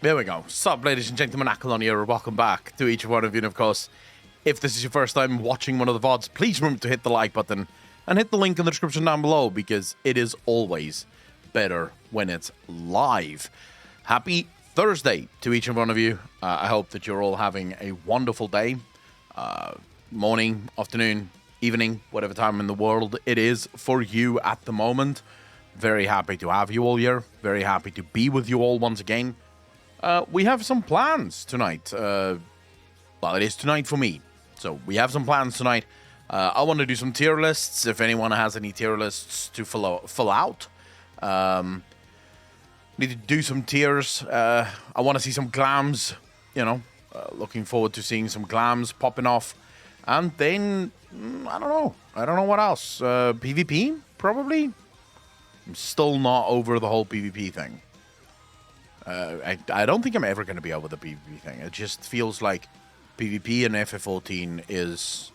There we go. Sup, ladies and gentlemen, Akalon here. Welcome back to each one of you. And of course, if this is your first time watching one of the VODs, please remember to hit the like button and hit the link in the description down below because it is always better when it's live. Happy Thursday to each and one of you. I hope that you're all having a wonderful day, morning, afternoon, evening, whatever time in the world it is for you at the moment. Very happy to have you all here. Very happy to be with you all once again. We have some plans tonight. Well, it is tonight for me. So we have some plans tonight. I want to do some tier lists. If anyone has any tier lists to fill out. Need to do some tiers. I want to see some glams, you know. Looking forward to seeing some glams popping off. And then, I don't know. I don't know what else. PvP, probably? I'm still not over the whole PvP thing. I don't think I'm ever going to be over the PvP thing. It just feels like PvP in FF14 is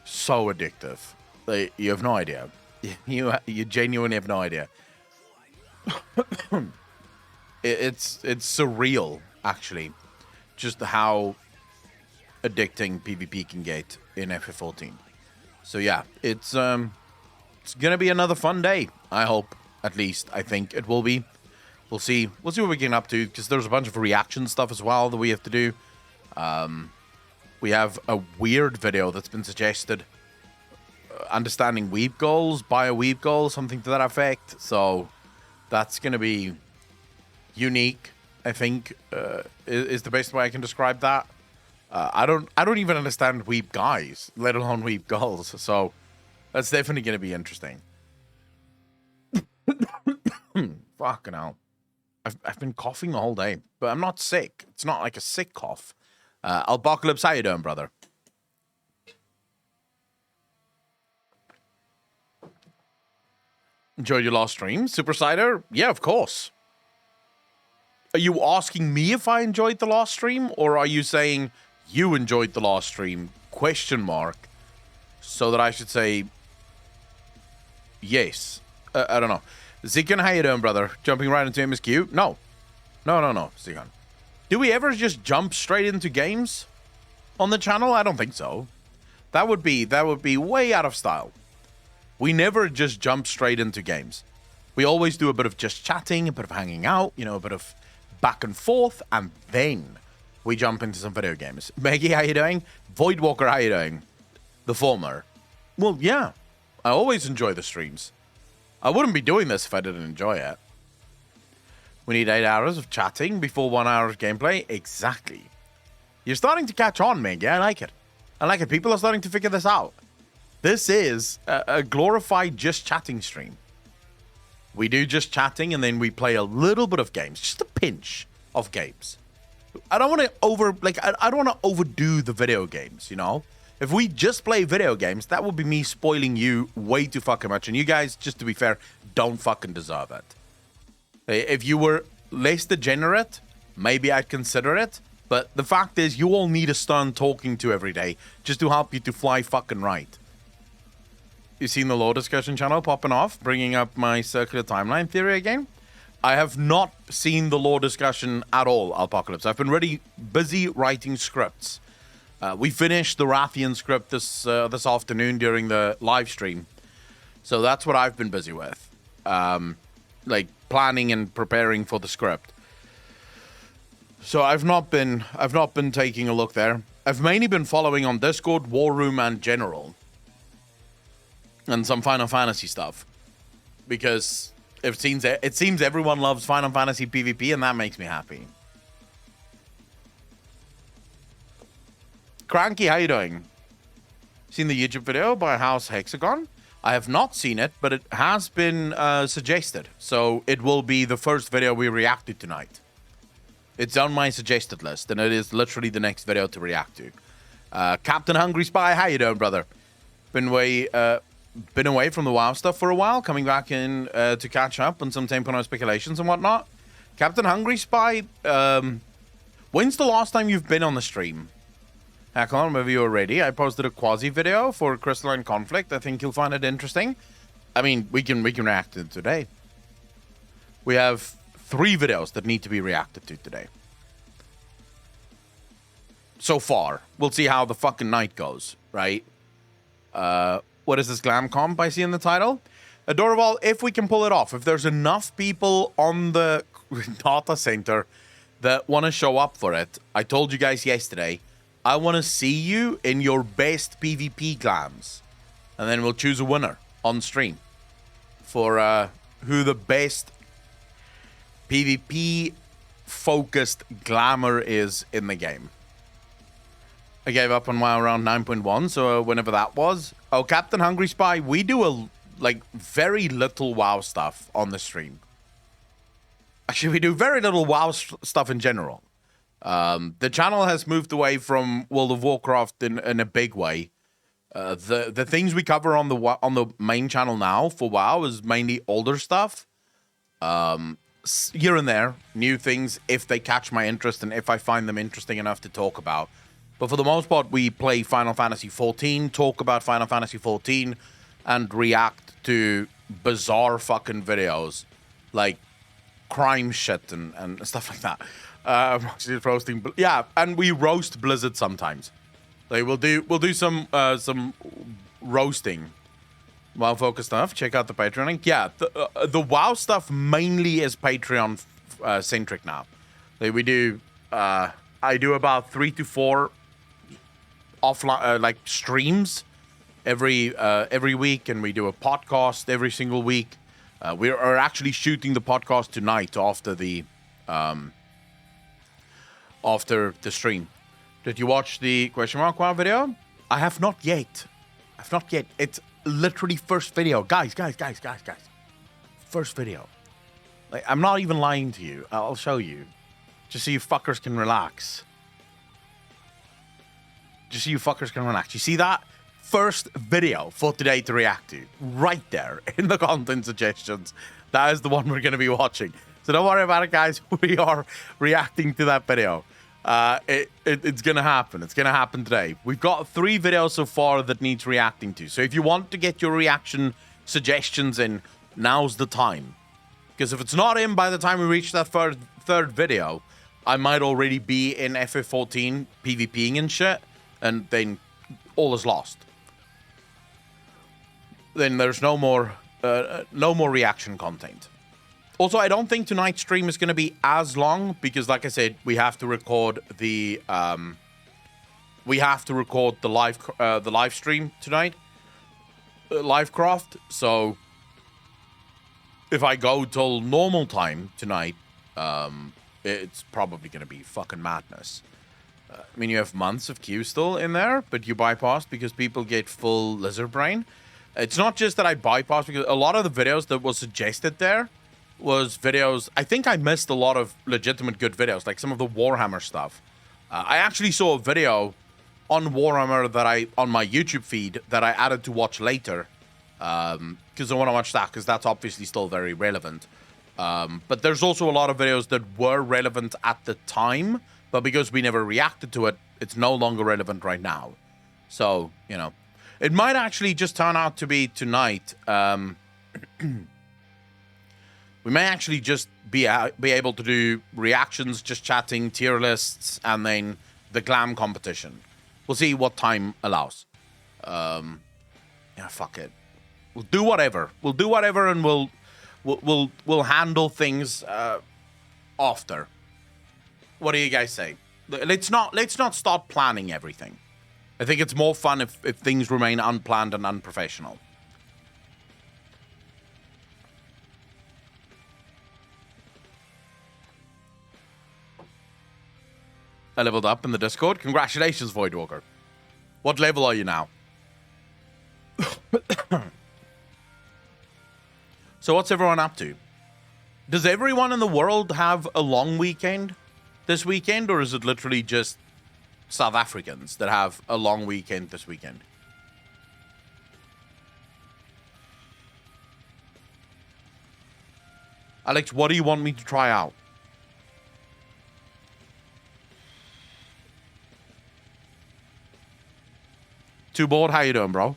so addictive. Like, you have no idea. You genuinely have no idea. It's surreal, actually, just how addicting PvP can get in FF14. So yeah, it's gonna be another fun day. I hope, at least. I think it will be. We'll see what we get up to, because there's a bunch of reaction stuff as well that we have to do. We have a weird video that's been suggested. Understanding weeb goals, buy a weeb goal, something to that effect. So that's going to be unique, I think, is the best way I can describe that. I don't even understand weeb guys, let alone weeb goals. So that's definitely going to be interesting. Fucking hell. I've been coughing the whole day, but I'm not sick. It's not like a sick cough. Alpocalypse, how you doing, brother? Enjoyed your last stream? Super Cider? Yeah, of course. Are you asking me if I enjoyed the last stream, or are you saying you enjoyed the last stream? Question mark. So that I should say yes. I don't know. Zikan, how you doing, brother? Jumping right into MSQ? No, Zikan. Do we ever just jump straight into games on the channel? I don't think so. That would be way out of style. We never just jump straight into games. We always do a bit of just chatting, a bit of hanging out, you know, a bit of back and forth, and then we jump into some video games. Maggie, how you doing? Voidwalker, how you doing? The former. Well, yeah. I always enjoy the streams. I wouldn't be doing this if I didn't enjoy it. We need 8 hours of chatting before 1 hour of gameplay. Exactly. You're starting to catch on, Maggie. I like it. I like it. People are starting to figure this out. This is a glorified just chatting stream. We do just chatting and then we play a little bit of games. Just a pinch of games. I don't want to I don't want to overdo the video games, you know? If we just play video games, that would be me spoiling you way too fucking much. And you guys, just to be fair, don't fucking deserve it. If you were less degenerate, maybe I'd consider it. But the fact is, you all need a stern talking to every day just to help you to fly fucking right. You seen the law discussion channel popping off, bringing up my circular timeline theory again? I have not seen the law discussion at all, Alpocalypse. I've been really busy writing scripts. We finished the Rathian script this afternoon during the live stream, so that's what I've been busy with, like planning and preparing for the script. So I've not been taking a look there. I've mainly been following on Discord, War Room, and General, and some Final Fantasy stuff, because it seems everyone loves Final Fantasy PvP, and that makes me happy. Cranky, how you doing? Seen the YouTube video by House Hexagon? I have not seen it, but it has been suggested. So it will be the first video we react to tonight. It's on my suggested list, and it is literally the next video to react to. Captain Hungry Spy, how you doing, brother? Been away from the WoW stuff for a while, coming back in to catch up on some 10.0 speculations and whatnot. Captain Hungry Spy, when's the last time you've been on the stream? Heck on, maybe you're ready. I posted a quasi video for Crystalline Conflict. I think you'll find it interesting. I mean, we can react to it today. We have 3 videos that need to be reacted to today. So far. We'll see how the fucking night goes, right? What is this Glam comp I see in the title? Adorable, if we can pull it off, if there's enough people on the data center that want to show up for it, I told you guys yesterday, I want to see you in your best PvP glams. And then we'll choose a winner on stream for who the best PvP focused glamour is in the game. I gave up on WoW around 9.1, so whenever that was. Oh, Captain Hungry Spy, we do very little WoW stuff on the stream. Actually, we do very little WoW stuff in general. The channel has moved away from World of Warcraft in a big way. The things we cover on the main channel now for WoW is mainly older stuff. Here and there, new things if they catch my interest and if I find them interesting enough to talk about. But for the most part, we play Final Fantasy XIV, talk about Final Fantasy XIV, and react to bizarre fucking videos like crime shit and stuff like that. Roasting, yeah, and we roast Blizzard sometimes. Like we'll do some roasting. WoW focused stuff. Check out the Patreon link. Yeah, the WoW stuff mainly is Patreon centric now. Like we do, I do about 3 to 4 offline like streams every week, and we do a podcast every single week. We are actually shooting the podcast tonight after the stream. Did you watch the question mark WoW video? I have not yet. It's literally first video. Guys. First video. Like, I'm not even lying to you. I'll show you. Just so you fuckers can relax. You see that? First video for today to react to. Right there in the content suggestions. That is the one we're going to be watching. So don't worry about it, guys. We are reacting to that video. It's going to happen. It's going to happen today. We've got 3 videos so far that needs reacting to. So if you want to get your reaction suggestions in, now's the time. Because if it's not in by the time we reach that third video, I might already be in FF14 PvPing and shit. And then all is lost. Then there's no more reaction content. Also, I don't think tonight's stream is going to be as long because, like I said, we have to record the live stream tonight, Livecraft. So if I go till normal time tonight, it's probably going to be fucking madness. I mean, you have months of queue still in there, but you bypass because people get full lizard brain. It's not just that I bypass, because a lot of the videos that was suggested there was videos. I think I missed a lot of legitimate good videos, like some of the Warhammer stuff. I actually saw a video on Warhammer on my YouTube feed that I added to watch later, because I want to watch that, because that's obviously still very relevant. But there's also a lot of videos that were relevant at the time, but because we never reacted to it, it's no longer relevant right now. So, you know, it might actually just turn out to be tonight. We may actually just be able to do reactions, just chatting, tier lists, and then the Glam competition. We'll see what time allows. Yeah, fuck it. We'll do whatever. And we'll handle things after. What do you guys say? Let's not start planning everything. I think it's more fun if things remain unplanned and unprofessional. I leveled up in the Discord. Congratulations, Voidwalker. What level are you now? So what's everyone up to? Does everyone in the world have a long weekend this weekend, or is it literally just South Africans that have a long weekend this weekend? Alex, what do you want me to try out? Too bored? How you doing, bro?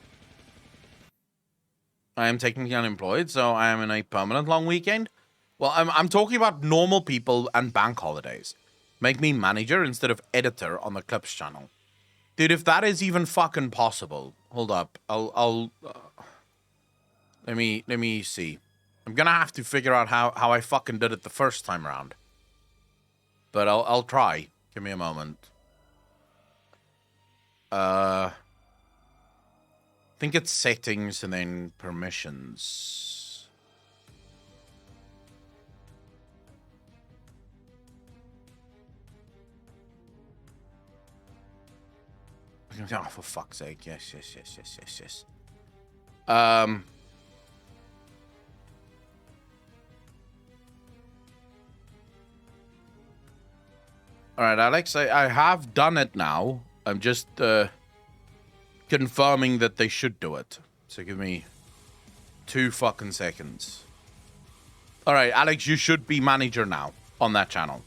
I am technically unemployed, so I am in a permanent long weekend. Well, I'm talking about normal people and bank holidays. Make me manager instead of editor on the Clips channel. Dude, if that is even fucking possible, hold up. Let me see. I'm gonna have to figure out how I fucking did it the first time around. But I'll try. Give me a moment. I think it's settings and then permissions. Oh, for fuck's sake. Yes. All right, Alex, I have done it now. I'm just confirming that they should do it. So give me 2 fucking seconds. All right, Alex, you should be manager now on that channel.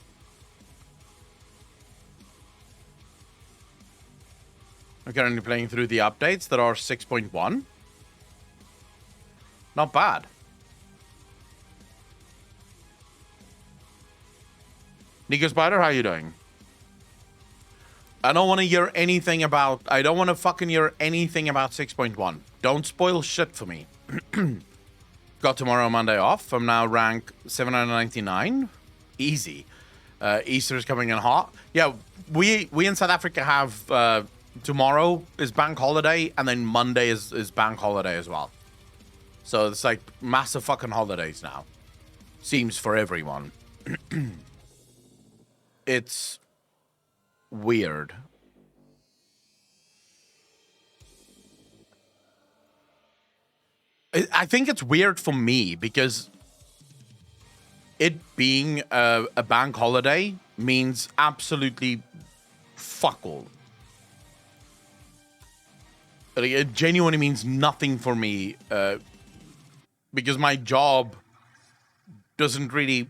I'm currently playing through the updates that are 6.1. Not bad. Nico Spider, how you doing? I don't want to hear anything about... I don't want to fucking hear anything about 6.1. Don't spoil shit for me. Got tomorrow Monday off. I'm now rank 799. Easy. Easter's coming in hot. Yeah, we in South Africa have... tomorrow is bank holiday, and then Monday is bank holiday as well. So it's like massive fucking holidays now. Seems for everyone. It's weird. I think it's weird for me because it being a bank holiday means absolutely fuck all. It genuinely means nothing for me because my job doesn't really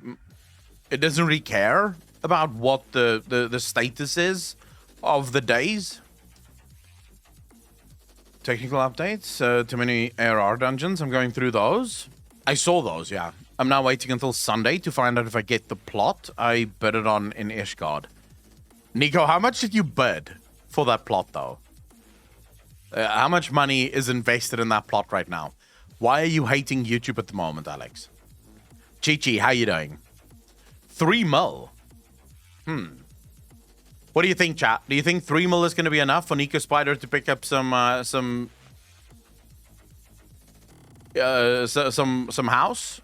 care about what the status is of the days. Technical updates, too many ARR dungeons. I'm going through those. I saw those, yeah. I'm now waiting until Sunday to find out if I get the plot. I bid it on in Ishgard. Nico, how much did you bid for that plot, though? How much money is invested in that plot right now? Why are you hating YouTube at the moment, Alex? Chi-Chi, how you doing? 3 mil? What do you think, chat? Do you think 3 mil is going to be enough for Nico Spider to pick up some house?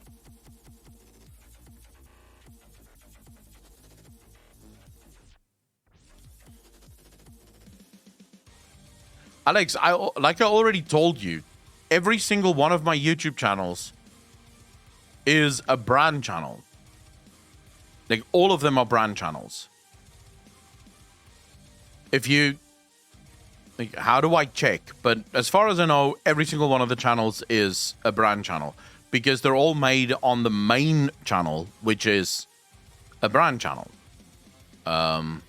Alex, like I already told you, every single one of my YouTube channels is a brand channel. Like, all of them are brand channels. If you... Like, how do I check? But as far as I know, every single one of the channels is a brand channel. Because they're all made on the main channel, which is a brand channel. Like,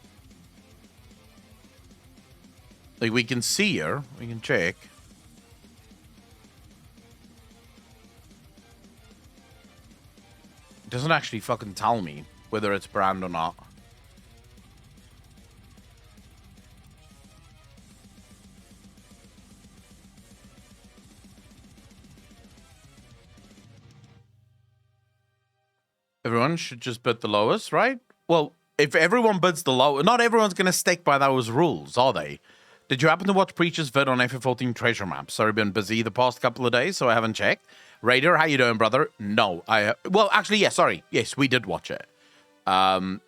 we can see here. We can check. It doesn't actually fucking tell me whether it's brand or not. Everyone should just bid the lowest, right? Well, if everyone bids the low, not everyone's going to stick by those rules, are they? Did you happen to watch Preacher's vid on FF14 treasure map? Sorry, been busy the past couple of days, so I haven't checked. Raider, how you doing, brother? No, well, actually, yeah, sorry. Yes, we did watch it.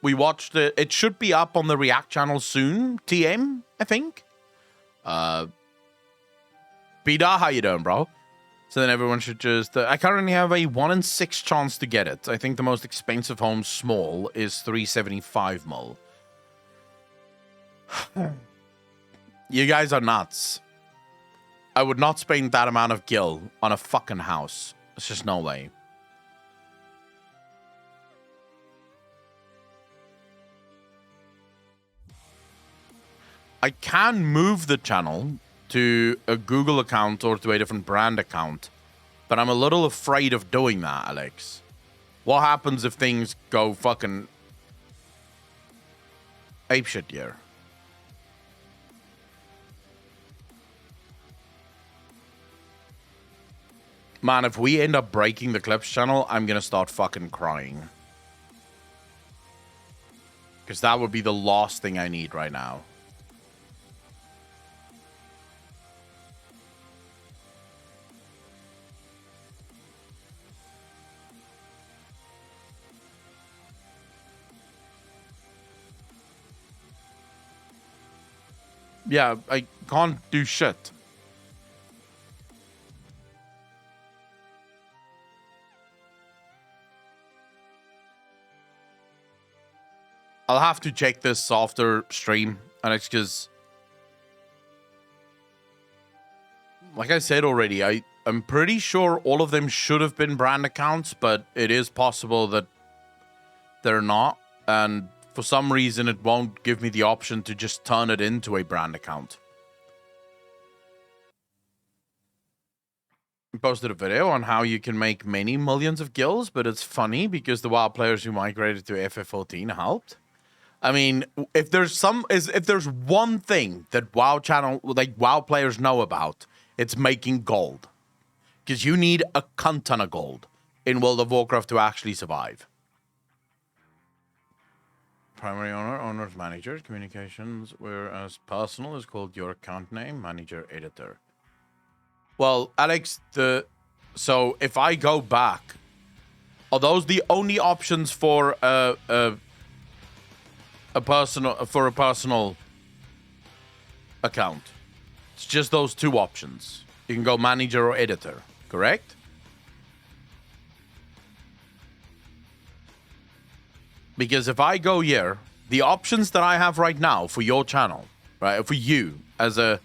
We watched it. It should be up on the React channel soon. TM, I think. Bida, how you doing, bro? So then everyone should just... I currently have a 1 in 6 chance to get it. I think the most expensive home small is 375 mil. You guys are nuts. I would not spend that amount of gil on a fucking house. There's just no way. I can move the channel to a Google account or to a different brand account, but I'm a little afraid of doing that, Alex. What happens if things go fucking apeshit here? Man, if we end up breaking the Clips channel, I'm gonna start fucking crying. Because that would be the last thing I need right now. Yeah, I can't do shit. I'll have to check this after stream, and it's because, like I said already, I'm pretty sure all of them should have been brand accounts, but it is possible that they're not, and for some reason it won't give me the option to just turn it into a brand account. I posted a video on how you can make many millions of gills, but it's funny because the WoW players who migrated to FF14 helped. I mean, if there's one thing that WoW players know about, it's making gold. Because you need a cunt ton of gold in World of Warcraft to actually survive. Primary owner, owner's manager, communications, whereas personal is called your account name, manager, editor. Well, Alex, so if I go back, are those the only options for a personal account? It's just those two options. You can go manager or editor, correct? Because if I go here, the options that I have right now for your channel, right, for you as a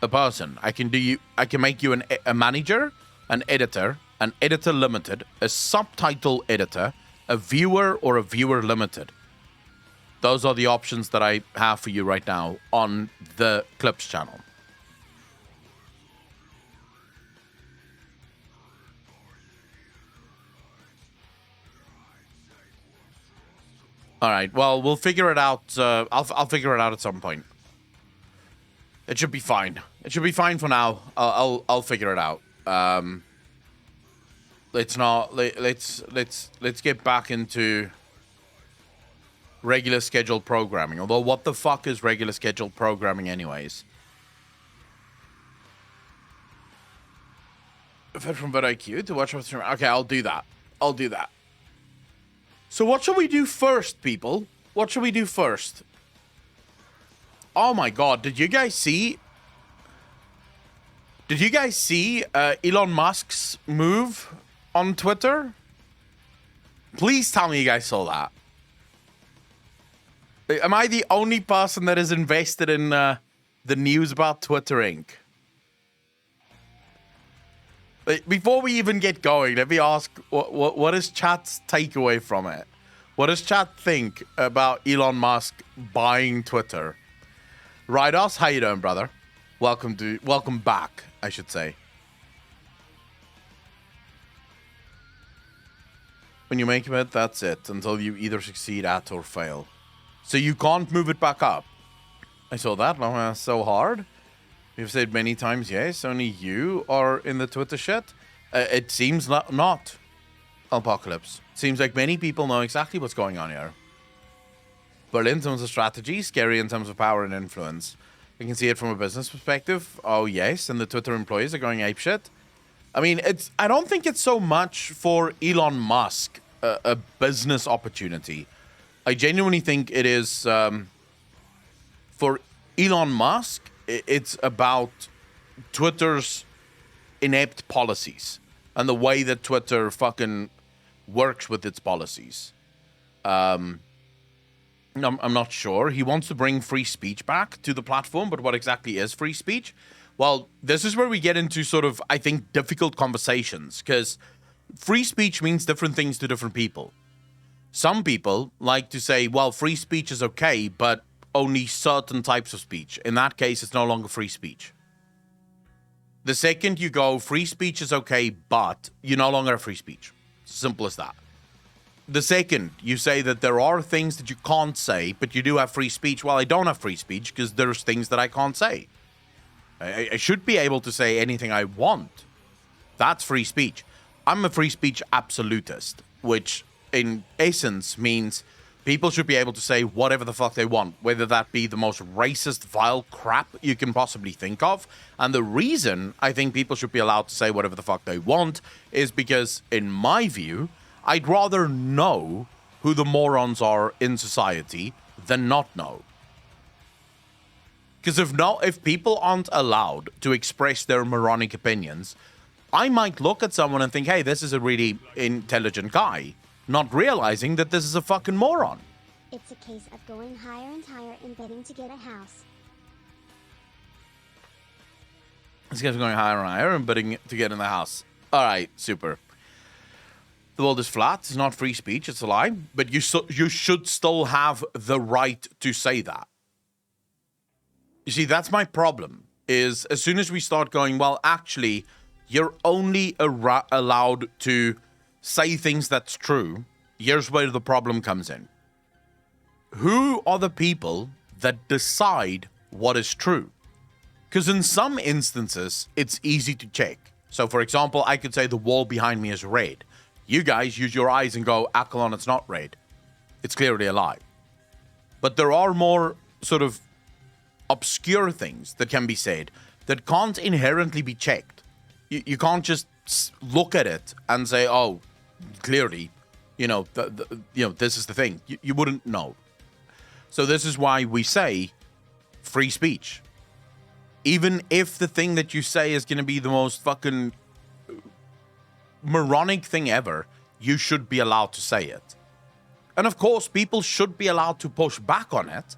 person, I can make you a manager, an editor limited, a subtitle editor, a viewer, or a viewer limited. Those are the options that I have for you right now on the Clips channel. All right. Well, we'll figure it out. I'll figure it out at some point. It should be fine. It should be fine for now. I'll figure it out. Let's get back into regular scheduled programming. Although, what the fuck is regular scheduled programming, anyways? Fed from VidIQ to watch what's. Okay, I'll do that. I'll do that. So what should we do first, people? What should we do first? Oh my god, did you guys see Elon Musk's move on Twitter? Please tell me you guys saw that. Am I the only person that is invested in the news about Twitter Inc? Before we even get going, let me ask, what is chat's takeaway from it? What does chat think about Elon Musk buying Twitter? Rydos, how you doing, brother? Welcome back, I should say. When you make it, that's it, until you either succeed at or fail. So you can't move it back up. I saw that. Oh, so hard. You've said many times, yes, only you are in the Twitter shit. It seems not. Apocalypse. Seems like many people know exactly what's going on here. But in terms of strategy, scary in terms of power and influence. You can see it from a business perspective. Oh, yes, and the Twitter employees are going apeshit. I mean, I don't think it's so much for Elon Musk a business opportunity. I genuinely think it is for Elon Musk. It's about Twitter's inept policies and the way that Twitter fucking works with its policies. I'm not sure. He wants to bring free speech back to the platform, but what exactly is free speech? Well, this is where we get into sort of, I think, difficult conversations, because free speech means different things to different people. Some people like to say, well, free speech is okay, but only certain types of speech. In that case, it's no longer free speech. The second you go, free speech is okay, but you no longer have free speech. Simple as that. The second, you say that there are things that you can't say, but you do have free speech. Well, I don't have free speech because there's things that I can't say. I should be able to say anything I want. That's free speech. I'm a free speech absolutist, which in essence means people should be able to say whatever the fuck they want, whether that be the most racist, vile crap you can possibly think of. And the reason I think people should be allowed to say whatever the fuck they want is because, in my view, I'd rather know who the morons are in society than not know. Because if people aren't allowed to express their moronic opinions, I might look at someone and think, hey, this is a really intelligent guy, not realizing that this is a fucking moron. It's a case of going higher and higher in betting to get a house. This guy's going higher and higher and betting to get in the house. All right, super. The world is flat. It's not free speech. It's a lie. But you should still have the right to say that. You see, that's my problem. Is as soon as we start going, well, actually, you're only allowed to say things that's true. Here's where the problem comes in. Who are the people that decide what is true? Because in some instances, it's easy to check. So, for example, I could say the wall behind me is red. You guys use your eyes and go, Akalon, it's not red. It's clearly a lie. But there are more sort of obscure things that can be said that can't inherently be checked. You can't just look at it and say, oh, clearly, this is the thing. You wouldn't know. So this is why we say free speech. Even if the thing that you say is going to be the most fucking moronic thing ever, you should be allowed to say it. And of course, people should be allowed to push back on it,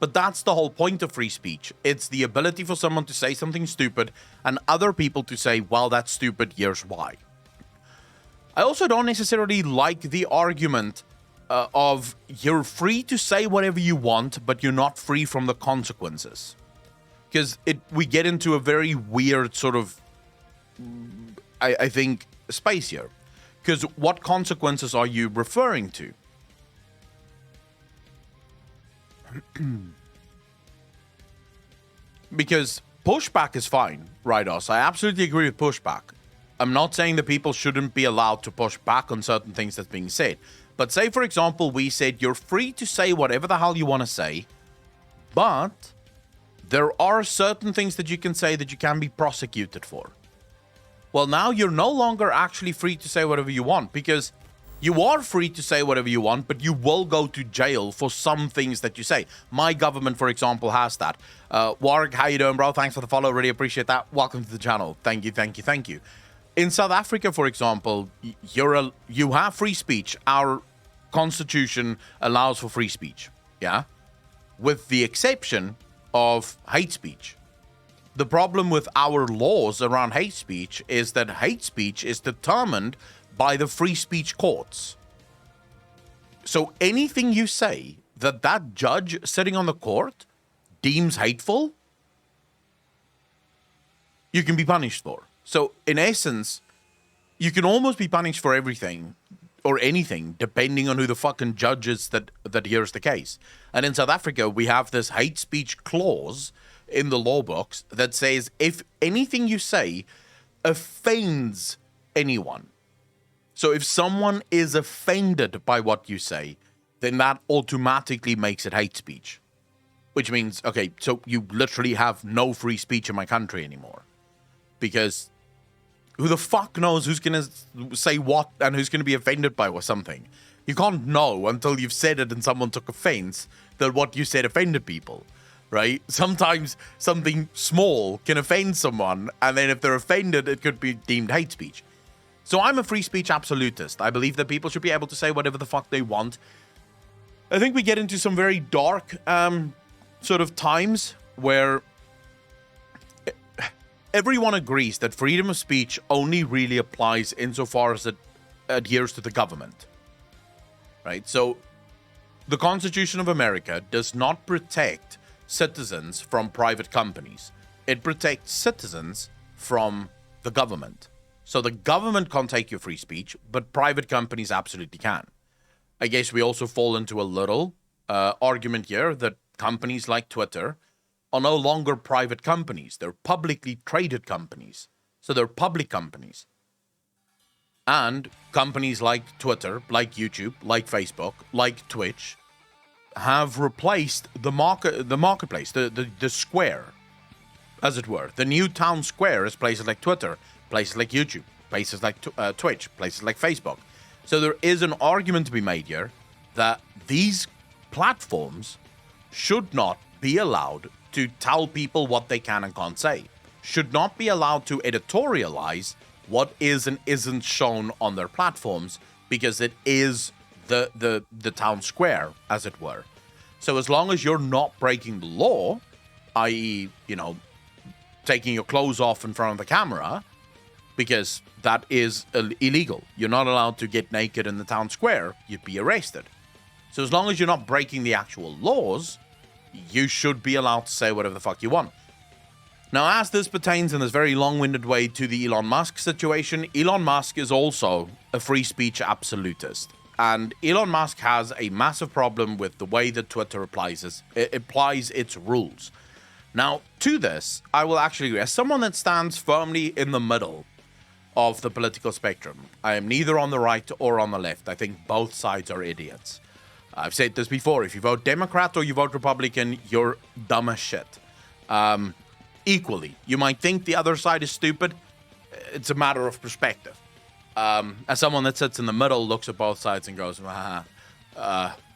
but that's the whole point of free speech. It's the ability for someone to say something stupid and other people to say, well, that's stupid, here's why. I also don't necessarily like the argument of you're free to say whatever you want, but you're not free from the consequences. Because we get into a very weird sort of, I think, space here. Because what consequences are you referring to? Because pushback is fine, right, Us? I absolutely agree with pushback. I'm not saying that people shouldn't be allowed to push back on certain things that's being said. But say, for example, we said you're free to say whatever the hell you want to say, but there are certain things that you can say that you can be prosecuted for. Well, now you're no longer actually free to say whatever you want, because you are free to say whatever you want, but you will go to jail for some things that you say. My government, for example, has that. Warwick, how you doing, bro? Thanks for the follow. Really appreciate that. Welcome to the channel. Thank you, thank you, thank you. In South Africa, for example, you have free speech. Our constitution allows for free speech, yeah? With the exception of hate speech. The problem with our laws around hate speech is that hate speech is determined by the free speech courts. So anything you say that judge sitting on the court deems hateful, you can be punished for. So in essence, you can almost be punished for everything or anything, depending on who the fucking judge is that hears the case. And in South Africa, we have this hate speech clause in the law books that says if anything you say offends anyone, so if someone is offended by what you say, then that automatically makes it hate speech. Which means, okay, so you literally have no free speech in my country anymore. Because who the fuck knows who's going to say what and who's going to be offended by something? You can't know until you've said it and someone took offense that what you said offended people, right? Sometimes something small can offend someone, and then if they're offended, it could be deemed hate speech. So I'm a free speech absolutist. I believe that people should be able to say whatever the fuck they want. I think we get into some very dark sort of times where everyone agrees that freedom of speech only really applies insofar as it adheres to the government, right? So the Constitution of America does not protect citizens from private companies. It protects citizens from the government. So the government can't take your free speech, but private companies absolutely can. I guess we also fall into a little argument here that companies like Twitter are no longer private companies. They're publicly traded companies. So they're public companies. And companies like Twitter, like YouTube, like Facebook, like Twitch have replaced the marketplace, the square, as it were. The new town square is places like Twitter, places like YouTube, places like Twitch, places like Facebook. So there is an argument to be made here that these platforms should not be allowed to tell people what they can and can't say, should not be allowed to editorialize what is and isn't shown on their platforms, because it is the town square, as it were. So as long as you're not breaking the law, i.e., taking your clothes off in front of the camera, because that is illegal. You're not allowed to get naked in the town square. You'd be arrested. So as long as you're not breaking the actual laws, you should be allowed to say whatever the fuck you want. Now, as this pertains in this very long-winded way to the Elon Musk situation, Elon Musk is also a free speech absolutist. And Elon Musk has a massive problem with the way that Twitter applies its rules. Now, to this, I will actually agree. As someone that stands firmly in the middle of the political spectrum, I am neither on the right or on the left. I think both sides are idiots. I've said this before. If you vote Democrat or you vote Republican, you're dumb as shit. Equally, you might think the other side is stupid. It's a matter of perspective. As someone that sits in the middle, looks at both sides and goes,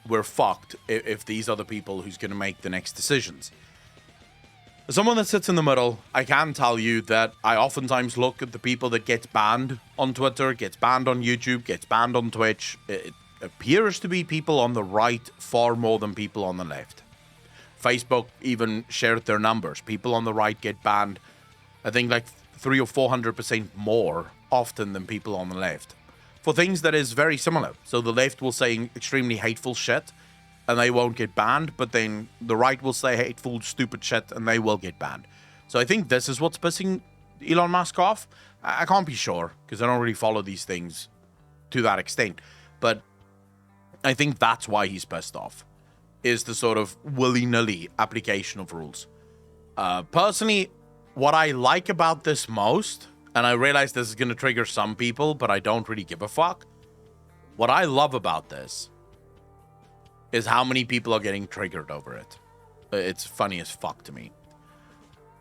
we're fucked if these are the people who's going to make the next decisions. As someone that sits in the middle, I can tell you that I oftentimes look at the people that get banned on Twitter, gets banned on YouTube, gets banned on Twitch. It appears to be people on the right far more than people on the left. Facebook even shared their numbers. People on the right get banned, I think, like 300 or 400% more often than people on the left, for things that is very similar. So the left will say extremely hateful shit and they won't get banned, but then the right will say hateful, stupid shit and they will get banned. So I think this is what's pissing Elon Musk off. I can't be sure because I don't really follow these things to that extent, but I think that's why he's pissed off, is the sort of willy-nilly application of rules. Personally, what I like about this most, and I realize this is going to trigger some people, but I don't really give a fuck. What I love about this is how many people are getting triggered over it. It's funny as fuck to me.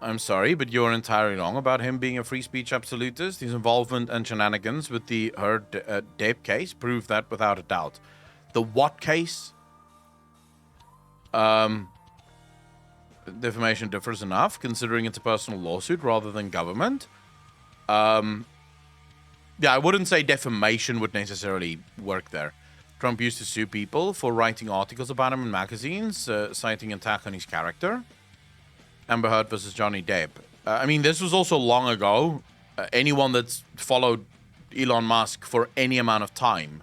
I'm sorry, but you're entirely wrong about him being a free speech absolutist. His involvement and shenanigans with the Depp case prove that without a doubt. The what case? Defamation differs enough, considering it's a personal lawsuit rather than government. Yeah, I wouldn't say defamation would necessarily work there. Trump used to sue people for writing articles about him in magazines, citing attack on his character. Amber Heard versus Johnny Depp. I mean, this was also long ago. Anyone that's followed Elon Musk for any amount of time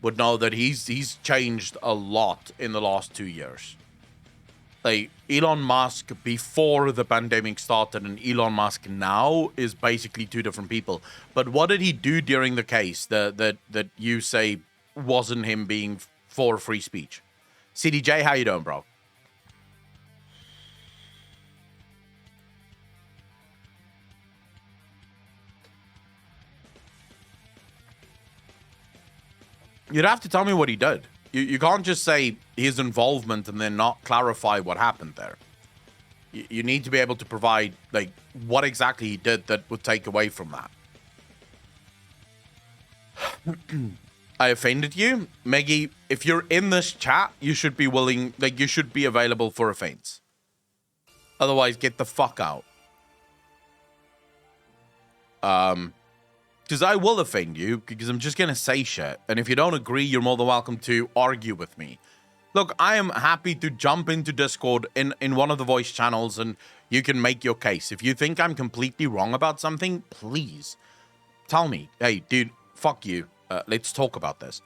would know that he's changed a lot in the last 2 years. Like, Elon Musk before the pandemic started and Elon Musk now is basically two different people. But what did he do during the case that you say wasn't him being for free speech? CDJ, how you doing, bro? You'd have to tell me what he did. You can't just say his involvement and then not clarify what happened there. You need to be able to provide, like, what exactly he did that would take away from that. I offended you? Meggie, if you're in this chat, you should be willing, like, you should be available for offense. Otherwise, get the fuck out. Because I will offend you, because I'm just going to say shit. And if you don't agree, you're more than welcome to argue with me. Look, I am happy to jump into Discord in one of the voice channels and you can make your case. If you think I'm completely wrong about something, please tell me. Hey, dude, fuck you. Let's talk about this.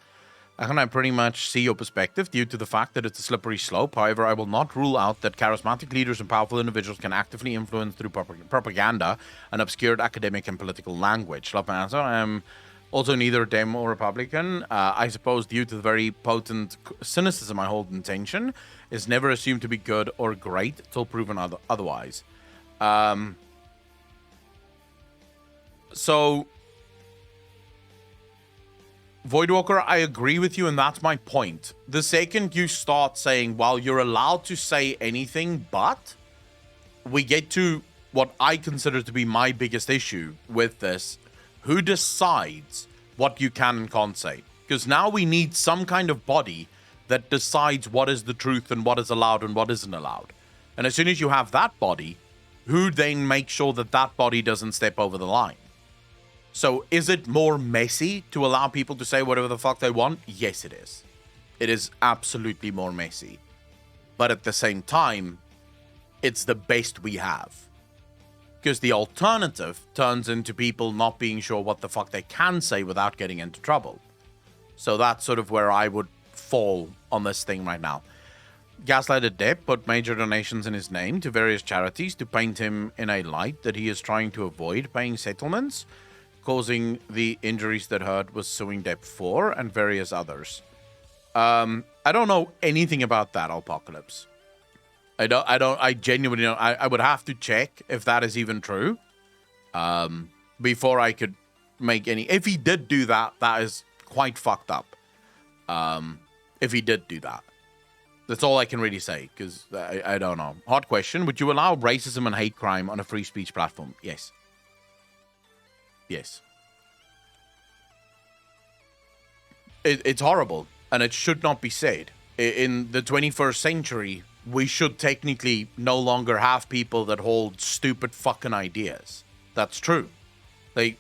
I can pretty much see your perspective due to the fact that it's a slippery slope. However, I will not rule out that charismatic leaders and powerful individuals can actively influence through propaganda and obscured academic and political language. Love my answer. I am also neither Dem or Republican. I suppose due to the very potent cynicism I hold in tension, is never assumed to be good or great till proven otherwise. So, Voidwalker, I agree with you, and that's my point. The second you start saying, well, you're allowed to say anything, but we get to what I consider to be my biggest issue with this. Who decides what you can and can't say? Because now we need some kind of body that decides what is the truth and what is allowed and what isn't allowed. And as soon as you have that body, who then makes sure that that body doesn't step over the line? So is it more messy to allow people to say whatever the fuck they want? Yes, it is. It is absolutely more messy. But at the same time, it's the best we have. Because the alternative turns into people not being sure what the fuck they can say without getting into trouble. So that's sort of where I would fall on this thing right now. Gaslighted Depp put major donations in his name to various charities to paint him in a light that he is trying to avoid paying settlements, causing the injuries that Heard was suing Depp for, and various others. I don't know anything about that, Apocalypse. I genuinely don't. I would have to check if that is even true, before I could make any. If he did do that, that is quite fucked up. If he did do that. That's all I can really say, because I don't know. Hard question. Would you allow racism and hate crime on a free speech platform? Yes. Yes. It's horrible, and it should not be said. In the 21st century, we should technically no longer have people that hold stupid fucking ideas. That's true. Like,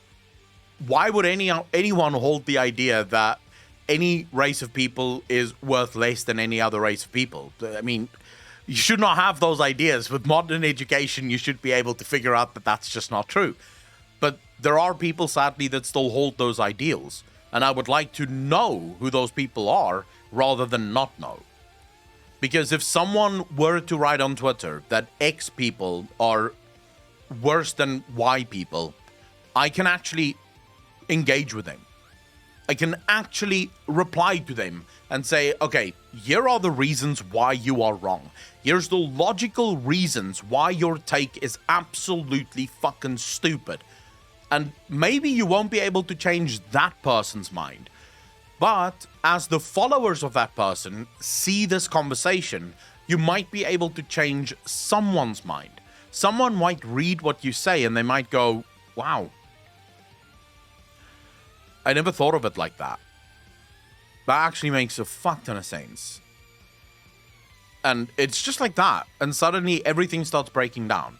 why would anyone hold the idea that any race of people is worth less than any other race of people? I mean, you should not have those ideas. With modern education, you should be able to figure out that that's just not true. But there are people, sadly, that still hold those ideals. And I would like to know who those people are rather than not know. Because if someone were to write on Twitter that X people are worse than Y people, I can actually engage with them. I can actually reply to them and say, okay, here are the reasons why you are wrong. Here's the logical reasons why your take is absolutely fucking stupid. And maybe you won't be able to change that person's mind. But as the followers of that person see this conversation, you might be able to change someone's mind. Someone might read what you say and they might go, wow, I never thought of it like that. That actually makes a fuck ton of sense. And it's just like that. And suddenly everything starts breaking down.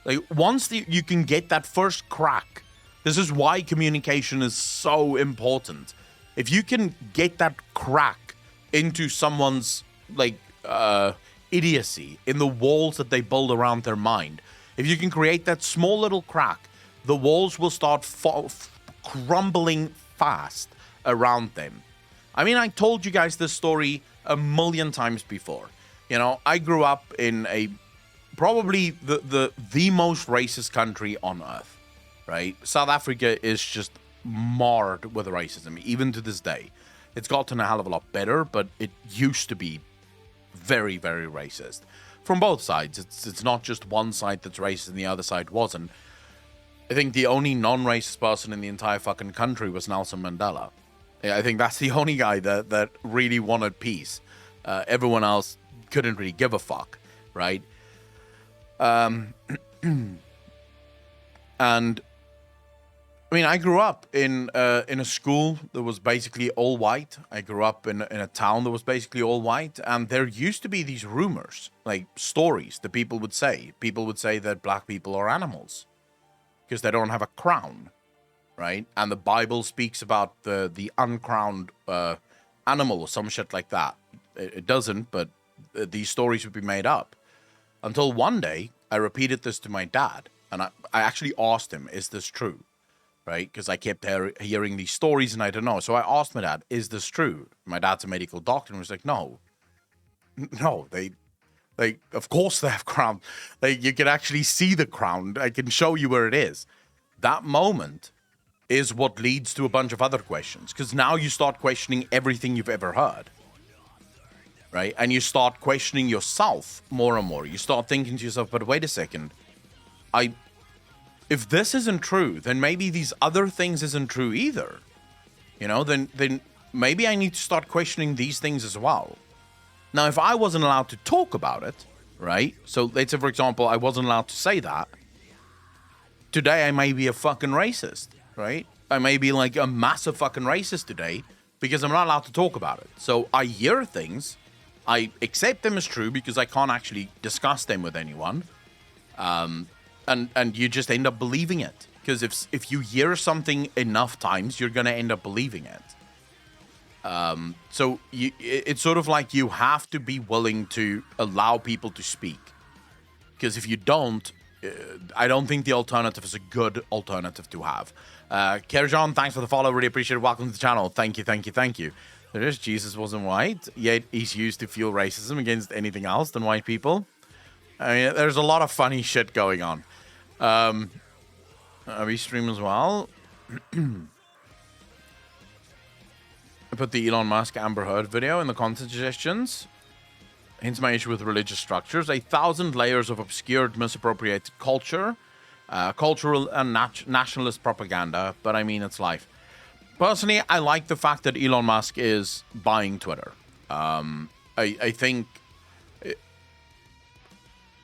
Like, once you can get that first crack, this is why communication is so important. If you can get that crack into someone's, like, idiocy, in the walls that they build around their mind, if you can create that small little crack, the walls will start crumbling fast around them. I mean, I told you guys this story a million times before. You know, I grew up in probably the most racist country on earth, right? South Africa is just marred with racism, even to this day. It's gotten a hell of a lot better, but it used to be very, very racist. From both sides. It's not just one side that's racist and the other side wasn't. I think the only non-racist person in the entire fucking country was Nelson Mandela. I think that's the only guy that really wanted peace. Everyone else couldn't really give a fuck, right? And I mean, I grew up in a school that was basically all white. I grew up in a town that was basically all white, and there used to be these rumors, like stories that people would say. People would say that black people are animals because they don't have a crown, right? And the Bible speaks about the uncrowned animal or some shit like that. It doesn't, but these stories would be made up. Until one day, I repeated this to my dad, and I actually asked him, is this true? right? Because I kept hearing these stories and I don't know. So I asked my dad, is this true? My dad's a medical doctor and was like, no, they, of course they have crown. You can actually see the crown. I can show you where it is. That moment is what leads to a bunch of other questions, because now you start questioning everything you've ever heard, right? And you start questioning yourself more and more. You start thinking to yourself, but wait a second, if this isn't true, then maybe these other things isn't true either. You know, then maybe I need to start questioning these things as well. Now, if I wasn't allowed to talk about it, right? So let's say, for example, I wasn't allowed to say that. Today, I may be a fucking racist, right? I may be like a massive fucking racist today because I'm not allowed to talk about it. So I hear things, I accept them as true because I can't actually discuss them with anyone. And you just end up believing it. Because if you hear something enough times, you're going to end up believing it. So it's sort of like you have to be willing to allow people to speak. Because if you don't, I don't think the alternative is a good alternative to have. Kerjan, thanks for the follow. Really appreciate it. Welcome to the channel. Thank you, thank you, thank you. There is Jesus wasn't white, yet he's used to fuel racism against anything else than white people. I mean, there's a lot of funny shit going on. We stream as well. I put the Elon Musk Amber Heard video in the content suggestions. Hence my issue with religious structures. 1,000 layers of obscured, misappropriated culture, cultural and nationalist propaganda. But I mean, it's life. Personally, I like the fact that Elon Musk is buying Twitter. I think,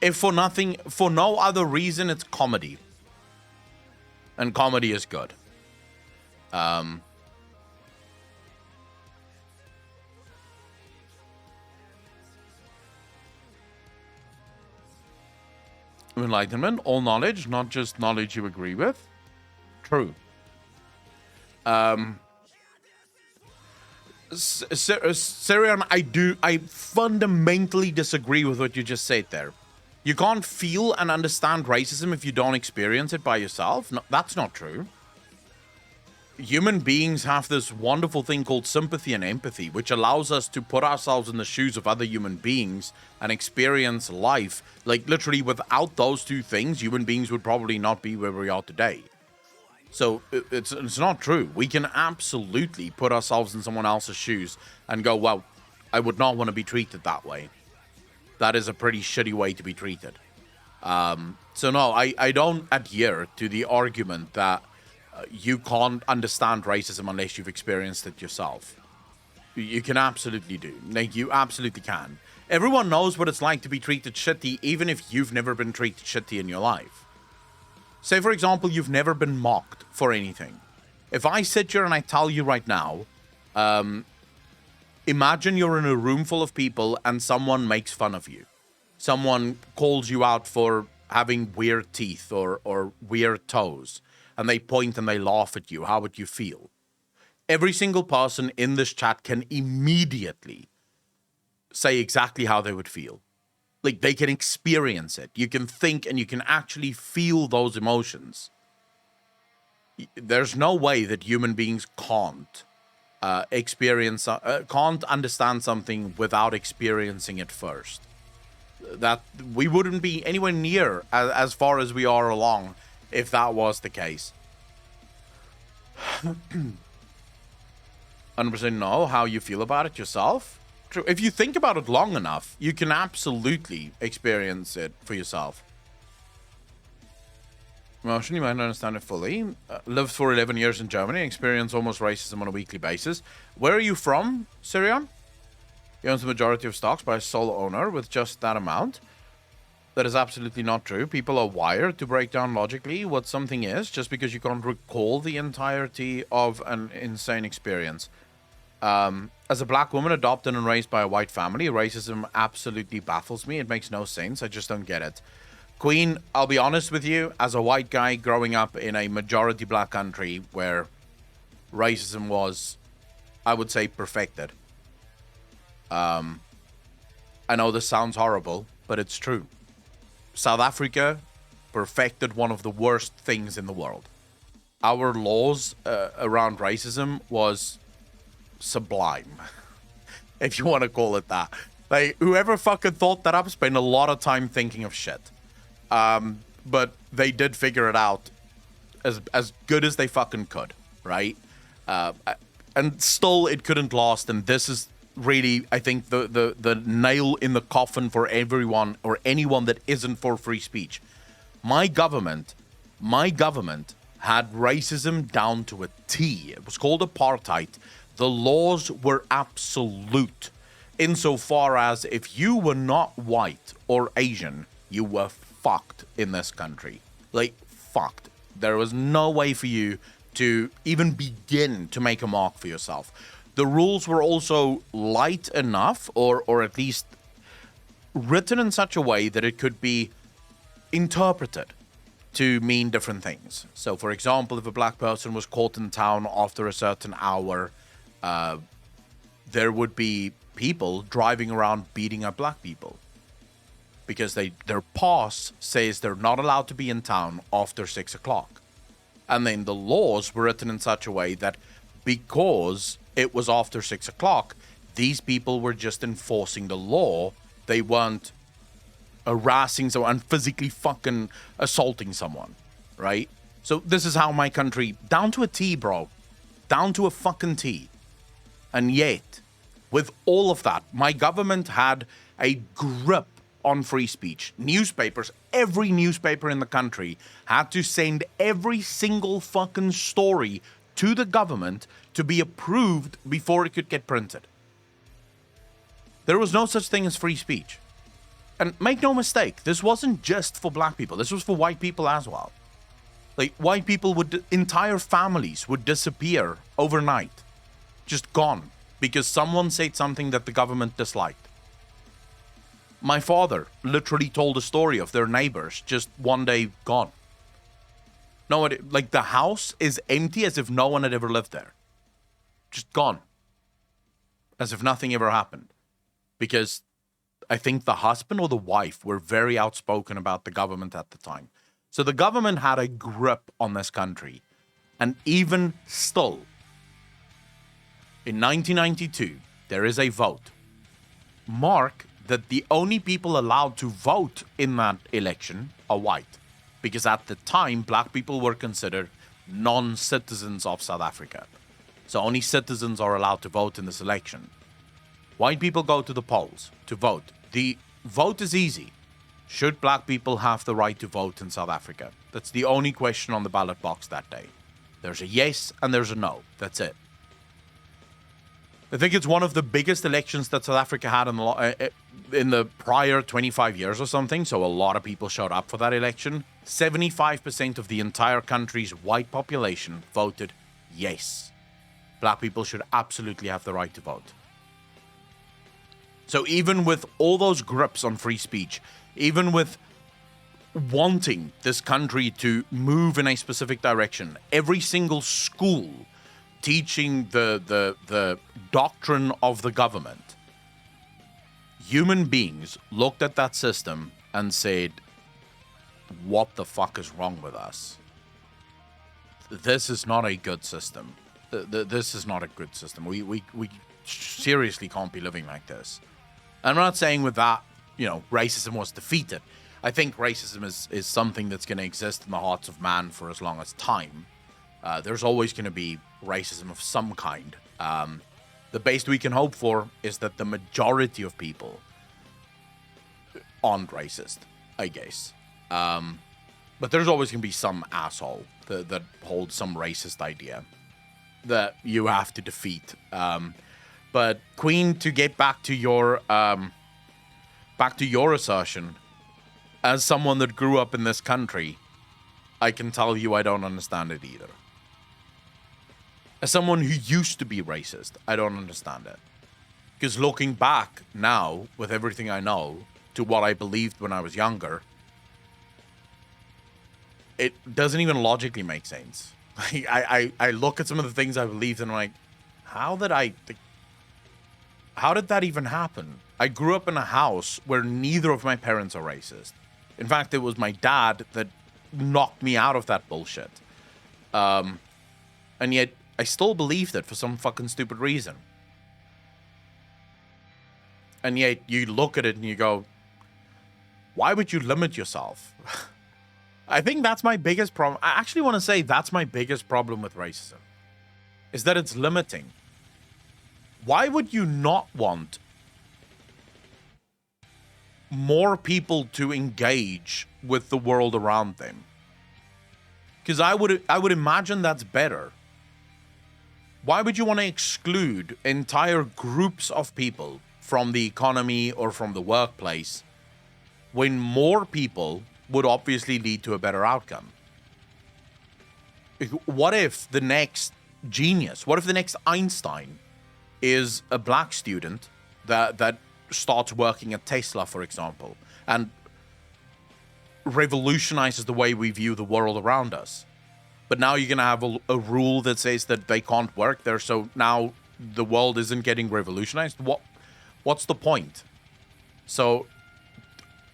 if for no other reason, it's comedy. And comedy is good. Enlightenment, all knowledge, not just knowledge you agree with. True. Syrian, I fundamentally disagree with what you just said there. You can't feel and understand racism if you don't experience it by yourself. No, that's not true. Human beings have this wonderful thing called sympathy and empathy, which allows us to put ourselves in the shoes of other human beings and experience life. Like, literally, without those two things, human beings would probably not be where we are today. So it's not true. We can absolutely put ourselves in someone else's shoes and go, well, I would not want to be treated that way. That is a pretty shitty way to be treated. So no, I don't adhere to the argument that you can't understand racism unless you've experienced it yourself. You can absolutely do. Like, you absolutely can. Everyone knows what it's like to be treated shitty, even if you've never been treated shitty in your life. Say, for example, you've never been mocked for anything. If I sit here and I tell you right now, imagine you're in a room full of people and someone makes fun of you. Someone calls you out for having weird teeth or weird toes, and they point and they laugh at you. How would you feel? Every single person in this chat can immediately say exactly how they would feel. Like, they can experience it. You can think and you can actually feel those emotions. There's no way that human beings can't can't understand something without experiencing it first. That we wouldn't be anywhere near as far as we are along if that was the case. 100% know how you feel about it yourself. True. If you think about it long enough, you can absolutely experience it for yourself. Emotion, you might not understand it fully. Lived for 11 years in Germany, experienced almost racism on a weekly basis. Where are you from, Syrian? He owns the majority of stocks by a sole owner with just that amount. That is absolutely not true. People are wired to break down logically what something is just because you can't recall the entirety of an insane experience. As a black woman adopted and raised by a white family, racism absolutely baffles me. It makes no sense. I just don't get it. Queen, I'll be honest with you, as a white guy growing up in a majority black country where racism was, I would say, perfected. I know this sounds horrible, but it's true. South Africa perfected one of the worst things in the world. our laws around racism was sublime, if you want to call it that. Like, whoever fucking thought that up spent a lot of time thinking of shit. But they did figure it out as good as they fucking could, right? And still, it couldn't last. And this is really, I think, the nail in the coffin for everyone or anyone that isn't for free speech. My government had racism down to a T. It was called apartheid. The laws were absolute, insofar as if you were not white or Asian, you were fucked in this country. Like, fucked. There was no way for you to even begin to make a mark for yourself. The rules were also light enough, or at least written in such a way that it could be interpreted to mean different things. So, for example, if a black person was caught in town after a certain hour, there would be people driving around beating up black people because their pass says they're not allowed to be in town after 6 o'clock. And then the laws were written in such a way that because it was after 6 o'clock, these people were just enforcing the law. They weren't harassing someone and physically fucking assaulting someone, right? So this is how my country, down to a T, bro, down to a fucking T. And yet, with all of that, my government had a grip on free speech. Newspapers, every newspaper in the country had to send every single fucking story to the government to be approved before it could get printed. There was no such thing as free speech. And make no mistake, this wasn't just for black people. This was for white people as well. Like, white people entire families would disappear overnight. Just gone. Because someone said something that the government disliked. My father literally told a story of their neighbors just one day gone. No, like, the house is empty as if no one had ever lived there. Just gone. As if nothing ever happened. Because I think the husband or the wife were very outspoken about the government at the time. So the government had a grip on this country. And even still, in 1992, there is a vote. Mark that the only people allowed to vote in that election are white. Because at the time, black people were considered non-citizens of South Africa. So only citizens are allowed to vote in this election. White people go to the polls to vote. The vote is easy. Should black people have the right to vote in South Africa? That's the only question on the ballot box that day. There's a yes and there's a no. That's it. I think it's one of the biggest elections that South Africa had in the prior 25 years or something, so a lot of people showed up for that election. 75% of the entire country's white population voted yes. Black people should absolutely have the right to vote. So even with all those grips on free speech, even with wanting this country to move in a specific direction, every single school teaching the doctrine of the government, human beings looked at that system and said, what the fuck is wrong with us? This is not a good system. This is not a good system. We seriously can't be living like this. I'm not saying with that, racism was defeated. I think racism is something that's going to exist in the hearts of man for as long as time. There's always going to be racism of some kind. The best we can hope for is that the majority of people aren't racist, I guess. But there's always going to be some asshole that holds some racist idea that you have to defeat. But Queen, to get back to your assertion, as someone that grew up in this country, I can tell you I don't understand it either. As someone who used to be racist, I don't understand it. Because looking back now, with everything I know, to what I believed when I was younger, it doesn't even logically make sense. I look at some of the things I believed and I'm like, how did that even happen? I grew up in a house where neither of my parents are racist. In fact, it was my dad that knocked me out of that bullshit. And yet, I still believed it for some fucking stupid reason. And yet, you look at it and you go, why would you limit yourself? I think that's my biggest problem. I actually want to say that's my biggest problem with racism, is that it's limiting. Why would you not want more people to engage with the world around them? Because I would imagine that's better. Why would you want to exclude entire groups of people from the economy or from the workplace when more people would obviously lead to a better outcome? What if the next genius, what if the next Einstein is a black student that starts working at Tesla, for example, and revolutionizes the way we view the world around us? But now you're going to have a rule that says that they can't work there, so now the world isn't getting revolutionized. What's the point? So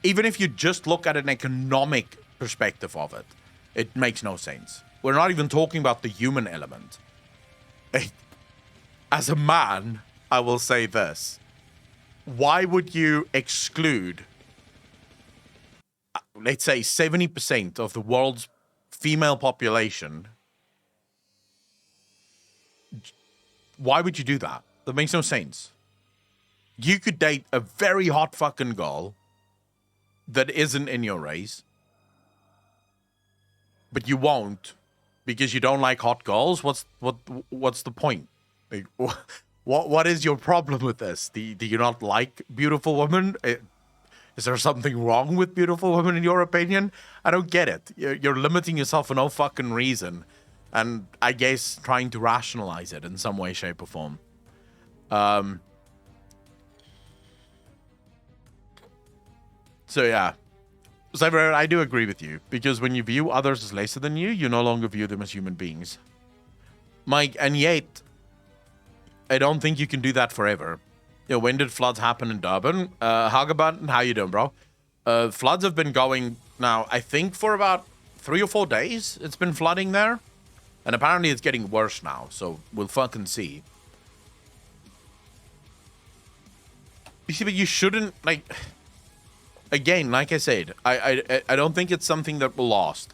even if you just look at an economic perspective of it, it makes no sense. We're not even talking about the human element. As a man, I will say this. Why would you exclude, let's say, 70% of the world's female population? Why would you do that? That makes no sense. You could date a very hot fucking girl that isn't in your race, but you won't because you don't like hot girls. What's the point? Like, what is your problem with this? Do you not like beautiful women? Is there something wrong with beautiful women in your opinion? I don't get it. You're limiting yourself for no fucking reason, and I guess trying to rationalize it in some way, shape, or form. So yeah, Cyber, I do agree with you, because when you view others as lesser than you no longer view them as human beings, Mike. And yet, I don't think you can do that forever. You know, when did floods happen in Durban? Hagaban, how you doing, bro? Floods have been going now, I think, for about 3 or 4 days. It's been flooding there, and apparently it's getting worse now. So we'll fucking see. You see, but you shouldn't, like. Again, like I said, I don't think it's something that will last.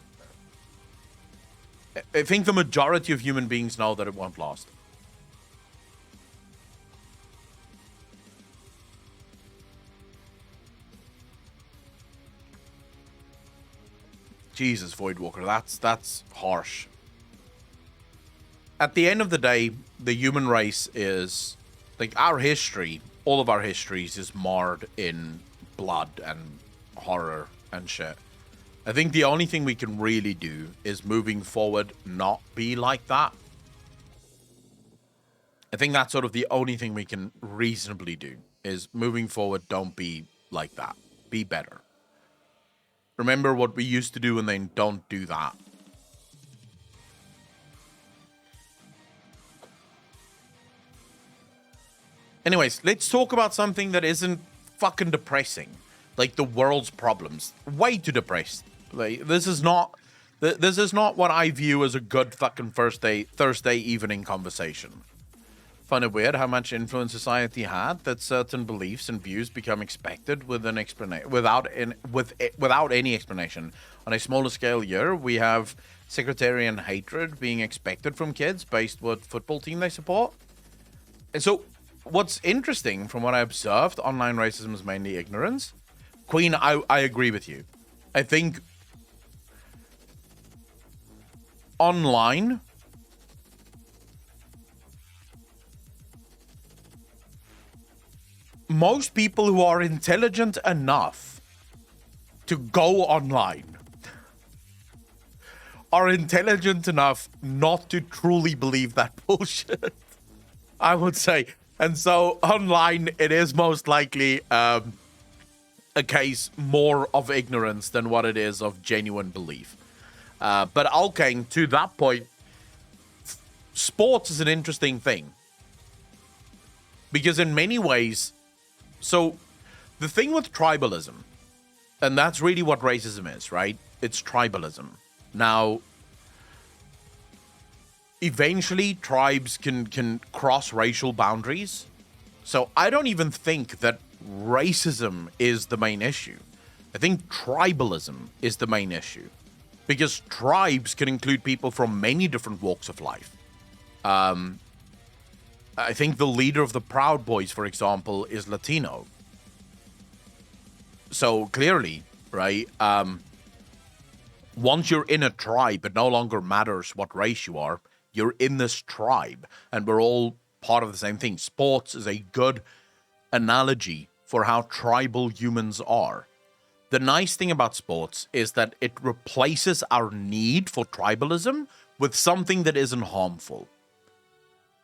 I think the majority of human beings know that it won't last. Jesus, Voidwalker, that's harsh. At the end of the day, the human race is, like, our history, all of our histories is marred in blood and horror and shit. I think the only thing we can really do is moving forward not be like that. I think that's sort of the only thing we can reasonably do, is moving forward don't be like that. Be better. Remember what we used to do and then don't do that. Anyways, let's talk about something that isn't fucking depressing, like the world's problems. Way too depressed. Like, this is not what I view as a good fucking Thursday evening conversation. Find it weird how much influence society had that certain beliefs and views become expected with an without any explanation. On a smaller scale here, we have sectarian hatred being expected from kids based what football team they support. And so what's interesting from what I observed, online racism is mainly ignorance. Queen, I agree with you. I think online most people who are intelligent enough to go online are intelligent enough not to truly believe that bullshit, I would say. And so online, it is most likely a case more of ignorance than what it is of genuine belief. But okay, to that point, sports is an interesting thing. Because in many ways, so the thing with tribalism, and that's really what racism is, right? It's tribalism. Now, eventually tribes can cross racial boundaries. So I don't even think that racism is the main issue. I think tribalism is the main issue, because tribes can include people from many different walks of life. I think the leader of the Proud Boys, for example, is Latino. So clearly, right, once you're in a tribe, it no longer matters what race you are. You're in this tribe, and we're all part of the same thing. Sports is a good analogy for how tribal humans are. The nice thing about sports is that it replaces our need for tribalism with something that isn't harmful.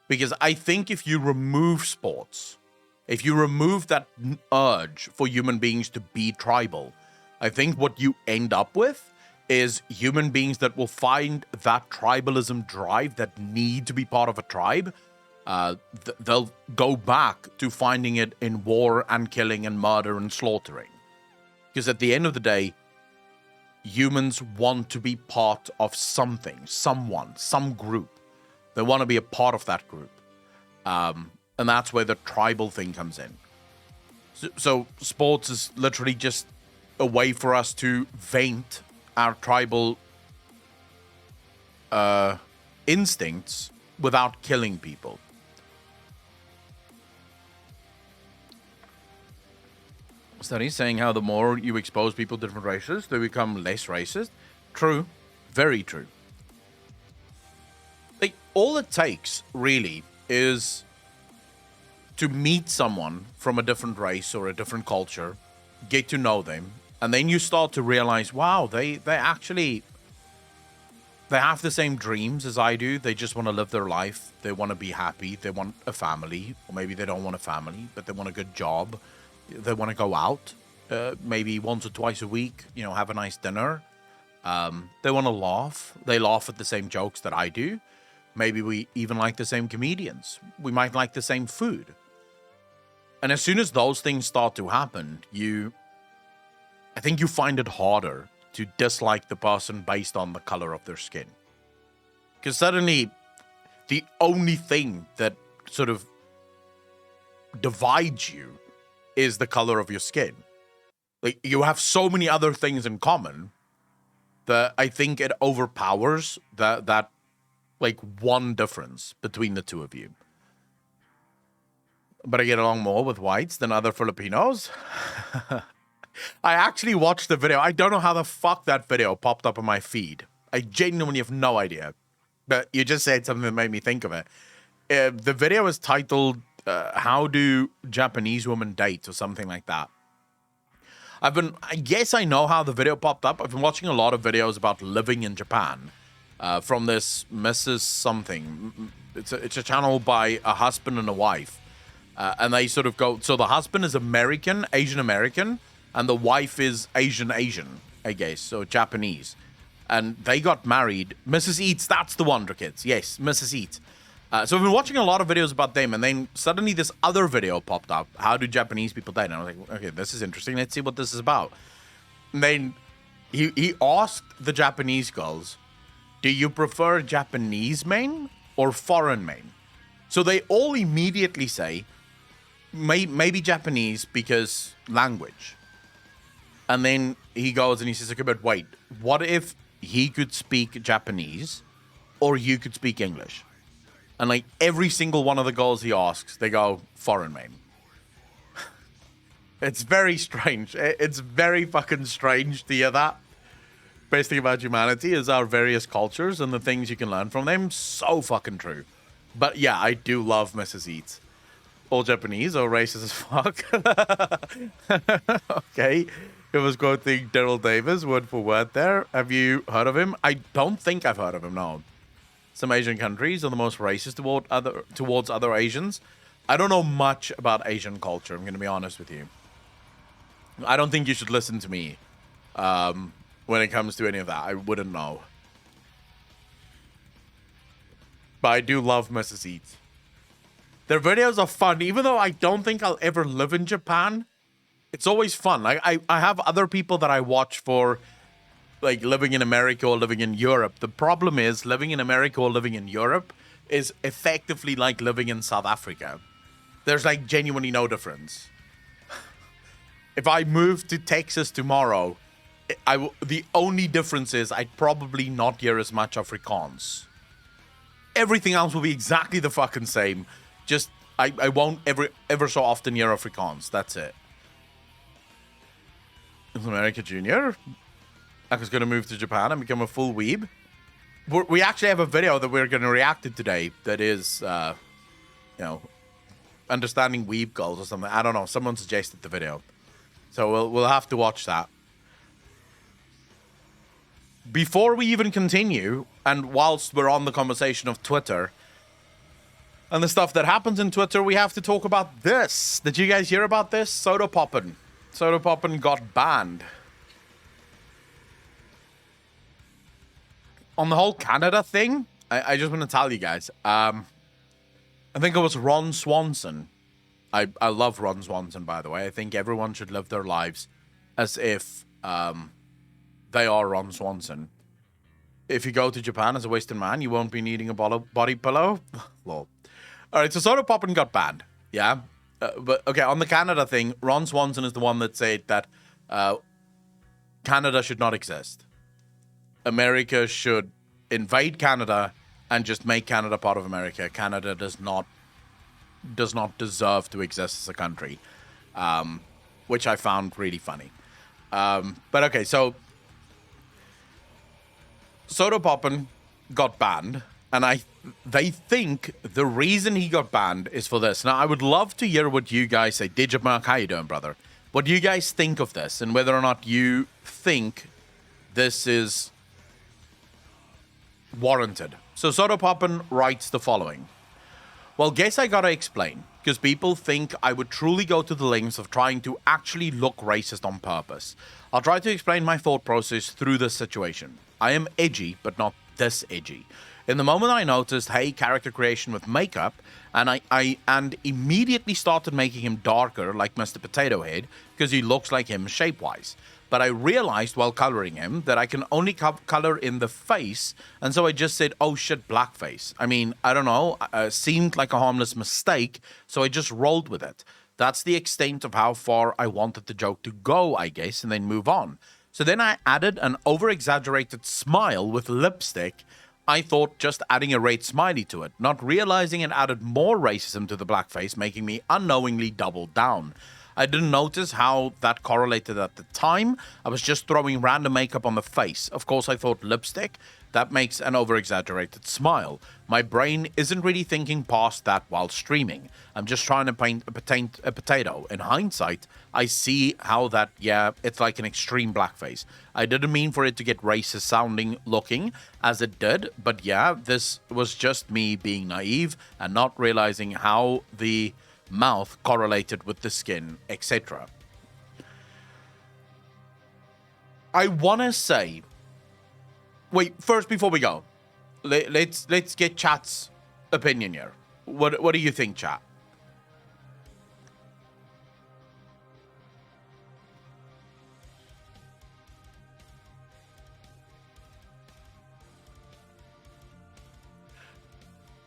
Because I think if you remove sports, if you remove that urge for human beings to be tribal, I think what you end up with is human beings that will find that tribalism drive, that need to be part of a tribe. They'll go back to finding it in war and killing and murder and slaughtering. Because at the end of the day, humans want to be part of something, someone, some group. They want to be a part of that group. And that's where the tribal thing comes in. So sports is literally just a way for us to vent our tribal instincts without killing people. Studies saying how the more you expose people to different races, they become less racist. True. Very true. Like, all it takes, really, is to meet someone from a different race or a different culture, get to know them, and then you start to realize, wow, they actually, they have the same dreams as I do. They just want to live their life. They want to be happy. They want a family. Or maybe they don't want a family, but they want a good job. They want to go out, maybe once or twice a week, have a nice dinner. They want to laugh. They laugh at the same jokes that I do. Maybe we even like the same comedians. We might like the same food. And as soon as those things start to happen, I think you find it harder to dislike the person based on the color of their skin. Because suddenly, the only thing that sort of divides you is the color of your skin. Like, you have so many other things in common that I think it overpowers that like one difference between the two of you. But I get along more with whites than other Filipinos. I actually watched the video. I don't know how the fuck that video popped up on my feed. I genuinely have no idea. But you just said something that made me think of it. The video is titled, How Do Japanese Women Date? Or something like that. I guess I know how the video popped up. I've been watching a lot of videos about living in Japan. From this Mrs. Something. It's a channel by a husband and a wife. And they sort of go, so the husband is Asian American, and the wife is Asian, I guess, so Japanese. And they got married. Mrs. Eats, that's the Wonder Kids. Yes, Mrs. Eats. So I've been watching a lot of videos about them, and then suddenly this other video popped up. How do Japanese people date? And I was like, okay, this is interesting. Let's see what this is about. And then he asked the Japanese girls, do you prefer Japanese men or foreign men? So they all immediately say, maybe Japanese because language. And then he goes and he says, okay, but wait, what if he could speak Japanese or you could speak English? And like every single one of the girls he asks, they go, foreign men. It's very strange. It's very fucking strange to hear that. Best thing about humanity is our various cultures and the things you can learn from them. So fucking true. But yeah, I do love Mrs. Eats. All Japanese or racist as fuck. Okay. It was quoting Daryl Davis, word for word there. Have you heard of him? I don't think I've heard of him, no. Some Asian countries are the most racist towards other Asians. I don't know much about Asian culture, I'm going to be honest with you. I don't think you should listen to me when it comes to any of that. I wouldn't know. But I do love Mrs. Eats. Their videos are fun. Even though I don't think I'll ever live in Japan, it's always fun. I have other people that I watch for like living in America or living in Europe. The problem is living in America or living in Europe is effectively like living in South Africa. There's like genuinely no difference. If I moved to Texas tomorrow, the only difference is I'd probably not hear as much Afrikaans. Everything else will be exactly the fucking same. Just I won't ever so often hear Afrikaans. That's it. Is America Junior? I was going to move to Japan and become a full weeb. We actually have a video that we're going to react to today that is, understanding weeb goals or something. I don't know. Someone suggested the video. So we'll have to watch that. Before we even continue, and whilst we're on the conversation of Twitter and the stuff that happens in Twitter, we have to talk about this. Did you guys hear about this? Soda Poppin'. Soda Poppin' got banned. On the whole Canada thing, I just want to tell you guys, I think it was Ron Swanson. I love Ron Swanson, by the way. I think everyone should live their lives as if they are Ron Swanson. If you go to Japan as a Western man, you won't be needing a body pillow. Lol. All right, so Soda Poppin' got banned. Yeah? But, okay, on the Canada thing, Ron Swanson is the one that said that Canada should not exist. America should invade Canada and just make Canada part of America. Canada does not deserve to exist as a country, which I found really funny. But okay, so Soda Poppin' got banned, and they think the reason he got banned is for this. Now, I would love to hear what you guys say. Digimark, how you doing, brother? What do you guys think of this, and whether or not you think this is warranted. So Soda Poppin' writes the following. Well, guess I gotta explain, because people think I would truly go to the lengths of trying to actually look racist on purpose. I'll try to explain my thought process through this situation. I am edgy, but not this edgy. In the moment I noticed, hey, character creation with makeup, and I immediately started making him darker like Mr. Potato Head, because he looks like him shape-wise. But I realized while coloring him that I can only color in the face, and so I just said, oh shit, blackface. I mean, I don't know, seemed like a harmless mistake, so I just rolled with it. That's the extent of how far I wanted the joke to go, I guess, and then move on. So then I added an over-exaggerated smile with lipstick. I thought just adding a red smiley to it, not realizing it added more racism to the blackface, making me unknowingly double down. I didn't notice how that correlated at the time. I was just throwing random makeup on the face. Of course, I thought lipstick. That makes an over-exaggerated smile. My brain isn't really thinking past that while streaming. I'm just trying to paint a potato. In hindsight, I see how that, yeah, it's like an extreme blackface. I didn't mean for it to get racist sounding looking as it did, but yeah, this was just me being naive and not realizing how the mouth correlated with the skin, etc. I want to say, wait, first before we go, let's get chat's opinion here. What do you think, chat?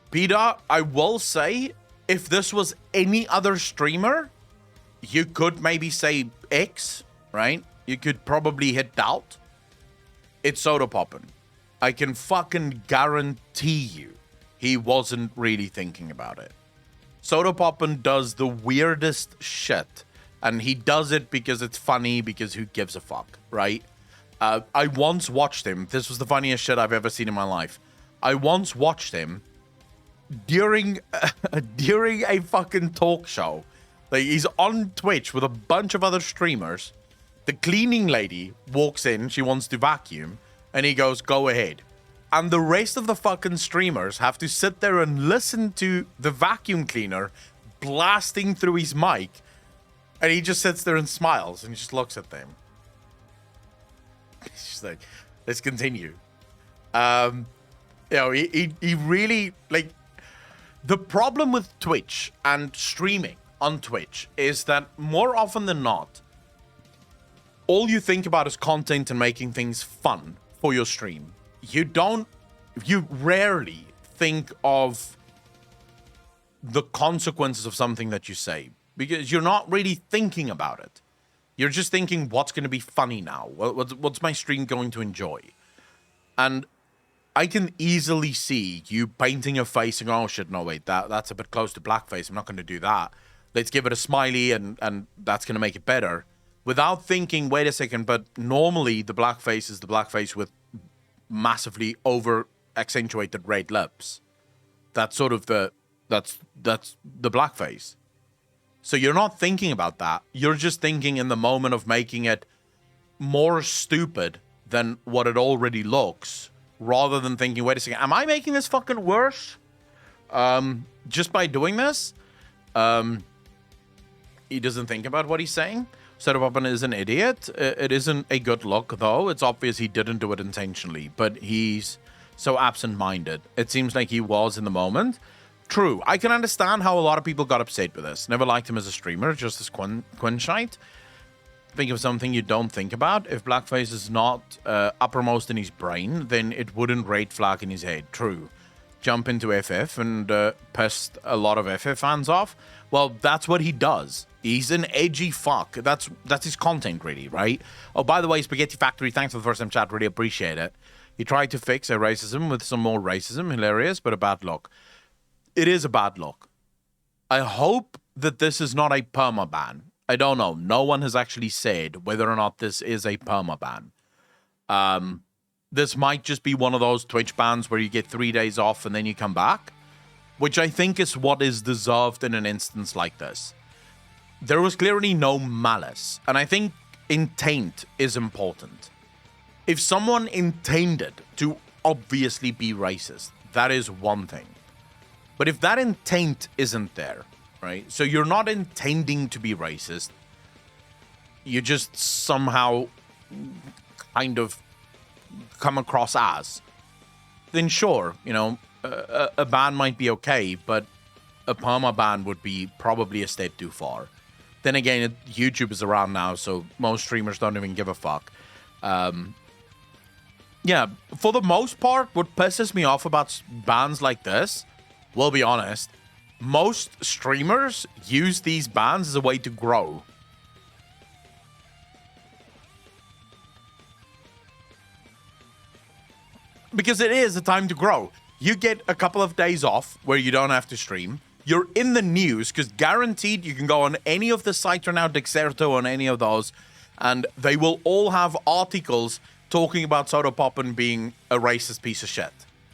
Peter, I will say, if this was any other streamer, you could maybe say X, right? You could probably hit doubt. It's Soda Poppin'. I can fucking guarantee you he wasn't really thinking about it. Soda Poppin' does the weirdest shit, and he does it because it's funny, because who gives a fuck, right? I once watched him. This was the funniest shit I've ever seen in my life. I once watched him during a fucking talk show. Like, he's on Twitch with a bunch of other streamers. The cleaning lady walks in, she wants to vacuum, and he goes, go ahead. And the rest of the fucking streamers have to sit there and listen to the vacuum cleaner blasting through his mic, and he just sits there and smiles and just looks at them. He's just like, let's continue. He really, like, the problem with Twitch and streaming on Twitch is that more often than not, all you think about is content and making things fun for your stream. You rarely think of the consequences of something that you say, because you're not really thinking about it. You're just thinking, what's going to be funny now? What's my stream going to enjoy? And I can easily see you painting a face and going, oh shit, no wait, that's a bit close to blackface. I'm not going to do that. Let's give it a smiley and that's going to make it better. Without thinking, wait a second, but normally the blackface is the blackface with massively over accentuated red lips. That's sort of that's the blackface. So you're not thinking about that. You're just thinking in the moment of making it more stupid than what it already looks, rather than thinking, wait a second, am I making this fucking worse? Just by doing this? He doesn't think about what he's saying. Sodapoppin is an idiot. It isn't a good look, though. It's obvious he didn't do it intentionally, but he's so absent-minded. It seems like he was in the moment. True. I can understand how a lot of people got upset with this. Never liked him as a streamer, just as Quinshite. Think of something you don't think about. If blackface is not uppermost in his brain, then it wouldn't red flag in his head. True. Jump into FF and pissed a lot of FF fans off. Well, that's what he does. He's an edgy fuck. That's his content, really, right? Oh, by the way, Spaghetti Factory, thanks for the first time chat. Really appreciate it. He tried to fix a racism with some more racism. Hilarious, but a bad look. It is a bad look. I hope that this is not a permaban. I don't know. No one has actually said whether or not this is a permaban. This might just be one of those Twitch bans where you get 3 days off and then you come back, which I think is what is deserved in an instance like this. There was clearly no malice, and I think intent is important. If someone intended to obviously be racist, that is one thing. But if that intent isn't there, right? So you're not intending to be racist. You just somehow kind of come across as. Then sure, you know, a ban might be okay, but a perma ban would be probably a step too far. Then again, YouTube is around now, so most streamers don't even give a fuck. Yeah, for the most part, what pisses me off about bans like this, we'll be honest, most streamers use these bans as a way to grow. Because it is a time to grow. You get a couple of days off where you don't have to stream. You're in the news, because guaranteed you can go on any of the sites right now, Dexerto, on any of those, and they will all have articles talking about Sodapoppin being a racist piece of shit.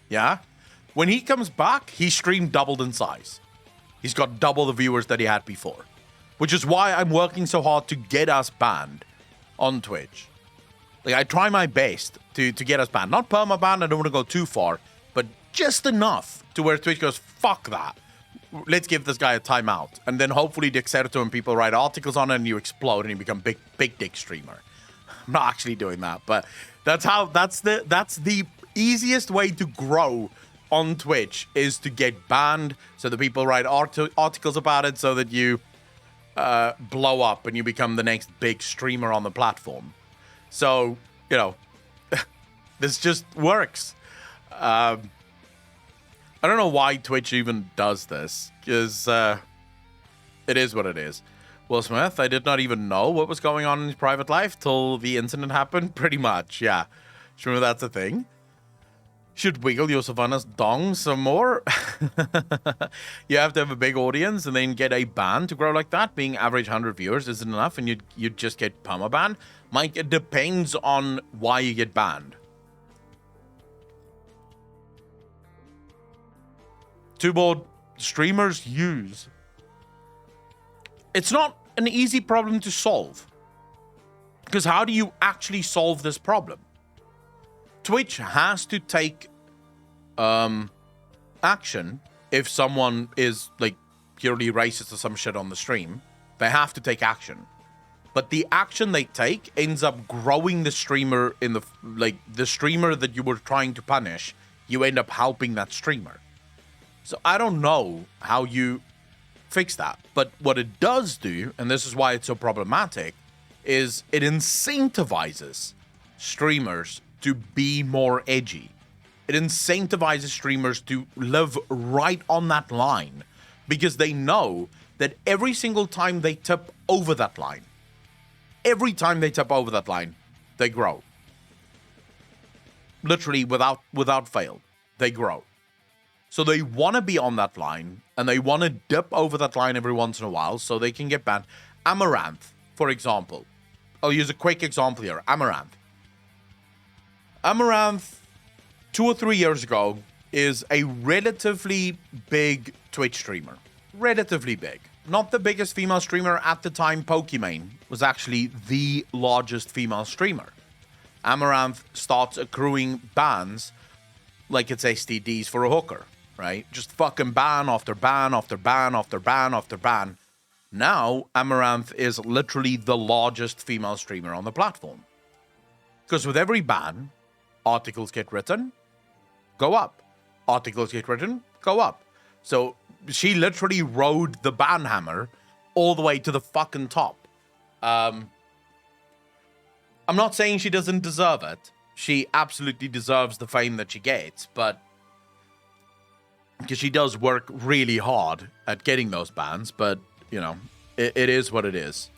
Yeah? When he comes back, his stream doubled in size. He's got double the viewers that he had before. Which is why I'm working so hard to get us banned on Twitch. Like, I try my best to get us banned. Not perma-banned, I don't want to go too far, but just enough to where Twitch goes, fuck that. Let's give this guy a timeout. And then hopefully Dexerto and people write articles on it and you explode and you become big dick streamer. I'm not actually doing that, but that's the easiest way to grow on Twitch, is to get banned so that people write articles about it so that you blow up and you become the next big streamer on the platform. So, you know, this just works. I don't know why Twitch even does this, because it is what it is. Will Smith, I did not even know what was going on in his private life till the incident happened. Pretty much, yeah. Sure, that's a thing. Should wiggle your Savannah's dong some more? You have to have a big audience and then get a ban to grow like that. Being average 100 viewers isn't enough and you'd just get perma-banned. Mike, it depends on why you get banned. Two-board streamers use. It's not an easy problem to solve. Because how do you actually solve this problem? Twitch has to take action if someone is like purely racist or some shit on the stream. They have to take action. But the action they take ends up growing the streamer in the streamer that you were trying to punish. You end up helping that streamer. So I don't know how you fix that. But what it does do, and this is why it's so problematic, is it incentivizes streamers to be more edgy. It incentivizes streamers to live right on that line because they know that every single time they tip over that line, they grow. Literally, without fail, they grow. So they want to be on that line, and they want to dip over that line every once in a while so they can get banned. Amaranth, for example. I'll use a quick example here. Amaranth, 2 or 3 years ago, is a relatively big Twitch streamer. Relatively big. Not the biggest female streamer at the time. Pokimane was actually the largest female streamer. Amaranth starts accruing bans like it's STDs for a hooker, right? Just fucking ban after ban after ban after ban after ban. Now, Amaranth is literally the largest female streamer on the platform. Because with every ban, articles get written, go up. Articles get written, go up. So she literally rode the ban hammer all the way to the fucking top. I'm not saying she doesn't deserve it. She absolutely deserves the fame that she gets, but because she does work really hard at getting those bans, but, you know, it is what it is.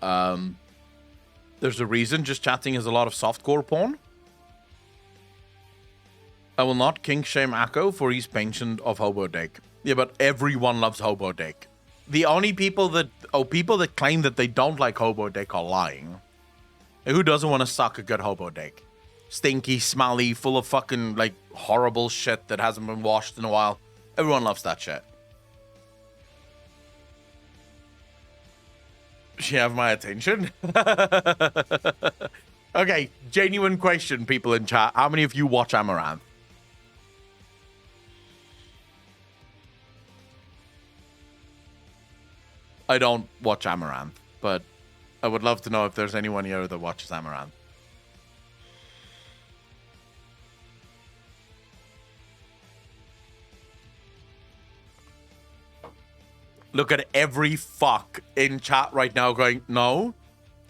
There's a reason just chatting is a lot of softcore porn. I will not kink shame Akko for his penchant of hobo dick. Yeah, but everyone loves hobo dick. The only people that claim that they don't like hobo dick are lying. Who doesn't want to suck a good hobo dick? Stinky, smelly, full of fucking, like, horrible shit that hasn't been washed in a while. Everyone loves that shit. She have my attention? Okay, genuine question, people in chat. How many of you watch Amaranth? I don't watch Amaranth, but I would love to know if there's anyone here that watches Amaranth. Look at every fuck in chat right now going, no,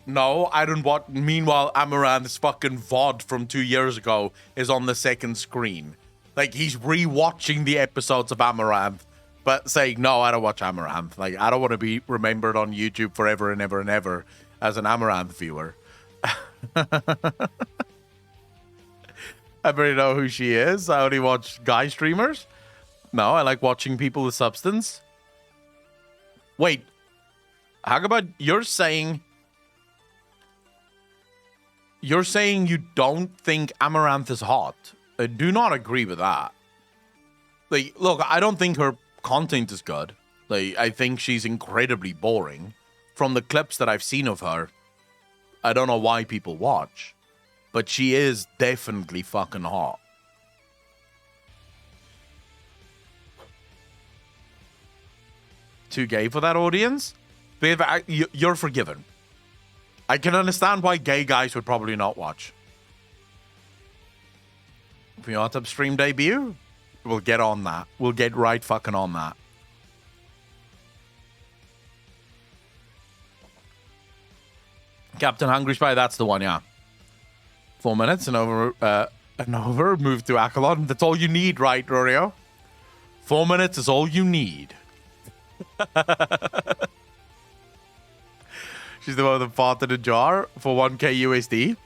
I don't watch. Meanwhile, Amaranth's fucking VOD from 2 years ago is on the second screen. Like, he's rewatching the episodes of Amaranth, but saying, no, I don't watch Amaranth. Like, I don't want to be remembered on YouTube forever and ever and ever as an Amaranth viewer. I already know who she is. I only watch guy streamers. No, I like watching people with substance. Wait, how about you're saying you don't think Amaranth is hot? I do not agree with that. Like, look, I don't think her content is good. Like, I think she's incredibly boring. From the clips that I've seen of her, I don't know why people watch, but she is definitely fucking hot. Too gay for that audience? But you're forgiven. I can understand why gay guys would probably not watch. If you want to stream debut, we'll get on that. We'll get right fucking on that. Captain Hungry Spy, that's the one, yeah. 4 minutes and over, move to Accolon. That's all you need, right, Rorio? 4 minutes is all you need. She's the one that fought in a jar for 1k USD.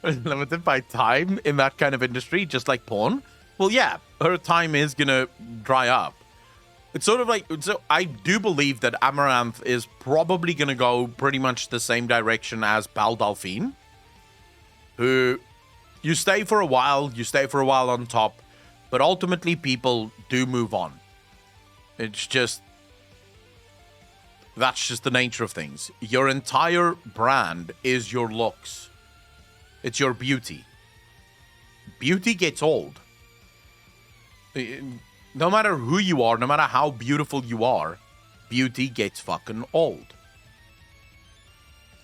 Limited by time in that kind of industry, just like porn. Well, yeah, her time is gonna dry up. It's sort of like, so I do believe that Amaranth is probably gonna go pretty much the same direction as Pal Delphine, who you stay for a while on top, but ultimately people do move on. It's just, that's just the nature of things. Your entire brand is your looks. It's your beauty. Beauty gets old. No matter who you are, no matter how beautiful you are, beauty gets fucking old.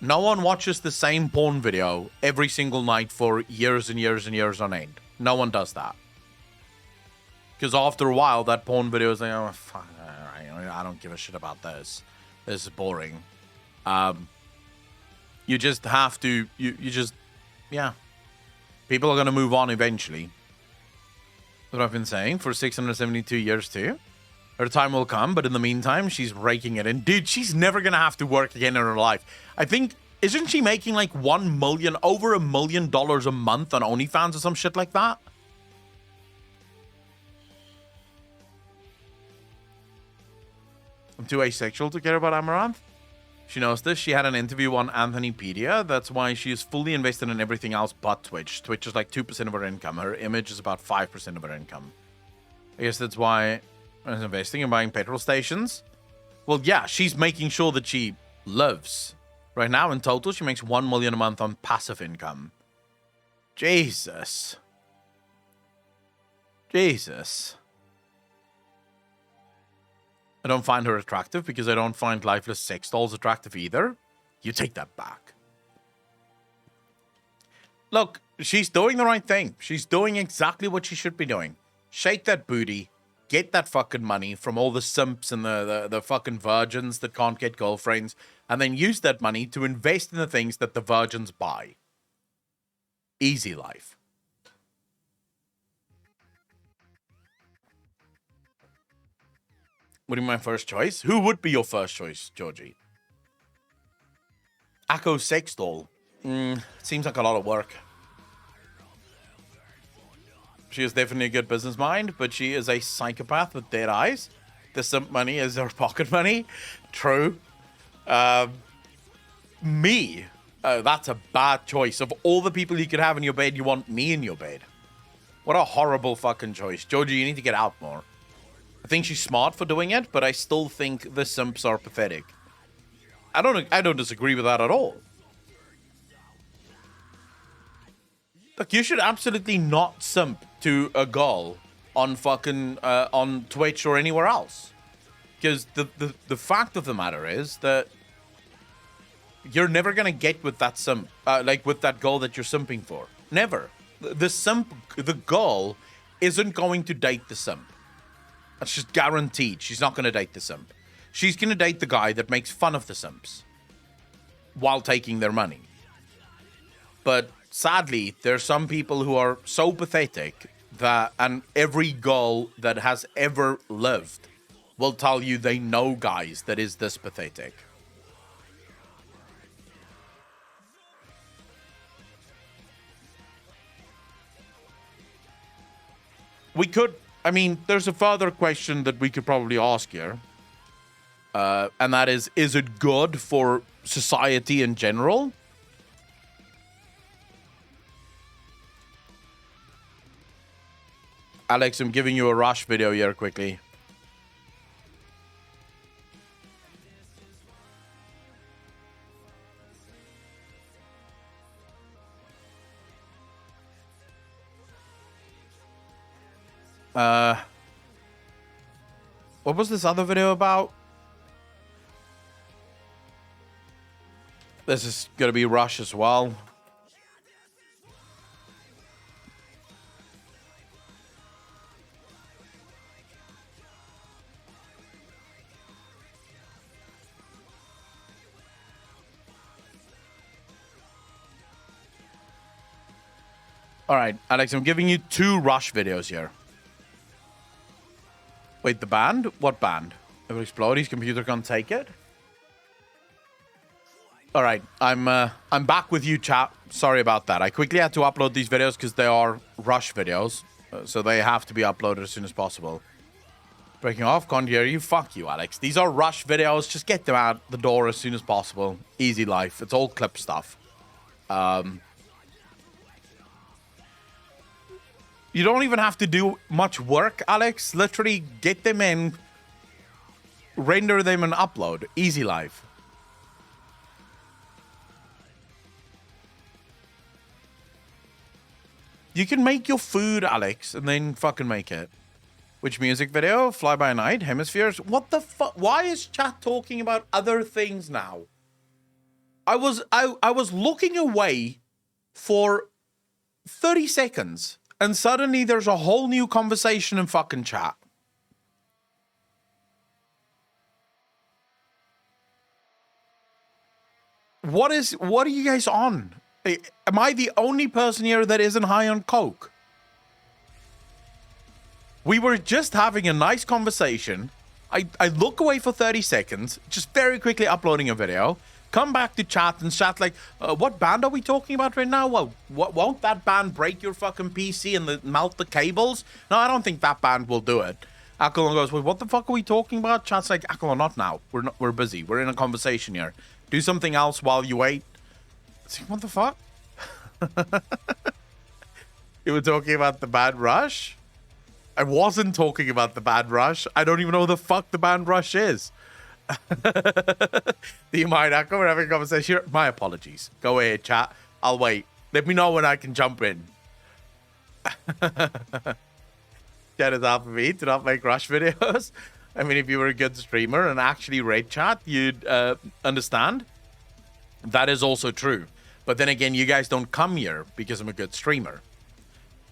No one watches the same porn video every single night for years and years and years on end. No one does that. Because after a while, that porn video is like, oh, fuck, I don't give a shit about this. This is boring. You just have to, you just, yeah. People are going to move on eventually. That's what I've been saying for 672 years too. Her time will come, but in the meantime, she's raking it in. Dude, she's never going to have to work again in her life. I think, isn't she making like over $1 million a month on OnlyFans or some shit like that? I'm too asexual to care about Amaranth. She knows this. She had an interview on Anthonypedia. That's why she is fully invested in everything else but Twitch. Twitch is like 2% of her income. Her image is about 5% of her income. I guess that's why she's investing in buying petrol stations. Well, yeah, she's making sure that she lives. Right now, in total, she makes $1 million a month on passive income. Jesus. Jesus. I don't find her attractive because I don't find lifeless sex dolls attractive either. You take that back. Look, she's doing the right thing. She's doing exactly what she should be doing. Shake that booty. Get that fucking money from all the simps and the fucking virgins that can't get girlfriends. And then use that money to invest in the things that the virgins buy. Easy life. What do you mean my first choice? Who would be your first choice, Georgie? Akko sex doll. Seems like a lot of work. She is definitely a good business mind, but she is a psychopath with dead eyes. The simp money is her pocket money. True. Me. That's a bad choice. Of all the people you could have in your bed, you want me in your bed. What a horrible fucking choice. Georgie, you need to get out more. I think she's smart for doing it, but I still think the simps are pathetic. I don't disagree with that at all. Look, you should absolutely not simp to a girl on fucking on Twitch or anywhere else. Because the fact of the matter is that you're never gonna get with that simp, like with that girl that you're simping for. Never. The girl isn't going to date the simp. That's just guaranteed. She's not going to date the simp. She's going to date the guy that makes fun of the simps while taking their money. But sadly, there's some people who are so pathetic that, and every girl that has ever lived will tell you they know guys that is this pathetic. We could... I mean, there's a further question that we could probably ask here. And that is it good for society in general? Alex, I'm giving you a Rush video here quickly. What was this other video about? This is gonna be Rush as well. All right, Alex, I'm giving you 2 Rush videos here. Wait, the band? What band? It will explode. His computer can't take it. All right, I'm back with you, chat. Sorry about that. I quickly had to upload these videos because they are Rush videos, so they have to be uploaded as soon as possible. Breaking off, can't hear you. Fuck you, Alex. These are Rush videos. Just get them out the door as soon as possible. Easy life. It's all clip stuff. You don't even have to do much work, Alex. Literally get them in, render them, and upload. Easy life. You can make your food, Alex, and then fucking make it. Which music video? Fly By Night? Hemispheres? What the fuck? Why is chat talking about other things now? I was looking away for 30 seconds. And suddenly there's a whole new conversation in fucking chat. What are you guys on? Am I the only person here that isn't high on coke? We were just having a nice conversation. I look away for 30 seconds, just very quickly uploading a video, come back to chat and chat like, what band are we talking about right now? Well, won't that band break your fucking PC and melt the cables? No, I don't think that band will do it. Akalon goes, wait, what the fuck are we talking about? Chat's like, Akalon, not now. We're busy. We're in a conversation here. Do something else while you wait. It's like, what the fuck? You were talking about the band Rush? I wasn't talking about the band Rush. I don't even know who the fuck the band Rush is. Do you mind, Akko? We're having a conversation here. My apologies. Go ahead, chat. I'll wait. Let me know when I can jump in. Chat is out for me to not make Rush videos. I mean, if you were a good streamer and actually raid chat, you'd understand. That is also true. But then again, you guys don't come here because I'm a good streamer.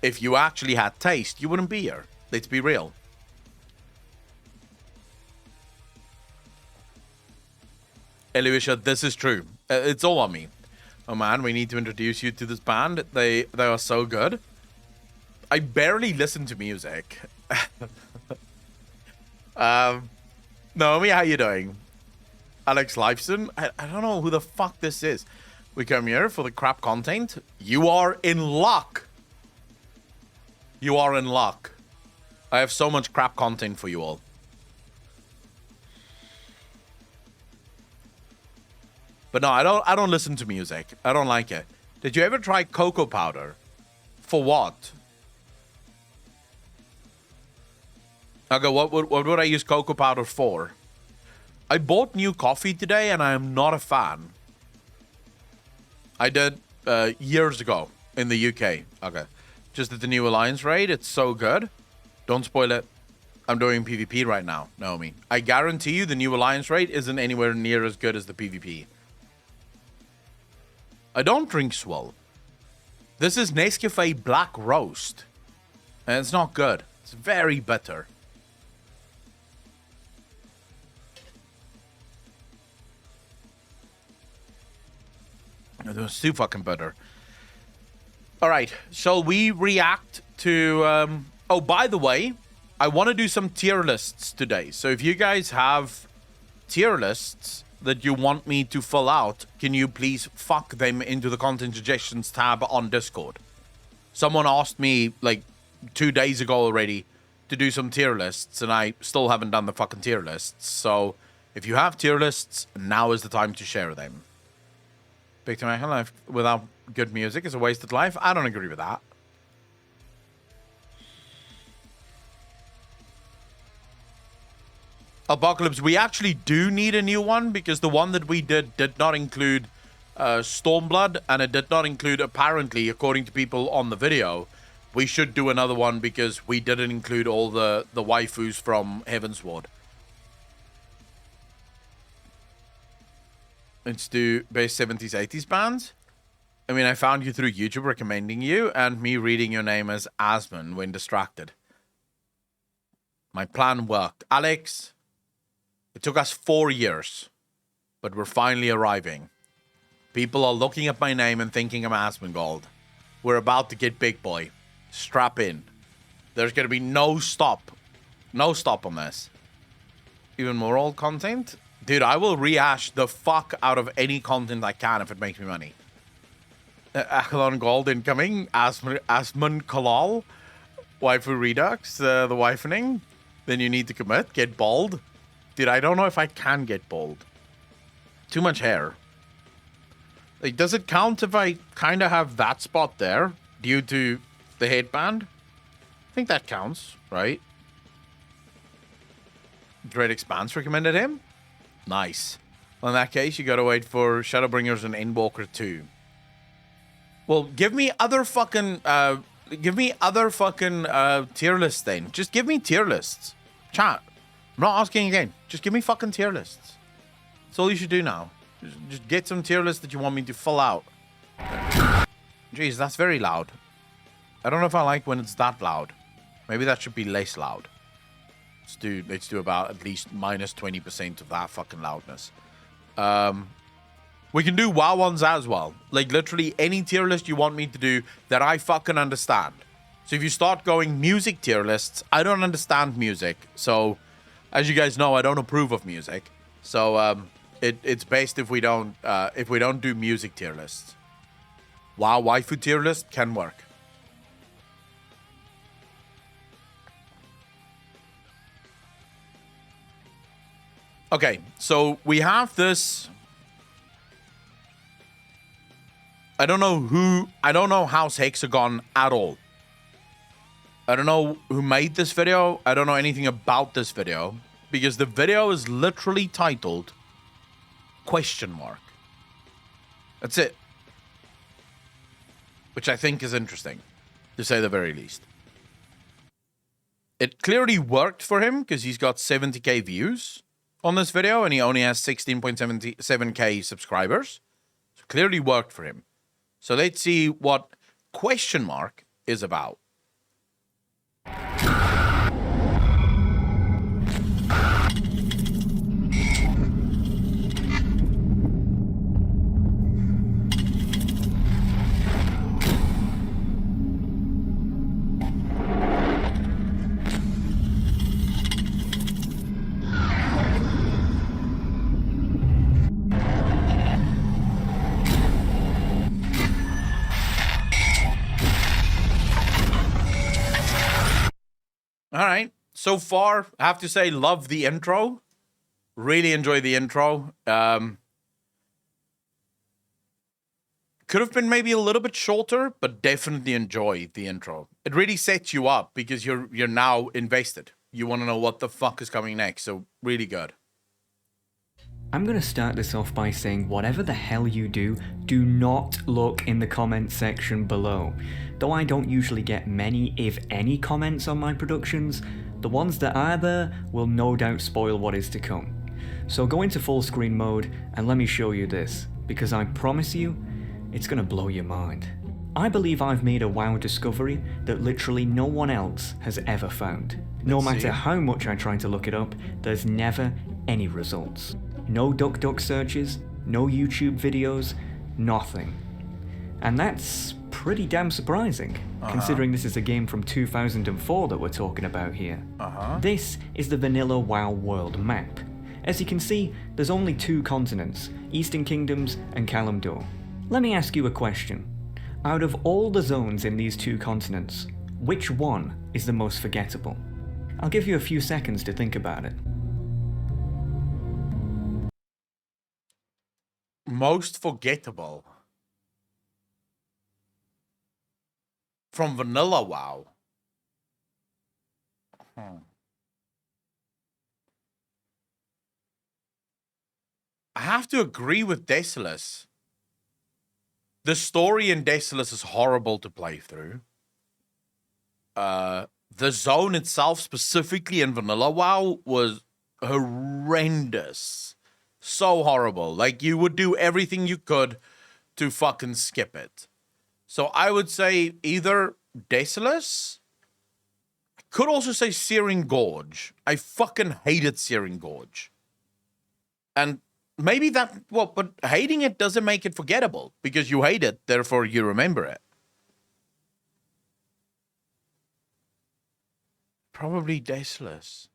If you actually had taste, you wouldn't be here. Let's be real. Eluisha, this is true. It's all on me. Oh man, we need to introduce you to this band. They are so good. I barely listen to music. Naomi, how you doing? Alex Lifeson? I don't know who the fuck this is. We come here for the crap content. You are in luck. You are in luck. I have so much crap content for you all. But no, I don't listen to music. I don't like it. Did you ever try cocoa powder? For what? Okay, what would I use cocoa powder for? I bought new coffee today and I am not a fan. I did years ago in the UK. Okay. Just at the new Alliance raid. It's so good. Don't spoil it. I'm doing PvP right now, Naomi. I guarantee you the new Alliance raid isn't anywhere near as good as the PvP. I don't drink Swell. This is Nescafe Black Roast. And it's not good. It's very bitter. It was too fucking bitter. All right, shall we react to... Oh, by the way, I want to do some tier lists today. So if you guys have tier lists that you want me to fill out, can you please fuck them into the content suggestions tab on Discord? Someone asked me like 2 days ago already to do some tier lists, and I still haven't done the fucking tier lists. So if you have tier lists, now is the time to share them. Victor Michael, life without good music is a wasted life. I don't agree with that. Apocalypse, we actually do need a new one because the one that we did not include Stormblood, and it did not include, apparently, according to people on the video, we should do another one because we didn't include all the waifus from Heavensward. Let's do base 70s, 80s bands. I mean, I found you through YouTube recommending you and me reading your name as Asman when distracted. My plan worked. Alex, it took us 4 years, but we're finally arriving. People are looking at my name and thinking I'm Asmongold. We're about to get big, boy. Strap in. There's going to be no stop. No stop on this. Even more old content? Dude, I will rehash the fuck out of any content I can if it makes me money. Achelon Gold incoming. Asmon Kalal. Waifu Redux. The wifening. Then you need to commit. Get bald. Dude, I don't know if I can get bald. Too much hair. Like, does it count if I kind of have that spot there due to the headband? I think that counts, right? Great Expanse recommended him. Nice. Well, in that case, you gotta wait for Shadowbringers and Endwalker 2. Well, give me other fucking tier lists then. Just give me tier lists. Chat. I'm not asking again. Just give me fucking tier lists. That's all you should do now. Just get some tier lists that you want me to fill out. Jeez, that's very loud. I don't know if I like when it's that loud. Maybe that should be less loud. Let's do about at least minus 20% of that fucking loudness. We can do WoW ones as well. Like, literally any tier list you want me to do that I fucking understand. So if you start going music tier lists, I don't understand music. So, as you guys know, I don't approve of music. So, it's best if we don't do music tier lists. WoW waifu tier list can work. Okay, so we have this. I don't know House Hexagon at all. I don't know who made this video. I don't know anything about this video. Because the video is literally titled question mark. That's it. Which I think is interesting, to say the very least. It clearly worked for him, because he's got 70k views on this video, and he only has 16.77k subscribers. So clearly worked for him. So let's see what question mark is about. All right. So far, I have to say, love the intro. Really enjoy the intro. Could have been maybe a little bit shorter, but definitely enjoy the intro. It really sets you up because you're now invested. You want to know what the fuck is coming next. So really good. I'm going to start this off by saying whatever the hell you do not look in the comments section below. Though I don't usually get many, if any, comments on my productions, the ones that are there will no doubt spoil what is to come. So go into full screen mode and let me show you this, because I promise you, it's going to blow your mind. I believe I've made a WoW discovery that literally no one else has ever found. No matter how much I try to look it up, there's never any results. No DuckDuck searches, no YouTube videos, nothing. And that's pretty damn surprising, considering this is a game from 2004 that we're talking about here. This is the vanilla WoW world map. As you can see, there's only 2 continents, Eastern Kingdoms and Kalimdor. Let me ask you a question. Out of all the zones in these 2 continents, which one is the most forgettable? I'll give you a few seconds to think about it. Most forgettable from vanilla WoW. I have to agree with Desolus. The story in Desolus is horrible to play through. The zone itself, specifically in vanilla WoW, was horrendous. So horrible. Like, you would do everything you could to fucking skip it. So I would say either Desolus. I could also say Searing Gorge. I fucking hated Searing Gorge. And maybe that, well, but hating it doesn't make it forgettable. Because you hate it, therefore you remember it. Probably Desolus.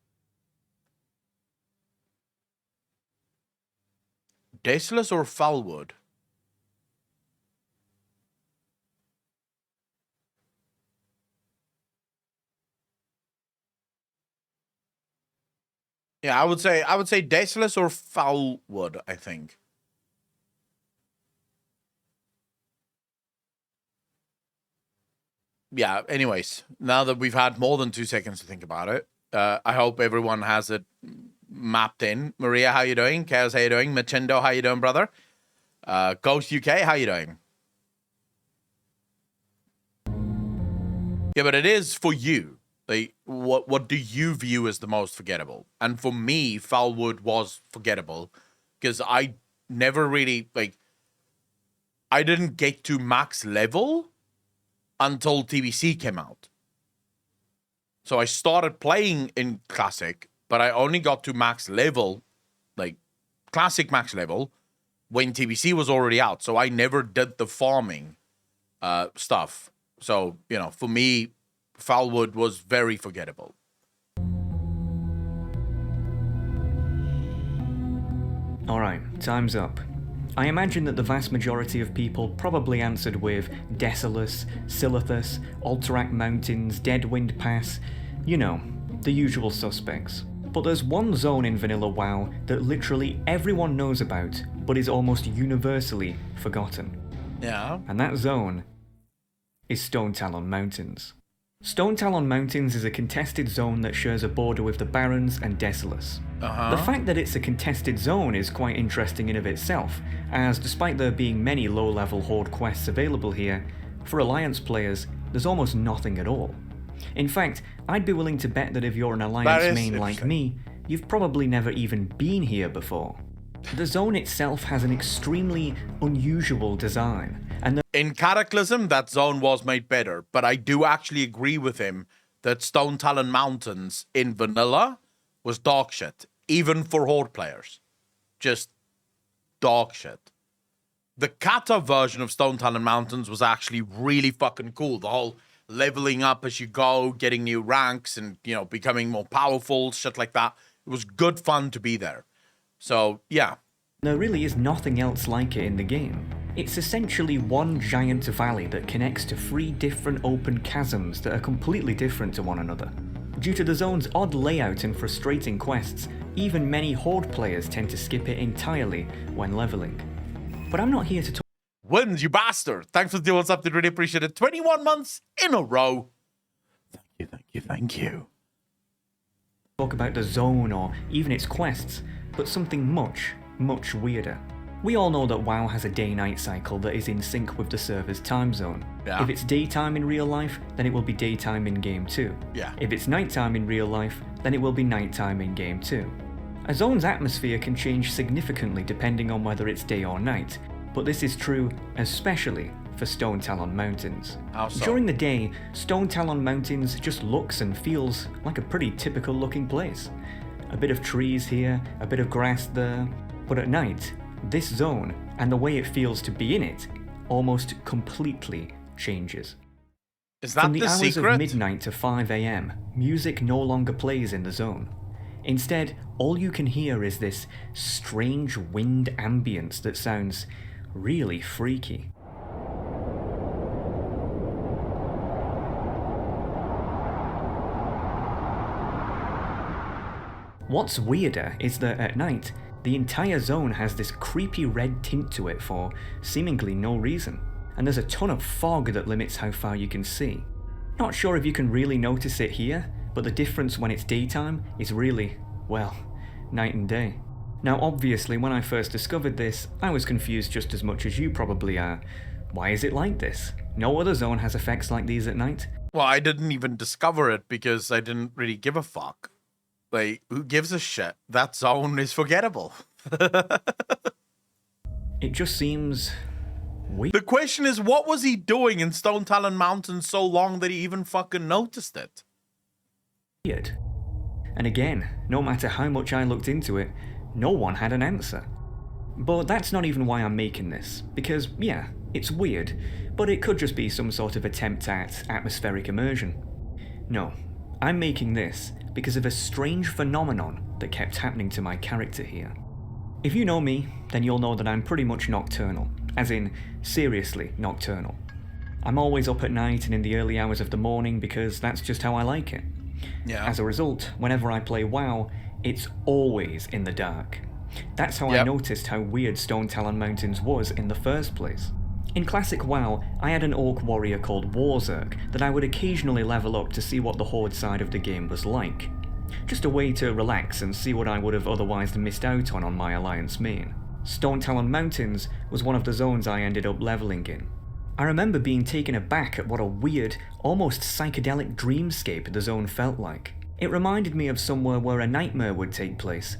Desolus or Foulwood? Yeah, I would say Desolus or Foulwood, I think. Yeah, anyways, now that we've had more than 2 seconds to think about it, I hope everyone has it mapped in. Maria, how you doing? Chaos, how you doing? Machindo, how you doing, brother? Ghost UK, how you doing? Yeah, but it is for you. Like, what do you view as the most forgettable? And for me, Foulwood was forgettable because I never really, like, I didn't get to max level until TBC came out. So I started playing in Classic, but I only got to max level, like Classic max level, when TBC was already out, so I never did the farming stuff. So, you know, for me, Foulwood was very forgettable. Alright, time's up. I imagine that the vast majority of people probably answered with Desolus, Silithus, Alterac Mountains, Deadwind Pass, you know, the usual suspects. But there's one zone in Vanilla WoW that literally everyone knows about, but is almost universally forgotten. Yeah. And that zone is Stone Talon Mountains. Stone Talon Mountains is a contested zone that shares a border with the Barrens and Desolus. The fact that it's a contested zone is quite interesting in of itself, as despite there being many low-level Horde quests available here, for Alliance players, there's almost nothing at all. In fact, I'd be willing to bet that if you're an Alliance main like me, you've probably never even been here before. The zone itself has an extremely unusual design, and in Cataclysm, that zone was made better, but I do actually agree with him that Stone Talon Mountains in Vanilla was dog shit, even for Horde players. Just dog shit. The Kata version of Stone Talon Mountains was actually really fucking cool. The whole leveling up as you go, getting new ranks and, you know, becoming more powerful, shit like that. It was good fun to be there. So, yeah. there really is nothing else like it in the game. It's essentially one giant valley that connects to 3 different open chasms that are completely different to one another. Due to the zone's odd layout and frustrating quests, even many Horde players tend to skip it entirely when leveling. But I'm not here to talk Wins, you bastard. Thanks for doing something. Really appreciate it. 21 months in a row. Thank you, thank you, thank you. about the zone or even its quests, but something much, much weirder. We all know that WoW has a day-night cycle that is in sync with the server's time zone. Yeah. If it's daytime in real life, then it will be daytime in game too. Yeah. If it's nighttime in real life, then it will be nighttime in game too. A zone's atmosphere can change significantly depending on whether it's day or night, but this is true especially for Stone Talon Mountains. How so? During the day, Stone Talon Mountains just looks and feels like a pretty typical looking place. A bit of trees here, a bit of grass there, but at night, this zone, and the way it feels to be in it, almost completely changes. Is that From the the hours secret? of midnight to 5 AM, music no longer plays in the zone. Instead, all you can hear is this strange wind ambience that sounds really freaky. What's weirder is that at night, the entire zone has this creepy red tint to it for seemingly no reason, and there's a ton of fog that limits how far you can see. Not sure if you can really notice it here, but the difference when it's daytime is really, well, night and day. Now obviously when I first discovered this, I was confused just as much as you probably are. Why is it like this? No other zone has effects like these at night. Well, I didn't even discover it because I didn't really give a fuck. Like, who gives a shit? That zone is forgettable. It just seems weird. The question is, what was he doing in Stone Talon Mountains so long that he even fucking noticed it? And again, no matter how much I looked into it, no one had an answer. But that's not even why I'm making this, because yeah, it's weird, but it could just be some sort of attempt at atmospheric immersion. No, I'm making this because of a strange phenomenon that kept happening to my character here. If you know me, then you'll know that I'm pretty much nocturnal, as in seriously nocturnal. I'm always up at night and in the early hours of the morning because that's just how I like it. Yeah. As a result, whenever I play WoW, it's always in the dark. That's how I noticed how weird Stone Talon Mountains was in the first place. In classic WoW, I had an orc warrior called Warzerg that I would occasionally level up to see what the Horde side of the game was like. Just a way to relax and see what I would have otherwise missed out on my Alliance main. Stone Talon Mountains was one of the zones I ended up leveling in. I remember being taken aback at what a weird, almost psychedelic dreamscape the zone felt like. It reminded me of somewhere where a nightmare would take place,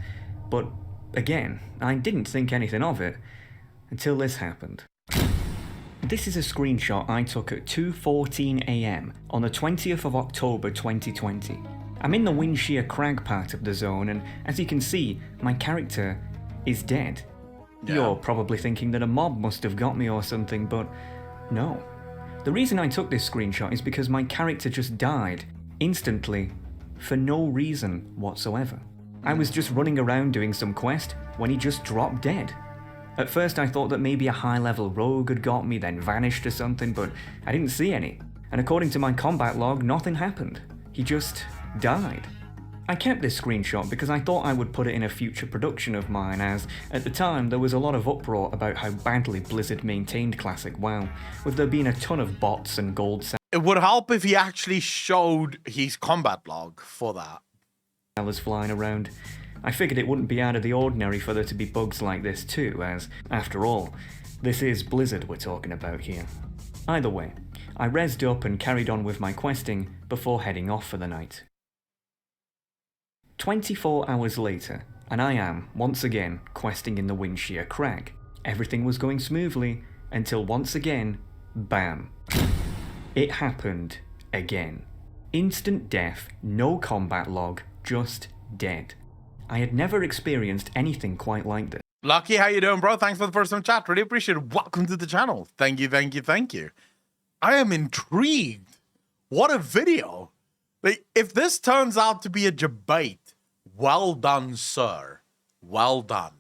but again, I didn't think anything of it until this happened. This is a screenshot I took at 2:14 AM on the 20th of October 2020. I'm in the Windshear Crag part of the zone, and as you can see, my character is dead. Yeah. You're probably thinking that a mob must have got me or something, but no. The reason I took this screenshot is because my character just died, instantly, for no reason whatsoever. I was just running around doing some quest when he just dropped dead. At first I thought that maybe a high-level rogue had got me, then vanished or something, but I didn't see any. And according to my combat log, nothing happened. He just died. I kept this screenshot because I thought I would put it in a future production of mine, as at the time there was a lot of uproar about how badly Blizzard maintained Classic WoW, with there being a ton of bots and gold It would help if he actually showed his combat log for that. sellers flying around. I figured it wouldn't be out of the ordinary for there to be bugs like this too, as, after all, this is Blizzard we're talking about here. Either way, I rezzed up and carried on with my questing before heading off for the night. 24 hours later, and I am, once again, questing in the Windshear Crag. Everything was going smoothly, until once again, bam. It happened again. Instant death, no combat log, just dead. I had never experienced anything quite like this. Lucky, how you doing, bro? Thanks for the first time chat. Really appreciate it. Welcome to the channel. Thank you, thank you, thank you. I am intrigued. What a video. Like, if this turns out to be a debate, well done, sir. Well done.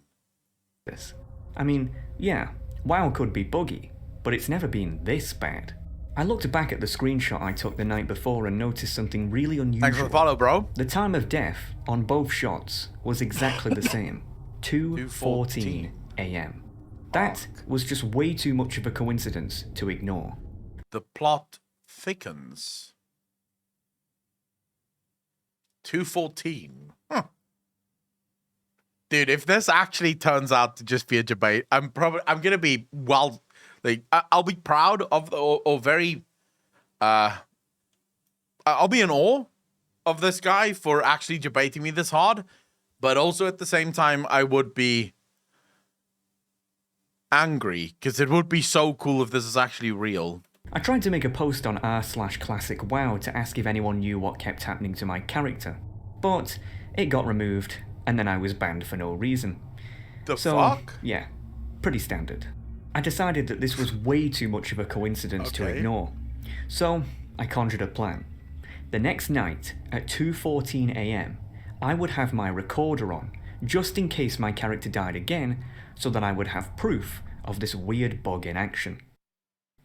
I mean, yeah, WoW could be buggy, but it's never been this bad. I looked back at the screenshot I took the night before and noticed something really unusual. Thanks for the follow, bro. The time of death on both shots was exactly the same. 2:14 AM. That was just way too much of a coincidence to ignore. The plot thickens. 2:14. Huh. Dude, if this actually turns out to just be a debate, I'm gonna be I'll be proud of or very I'll be in awe of this guy for actually debating me this hard, but also at the same time I would be angry because it would be so cool if this is actually real. I tried to make a post on r/classic WoW to ask if anyone knew what kept happening to my character, but it got removed, and then I was banned for no reason. The fuck? Yeah, pretty standard. I decided that this was way too much of a coincidence to ignore, so I conjured a plan. The next night, at 2:14 AM, I would have my recorder on, just in case my character died again, so that I would have proof of this weird bug in action.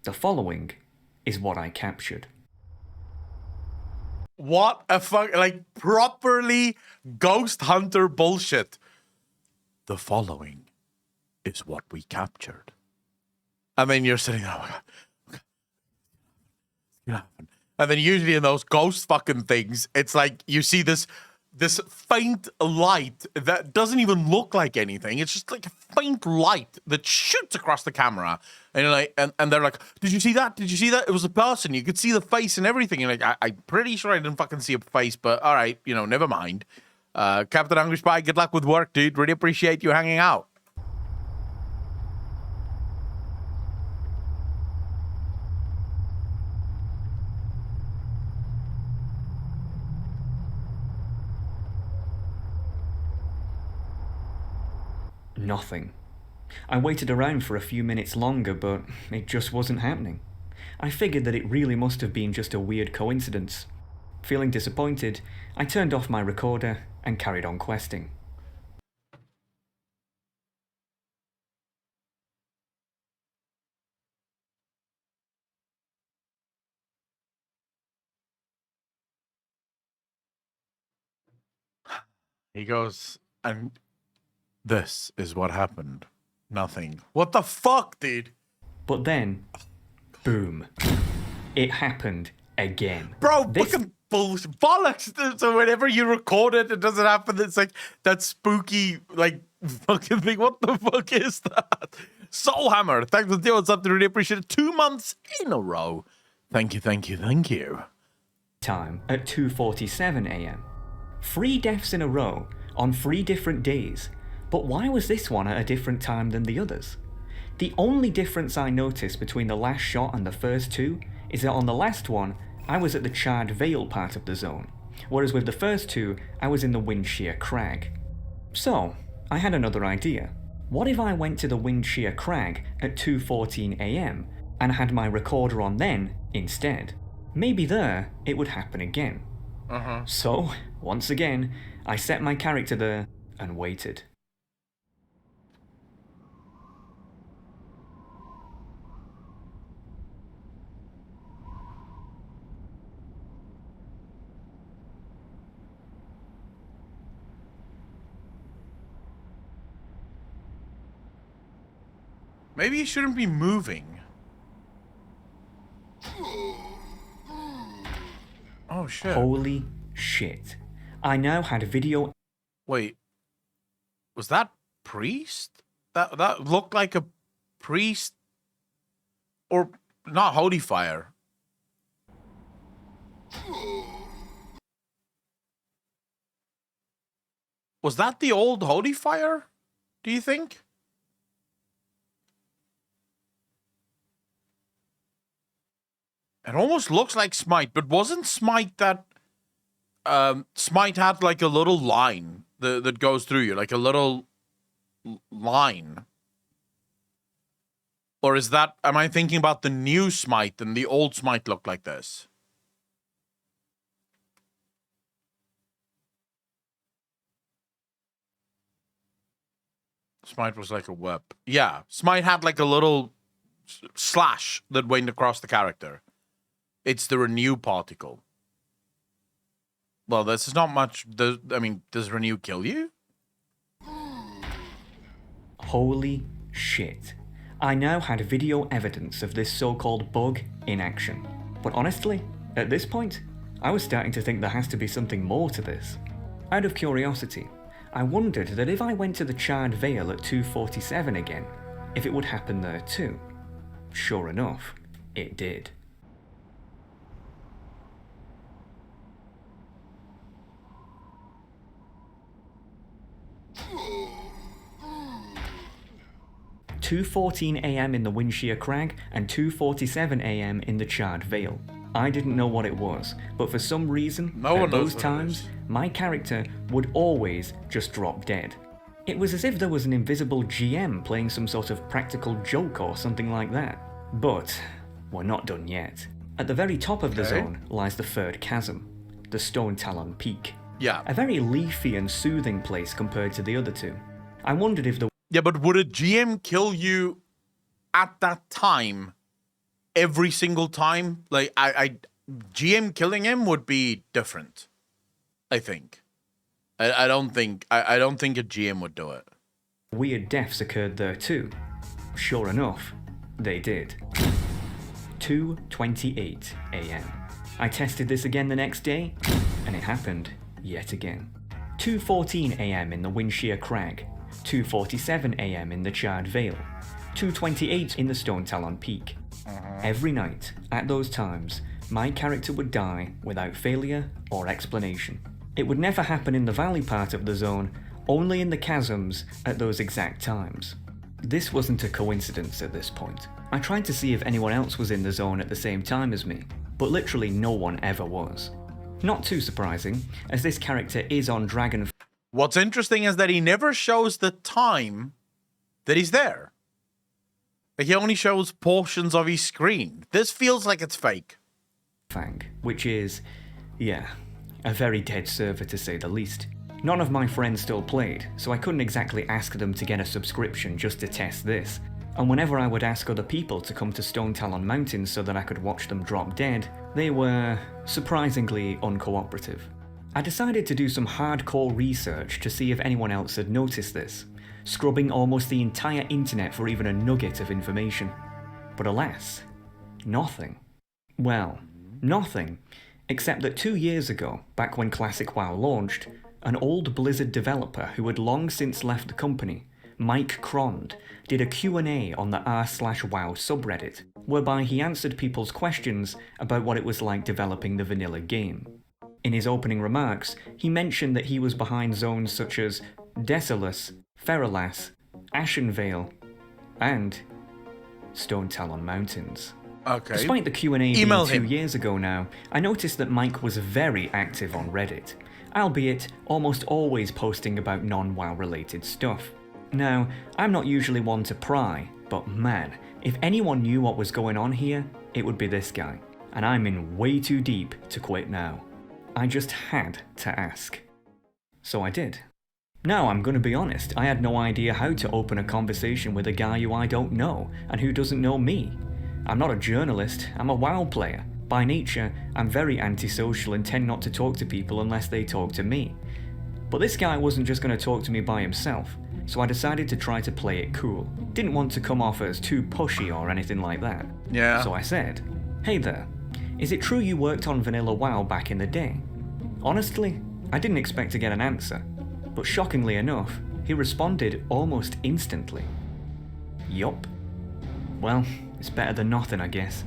The following is what I captured. What a fuck, like properly Ghost Hunter bullshit. The following is what we captured. And then you're sitting there, oh my God. Yeah. And then usually in those ghost fucking things, it's like you see this faint light that doesn't even look like anything. It's just like a faint light that shoots across the camera. And you're like, and they're like, did you see that? Did you see that? It was a person. You could see the face and everything. And like, I'm pretty sure I didn't fucking see a face, but all right, never mind. Captain Hungry Spy, good luck with work, dude. Really appreciate you hanging out. Nothing. I waited around for a few minutes longer, but it just wasn't happening. I figured that it really must have been just a weird coincidence. Feeling disappointed, I turned off my recorder and carried on questing. He goes, and this is what happened. Nothing. What the fuck, dude? But then, boom. It happened again. Bro, fucking bullshit. Bollocks. So whenever you record it, it doesn't happen. It's like that spooky, like, fucking thing. What the fuck is that? Soulhammer, thanks for the deal. What's up? Really appreciate it. 2 months in a row. Thank you, thank you, thank you. Time at 2:47 AM. 3 deaths in a row on 3 different days. But why was this one at a different time than the others? The only difference I noticed between the last shot and the first 2 is that on the last one, I was at the Charred Vale part of the zone, whereas with the first 2, I was in the Windshear Crag. So, I had another idea. What if I went to the Windshear Crag at 2:14 AM and had my recorder on then instead? Maybe there it would happen again. So, once again, I set my character there and waited. Maybe you shouldn't be moving. Oh, shit. Holy shit. I now had video... Wait. Was that priest? That looked like a priest? Or not holy fire. Was that the old holy fire? Do you think? It almost looks like Smite, but wasn't Smite that... Smite had like a little line that goes through you, like a little line. Or is that... Am I thinking about the new Smite and the old Smite looked like this? Smite was like a whip. Yeah, Smite had like a little slash that went across the character. It's the renew particle. Well, this is not much. I mean, does renew kill you? Holy shit. I now had video evidence of this so-called bug in action. But honestly, at this point, I was starting to think there has to be something more to this. Out of curiosity, I wondered that if I went to the Charred Vale at 2:47 again, if it would happen there too. Sure enough, it did. (2:14 AM in the Windshear Crag and 2:47 AM in the Charred Vale. I didn't know what it was, but for some reason, at those times, my character would always just drop dead. It was as if there was an invisible GM playing some sort of practical joke or something like that. But we're not done yet. At the very top of the zone lies the third chasm, the Stone Talon Peak. Yeah. A very leafy and soothing place compared to the other two. I wondered if the... Yeah, but would a GM kill you at that time every single time? Like, GM killing him would be different, I think. I don't think a GM would do it. Weird deaths occurred there too. Sure enough, they did. 2:28 AM. I tested this again the next day, and it happened yet again. 2:14 AM in the Windshear Crag, 2:47 AM in the Charred Vale, 2:28 in the Stone Talon Peak. Every night, at those times, my character would die without failure or explanation. It would never happen in the valley part of the zone, only in the chasms at those exact times. This wasn't a coincidence at this point. I tried to see if anyone else was in the zone at the same time as me, but literally no one ever was. Not too surprising, as this character is on Dragon. What's interesting is that he never shows the time that he's there. Like, he only shows portions of his screen. This feels like it's fake. Fang, which is, yeah, a very dead server to say the least. None of my friends still played, so I couldn't exactly ask them to get a subscription just to test this. And whenever I would ask other people to come to Stone Talon Mountains so that I could watch them drop dead, they were surprisingly uncooperative. I decided to do some hardcore research to see if anyone else had noticed this, scrubbing almost the entire internet for even a nugget of information. But alas, nothing. Well, nothing, except that 2 years ago, back when Classic WoW launched, an old Blizzard developer who had long since left the company, Mike Crond, did a Q&A on the r/WoW subreddit, whereby he answered people's questions about what it was like developing the vanilla game. In his opening remarks, he mentioned that he was behind zones such as Desolus, Feralas, Ashenvale, and Stone Talon Mountains. Okay. Despite the Q&A being 2 years ago now, I noticed that Mike was very active on Reddit, albeit almost always posting about non-WoW related stuff. Now, I'm not usually one to pry, but man, if anyone knew what was going on here, it would be this guy. And I'm in way too deep to quit now. I just had to ask. So I did. Now, I'm gonna be honest, I had no idea how to open a conversation with a guy who I don't know, and who doesn't know me. I'm not a journalist, I'm a WoW player. By nature, I'm very antisocial and tend not to talk to people unless they talk to me. But this guy wasn't just gonna talk to me by himself, so I decided to try to play it cool. Didn't want to come off as too pushy or anything like that. Yeah. So I said, "Hey there, is it true you worked on Vanilla WoW back in the day?" Honestly, I didn't expect to get an answer, but shockingly enough, he responded almost instantly. Yup. Well, it's better than nothing, I guess.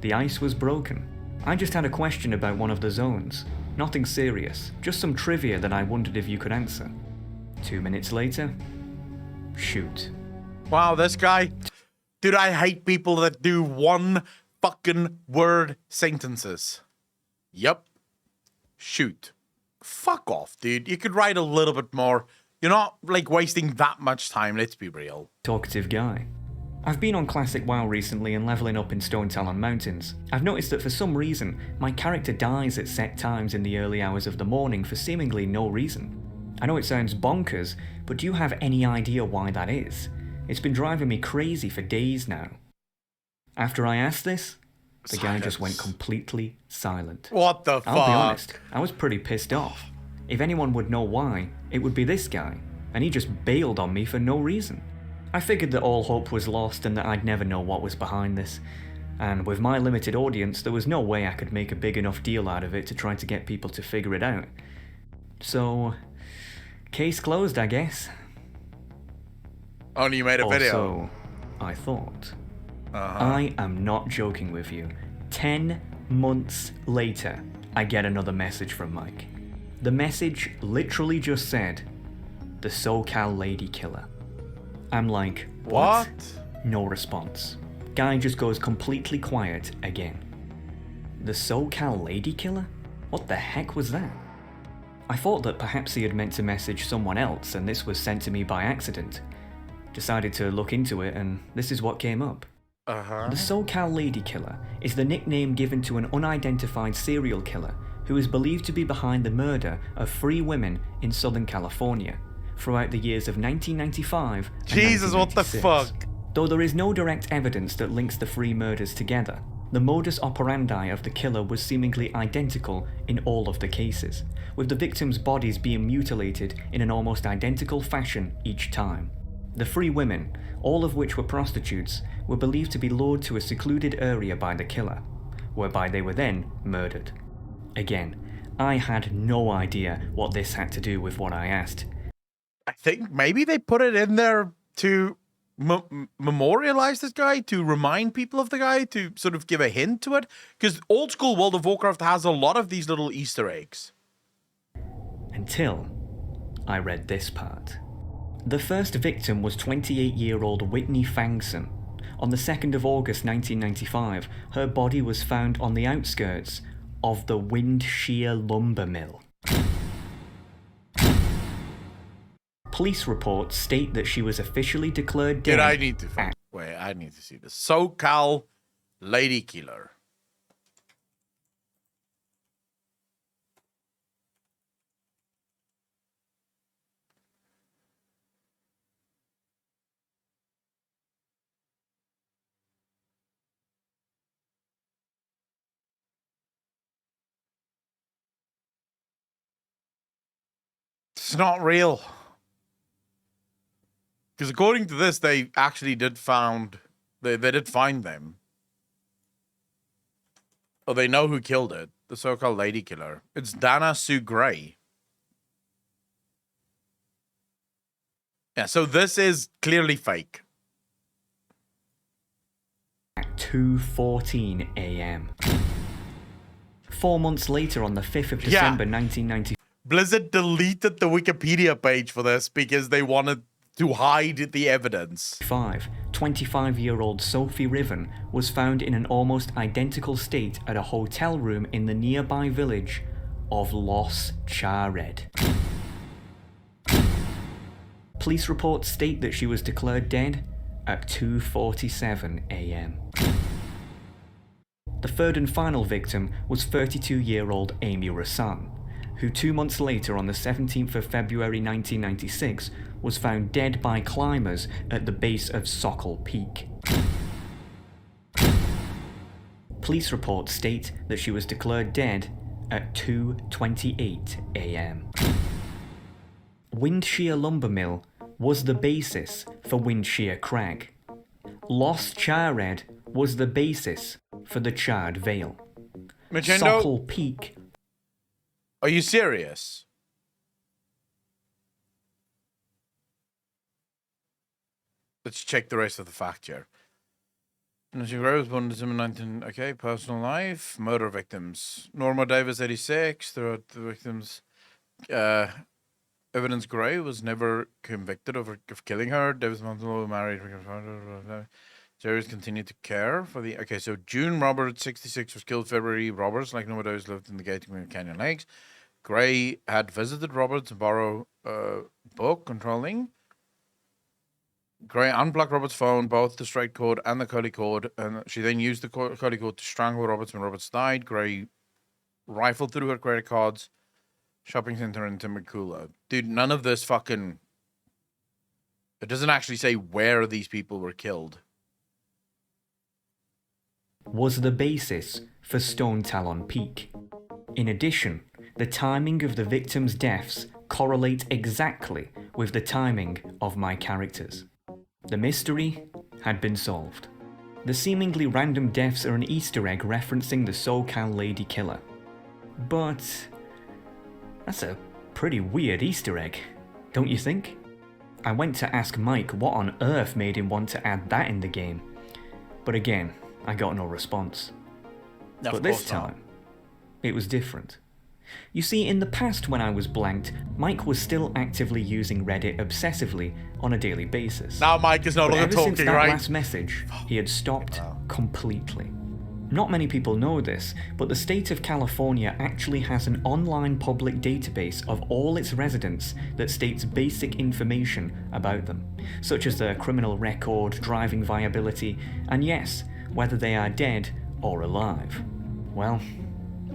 The ice was broken. I just had a question about one of the zones. Nothing serious, just some trivia that I wondered if you could answer. 2 minutes later, shoot. Wow, this guy. Dude, I hate people that do one fucking word sentences. Yup. Shoot. Fuck off, dude. You could write a little bit more. You're not, like, wasting that much time, let's be real. Talkative guy. I've been on Classic WoW recently and leveling up in Stone Talon Mountains. I've noticed that for some reason, my character dies at set times in the early hours of the morning for seemingly no reason. I know it sounds bonkers, but do you have any idea why that is? It's been driving me crazy for days now. After I asked this, the guy just went completely silent. What the fuck? I'll be honest, I was pretty pissed off. If anyone would know why, it would be this guy, and he just bailed on me for no reason. I figured that all hope was lost and that I'd never know what was behind this. And with my limited audience, there was no way I could make a big enough deal out of it to try to get people to figure it out. So, case closed, I guess. Only you made a video. Also, I thought. I am not joking with you. 10 months later, I get another message from Mike. The message literally just said, "The SoCal Lady Killer." I'm like, what? No response. Guy just goes completely quiet again. The SoCal Lady Killer? What the heck was that? I thought that perhaps he had meant to message someone else and this was sent to me by accident. Decided to look into it and this is what came up. The SoCal Lady Killer is the nickname given to an unidentified serial killer who is believed to be behind the murder of 3 women in Southern California throughout the years of 1995 and Jesus, what the 1996. fuck? Though there is no direct evidence that links the 3 murders together, the modus operandi of the killer was seemingly identical in all of the cases, with the victims' bodies being mutilated in an almost identical fashion each time. The 3 women, all of which were prostitutes, were believed to be lured to a secluded area by the killer, whereby they were then murdered. Again, I had no idea what this had to do with what I asked. I think maybe they put it in there to memorialize this guy, to remind people of the guy, to sort of give a hint to it. Because old school World of Warcraft has a lot of these little Easter eggs. Until I read this part. The first victim was 28-year-old Whitney Fangson. On the 2nd of August 1995, her body was found on the outskirts of the Wind Shear Lumber Mill. Police reports state that she was officially declared dead. Dude, I need to wait. I need to see this. SoCal Lady Killer. It's not real. Because according to this, they actually did they did find them. Oh, they know who killed it. The so-called lady killer. It's Dana Sue Gray. Yeah, so this is clearly fake. At 2:14 a.m. 4 months later, on the 5th of December 1990. Blizzard deleted the Wikipedia page for this because they wanted to hide the evidence. 25-year-old Sophie Riven was found in an almost identical state at a hotel room in the nearby village of Los Chared. Police reports state that she was declared dead at 2:47 a.m. The third and final victim was 32-year-old Amy Rassan, who 2 months later, on the 17th of February 1996, was found dead by climbers at the base of Sokol Peak. Police reports state that she was declared dead at 2:28 a.m. Windshear Lumber Mill was the basis for Windshear Crag. Lost Charred was the basis for the Charred Vale. Magendo, Sokol Peak. are you serious? Let's check the rest of the fact here. She was born in December 19. Okay, personal life, murder victims. Norma Davis, 86. The victims. Evidence Gray was never convicted of killing her. Davis Montello married. Jerry's continued to care for the. Okay, so June Roberts, 66, was killed. February Roberts, like Norma Davis, lived in the Gating Canyon Lakes. Gray had visited Roberts and borrowed a book controlling. Gray unplugged Roberts' phone, both the straight cord and the curly cord, and she then used the curly cord to strangle Roberts when Roberts died. Gray rifled through her credit cards, shopping center in Temecula. Dude, none of this fucking... It doesn't actually say where these people were killed. Was the basis for Stone Talon Peak. In addition, the timing of the victims' deaths correlate exactly with the timing of my characters. The mystery had been solved. The seemingly random deaths are an Easter egg referencing the SoCal Lady Killer. But that's a pretty weird Easter egg, don't you think? I went to ask Mike what on earth made him want to add that in the game, but again, I got no response. But this time, it was different. You see, in the past when I was blanked, Mike was still actively using Reddit obsessively on a daily basis. Now Mike is no longer talking, since that right? last message, he had stopped completely. Not many people know this, but the state of California actually has an online public database of all its residents that states basic information about them, such as their criminal record, driving viability, and yes, whether they are dead or alive. Well,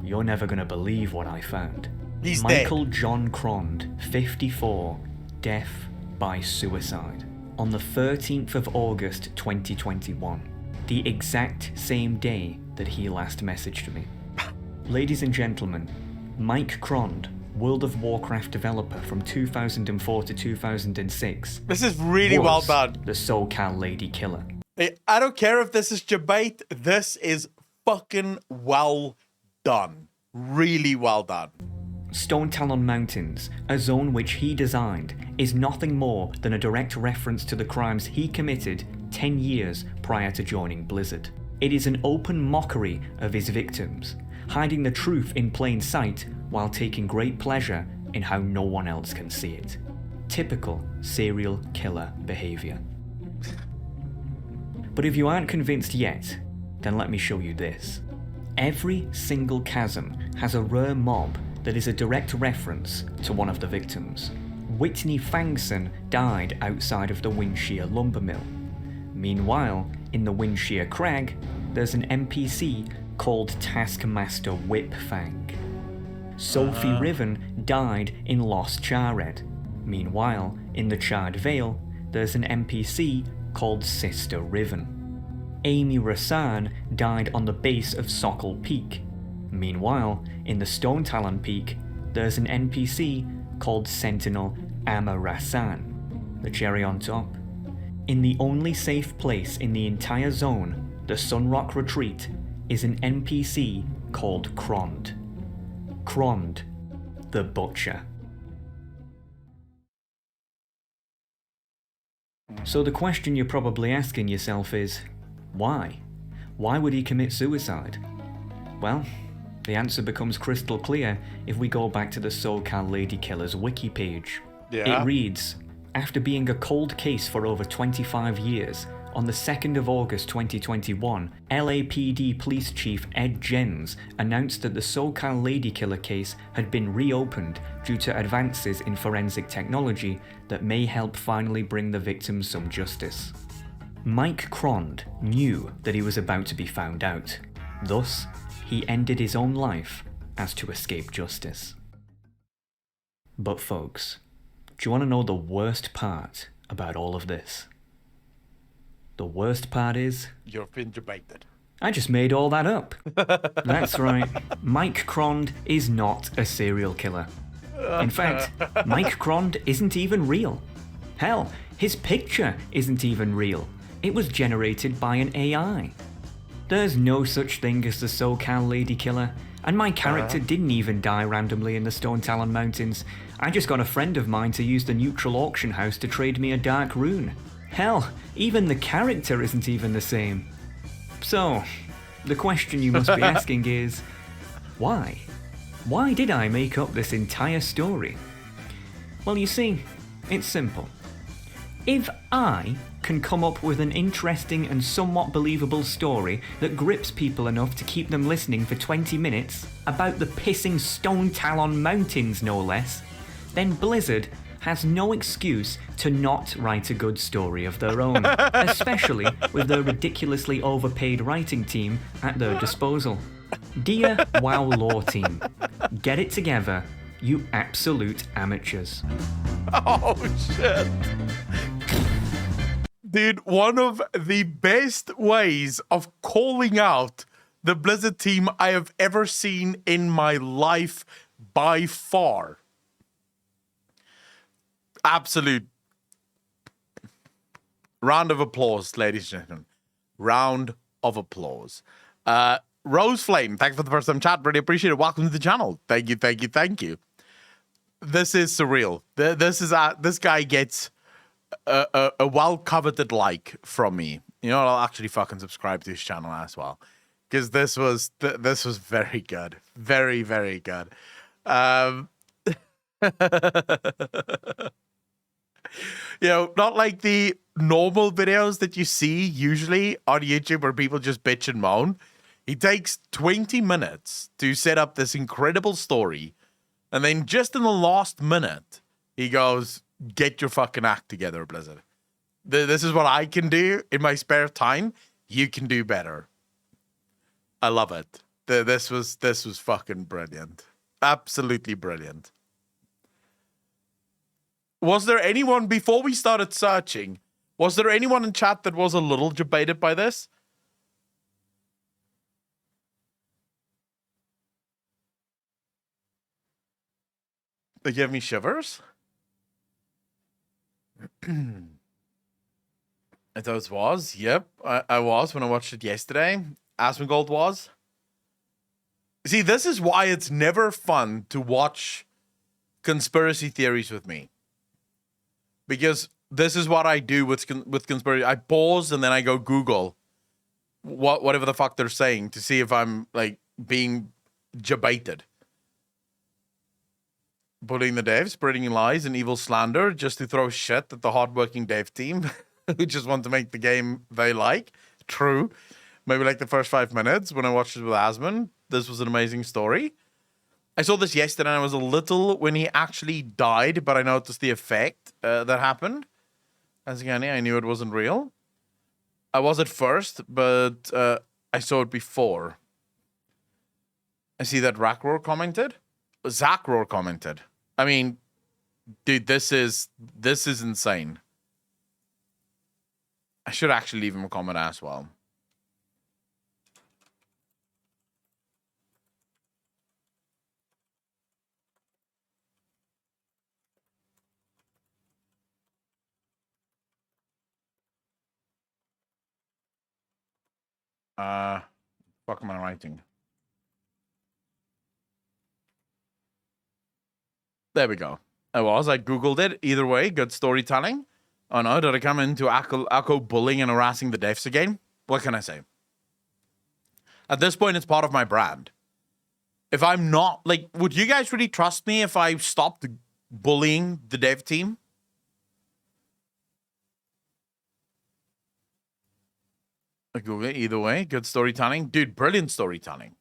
you're never gonna believe what I found. He's Michael dead. John Crond, 54, death by suicide. On the 13th of August 2021, the exact same day that he last messaged me. Ladies and gentlemen, Mike Crond, World of Warcraft developer from 2004 to 2006. This is really well done. The SoCal Lady Killer. Hey, I don't care if this is debate. This is fucking well done. Really well done. Stone Talon Mountains, a zone which he designed, is nothing more than a direct reference to the crimes he committed 10 years prior to joining Blizzard. It is an open mockery of his victims, hiding the truth in plain sight while taking great pleasure in how no one else can see it. Typical serial killer behavior. But if you aren't convinced yet, then let me show you this. Every single chasm has a rare mob that is a direct reference to one of the victims. Whitney Fangson died outside of the Windshear Lumber Mill. Meanwhile, in the Windshear Crag, there's an NPC called Taskmaster Whipfang. Sophie Riven died in Lost Charred. Meanwhile, in the Charred Vale, there's an NPC called Sister Riven. Amy Rassan died on the base of Sokol Peak. Meanwhile, in the Stone Talon Peak, there's an NPC called Sentinel Amma Rassan. The cherry on top? In the only safe place in the entire zone, the Sunrock Retreat, is an NPC called Crond. Crond, the Butcher. So the question you're probably asking yourself is, why? Why would he commit suicide? Well, the answer becomes crystal clear if we go back to the SoCal Lady Killer's wiki page. Yeah. It reads, after being a cold case for over 25 years, On the 2nd of August 2021, LAPD Police Chief Ed Jens announced that the SoCal Ladykiller case had been reopened due to advances in forensic technology that may help finally bring the victims some justice. Mike Crond knew that he was about to be found out. Thus, he ended his own life as to escape justice. But folks, do you want to know the worst part about all of this? The worst part is... You've been debated. I just made all that up. That's right. Mike Crond is not a serial killer. In fact, Mike Crond isn't even real. Hell, his picture isn't even real. It was generated by an AI. There's no such thing as the SoCal Lady Killer, and my character didn't even die randomly in the Stone Talon Mountains. I just got a friend of mine to use the neutral auction house to trade me a dark rune. Hell, even the character isn't even the same. So, the question you must be asking is, why? Why did I make up this entire story? Well, you see, it's simple. If I can come up with an interesting and somewhat believable story that grips people enough to keep them listening for 20 minutes, about the pissing Stone Talon Mountains no less, then Blizzard has no excuse to not write a good story of their own, especially with their ridiculously overpaid writing team at their disposal. Dear WoW lore team, get it together, you absolute amateurs. Oh, shit. Dude, one of the best ways of calling out the Blizzard team I have ever seen in my life by far. Absolute round of applause, ladies and gentlemen. Round of applause. Rose Flame, thanks for the first time chat. Really appreciate it. Welcome to the channel. Thank you, thank you, thank you. This is surreal. This guy gets a well-coveted like from me. You know, I'll actually fucking subscribe to his channel as well. Because this was very good. Very, very good. You know, not like the normal videos that you see usually on YouTube where people just bitch and moan. He takes 20 minutes to set up this incredible story, and then just in the last minute, he goes, "Get your fucking act together, Blizzard. This is what I can do in my spare time. You can do better." I love it. This was fucking brilliant. Absolutely brilliant. Was there anyone, before we started searching, was there anyone in chat that was a little debated by this? They give me shivers. I thought it was. Yep, I was when I watched it yesterday. Asmongold was. See, this is why it's never fun to watch conspiracy theories with me. Because this is what I do with conspiracy. I pause and then I go Google whatever the fuck they're saying to see if I'm like being debated. Bullying the devs, spreading lies and evil slander just to throw shit at the hardworking dev team who just want to make the game they like. True. Maybe like the first 5 minutes when I watched it with Asmon. This was an amazing story. I saw this yesterday and I was a little when he actually died, but I noticed the effect that happened. As again, I knew it wasn't real. I was at first, but I saw it before. I see that Rackroar commented. Zackroar commented. I mean, dude, this is insane. I should actually leave him a comment as well. Fuck am I writing? There we go. I Googled it. Either way, good storytelling. Oh no, did I come into Akko bullying and harassing the devs again? What can I say? At this point, it's part of my brand. If I'm not, like, would you guys really trust me if I stopped bullying the dev team? Google it either way. Good storytelling. Dude, brilliant storytelling.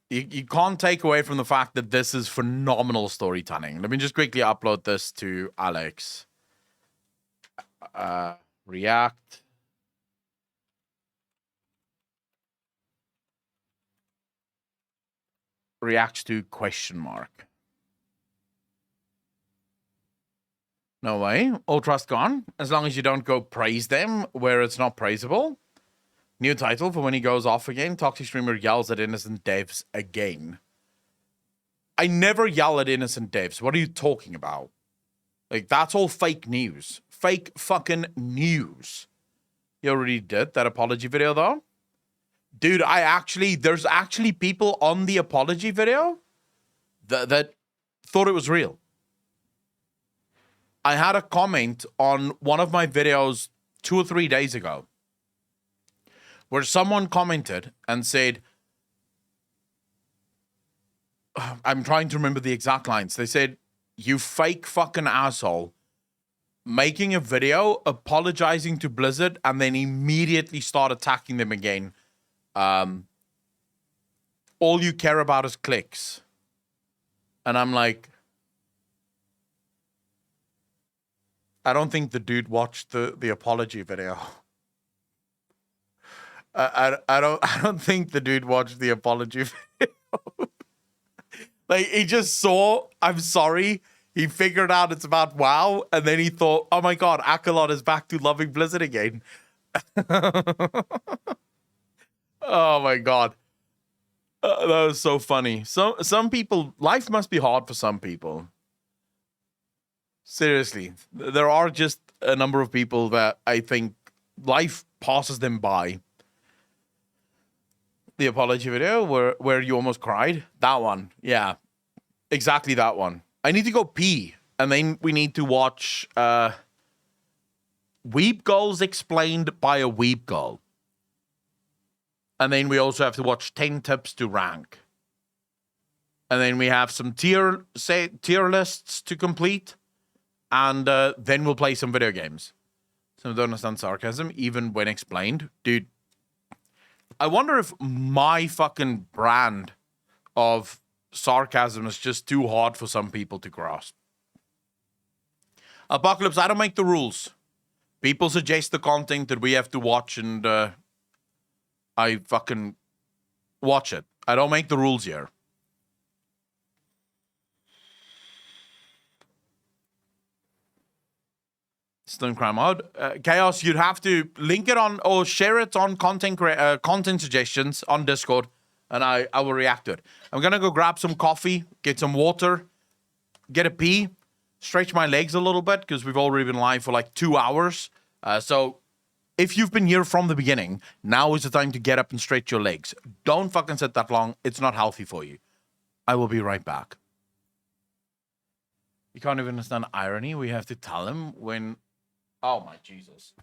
You can't take away from the fact that this is phenomenal storytelling. Let me just quickly upload this to Alex. React. Reacts to question mark. No way. All trust gone. As long as you don't go praise them where it's not praisable. New title for when he goes off again. Toxic streamer yells at innocent devs again. I never yell at innocent devs. What are you talking about? Like, that's all fake news. Fake fucking news. You already did that apology video, though? Dude, there's actually people on the apology video that thought it was real. I had a comment on one of my videos 2 or 3 days ago where someone commented and said, I'm trying to remember the exact lines. They said, "You fake fucking asshole, making a video apologizing to Blizzard and then immediately start attacking them again. All you care about is clicks." And I'm like, I don't think the dude watched the apology video. I don't think the dude watched the apology video. Like, he just saw, "I'm sorry." He figured out it's about WoW, and then he thought, "Oh my god, Akalon is back to loving Blizzard again." Oh my god. That was so funny. Some people, life must be hard for some people. Seriously. There are just a number of people that I think life passes them by. The apology video where you almost cried? That one. Yeah. Exactly that one. I need to go pee. And then we need to watch Weeb Goals Explained by a Weeb Goal. And then we also have to watch 10 Tips to Rank. And then we have some tier lists to complete. And then we'll play some video games. Some don't understand sarcasm, even when explained. Dude, I wonder if my fucking brand of sarcasm is just too hard for some people to grasp. Apocalypse, I don't make the rules. People suggest the content that we have to watch, and I fucking watch it. I don't make the rules here. Stone Crime Mode. Chaos, you'd have to link it on or share it on content suggestions on Discord, and I will react to it. I'm gonna go grab some coffee, get some water, get a pee, stretch my legs a little bit because we've already been live for like 2 hours. So if you've been here from the beginning, now is the time to get up and stretch your legs. Don't fucking sit that long. It's not healthy for you. I will be right back. You can't even understand irony. We have to tell him when... Oh my Jesus.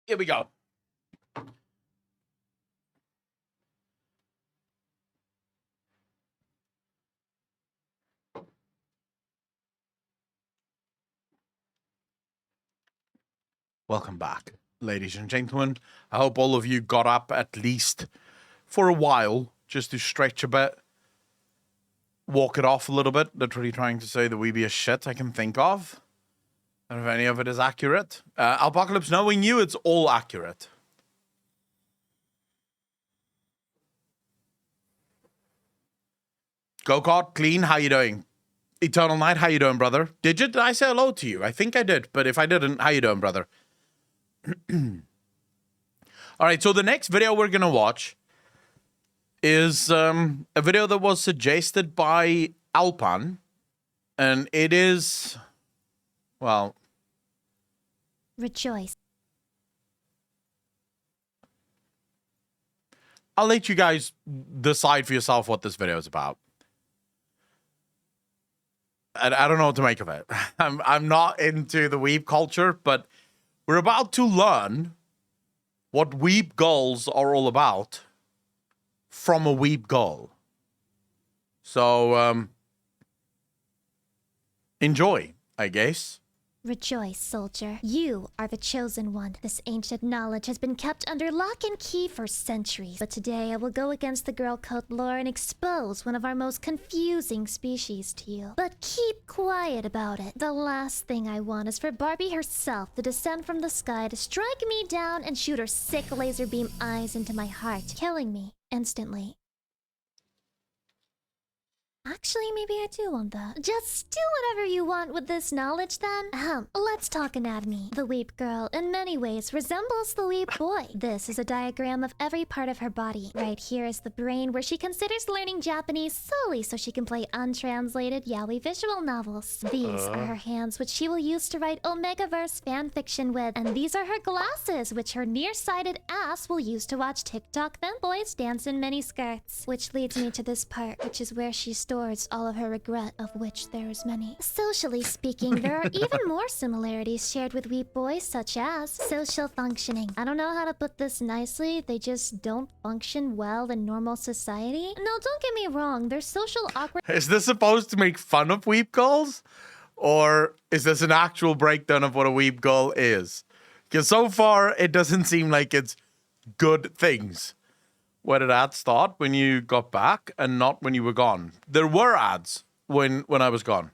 Here we go. Welcome back, ladies and gentlemen. I hope all of you got up at least for a while just to stretch a bit, walk it off a little bit. Literally trying to say the weebiest shit I can think of. I don't know if any of it is accurate. Apocalypse, knowing you, it's all accurate. Go-Kart, Clean, how you doing? Eternal Night, how you doing, brother? Did I say hello to you? I think I did, but if I didn't, how you doing, brother? All right, so the next video we're going to watch is a video that was suggested by Alpan, and it is, well... Rejoice. I'll let you guys decide for yourself what this video is about. I don't know what to make of it. I'm not into the weeb culture, but we're about to learn what weeb goals are all about from a weeb goal. So, enjoy, I guess. Rejoice, soldier. You are the chosen one. This ancient knowledge has been kept under lock and key for centuries. But today I will go against the girl code lore and expose one of our most confusing species to you. But keep quiet about it. The last thing I want is for Barbie herself to descend from the sky to strike me down and shoot her sick laser beam eyes into my heart, killing me instantly. Actually, maybe I do want that. Just do whatever you want with this knowledge, then. Let's talk anatomy. The weep girl, in many ways, resembles the weep boy. This is a diagram of every part of her body. Right here is the brain, where she considers learning Japanese solely so she can play untranslated yaoi visual novels. These are her hands, which she will use to write Omegaverse fanfiction with. And these are her glasses, which her nearsighted ass will use to watch TikTok boys dance in miniskirts. Which leads me to this part, which is where she stores all of her regret, of which there is many. Socially speaking, there are even more similarities shared with weep boys, such as social functioning. I don't know how to put this nicely, they just don't function well in normal society. No, don't get me wrong, their social awkward— Is this supposed to make fun of weeb goals? Or is this an actual breakdown of what a weeb goal is? Because so far, it doesn't seem like it's good things. Where did ads start? When you got back and not when you were gone. There were ads when I was gone.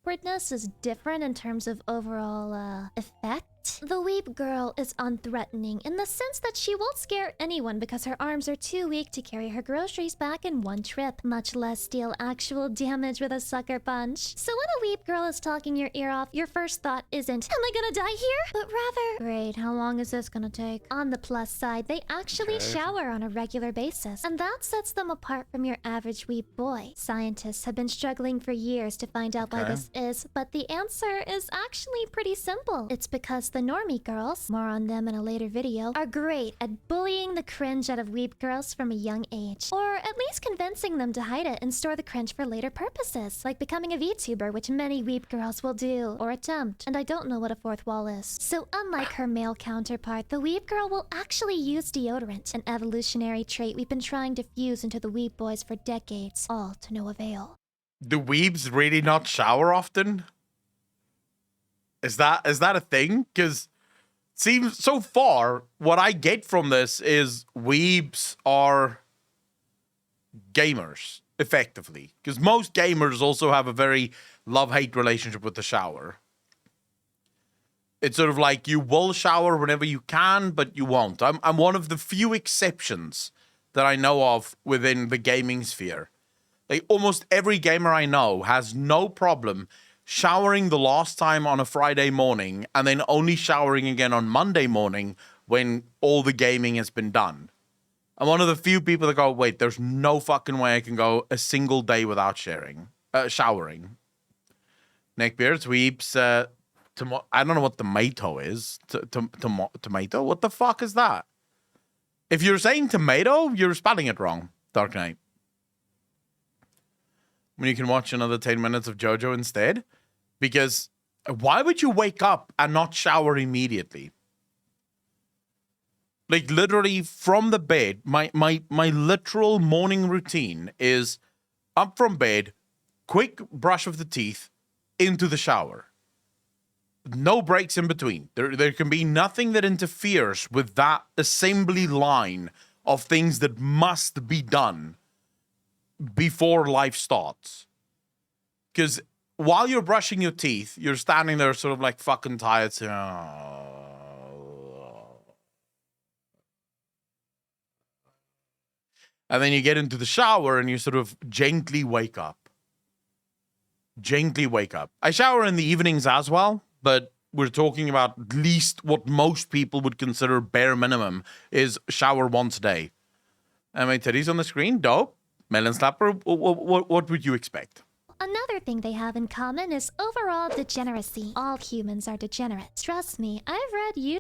awkwardness is different in terms of overall, effect. The weeb girl is unthreatening in the sense that she won't scare anyone because her arms are too weak to carry her groceries back in one trip, much less deal actual damage with a sucker punch. So when a weeb girl is talking your ear off, your first thought isn't, am I gonna die here? But rather, great, how long is this gonna take? On the plus side, they actually shower on a regular basis, and that sets them apart from your average weeb boy. Scientists have been struggling for years to find out why this is, but the answer is actually pretty simple. It's because the normie girls, more on them in a later video, are great at bullying the cringe out of weeb girls from a young age. Or at least convincing them to hide it and store the cringe for later purposes, like becoming a VTuber, which many weeb girls will do, or attempt. And I don't know what a fourth wall is. So unlike her male counterpart, the weeb girl will actually use deodorant, an evolutionary trait we've been trying to fuse into the weeb boys for decades, all to no avail. Do weebs really not shower often? Is that a thing? Because seems so far what I get from this is weebs are gamers effectively, because most gamers also have a very love-hate relationship with the shower. It's sort of like you will shower whenever you can, but you won't. I'm one of the few exceptions that I know of within the gaming sphere. Like almost every gamer I know has no problem showering the last time on a Friday morning and then only showering again on Monday morning when all the gaming has been done. I'm one of the few people that go, wait, there's no fucking way I can go a single day without showering. Neckbeards, weeps, I don't know what tomato is. Tomato? What the fuck is that? If you're saying tomato, you're spelling it wrong, Dark Knight. When you can watch another 10 minutes of JoJo instead. Because Why would you wake up and not shower immediately? Like literally from the bed, my literal morning routine is up from bed, quick brush of the teeth, into the shower. No breaks in between. There can be nothing that interferes with that assembly line of things that must be done before life starts. Because while you're brushing your teeth, you're standing there sort of like fucking tired. So, and then you get into the shower and you sort of gently wake up. Gently wake up. I shower in the evenings as well, but we're talking about at least what most people would consider bare minimum is shower once a day. And my titties on the screen, dope. Melon slapper, what would you expect? Another thing they have in common is overall degeneracy. All humans are degenerate. Trust me, I've read you.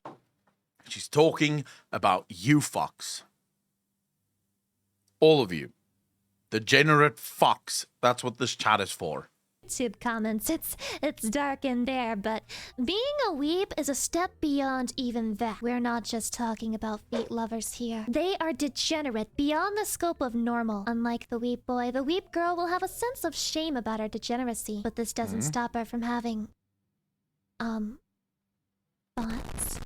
She's talking about you fucks. All of you. Degenerate fucks. That's what this chat is for. YouTube comments. It's dark in there, but being a weeb is a step beyond even that. We're not just talking about feet lovers here. They are degenerate beyond the scope of normal. Unlike the weeb boy, the weeb girl will have a sense of shame about her degeneracy, but this doesn't stop her from having thoughts.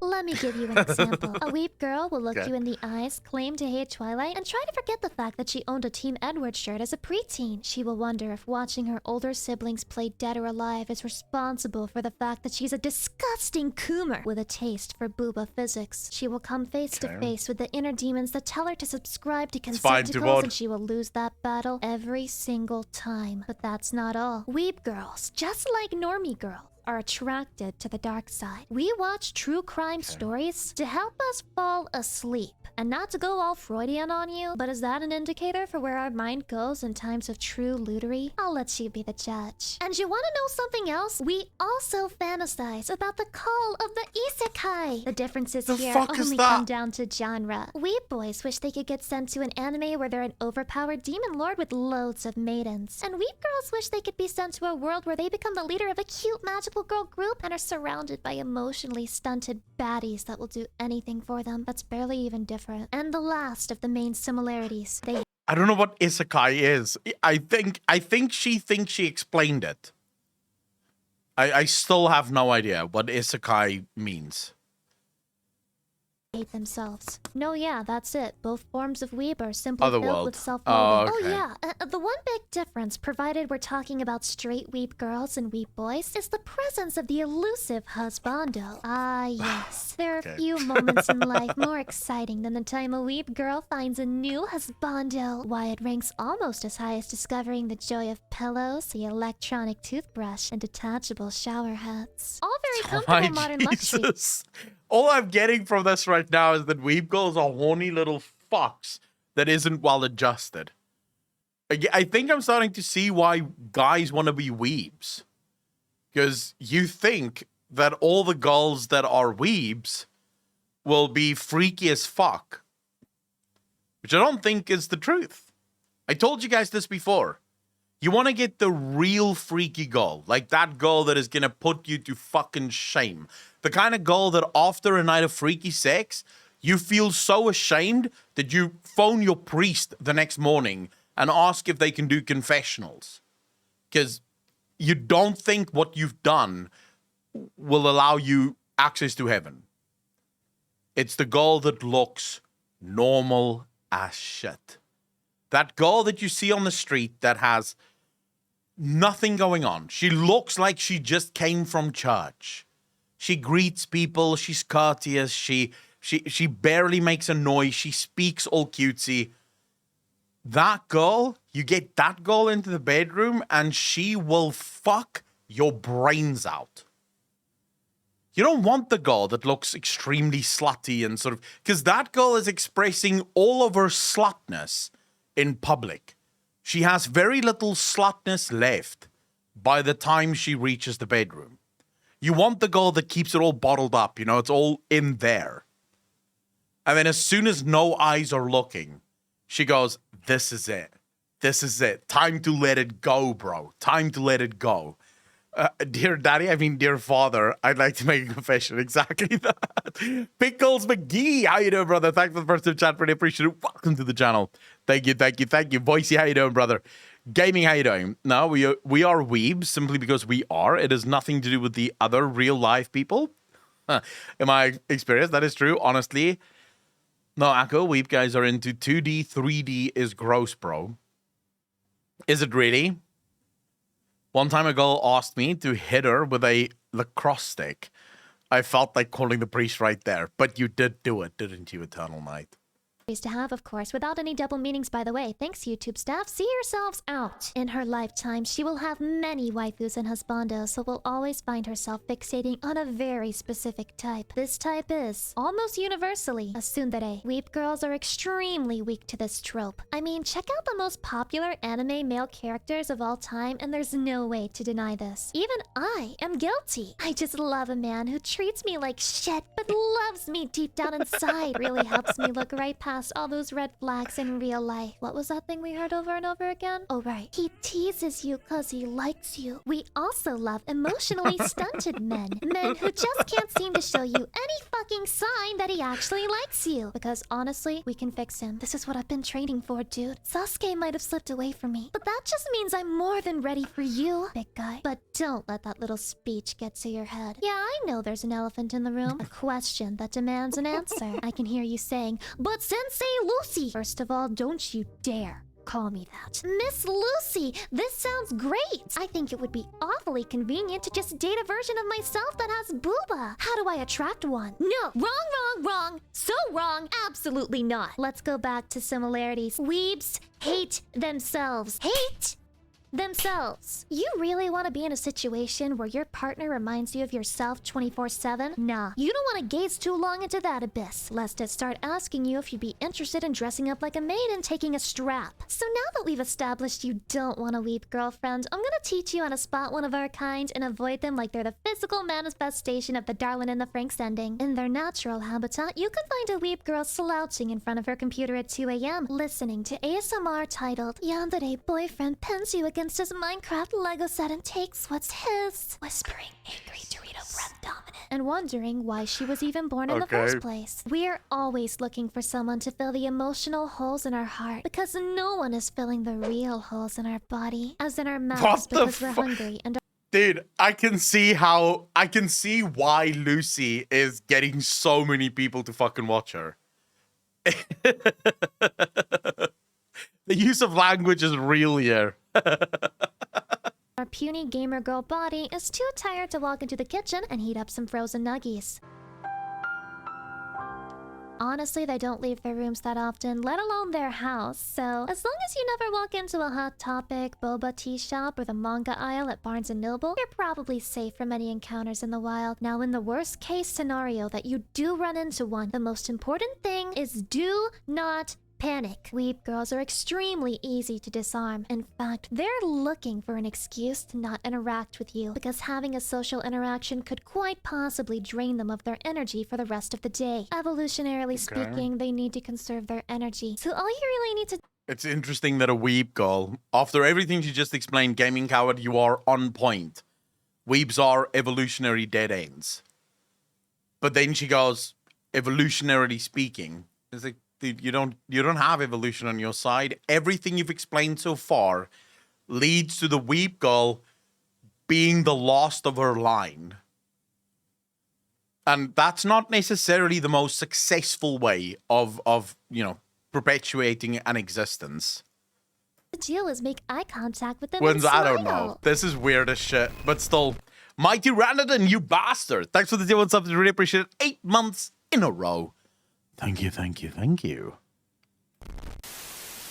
Let me give you an example. A weeb girl will look you in the eyes, claim to hate Twilight, and try to forget the fact that she owned a Team Edward shirt as a preteen. She will wonder if watching her older siblings play Dead or Alive is responsible for the fact that she's a disgusting coomer with a taste for booba physics. She will come face to face with the inner demons that tell her to subscribe to Concepticals, and she will lose that battle every single time. But that's not all. Weeb girls, just like normie girls, are attracted to the dark side. We watch true crime stories to help us fall asleep. And not to go all Freudian on you, but is that an indicator for where our mind goes in times of true lootery? I'll let you be the judge. And you want to know something else? We also fantasize about the call of the isekai. The differences here only come down to genre. We boys wish they could get sent to an anime where they're an overpowered demon lord with loads of maidens. And we girls wish they could be sent to a world where they become the leader of a cute magical girl group and are surrounded by emotionally stunted baddies that will do anything for them. That's barely even different. And the last of the main similarities, I don't know what isekai is. I think she thinks she explained it. I still have no idea what isekai means. hate themselves. No, yeah, that's it. Both forms of weeb are simply filled Otherworld. with self-loathing. Okay. Oh yeah, the one big difference, provided we're talking about straight weeb girls and weeb boys, is the presence of the elusive husbando. Ah yes, there are few moments in life more exciting than the time a weeb girl finds a new husbando. Why, it ranks almost as high as discovering the joy of pillows, the electronic toothbrush, and detachable shower heads. All very comfortable modern luxury. All I'm getting from this right now is that weeb girls are horny little fucks that isn't well adjusted. I think I'm starting to see why guys want to be weebs. Because you think that all the girls that are weebs will be freaky as fuck. Which I don't think is the truth. I told you guys this before. You want to get the real freaky girl. Like that girl that is going to put you to fucking shame. The kind of girl that after a night of freaky sex, you feel so ashamed that you phone your priest the next morning and ask if they can do confessionals. Because you don't think what you've done will allow you access to heaven. It's the girl that looks normal as shit. That girl that you see on the street that has nothing going on. She looks like she just came from church. She greets people. She's courteous. She barely makes a noise. She speaks all cutesy. That girl, you get that girl into the bedroom and she will fuck your brains out. You don't want the girl that looks extremely slutty and sort of... Because that girl is expressing all of her slutness in public. She has very little slutness left by the time she reaches the bedroom. You want the girl that keeps it all bottled up, you know, it's all in there. And then as soon as no eyes are looking, she goes, this is it. This is it. Time to let it go, bro. Time to let it go. Dear daddy, I mean dear father, I'd like to make a confession. Exactly that. Pickles McGee, how you doing, brother? Thanks for the first time chat, really appreciate it. Welcome to the channel. Thank you. Voicey, how you doing, brother? Gaming, how you doing? No, we are weebs simply because we are. It has nothing to do with the other real life people. In my experience, that is true. Honestly, no, Akko, weeb guys are into 2D, 3D is gross, bro. Is it really? One time a girl asked me to hit her with a lacrosse stick. I felt like calling the priest right there. But you did do it, didn't you, Eternal Knight? To have, of course, without any double meanings, by the way. Thanks, YouTube staff. See yourselves out. In her lifetime, she will have many waifus and husbandos, so will always find herself fixating on a very specific type. This type is, almost universally, a tsundere. Weep girls are extremely weak to this trope. I mean, check out the most popular anime male characters of all time, and there's no way to deny this. Even I am guilty. I just love a man who treats me like shit, but loves me deep down inside. Really helps me look right past all those red flags in real life. What was that thing we heard over and over again? Oh, right. He teases you cause he likes you. We also love emotionally stunted men. Men who just can't seem to show you any fucking sign that he actually likes you. Because honestly, we can fix him. This is what I've been training for, dude. Sasuke might have slipped away from me, but that just means I'm more than ready for you, big guy. But don't let that little speech get to your head. Yeah, I know there's an elephant in the room. A question that demands an answer. I can hear you saying, but Sensei Lucy! First of all, don't you dare call me that. Miss Lucy, this sounds great! I think it would be awfully convenient to just date a version of myself that has booba. How do I attract one? No, wrong! So wrong, absolutely not. Let's go back to similarities. Weebs hate themselves. Hate themselves. You really want to be in a situation where your partner reminds you of yourself 24/7? Nah, you don't want to gaze too long into that abyss, lest it start asking you if you'd be interested in dressing up like a maid and taking a strap. So now that we've established you don't want a weep girlfriend, I'm gonna teach you how to spot one of our kind and avoid them like they're the physical manifestation of the Darwin and the Franks ending. In their natural habitat, you can find a weep girl slouching in front of her computer at 2 a.m. listening to ASMR titled Yandere Boyfriend Pins You Against his Minecraft Lego set and takes what's his, whispering angry Dorito breath dominant, and wondering why she was even born in the first place. We're always looking for someone to fill the emotional holes in our heart, because no one is filling the real holes in our body, as in our mouths, because we're hungry and Dude, I can see why Lucy is getting so many people to fucking watch her. The use of language is real here. our puny gamer girl body is too tired to walk into the kitchen and heat up some frozen nuggies. Honestly, they don't leave their rooms that often, let alone their house, so as long as you never walk into a Hot Topic, boba tea shop, or the manga aisle at Barnes & Noble, you're probably safe from any encounters in the wild. Now, in the worst case scenario that you do run into one, the most important thing is do not panic. Weep girls are extremely easy to disarm. In fact, they're looking for an excuse to not interact with you, because having a social interaction could quite possibly drain them of their energy for the rest of the day. Evolutionarily speaking, they need to conserve their energy. So all you really need to... It's interesting that a weeb girl, after everything she just explained, Gaming Coward, you are on point. Weebs are evolutionary dead ends. But then she goes, evolutionarily speaking, it's like, you don't have evolution on your side. Everything you've explained so far leads to the weep girl being the last of her line. And that's not necessarily the most successful way of perpetuating an existence. The deal is make eye contact with them When's and I smile. don't know. This is weird as shit, but still. Mighty Ranadon, you bastard. Thanks for the deal. What's up? Really appreciate it. 8 months in a row. Thank you.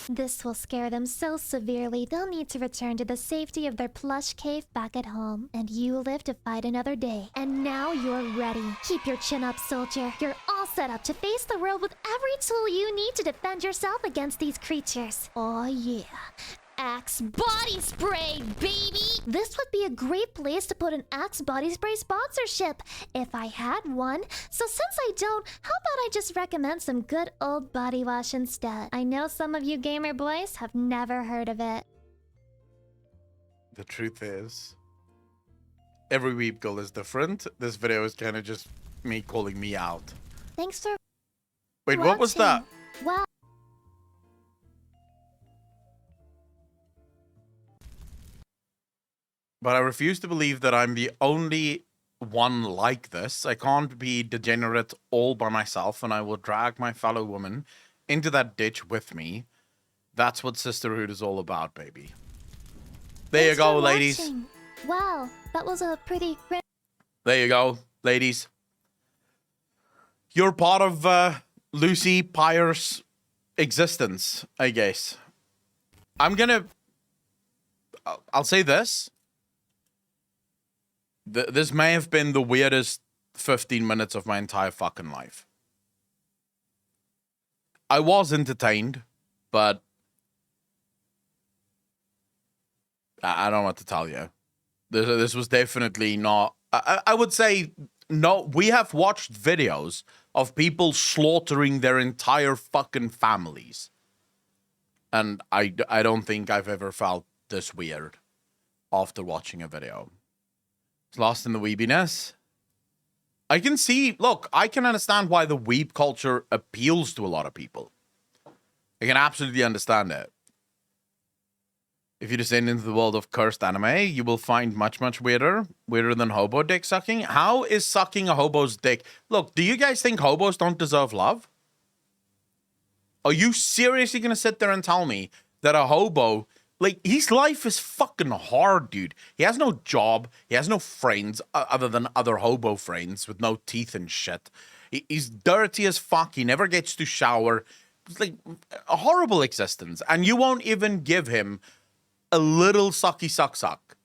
This will scare them so severely, they'll need to return to the safety of their plush cave back at home. And you live to fight another day. And now you're ready. Keep your chin up, soldier. You're all set up to face the world with every tool you need to defend yourself against these creatures. Oh yeah. Axe body spray, baby! This would be a great place to put an Axe body spray sponsorship if I had one. So since I don't, how about I just recommend some good old body wash instead? I know some of you gamer boys have never heard of it. The truth is, Every weeb girl is different. This video is kind of just me calling me out. Thanks for Wait, what was that? Wow. But I refuse to believe that I'm the only one like this. I can't be degenerate all by myself, and I will drag my fellow woman into that ditch with me. That's what sisterhood is all about, baby. There you go, ladies. Watching. Wow, that was a pretty... There you go, ladies. You're part of Lucy Pyre's existence, I guess. I'll say this. This may have been the weirdest 15 minutes of my entire fucking life. I was entertained, but I don't know what to tell you. This was definitely not... I would say, no, we have watched videos of people slaughtering their entire fucking families. And I don't think I've ever felt this weird after watching a video. It's lost in the weebiness. I can see, look, I can understand why the weeb culture appeals to a lot of people. I can absolutely understand it. If you descend into the world of cursed anime, you will find much, much weirder than hobo dick sucking. How is sucking a hobo's dick? Look, do you guys think hobos don't deserve love? Are you seriously going to sit there and tell me that a hobo, like, his life is fucking hard, dude. He has no job. He has no friends other than other hobo friends with no teeth and shit. He's dirty as fuck. He never gets to shower. It's like a horrible existence. And you won't even give him a little sucky suck.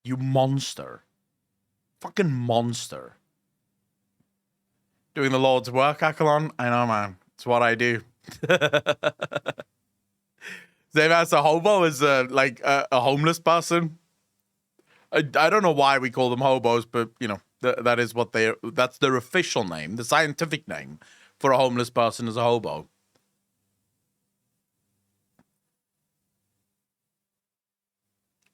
You monster. Fucking monster. Doing the Lord's work, Akalon? I know, man. It's what I do. Same as a hobo is like a homeless person. I don't know why we call them hobos, but, you know, that is what that's their official name. The scientific name for a homeless person is a hobo.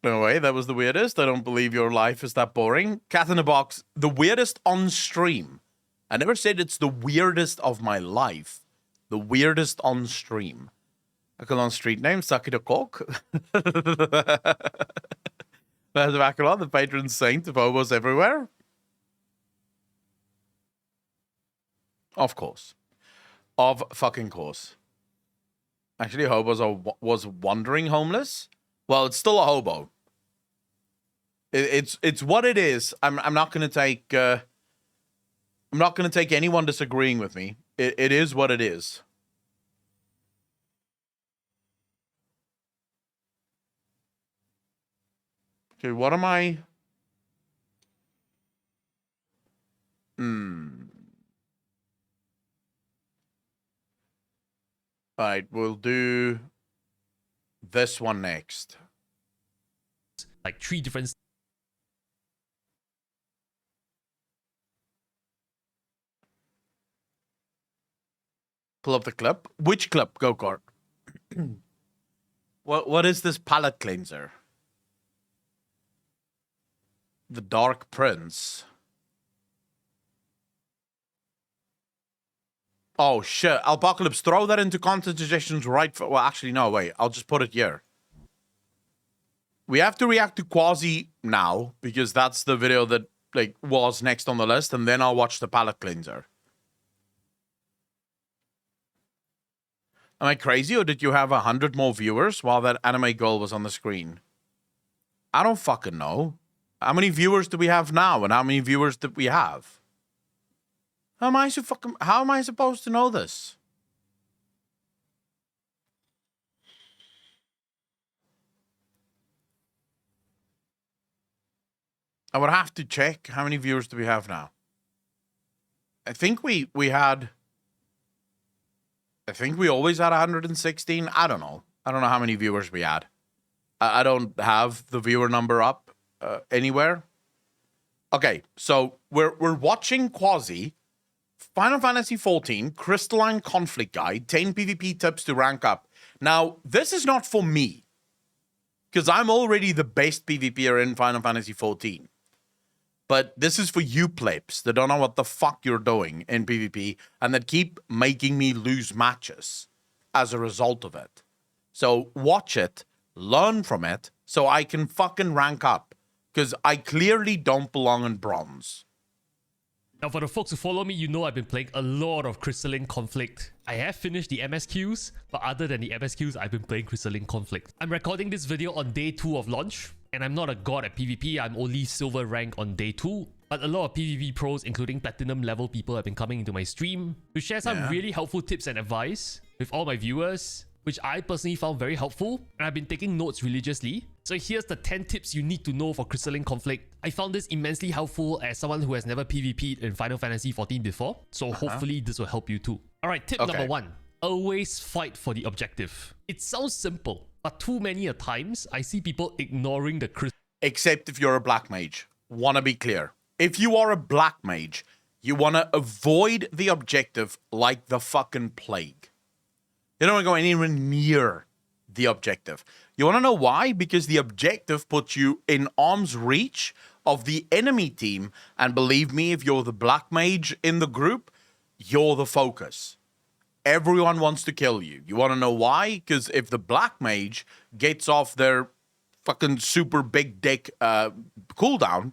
No way, that was the weirdest. I don't believe your life is that boring. Cat in a box, the weirdest on stream. I never said it's the weirdest of my life. The weirdest on stream. Akalon street name, Sucky the Cock. There's Akalon, the patron saint of hobos everywhere. Of course. Of fucking course. Actually, hobos was wandering homeless. Well, it's still a hobo. It's what it is. I'm not gonna take anyone disagreeing with me. It is what it is. Okay, what am I? Alright, we'll do this one next. Like 3 different... Pull up the clip. Which clip? Go kart. What is this palette cleanser? The Dark Prince. Oh shit, Apocalypse, throw that into content suggestions right for... Well, actually, no, wait. I'll just put it here. We have to react to Quasi now, because that's the video that, like, was next on the list, and then I'll watch the palette cleanser. Am I crazy, or did you have 100 more viewers while that anime girl was on the screen? I don't fucking know. How many viewers do we have now, and how many viewers did we have? How am I supposed to know this? I would have to check. How many viewers do we have now? I think we had... I think we always had 116. I don't know. I don't know how many viewers we had. I don't have the viewer number up anywhere. Okay, so we're watching Quasi, Final Fantasy XIV, Crystalline Conflict Guide, 10 PvP tips to rank up. Now, this is not for me. Because I'm already the best PvPer in Final Fantasy XIV. But this is for you plebs that don't know what the fuck you're doing in PvP and that keep making me lose matches as a result of it. So watch it, learn from it, so I can fucking rank up. Because I clearly don't belong in bronze. Now for the folks who follow me, you know I've been playing a lot of Crystalline Conflict. I have finished the MSQs, but other than the MSQs, I've been playing Crystalline Conflict. I'm recording this video on day 2 of launch, and I'm not a god at PvP, I'm only silver rank on day 2. But a lot of PvP pros, including platinum level people, have been coming into my stream to share some really helpful tips and advice with all my viewers, which I personally found very helpful, and I've been taking notes religiously. So here's the 10 tips you need to know for Crystalline Conflict. I found this immensely helpful as someone who has never PvP'd in Final Fantasy XIV before, so hopefully this will help you too. Alright, tip number 1. Always fight for the objective. It sounds simple, but too many a times, I see people ignoring the crystal. Except if you're a black mage. Wanna be clear. If you are a black mage, you wanna avoid the objective like the fucking plague. You don't want to go anywhere near the objective. You want to know why? Because the objective puts you in arm's reach of the enemy team. And believe me, if you're the black mage in the group, you're the focus. Everyone wants to kill you. You want to know why? Because if the black mage gets off their fucking super big dick cooldown,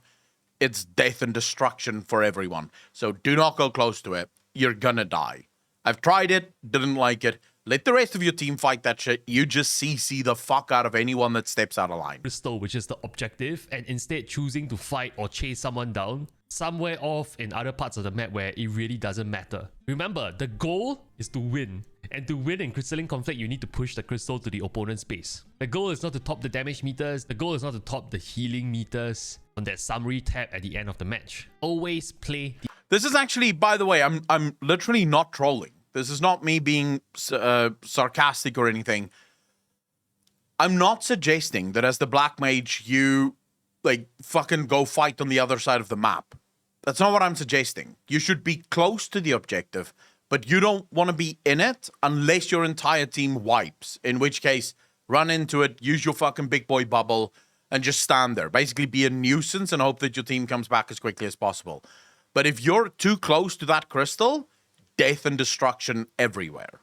it's death and destruction for everyone. So do not go close to it. You're gonna die. I've tried it, didn't like it. Let the rest of your team fight that shit. You just CC the fuck out of anyone that steps out of line. Crystal, which is the objective, and instead choosing to fight or chase someone down somewhere off in other parts of the map where it really doesn't matter. Remember, the goal is to win. And to win in Crystalline Conflict, you need to push the crystal to the opponent's base. The goal is not to top the damage meters. The goal is not to top the healing meters on that summary tab at the end of the match. Always play the... This is actually, by the way, I'm literally not trolling. This is not me being sarcastic or anything. I'm not suggesting that as the black mage, you like fucking go fight on the other side of the map. That's not what I'm suggesting. You should be close to the objective, but you don't want to be in it unless your entire team wipes. In which case, run into it, use your fucking big boy bubble, and just stand there. Basically be a nuisance and hope that your team comes back as quickly as possible. But if you're too close to that crystal, death and destruction everywhere.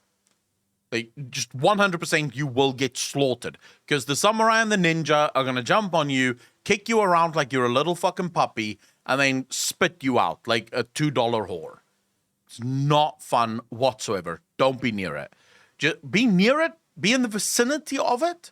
Like, just 100% you will get slaughtered. Because the samurai and the ninja are going to jump on you, kick you around like you're a little fucking puppy, and then spit you out like a $2 whore. It's not fun whatsoever. Don't be near it. Just be near it, be in the vicinity of it,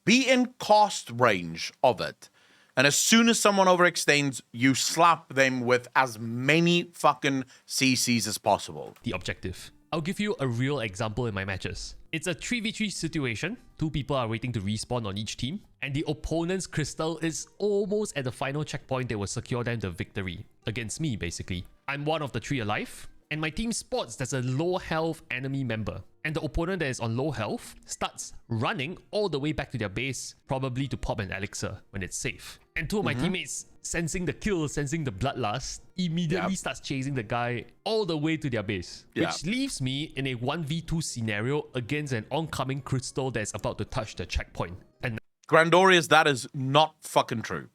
be in cast range of it. And as soon as someone overextends, you slap them with as many fucking CCs as possible. The objective. I'll give you a real example in my matches. It's a 3v3 situation. 2 people are waiting to respawn on each team, and the opponent's crystal is almost at the final checkpoint that will secure them the victory. Against me, basically. I'm one of the 3 alive, and my team spots there's a low health enemy member. And the opponent that is on low health starts running all the way back to their base, probably to pop an elixir when it's safe. And 2 of my teammates, sensing the kill, sensing the bloodlust, immediately starts chasing the guy all the way to their base. Which leaves me in a 1v2 scenario against an oncoming crystal that's about to touch the checkpoint. And Grandorius, that is not fucking true.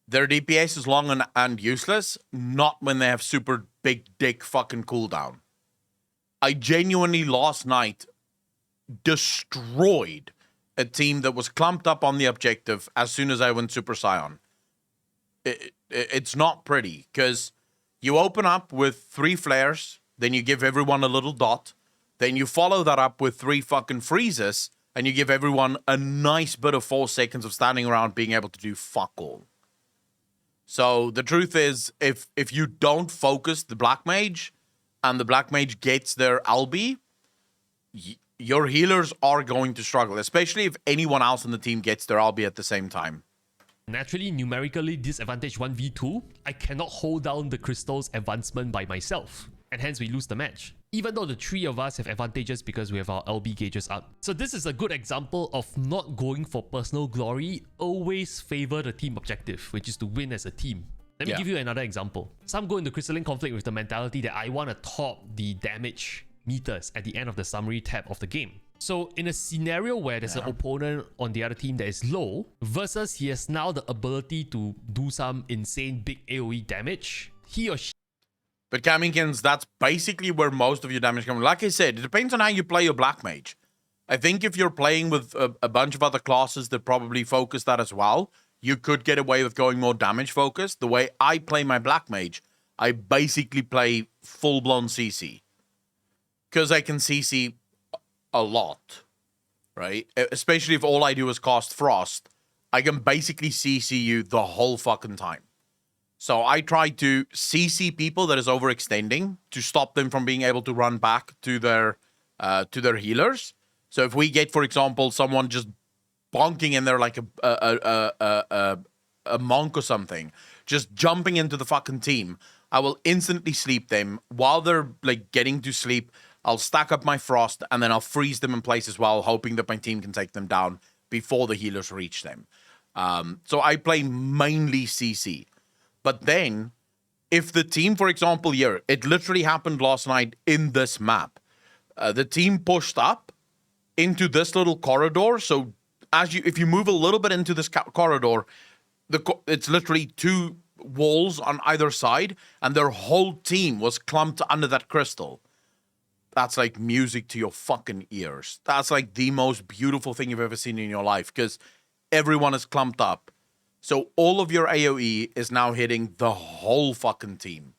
Their DPS is long and useless, not when they have super big dick fucking cooldown. I genuinely last night destroyed a team that was clumped up on the objective as soon as I went Super Saiyan. It's not pretty, because you open up with 3 flares, then you give everyone a little dot, then you follow that up with 3 fucking freezes, and you give everyone a nice bit of 4 seconds of standing around being able to do fuck all. So the truth is, if you don't focus the black mage, and the black mage gets their LB, your healers are going to struggle, especially if anyone else on the team gets their LB at the same time. naturally, numerically disadvantaged 1v2, I cannot hold down the crystal's advancement by myself, and hence we lose the match. Even though the 3 of us have advantages because we have our LB gauges up. So this is a good example of not going for personal glory, always favor the team objective, which is to win as a team. Let me give you another example. Some go into Crystalline Conflict with the mentality that I want to top the damage meters at the end of the summary tab of the game. So in a scenario where there's an opponent on the other team that is low, versus he has now the ability to do some insane big AoE damage, he or she But Kamikins, that's basically where most of your damage comes. Like I said, it depends on how you play your Black Mage. I think if you're playing with a bunch of other classes that probably focus that as well, you could get away with going more damage focused. The way I play my Black Mage, I basically play full-blown CC. Because I can CC a lot, right? Especially if all I do is cast Frost, I can basically CC you the whole fucking time. So I try to CC people that is overextending to stop them from being able to run back to their healers. So if we get, for example, someone just bonking in there like a monk or something, just jumping into the fucking team, I will instantly sleep them while they're like getting to sleep. I'll stack up my Frost and then I'll freeze them in place as well, hoping that my team can take them down before the healers reach them. So I play mainly CC. But then, if the team, for example, here, it literally happened last night in this map. The team pushed up into this little corridor. So if you move a little bit into this corridor, it's literally two walls on either side, and their whole team was clumped under that crystal. That's like music to your fucking ears. That's like the most beautiful thing you've ever seen in your life, because everyone is clumped up. So all of your AoE is now hitting the whole fucking team.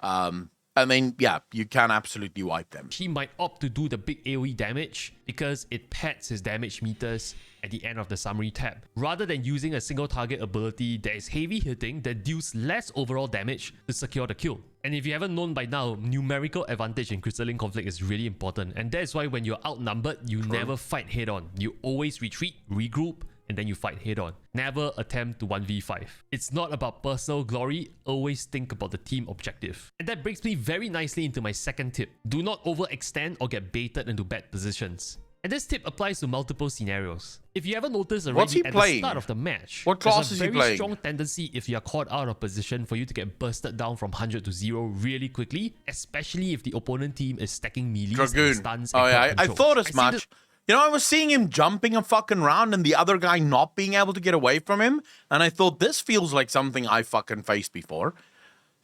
And then, yeah, you can absolutely wipe them. He might opt to do the big AoE damage because it pads his damage meters at the end of the summary tab, rather than using a single target ability that is heavy hitting that deals less overall damage to secure the kill. And if you haven't known by now, numerical advantage in Crystalline Conflict is really important, and that's why when you're outnumbered, you never fight head on. You always retreat, regroup, and then you fight head on. Never attempt to 1v5. It's not about personal glory, always think about the team objective. And that brings me very nicely into my second tip. Do not overextend or get baited into bad positions. And this tip applies to multiple scenarios. If you haven't noticed already at the start of the match, what class is he playing? There's a very strong tendency if you are caught out of position for you to get bursted down from 100 to 0 really quickly, especially if the opponent team is stacking melees and stuns and yeah, I thought as much. You know, I was seeing him jumping a fucking round and the other guy not being able to get away from him. And I thought, this feels like something I fucking faced before.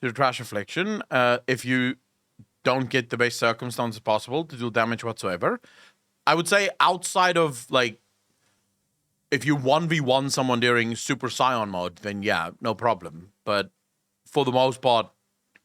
Your Trash Affliction, if you don't get the best circumstances possible to do damage whatsoever. I would say outside of, like, if you 1v1 someone during Super Scion mode, then yeah, no problem. But for the most part,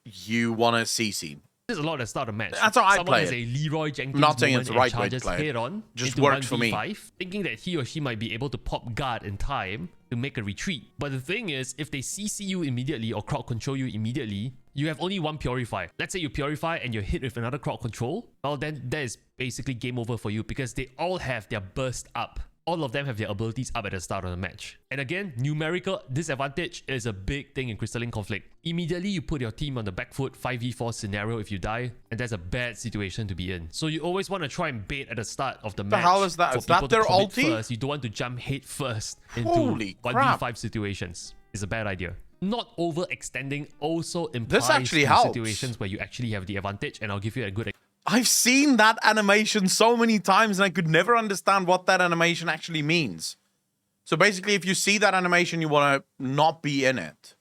you want to CC. There's a lot at the start of the match. That's how I play it. Someone has a Leroy Jenkins not saying moment it's the right and way to charges play head it. on Just into works 1v5, for me. thinking that he or she might be able to pop guard in time to make a retreat. But the thing is, if they CC you immediately or crowd control you immediately, you have only one Purify. Let's say you Purify and you're hit with another crowd control, well then that is basically game over for you because they all have their burst up. All of them have their abilities up at the start of the match. And again, numerical disadvantage is a big thing in Crystalline Conflict. Immediately you put your team on the back foot, 5v4 scenario if you die, and that's a bad situation to be in. So you always want to try and bait at the start of the match. The hell is that? Is that their ulti? First. You don't want to jump head first into Holy 1v5 crap. situations. It's a bad idea. Not overextending also implies This actually in helps. situations where you actually have the advantage, and I'll give you a good I've seen that animation so many times and I could never understand what that animation actually means. So basically, if you see that animation, you want to not be in it.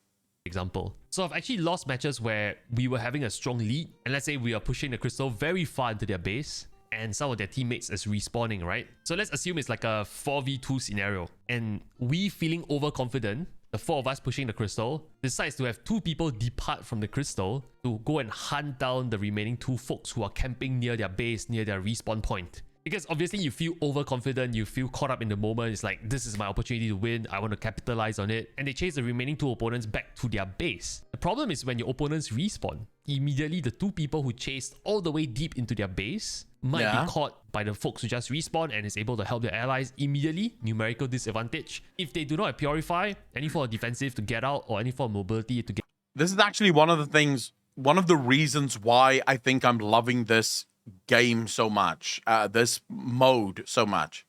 example. So I've actually lost matches where we were having a strong lead, and let's say we are pushing the crystal very far into their base, and some of their teammates is respawning, right? So let's assume it's like a 4v2 scenario, and we feeling overconfident, the four of us pushing the crystal, decides to have two people depart from the crystal to go and hunt down the remaining two folks who are camping near their base, near their respawn point. Because obviously you feel overconfident, you feel caught up in the moment, it's like, this is my opportunity to win, I want to capitalize on it, and they chase the remaining two opponents back to their base. The problem is when your opponents respawn, immediately the two people who chased all the way deep into their base might be caught by the folks who just respawn and is able to help their allies immediately, numerical disadvantage. If they do not have Purify, any form of defensive to get out or any form of mobility to get... This is actually one of the things, one of the reasons why I think I'm loving this game so much, this mode so much.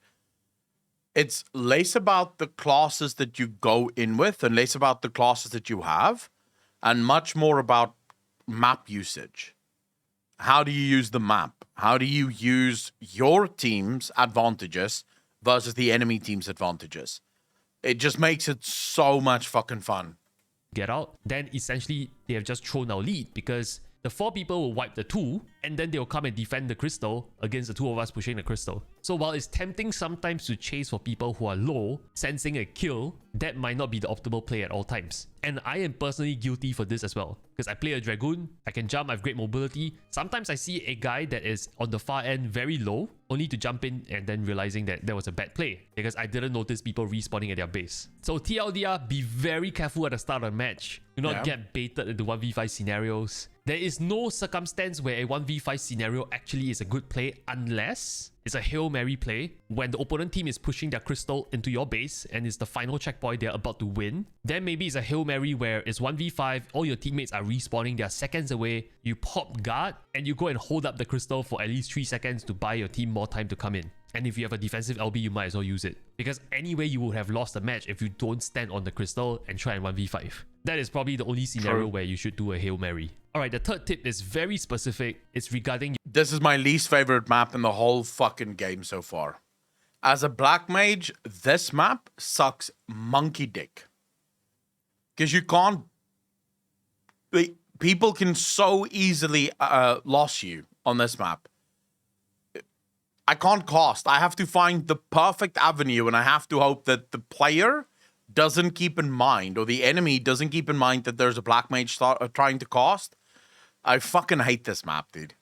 It's less about the classes that you go in with and less about the classes that you have, and much more about map usage. how do you use the map? How do you use your team's advantages versus the enemy team's advantages? It just makes it so much fucking fun. Get out, then essentially they have just thrown our lead because the 4 people will wipe the 2 and then they'll come and defend the crystal against the 2 of us pushing the crystal. So while it's tempting sometimes to chase for people who are low, sensing a kill, that might not be the optimal play at all times. And I am personally guilty for this as well. Because I play a Dragoon, I can jump, I have great mobility. Sometimes I see a guy that is on the far end very low, only to jump in and then realizing that was a bad play. Because I didn't notice people respawning at their base. So TLDR, be very careful at the start of a match. Do not get baited into 1v5 scenarios. There is no circumstance where a 1v5 scenario actually is a good play unless it's a Hail Mary play when the opponent team is pushing their crystal into your base and it's the final checkpoint they're about to win. Then maybe it's a Hail Mary where it's 1v5, all your teammates are respawning, they're seconds away, you pop guard and you go and hold up the crystal for at least 3 seconds to buy your team more time to come in. And if you have a defensive LB, you might as well use it. Because anyway, you would have lost the match if you don't stand on the crystal and try and 1v5. That is probably the only scenario where you should do a Hail Mary. Alright, the third tip is very specific. It's regarding... This is my least favorite map in the whole fucking game so far. As a black mage, this map sucks monkey dick. Because you can't... People can so easily loss you on this map. I can't cast. I have to find the perfect avenue and I have to hope that the player doesn't keep in mind or the enemy doesn't keep in mind that there's a black mage trying to cast. I fucking hate this map, dude.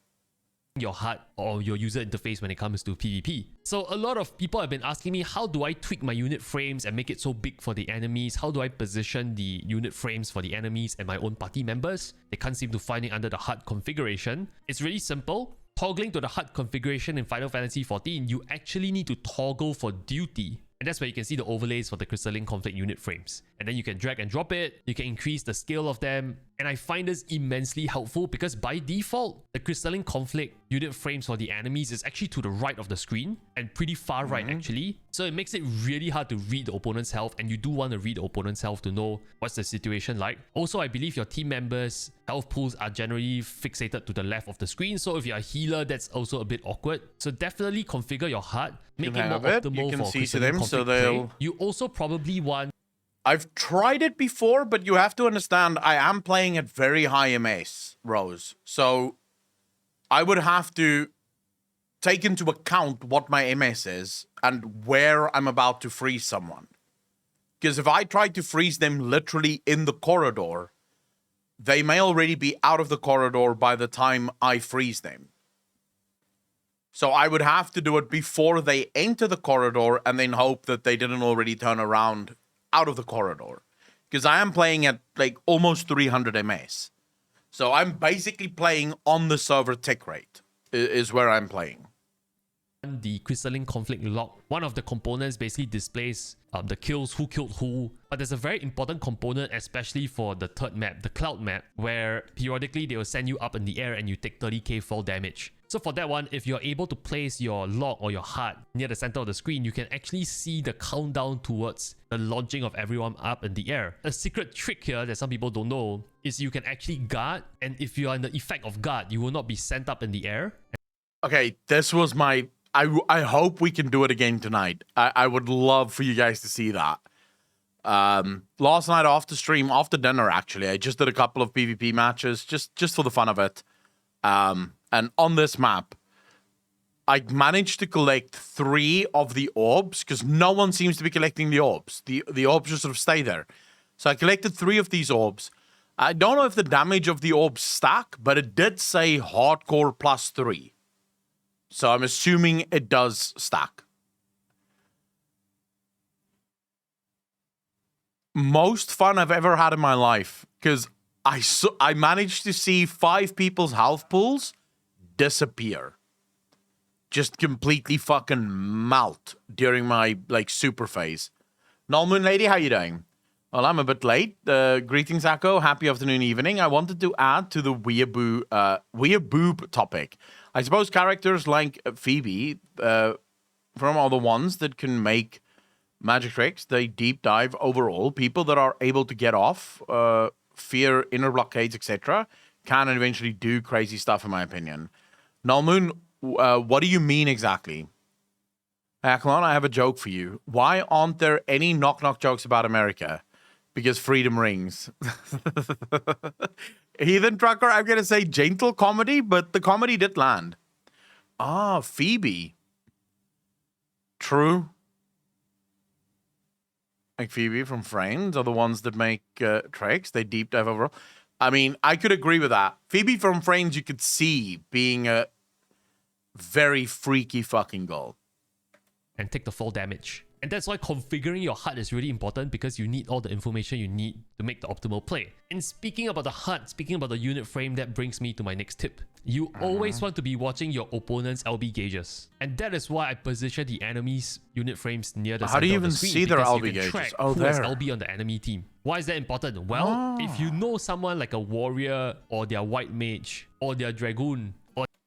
Your HUD or your user interface when it comes to PvP. So a lot of people have been asking me, how do I tweak my unit frames and make it so big for the enemies? How do I position the unit frames for the enemies and my own party members? They can't seem to find it under the HUD configuration. It's really simple. Toggling to the HUD configuration in Final Fantasy XIV, you actually need to toggle for duty. And that's where you can see the overlays for the Crystalline Conflict unit frames. And then you can drag and drop it, you can increase the scale of them. And I find this immensely helpful because by default, the Crystalline Conflict unit frames for the enemies is actually to the right of the screen and pretty far right actually. So it makes it really hard to read the opponent's health, and you do want to read the opponent's health to know what's the situation like. Also, I believe your team members' health pools are generally fixated to the left of the screen. So if you're a healer, that's also a bit awkward. So definitely configure your HUD, make it more optimal for Crystalline Conflict play. You also probably want... I've tried it before, but you have to understand I am playing at very high MS, Rose. So I would have to take into account what my MS is and where I'm about to freeze someone. Because if I try to freeze them literally in the corridor, they may already be out of the corridor by the time I freeze them. So I would have to do it before they enter the corridor and then hope that they didn't already turn around out of the corridor. Because I am playing at like almost 300 MS. So I'm basically playing on the server tick rate is where I'm playing. The Crystalline Conflict log, one of the components basically displays the kills, who killed who. But there's a very important component, especially for the third map, the Cloud map, where periodically they will send you up in the air and you take 30k fall damage. So for that one, if you're able to place your log or your HUD near the center of the screen, you can actually see the countdown towards the launching of everyone up in the air. A secret trick here that some people don't know is you can actually guard, and if you are in the effect of guard, you will not be sent up in the air. Okay, this was my... I hope we can do it again tonight. I would love for you guys to see that. Last night after stream, after dinner actually, I just did a couple of PvP matches just for the fun of it. And on this map, I managed to collect 3 of the orbs because no one seems to be collecting the orbs. The orbs just sort of stay there. So I collected 3 of these orbs. I don't know if the damage of the orbs stack, but it did say hardcore +3. So I'm assuming it does stack. Most fun I've ever had in my life because I managed to see 5 people's health pools disappear. Just completely fucking melt during my like super phase. Null Moon Lady, how you doing? Well, I'm a bit late. Greetings, Echo. Happy afternoon, evening. I wanted to add to the weeaboob topic. I suppose characters like Phoebe, from all the ones that can make magic tricks, they deep dive overall. People that are able to get off, fear inner blockades, etc., can eventually do crazy stuff, in my opinion. Null Moon, what do you mean exactly? Acklon, I have a joke for you. Why aren't there any knock-knock jokes about America? Because freedom rings. Heathen Trucker, I'm going to say gentle comedy, but the comedy did land. Ah, Phoebe. True. Like Phoebe from Friends are the ones that make tricks. They deep dive overall. I mean, I could agree with that. Phoebe from Friends, you could see being a very freaky fucking girl. And take the fall damage. And that's why configuring your HUD is really important, because you need all the information you need to make the optimal play. And speaking about the HUD, speaking about the unit frame, that brings me to my next tip. You always want to be watching your opponent's LB gauges. And that is why I position the enemy's unit frames near the center of the screen. How do you even see their LB gauges? Oh, there. Who has LB on the enemy team. Why is that important? Well, if you know someone like a warrior, or their white mage, or their dragoon,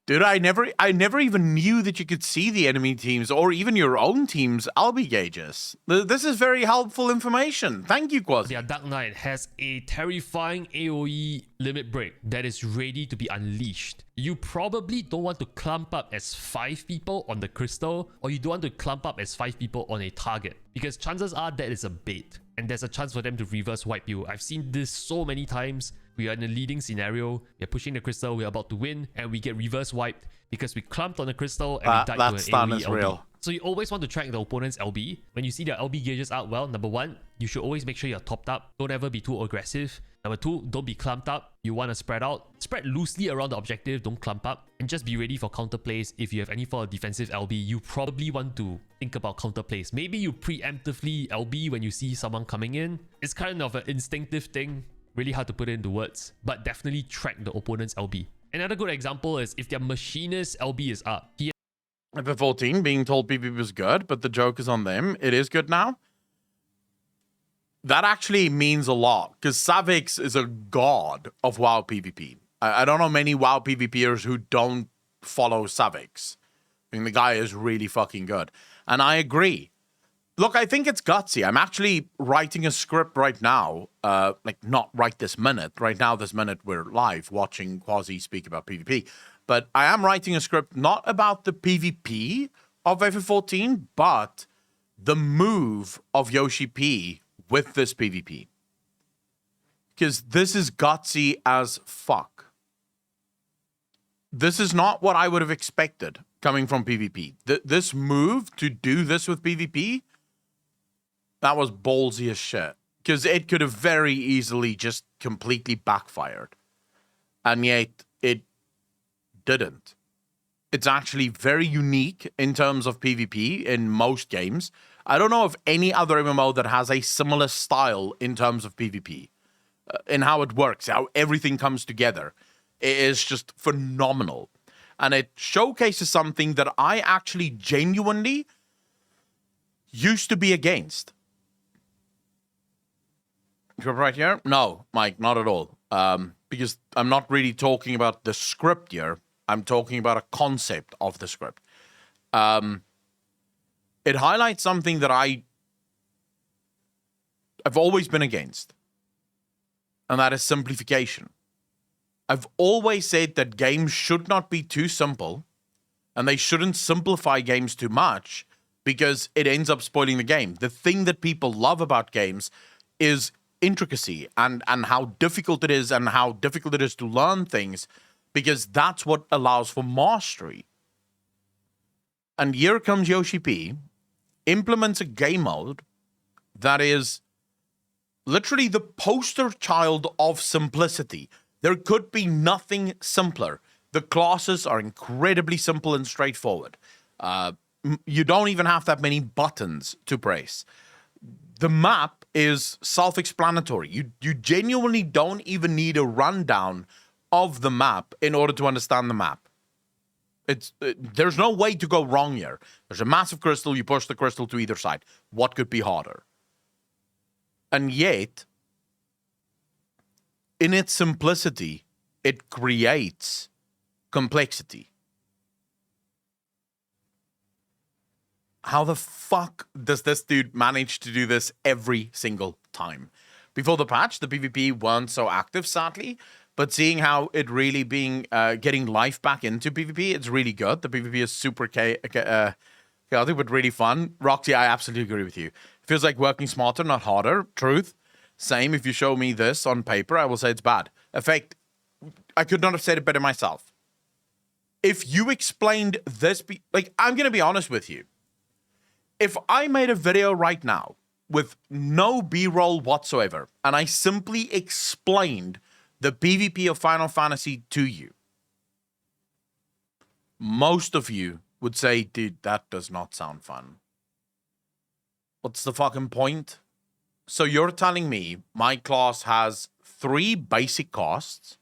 dude, I never even knew that you could see the enemy teams or even your own team's LB gauges. This is very helpful information. Thank you, Quasi. Their Dark Knight has a terrifying AoE limit break that is ready to be unleashed. You probably don't want to clump up as 5 people on the crystal, or you don't want to clump up as 5 people on a target, because chances are that is a bait, and there's a chance for them to reverse wipe you. I've seen this so many times. We are in a leading scenario, we're pushing the crystal, we're about to win, and we get reverse wiped because we clumped on the crystal and we died to an AoE LB. Real. So you always want to track the opponent's LB. When you see their LB gauges out, well, number 1, you should always make sure you're topped up. Don't ever be too aggressive. Number 2, don't be clumped up. You want to spread out. Spread loosely around the objective, don't clump up. And just be ready for counter plays. If you have any form of defensive LB, you probably want to think about counter plays. Maybe you preemptively LB when you see someone coming in. It's kind of an instinctive thing. Really hard to put it into words, but definitely track the opponent's LB. Another good example is if their machinist LB is up. FF14 being told PvP was good, but the joke is on them. It is good now. That actually means a lot, because Savix is a god of WoW PvP. I don't know many WoW PvPers who don't follow Savix. I mean, the guy is really fucking good. And I agree. Look, I think it's gutsy. I'm actually writing a script right now. Like, not right this minute. Right now, this minute, we're live watching Quasi speak about PvP. But I am writing a script not about the PvP of FF14, but the move of Yoshi P with this PvP. Because this is gutsy as fuck. This is not what I would have expected coming from PvP. This move to do this with PvP, that was ballsy as shit. Because it could have very easily just completely backfired. And yet, it didn't. It's actually very unique in terms of PvP in most games. I don't know of any other MMO that has a similar style in terms of PvP. In how it works, how everything comes together. It is just phenomenal. And it showcases something that I actually genuinely used to be against. Right here? No, Mike, not at all. Because I'm not really talking about the script here. I'm talking about a concept of the script. It highlights something that I've always been against. And that is simplification. I've always said that games should not be too simple. And they shouldn't simplify games too much, because it ends up spoiling the game. The thing that people love about games is intricacy and how difficult it is and how difficult it is to learn things, because that's what allows for mastery. And here comes Yoshi P, implements a game mode that is literally the poster child of simplicity. There could be nothing simpler. The classes are incredibly simple and straightforward. You don't even have that many buttons to press. The map is self-explanatory. You genuinely don't even need a rundown of the map in order to understand the map. There's no way to go wrong here. There's a massive crystal. You push the crystal to either side. What could be harder? And yet, in its simplicity, it creates complexity. How the fuck does this dude manage to do this every single time? Before the patch, the PvP weren't so active, sadly, But seeing how it really being getting life back into PvP, it's really good. The PvP is super chaotic, but really fun. Roxy, I absolutely agree with you. Feels like working smarter, not harder. Truth. Same. If you show me this on paper, I will say it's bad. Effect. I could not have said it better myself. If you explained this, like, I'm going to be honest with you. If I made a video right now with no B-roll whatsoever, and I simply explained the PvP of Final Fantasy to you, most of you would say, dude, that does not sound fun. What's the fucking point? So you're telling me my class has 3 basic costs,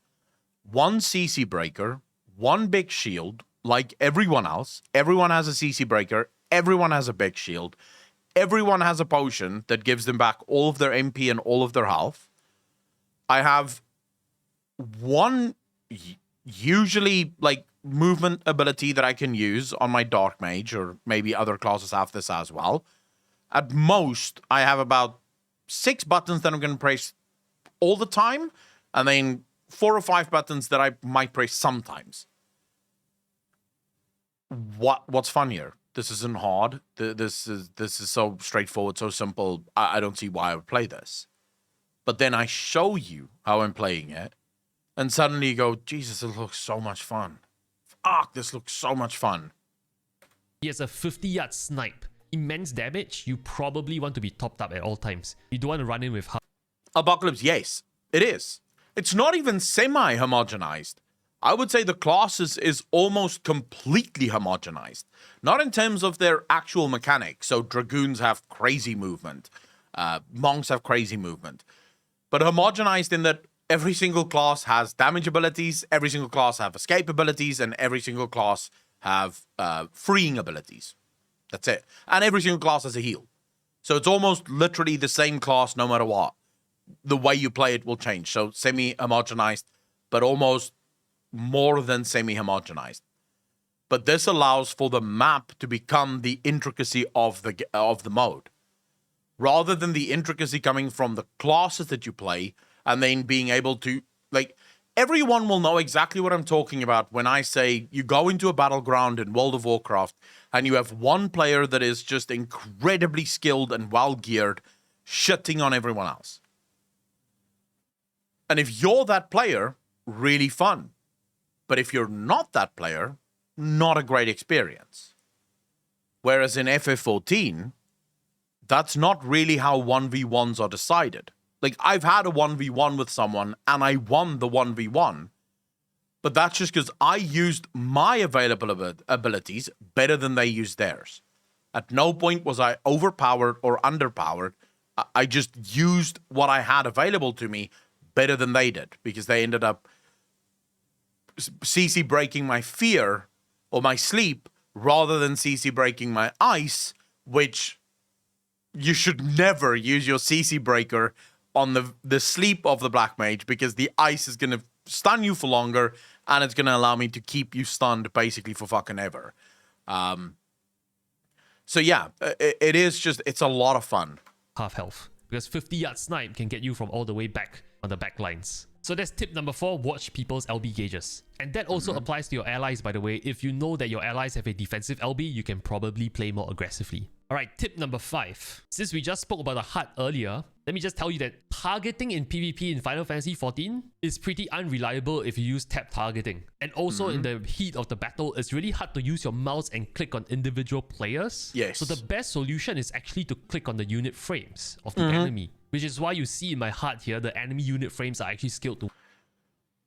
1 CC breaker, 1 big shield, like everyone else. Everyone has a CC breaker, everyone has a big shield, everyone has a potion that gives them back all of their MP and all of their health. I have 1 usually like movement ability that I can use on my Dark Mage, or maybe other classes have this as well. At most, I have about 6 buttons that I'm going to press all the time, and then 4 or 5 buttons that I might press sometimes. What's fun here? This isn't hard. This is so straightforward, so simple. I don't see why I would play this. But then I show you how I'm playing it, and suddenly you go, Jesus, it looks so much fun. Fuck, this looks so much fun. He has a 50-yard snipe. Immense damage. You probably want to be topped up at all times. You don't want to run in with Apocalypse, yes, it is. It's not even semi-homogenized. I would say the class is almost completely homogenized. Not in terms of their actual mechanics. So Dragoons have crazy movement. Monks have crazy movement. But homogenized in that every single class has damage abilities, every single class have escape abilities, and every single class have freeing abilities. That's it. And every single class has a heal. So it's almost literally the same class no matter what. The way you play it will change. So semi-homogenized, but almost more than semi-homogenized. But this allows for the map to become the intricacy of the mode. Rather than the intricacy coming from the classes that you play, and then being able to, like, everyone will know exactly what I'm talking about when I say you go into a battleground in World of Warcraft and you have one player that is just incredibly skilled and well-geared, shitting on everyone else. And if you're that player, really fun. But if you're not that player, not a great experience. Whereas in FF14, that's not really how 1v1s are decided. Like, I've had a 1v1 with someone, and I won the 1v1. But that's just because I used my available abilities better than they used theirs. At no point was I overpowered or underpowered. I just used what I had available to me better than they did. Because they ended up CC breaking my fear or my sleep rather than CC breaking my ice, which you should never use your CC breaker on the sleep of the Black Mage, because the ice is going to stun you for longer, and it's going to allow me to keep you stunned basically for fucking ever. So yeah, it is just, it's a lot of fun. half health. Because 50-yard snipe can get you from all the way back on the back lines. So that's tip number 4, watch people's LB gauges. And that also applies to your allies, by the way. If you know that your allies have a defensive LB, you can probably play more aggressively. Alright, tip number 5. Since we just spoke about the HUD earlier, let me just tell you that targeting in PvP in Final Fantasy XIV is pretty unreliable if you use tap targeting. And also in the heat of the battle, it's really hard to use your mouse and click on individual players. Yes. So the best solution is actually to click on the unit frames of the enemy. Which is why you see in my HUD here, the enemy unit frames are actually scaled to...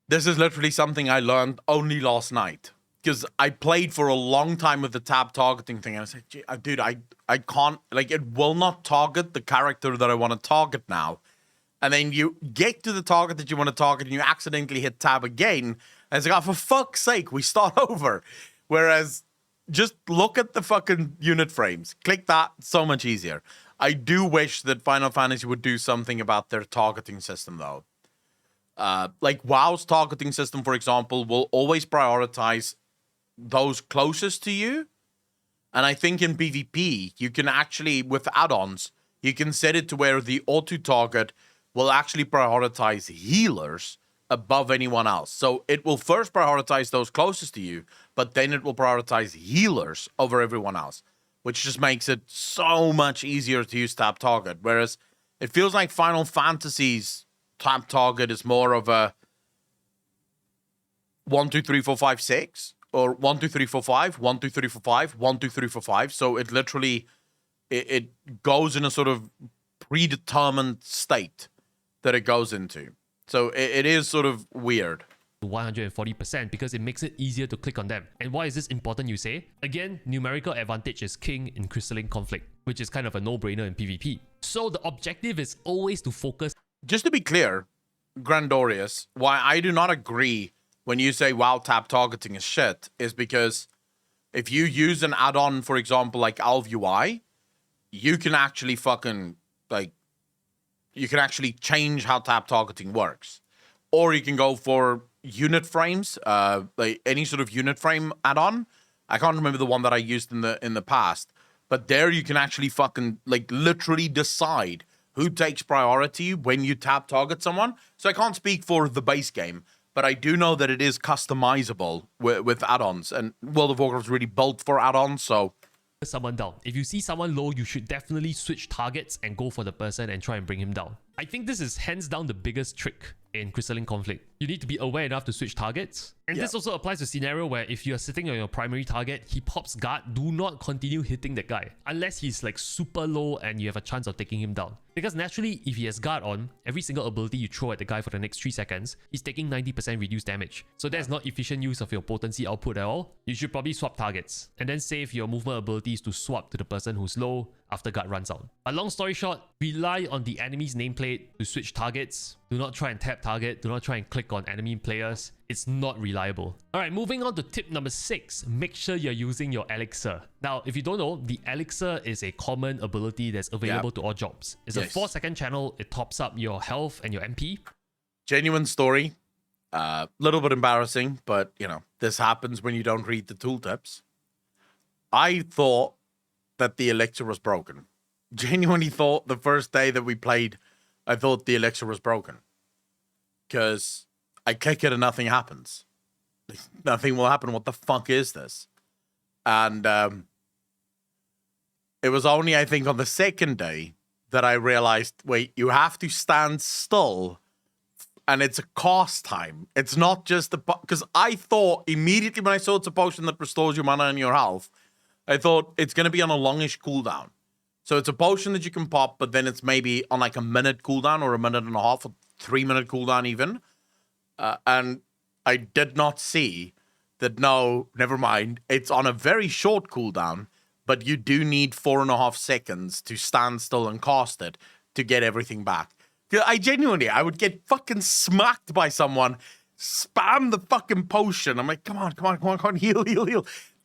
This is literally something I learned only last night. Because I played for a long time with the tab targeting thing, and I said, dude, I can't, like, it will not target the character that I want to target now. And then you get to the target that you want to target, and you accidentally hit tab again, and it's like, oh, for fuck's sake, we start over. Whereas, just look at the fucking unit frames. Click that, so much easier. I do wish that Final Fantasy would do something about their targeting system, though. Like, WoW's targeting system, for example, will always prioritize those closest to you. And I think in PvP, you can actually, with add-ons, you can set it to where the auto-target will actually prioritize healers above anyone else. So it will first prioritize those closest to you, but then it will prioritize healers over everyone else, which just makes it so much easier to use tap target. Whereas it feels like Final Fantasy's tap target is more of a 1, 2, 3, 4, 5, 6, or 1, 2, 3, 4, 5, 1, 2, 3, 4, 5, 1, 2, 3, 4, 5. So it literally it goes in a sort of predetermined state that it goes into. So it is sort of weird. 140% because it makes it easier to click on them. And why is this important, you say? Again, numerical advantage is king in crystalline conflict, which is kind of a no-brainer in PvP. So the objective is always to focus. Just to be clear, Grandorius, why I do not agree when you say WoW tap targeting is shit is because if you use an add-on, for example, like Alv UI, you can actually you can actually change how tap targeting works. Or you can go for unit frames, like any sort of unit frame add-on. I can't remember the one that I used in the past, but there you can actually literally decide who takes priority when you tap target someone. So I can't speak for the base game, but I do know that it is customizable with add-ons, and World of Warcraft is really built for add-ons, so someone down. If you see someone low, you should definitely switch targets and go for the person and try and bring him down. I think this is hands down the biggest trick in crystalline conflict. You need to be aware enough to switch targets. And this also applies to a scenario where if you're sitting on your primary target, he pops guard, do not continue hitting that guy unless he's like super low and you have a chance of taking him down. Because naturally, if he has guard on, every single ability you throw at the guy for the next 3 seconds, he's taking 90% reduced damage. So that's not efficient use of your potency output at all. You should probably swap targets and then save your movement abilities to swap to the person who's low after guard runs out. But long story short, rely on the enemy's nameplate to switch targets. Do not try and tap target. Do not try and click on enemy players. It's not reliable. Alright, moving on to tip number 6. Make sure you're using your elixir. Now, if you don't know, the elixir is a common ability that's available to all jobs. It's a 4-second channel. It tops up your health and your MP. Genuine story. Little bit embarrassing, but this happens when you don't read the tooltips. I thought that the elixir was broken. Genuinely thought the first day that we played, I thought the elixir was broken. Because I click it and nothing happens. Nothing will happen. What the fuck is this? And it was only, I think, on the second day that I realized, wait, you have to stand still and it's a cost time. It's not just the... Because I thought immediately when I saw it's a potion that restores your mana and your health, I thought it's going to be on a longish cooldown. So it's a potion that you can pop, but then it's maybe on like a minute cooldown or a minute and a half, or 3-minute cooldown even. And I did not see that, no, never mind. It's on a very short cooldown, but you do need 4.5 seconds to stand still and cast it to get everything back. I would get fucking smacked by someone, spam the fucking potion. I'm like, come on, heal.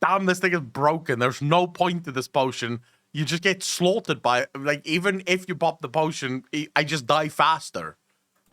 Damn, this thing is broken. There's no point to this potion. You just get slaughtered by it. Like, even if you pop the potion, I just die faster.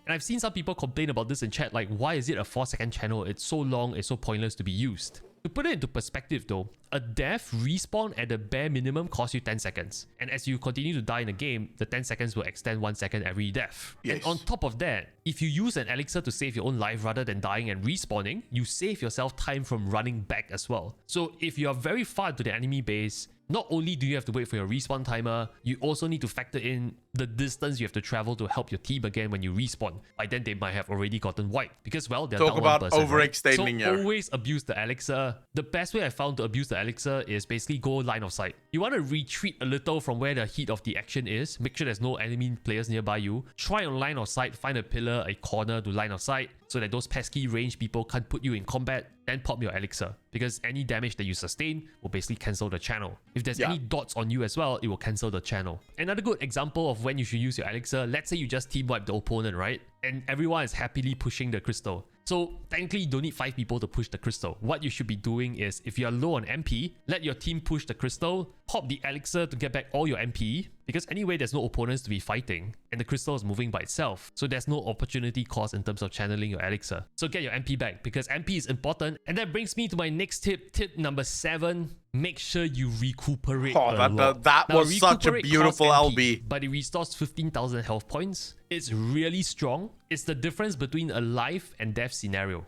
And I've seen some people complain about this in chat, like, why is it a 4-second channel? It's so long, it's so pointless to be used. To put it into perspective though, a death respawn at the bare minimum costs you 10 seconds. And as you continue to die in the game, the 10 seconds will extend 1 second every death. Yes. And on top of that, if you use an elixir to save your own life rather than dying and respawning, you save yourself time from running back as well. So if you are very far to the enemy base, not only do you have to wait for your respawn timer, you also need to factor in the distance you have to travel to help your team again when you respawn. By then, they might have already gotten wiped because, well, they're Talk down about 1%, overextending. Right? So always abuse the elixir. The best way I found to abuse the elixir is basically go line of sight. You want to retreat a little from where the heat of the action is. Make sure there's no enemy players nearby you. Try on line of sight, find a pillar, a corner to line of sight so that those pesky range people can't put you in combat. Then pop your elixir, because any damage that you sustain will basically cancel the channel. If there's any dots on you as well, it will cancel the channel. Another good example of when you should use your elixir, let's say you just team wipe the opponent, right? And everyone is happily pushing the crystal. So technically you don't need 5 people to push the crystal. What you should be doing is, if you're low on MP, let your team push the crystal, pop the elixir to get back all your MP, because anyway there's no opponents to be fighting, and the crystal is moving by itself. So there's no opportunity cost in terms of channeling your elixir. So get your MP back, because MP is important. And that brings me to my next tip, tip number 7. Make sure you recuperate a lot. That was such a beautiful MP, LB. but it restores 15,000 health points. It's really strong. It's the difference between a life and death scenario.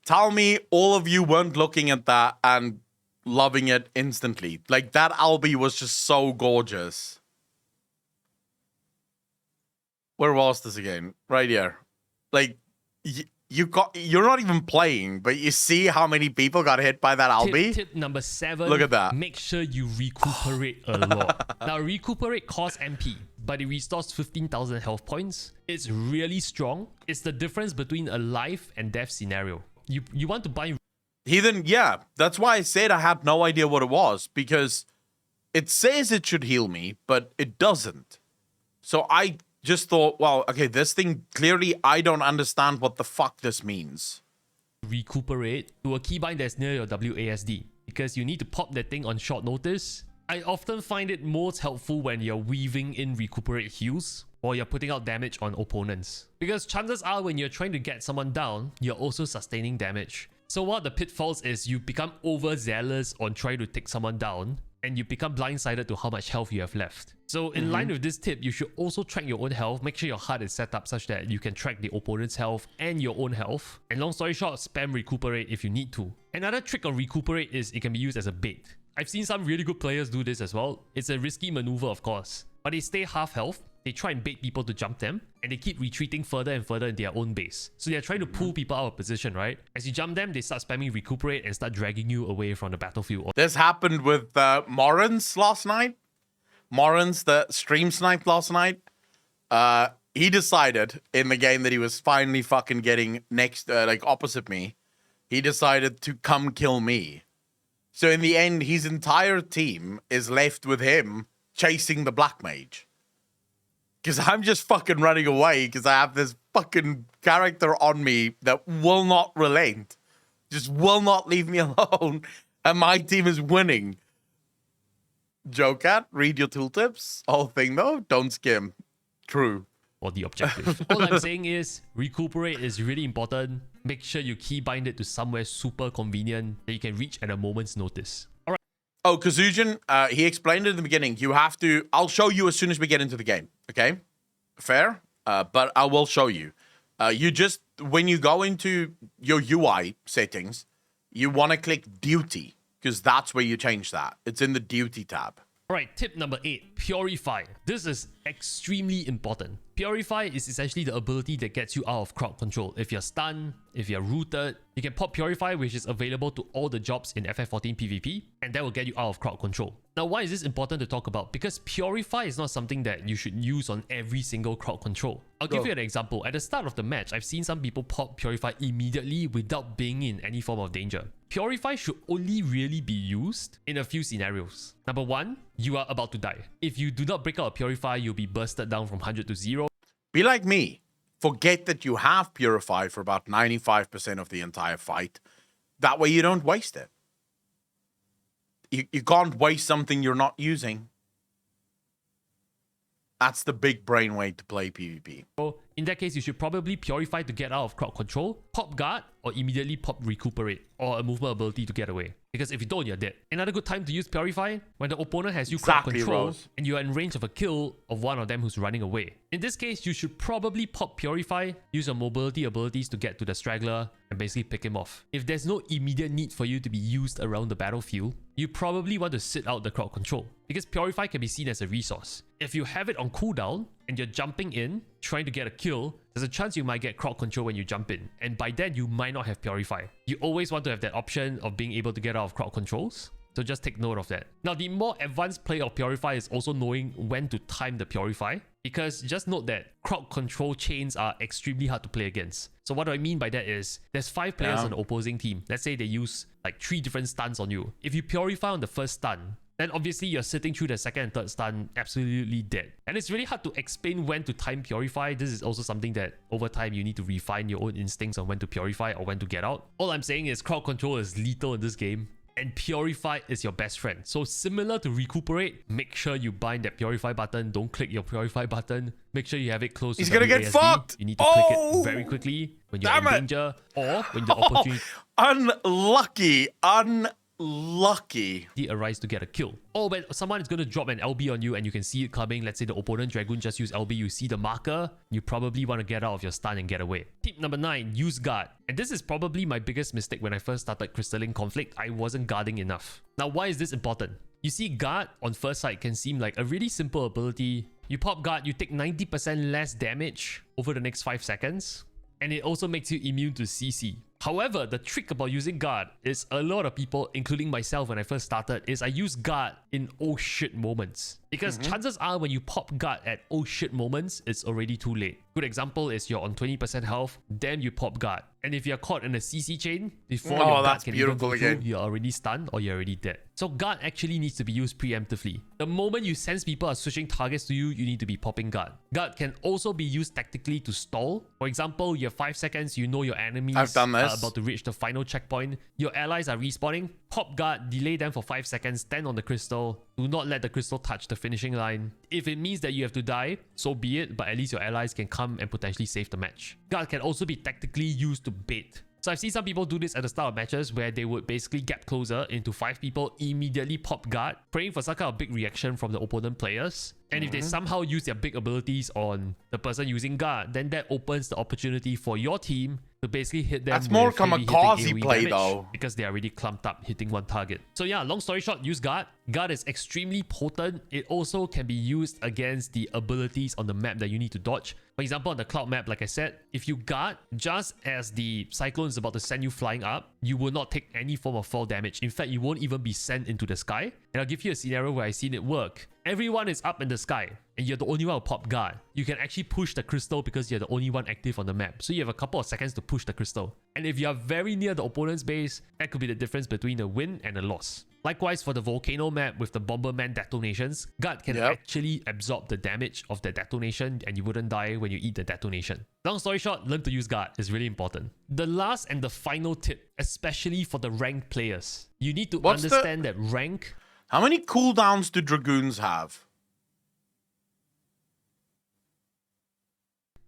Tell me all of you weren't looking at that and loving it instantly. Like, that Albie was just so gorgeous. Where was this again? Right here. Like, you're not even playing, but you see how many people got hit by that Albie? Tip number 7. Look at that. Make sure you recuperate a lot. Now, recuperate costs MP, but it restores 15,000 health points. It's really strong. It's the difference between a life and death scenario. You want to buy... Heathen, yeah. That's why I said I had no idea what it was, because it says it should heal me, but it doesn't. So I just thought, well, okay, this thing, clearly I don't understand what the fuck this means. Recuperate to a keybind that's near your WASD, because you need to pop that thing on short notice. I often find it most helpful when you're weaving in recuperate heals or you're putting out damage on opponents, because chances are when you're trying to get someone down, you're also sustaining damage. So one of the pitfalls is you become overzealous on trying to take someone down, and you become blindsided to how much health you have left. So in line with this tip, you should also track your own health. Make sure your HUD is set up such that you can track the opponent's health and your own health. And long story short, spam recuperate if you need to. Another trick on recuperate is it can be used as a bait. I've seen some really good players do this as well. It's a risky maneuver, of course, but they stay half health. They try and bait people to jump them, and they keep retreating further and further in their own base. So they're trying to pull people out of position, right? As you jump them, they start spamming recuperate and start dragging you away from the battlefield. This happened with Morans last night. Morans, the stream snipe last night. He decided in the game that he was finally fucking getting next, like opposite me. He decided to come kill me. So in the end, his entire team is left with him chasing the black mage. Because I'm just fucking running away because I have this fucking character on me that will not relent. Just will not leave me alone. And my team is winning. Jocat, read your tooltips. Whole thing though, don't skim. True. Or the objective. All I'm saying is, recuperate is really important. Make sure you keybind it to somewhere super convenient that you can reach at a moment's notice. Alright. Oh, Kazujan, he explained it in the beginning. You have to... I'll show you as soon as we get into the game. Okay? Fair? But I will show you. You just... When you go into your UI settings, you want to click Duty. Because that's where you change that. It's in the Duty tab. Alright, tip number 8. Purify. This is extremely important. Purify is essentially the ability that gets you out of crowd control. If you're stunned, if you're rooted, you can pop Purify, which is available to all the jobs in FF14 PvP, and that will get you out of crowd control. Now, why is this important to talk about? Because Purify is not something that you should use on every single crowd control. I'll give you an example. At the start of the match, I've seen some people pop Purify immediately without being in any form of danger. Purify should only really be used in a few scenarios. Number 1, you are about to die. If you do not break out a Purify, you'll be bursted down from 100 to 0. Be like me. Forget that you have Purify for about 95% of the entire fight. That way you don't waste it. You can't waste something you're not using. That's the big brain way to play PvP. So in that case, you should probably Purify to get out of crowd control, pop guard, or immediately pop recuperate, or a movement ability to get away. Because if you don't, you're dead. Another good time to use Purify, when the opponent has you crowd control, Rose. and you are in range of a kill of one of them who's running away. In this case, you should probably pop Purify, use your mobility abilities to get to the straggler, and basically pick him off. If there's no immediate need for you to be used around the battlefield, you probably want to sit out the crowd control, because Purify can be seen as a resource. If you have it on cooldown, and you're jumping in, trying to get a kill, there's a chance you might get crowd control when you jump in, and by then you might not have Purify. You always want to have that option of being able to get out of crowd controls, so just take note of that. Now, the more advanced play of Purify is also knowing when to time the Purify, because just note that crowd control chains are extremely hard to play against. So what do I mean by that is, there's 5 players on the opposing team. Let's say they use like 3 different stuns on you. If you Purify on the first stun, then obviously you're sitting through the second and third stun absolutely dead. And it's really hard to explain when to time Purify. This is also something that over time you need to refine your own instincts on when to Purify or when to get out. All I'm saying is crowd control is lethal in this game, and Purify is your best friend. So similar to Recuperate, make sure you bind that Purify button. Don't click your Purify button. Make sure you have it close to He's gonna get WASD. fucked! You need to click it very quickly when you're in danger or when the opportunity... Unlucky. lucky. Arise to get a kill. Or when someone is going to drop an LB on you and you can see it coming, let's say the opponent Dragoon just used LB, you see the marker, you probably want to get out of your stun and get away. Tip number 9, use guard. And this is probably my biggest mistake when I first started Crystalline Conflict. I wasn't guarding enough. Now, why is this important? You see, guard on first sight can seem like a really simple ability. You pop guard, you take 90% less damage over the next 5 seconds. And it also makes you immune to CC. However, the trick about using guard is a lot of people, including myself when I first started, is I use guard in oh shit moments. Because chances are when you pop guard at oh shit moments, it's already too late. Good example is you're on 20% health, then you pop guard. And if you're caught in a CC chain, before your guard can even go through, you're already stunned or you're already dead. So guard actually needs to be used preemptively. The moment you sense people are switching targets to you, you need to be popping guard. Guard can also be used tactically to stall. For example, you have 5 seconds, you know your enemies are about to reach the final checkpoint. Your allies are respawning. Pop guard, delay them for 5 seconds, stand on the crystal. Do not let the crystal touch the finishing line. If it means that you have to die, so be it, but at least your allies can come and potentially save the match. Guard can also be tactically used to bait. So I've seen some people do this at the start of matches where they would basically gap closer into 5 people, immediately pop guard, praying for some kind of big reaction from the opponent players. And if they somehow use their big abilities on the person using guard, then that opens the opportunity for your team to basically hit them. That's more kamikaze play though, because they're already clumped up hitting one target. So yeah, long story short, use guard. Guard is extremely potent. It also can be used against the abilities on the map that you need to dodge. For example, on the cloud map, like I said, if you guard, just as the cyclone is about to send you flying up, you will not take any form of fall damage. In fact, you won't even be sent into the sky. And I'll give you a scenario where I've seen it work. Everyone is up in the sky and you're the only one who pop guard. You can actually push the crystal because you're the only one active on the map. So you have a couple of seconds to push the crystal. And if you're very near the opponent's base, that could be the difference between a win and a loss. Likewise, for the volcano map with the Bomberman detonations, guard can actually absorb the damage of the detonation and you wouldn't die when you eat the detonation. Long story short, learn to use guard is really important. The last and the final tip, especially for the ranked players, you need to understand that rank... How many cooldowns do Dragoons have?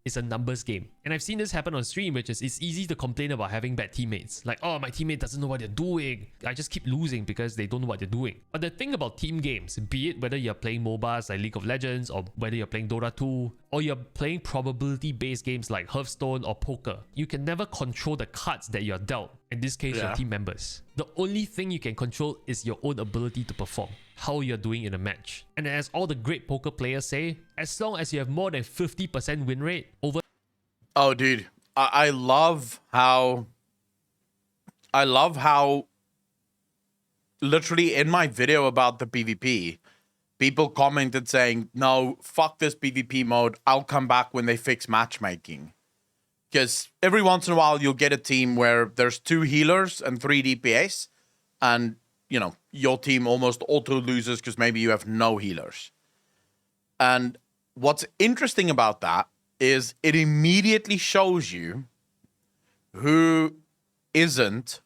It's a numbers game. And I've seen this happen on stream, which is it's easy to complain about having bad teammates. Like, oh, my teammate doesn't know what they're doing. I just keep losing because they don't know what they're doing. But the thing about team games, be it whether you're playing MOBAs like League of Legends or whether you're playing Dota 2 or you're playing probability-based games like Hearthstone or poker, you can never control the cards that you're dealt. In this case, your team members. The only thing you can control is your own ability to perform, how you're doing in a match. And as all the great poker players say, as long as you have more than 50% win rate over... Oh, dude, I love how literally in my video about the PvP, people commented saying, no, fuck this PvP mode. I'll come back when they fix matchmaking. Because every once in a while, you'll get a team where there's 2 healers and 3 DPS. And, you know, your team almost auto loses because maybe you have no healers. And what's interesting about that is it immediately shows you who isn't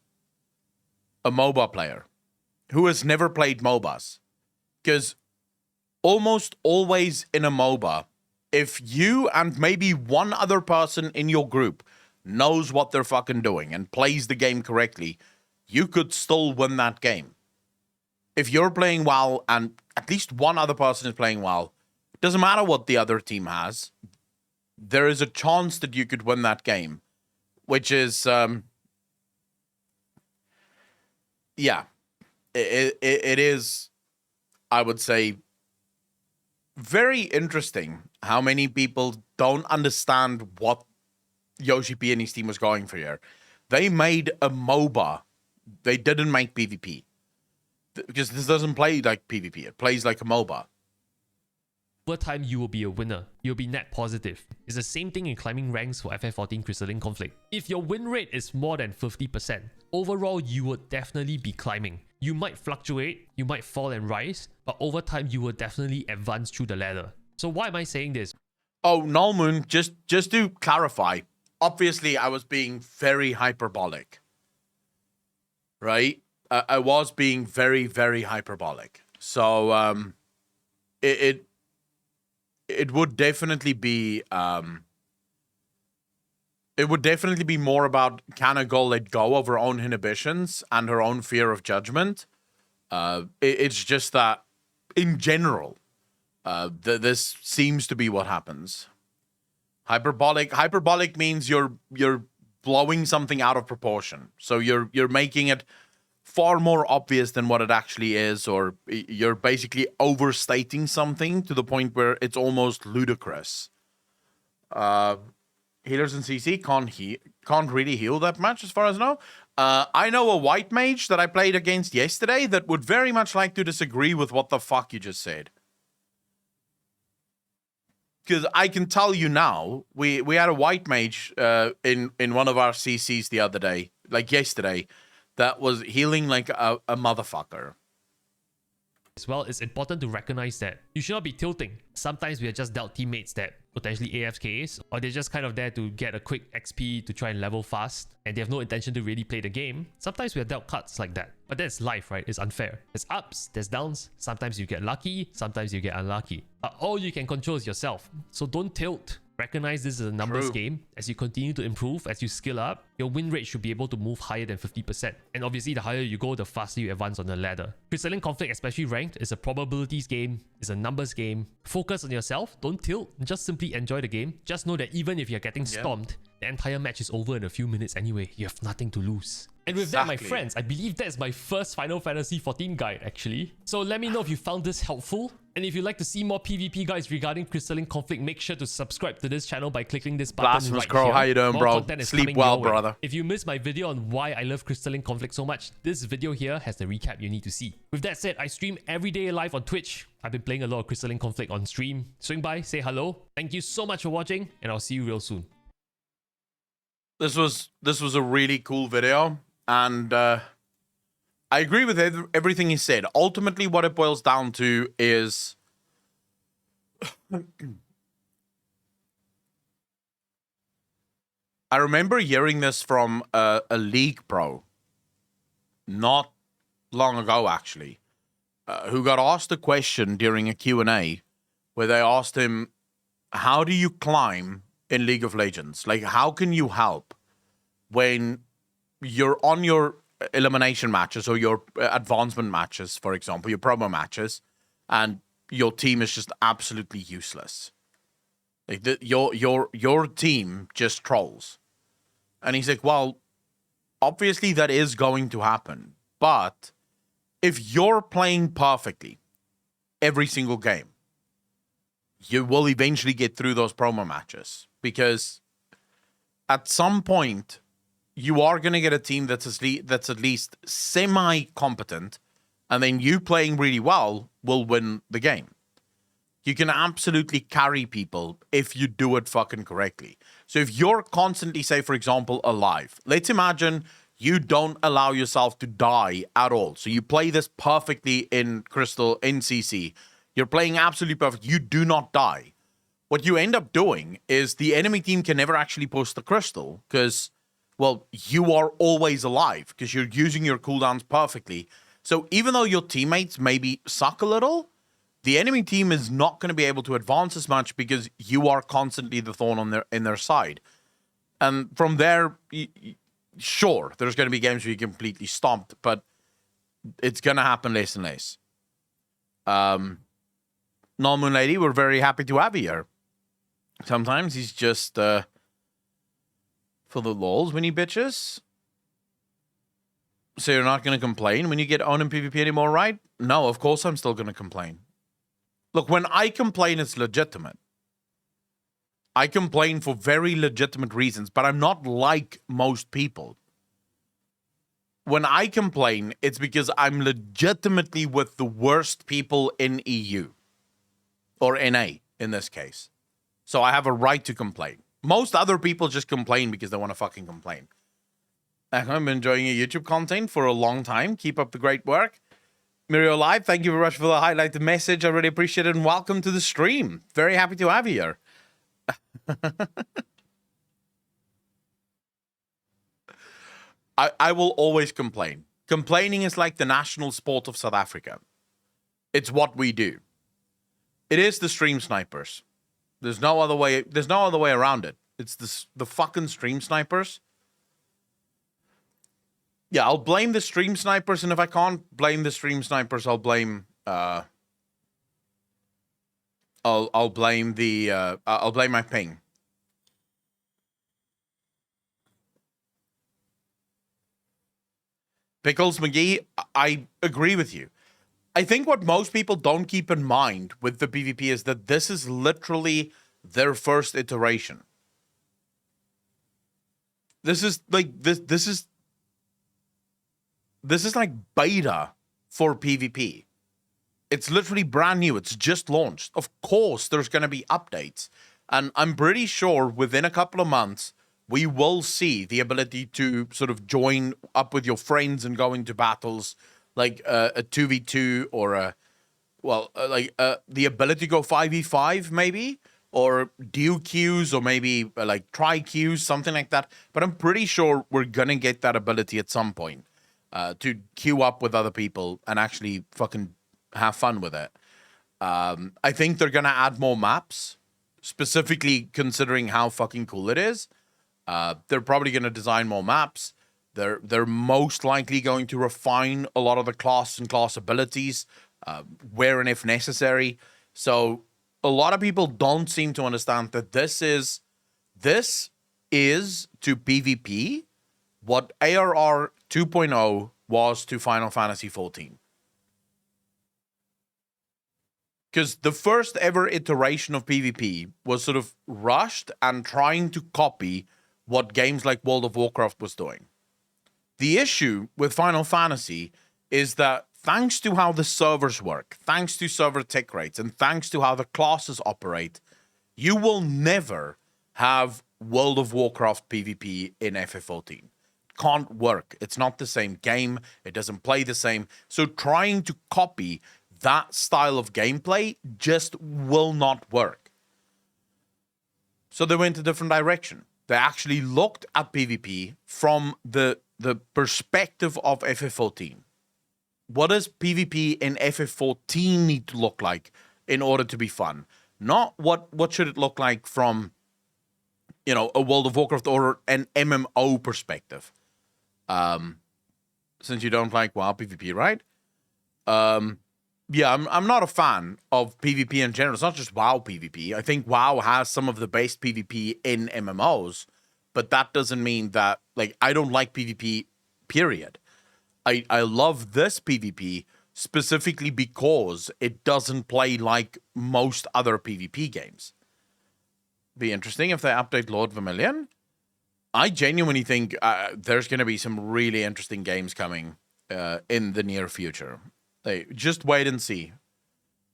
a MOBA player, who has never played MOBAs. Because almost always in a MOBA, if you and maybe one other person in your group knows what they're fucking doing and plays the game correctly, you could still win that game. If you're playing well and at least one other person is playing well, it doesn't matter what the other team has, there is a chance that you could win that game, which is, yeah, it is, I would say, very interesting how many people don't understand what Yoshi P and his team was going for here. They made a MOBA. They didn't make PvP. Because this doesn't play like PvP. It plays like a MOBA. Over time, you will be a winner. You'll be net positive. It's the same thing in climbing ranks for FF14 Crystalline Conflict. If your win rate is more than 50%, overall, you would definitely be climbing. You might fluctuate, you might fall and rise, but over time, you will definitely advance through the ladder. So why am I saying this? Oh, Null Moon, just to clarify, obviously I was being very hyperbolic. Right? I was being very, very hyperbolic. So, it would definitely be, It would definitely be more about can a girl let go of her own inhibitions and her own fear of judgment. It's just that, in general, this seems to be what happens. Hyperbolic means you're blowing something out of proportion. So you're making it far more obvious than what it actually is, or you're basically overstating something to the point where it's almost ludicrous. Healers in CC can't really heal that much, as far as I know. I know a white mage that I played against yesterday that would very much like to disagree with what the fuck you just said. Because I can tell you now, we had a white mage in one of our CCs the other day, like yesterday, that was healing like a motherfucker. As well, it's important to recognize that you should not be tilting. Sometimes we are just dealt teammates that potentially AFKs, or they're just kind of there to get a quick XP to try and level fast, and they have no intention to really play the game. Sometimes we are dealt cuts like that. But that's life, right? It's unfair. There's ups, there's downs. Sometimes you get lucky, sometimes you get unlucky. But all you can control is yourself. So don't tilt. Recognize this is a numbers game. As you continue to improve, as you skill up, your win rate should be able to move higher than 50%. And obviously, the higher you go, the faster you advance on the ladder. Crystalline Conflict, especially ranked, is a probabilities game, is a numbers game. Focus on yourself, don't tilt, just simply enjoy the game. Just know that even if you're getting stomped, the entire match is over in a few minutes anyway. You have nothing to lose. And with that, my friends, I believe that's my first Final Fantasy XIV guide, actually. So let me know if you found this helpful. And if you'd like to see more PvP guides regarding Crystalline Conflict, make sure to subscribe to this channel by clicking this button Blasphemous right Crow, here. how you doing, More bro? content is Sleep coming well, your way. brother. If you missed my video on why I love Crystalline Conflict so much, this video here has the recap you need to see. With that said, I stream every day live on Twitch. I've been playing a lot of Crystalline Conflict on stream. Swing by, say hello. Thank you so much for watching, and I'll see you real soon. This was a really cool video, and I agree with everything he said. Ultimately, what it boils down to is I remember hearing this from a League pro not long ago, actually, who got asked a question during a Q&A where they asked him, how do you climb in League of Legends? Like, how can you help when you're on your elimination matches or your advancement matches, for example, your promo matches, and your team is just absolutely useless? Like, your team just trolls. And he's like, well, obviously that is going to happen. But if you're playing perfectly every single game, you will eventually get through those promo matches, because at some point you are going to get a team that's at least semi-competent, and then you playing really well will win the game. You can absolutely carry people if you do it fucking correctly. So if you're constantly, say, for example, alive, let's imagine you don't allow yourself to die at all. So you play this perfectly in CC. You're playing absolutely perfect. You do not die. What you end up doing is the enemy team can never actually push the crystal because, well, you are always alive because you're using your cooldowns perfectly. So even though your teammates maybe suck a little, the enemy team is not going to be able to advance as much because you are constantly the thorn in their side. And from there, sure, there's going to be games where you're completely stomped, but it's going to happen less and less. Null Moon Lady, we're very happy to have you here. Sometimes he's just for the lols when he bitches. So you're not going to complain when you get owned in PvP anymore, right? No, of course I'm still going to complain. Look, when I complain, it's legitimate. I complain for very legitimate reasons, but I'm not like most people. When I complain, it's because I'm legitimately with the worst people in EU. Or NA, in this case. So I have a right to complain. Most other people just complain because they want to fucking complain. I've been enjoying your YouTube content for a long time. Keep up the great work. Mirio Live, thank you very much for the highlighted message. I really appreciate it, and welcome to the stream. Very happy to have you here. I will always complain. Complaining is like the national sport of South Africa. It's what we do. It is the stream snipers. There's no other way around it. It's the fucking stream snipers. Yeah, I'll blame the stream snipers, and if I can't blame the stream snipers, I'll blame I'll blame my ping. Pickles McGee, I agree with you. I think what most people don't keep in mind with the PvP is that this is literally their first iteration. This is like this is like beta for PvP. It's literally brand new. It's just launched. Of course, there's going to be updates. And I'm pretty sure within a couple of months, we will see the ability to sort of join up with your friends and go into battles like a 2v2 or the ability to go 5v5 maybe, or duo queues, or maybe like tri queues, something like that. But I'm pretty sure we're going to get that ability at some point to queue up with other people and actually fucking have fun with it. I think they're going to add more maps, specifically considering how fucking cool it is. They're probably going to design more maps. They're most likely going to refine a lot of the class and class abilities, where and if necessary. So a lot of people don't seem to understand that this is to PvP what ARR 2.0 was to Final Fantasy XIV. Because the first ever iteration of PvP was sort of rushed and trying to copy what games like World of Warcraft was doing. The issue with Final Fantasy is that thanks to how the servers work, thanks to server tick rates, and thanks to how the classes operate, you will never have World of Warcraft PvP in FF14. Can't work. It's not the same game. It doesn't play the same. So trying to copy that style of gameplay just will not work. So they went a different direction. They actually looked at PvP from the perspective of FF14. What does PvP in FF14 need to look like in order to be fun? Not what should it look like from, a World of Warcraft or an MMO perspective. Since you don't like WoW PvP, right? Yeah, I'm not a fan of PvP in general. It's not just WoW PvP. I think WoW has some of the best PvP in MMOs, but that doesn't mean that, I don't like PvP, period. I love this PvP specifically because it doesn't play like most other PvP games. Be interesting if they update Lord Vermilion. I genuinely think there's going to be some really interesting games coming in the near future. Just wait and see.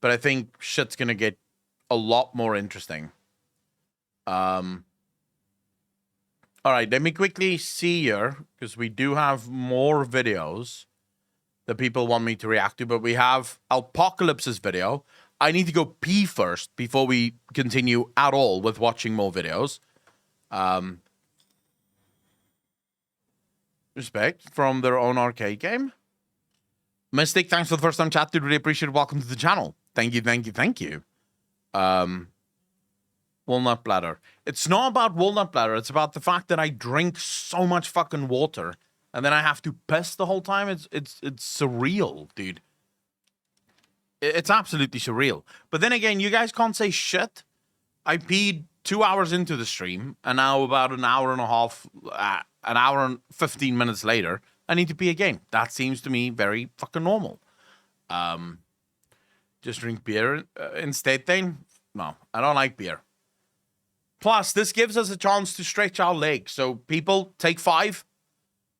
But I think shit's going to get a lot more interesting. All right, let me quickly see here, because we do have more videos that people want me to react to, but we have Apocalypse's video. I need to go pee first before we continue at all with watching more videos. Respect from their own arcade game. Mystic, thanks for the first time chat, dude. Really appreciate it. Welcome to the channel. Thank you. Walnut bladder. It's not about walnut bladder. It's about the fact that I drink so much fucking water and then I have to piss the whole time. It's surreal, dude. It's absolutely surreal. But then again, you guys can't say shit. I peed 2 hours into the stream, and now about an hour and 15 minutes later, I need to pee again. That seems to me very fucking normal. Just drink beer instead then? No, I don't like beer. Plus, this gives us a chance to stretch our legs. So people, take 5.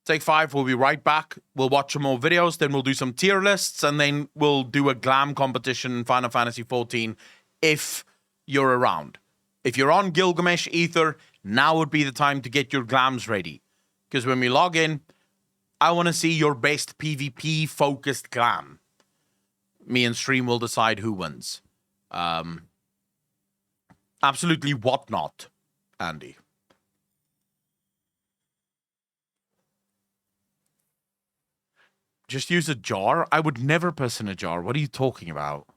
Take 5, we'll be right back. We'll watch some more videos, then we'll do some tier lists, and then we'll do a Glam competition in Final Fantasy XIV if you're around. If you're on Gilgamesh Ether, now would be the time to get your Glams ready. Because when we log in, I want to see your best PvP-focused Glam. Me and Stream will decide who wins. Absolutely whatnot, Andy. Just use a jar? I would never piss in a jar. What are you talking about?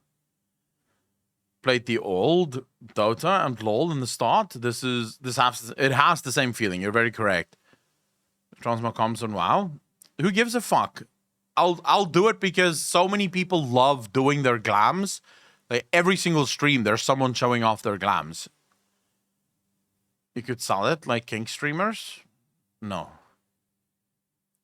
played the old Dota and LoL in the start. It has the same feeling. You're very correct. Transmog comes on WoW. Who gives a fuck? I'll do it because so many people love doing their glams. Like every single stream, there's someone showing off their glams. You could sell it like King streamers. No.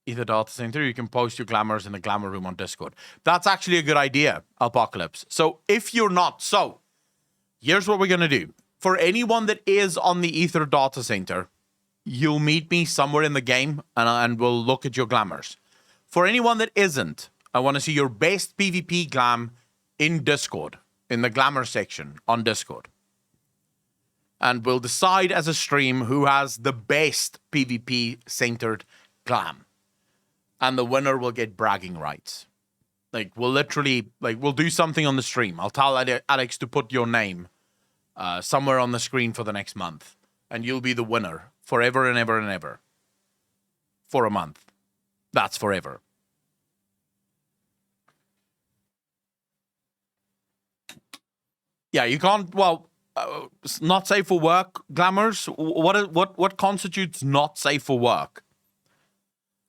Either data center, you can post your glamours in the glamour room on Discord. That's actually a good idea, Apocalypse. So if you're not, here's what we're gonna do. For anyone that is on the Ether data center, you'll meet me somewhere in the game and we'll look at your glamours. For anyone that isn't, I want to see your best PvP glam in Discord, in the glamour section on Discord. And we'll decide as a stream who has the best PvP-centered glam. And the winner will get bragging rights. Like, we'll do something on the stream. I'll tell Alex to put your name somewhere on the screen for the next month. And you'll be the winner forever and ever and ever. For a month. That's forever. Yeah, you can't, not safe for work, glamours. What constitutes not safe for work?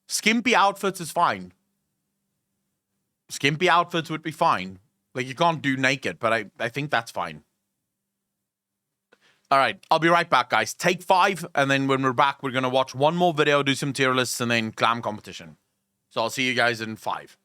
Skimpy outfits is fine. Skimpy outfits would be fine. Like, you can't do naked, but I think that's fine. All right, I'll be right back, guys. Take 5, and then when we're back, we're going to watch one more video, do some tier lists, and then glam competition. So I'll see you guys in 5.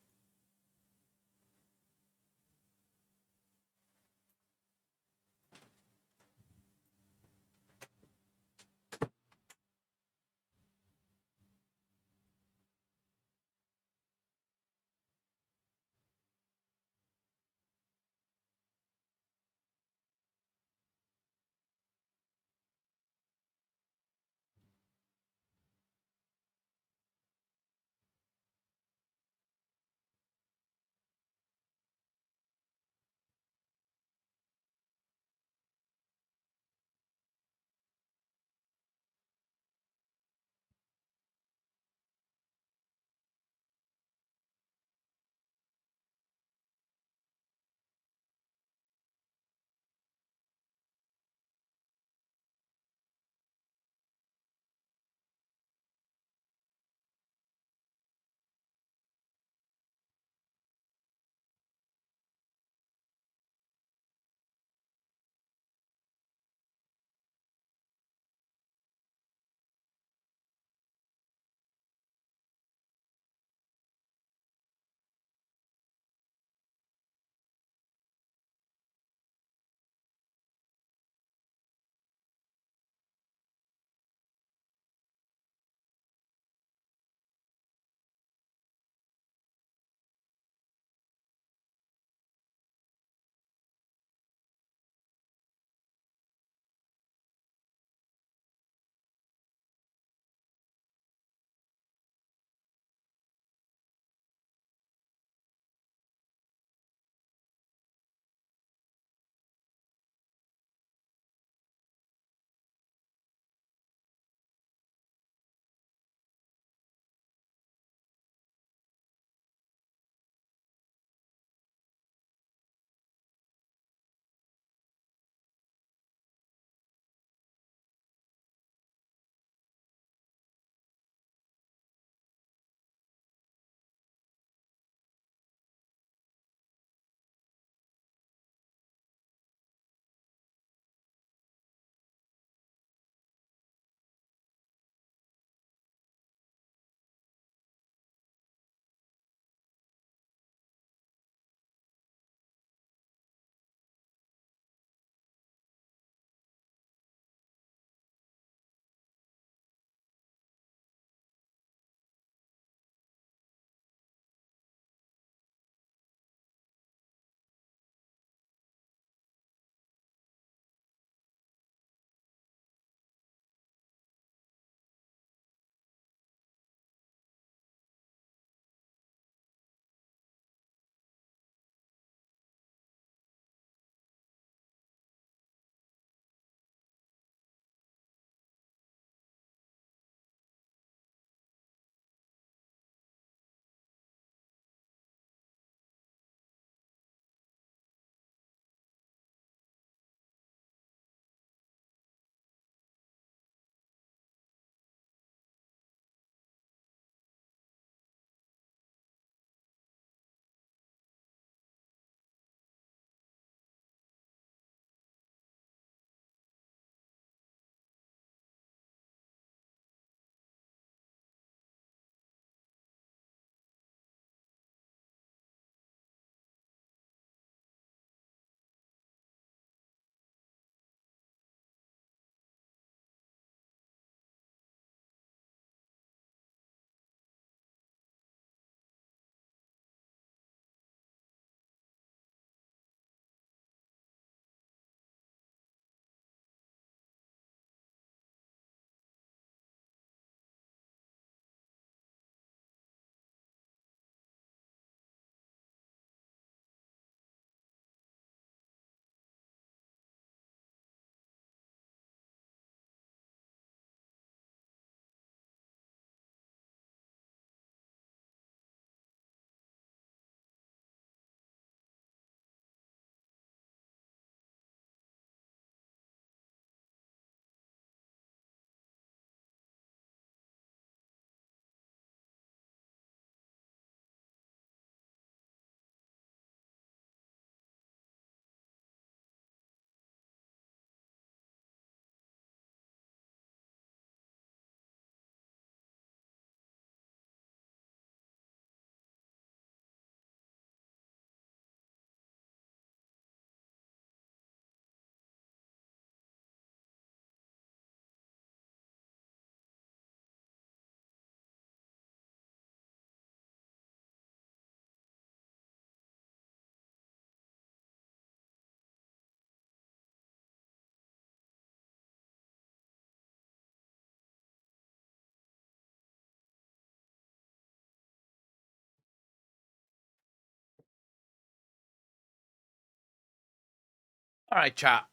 All right, chat.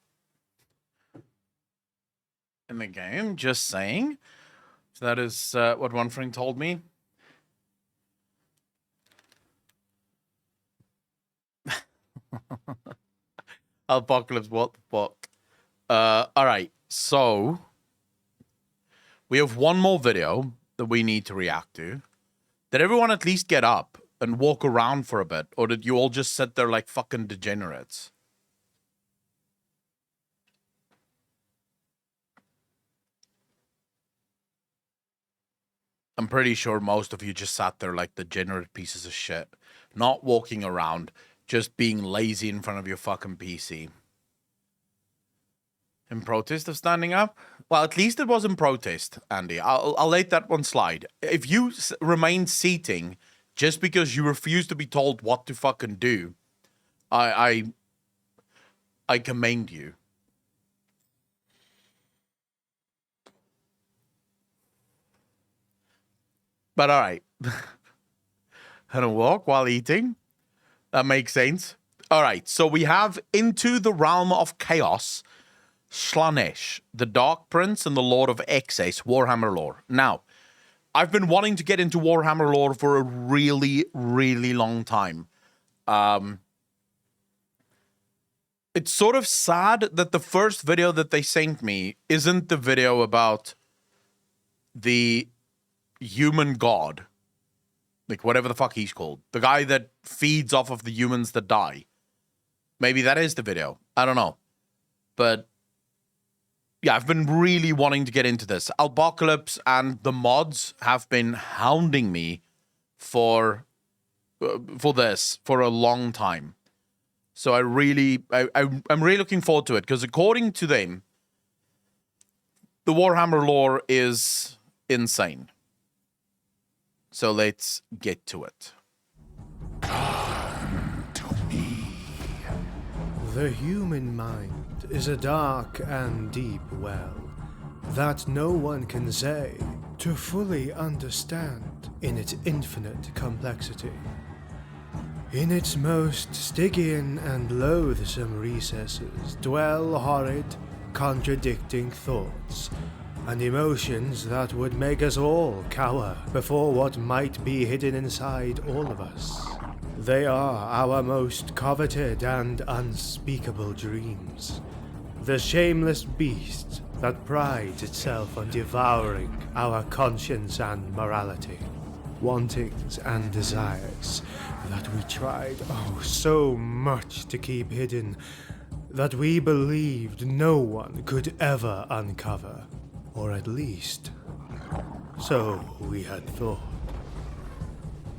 In the game, just saying. So that is what one friend told me. Apocalypse, what the fuck? All right, so we have one more video that we need to react to. Did everyone at least get up and walk around for a bit? Or did you all just sit there like fucking degenerates? I'm pretty sure most of you just sat there like degenerate pieces of shit. Not walking around, just being lazy in front of your fucking PC. In protest of standing up? Well, at least it was in protest, Andy. I'll let that one slide. If you remain seating just because you refuse to be told what to fucking do, I commend you. But all right. And a walk while eating? That makes sense. All right, so we have Into the Realm of Chaos, Slanesh, the Dark Prince and the Lord of Excess, Warhammer lore. Now, I've been wanting to get into Warhammer lore for a really, really long time. It's sort of sad that the first video that they sent me isn't the video about the human god. Like, whatever the fuck he's called. The guy that feeds off of the humans that die. Maybe that is the video. I don't know. But yeah, I've been really wanting to get into this. Alpocalypse and the mods have been hounding me for this for a long time. So I'm really looking forward to it, because according to them, the Warhammer lore is insane. So let's get to it. The human mind is a dark and deep well that no one can say to fully understand in its infinite complexity. In its most Stygian and loathsome recesses dwell horrid, contradicting thoughts and emotions that would make us all cower before what might be hidden inside all of us. They are our most coveted and unspeakable dreams. The shameless beast that prides itself on devouring our conscience and morality. Wantings and desires that we tried so much to keep hidden that we believed no one could ever uncover. Or at least, so we had thought.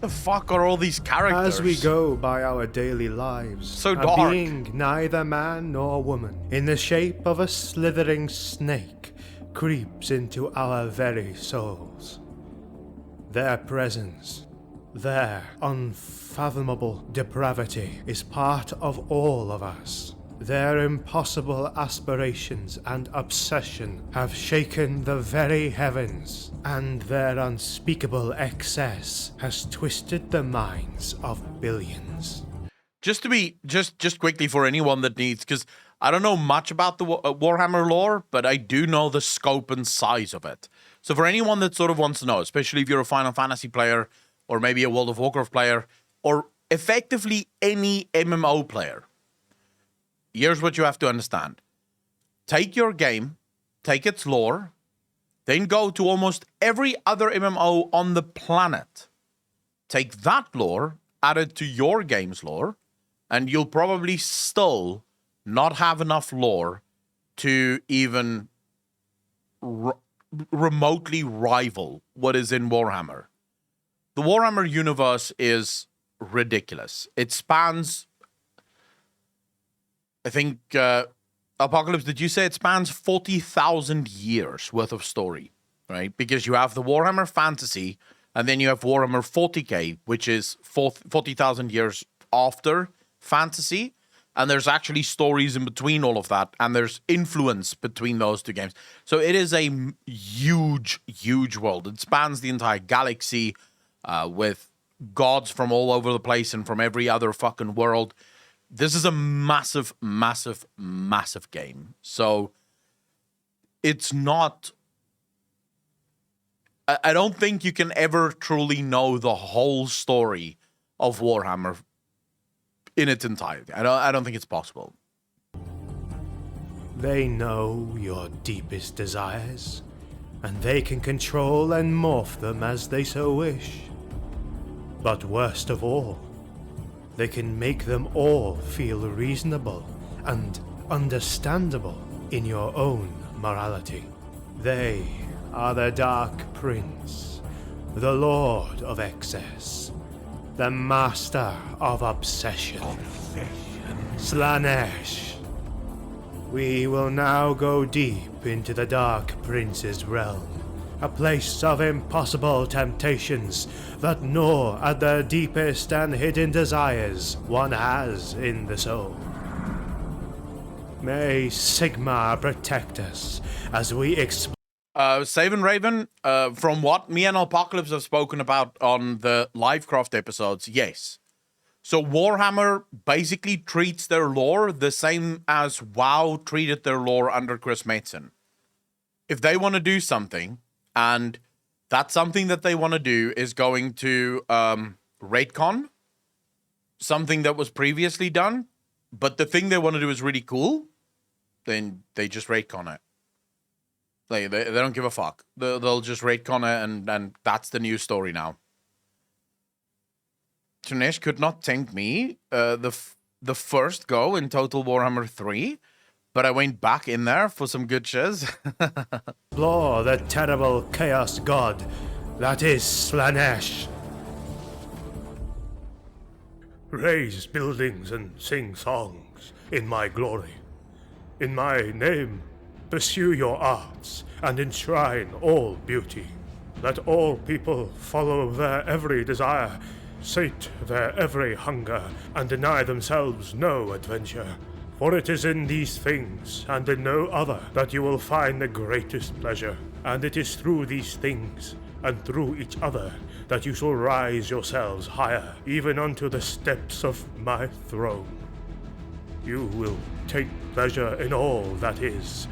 The fuck are all these characters? As we go by our daily lives, So a dark. being neither man nor woman, in the shape of a slithering snake, creeps into our very souls. Their presence, their unfathomable depravity is part of all of us. Their impossible aspirations and obsession have shaken the very heavens, and their unspeakable excess has twisted the minds of billions. Just quickly for anyone that needs, because I don't know much about the Warhammer lore, but I do know the scope and size of it. So for anyone that sort of wants to know, especially if you're a Final Fantasy player, or maybe a World of Warcraft player, or effectively any MMO player, here's what you have to understand. Take your game, take its lore, then go to almost every other MMO on the planet. Take that lore, add it to your game's lore, and you'll probably still not have enough lore to even remotely rival what is in Warhammer. The Warhammer universe is ridiculous. It spans, I think, Apocalypse, did you say it spans 40,000 years worth of story, right? Because you have the Warhammer Fantasy, and then you have Warhammer 40k, which is 40,000 years after Fantasy, and there's actually stories in between all of that, and there's influence between those two games. So it is a huge, huge world. It spans the entire galaxy, with gods from all over the place and from every other fucking world. this is a massive, massive, massive game. So it's not... I don't think you can ever truly know the whole story of Warhammer in its entirety. I don't think it's possible. They know your deepest desires, and they can control and morph them as they so wish. But worst of all, they can make them all feel reasonable and understandable in your own morality. They are the Dark Prince, the Lord of Excess, the Master of Obsession. Slaanesh. We will now go deep into the Dark Prince's realm, a place of impossible temptations that gnaw at the deepest and hidden desires one has in the soul. May Sigma protect us as we explore. Saven Raven, from what me and Apocalypse have spoken about on the Livecraft episodes, yes. So Warhammer basically treats their lore the same as WoW treated their lore under Chris Metzen. If they want to do something, and that something that they want to do is going to retcon something that was previously done, but the thing they want to do is really cool, then they just retcon it. They don't give a fuck. They'll just retcon it, and that's the new story now. Tunesh could not tempt me the first go in Total Warhammer 3, but I went back in there for some good shiz. Explore the terrible chaos god that is Slaanesh. Raise buildings and sing songs in my glory. In my name, pursue your arts and enshrine all beauty. Let all people follow their every desire, sate their every hunger, and deny themselves no adventure. For it is in these things, and in no other, that you will find the greatest pleasure. And it is through these things, and through each other, that you shall rise yourselves higher, even unto the steps of my throne. You will take pleasure in all that is,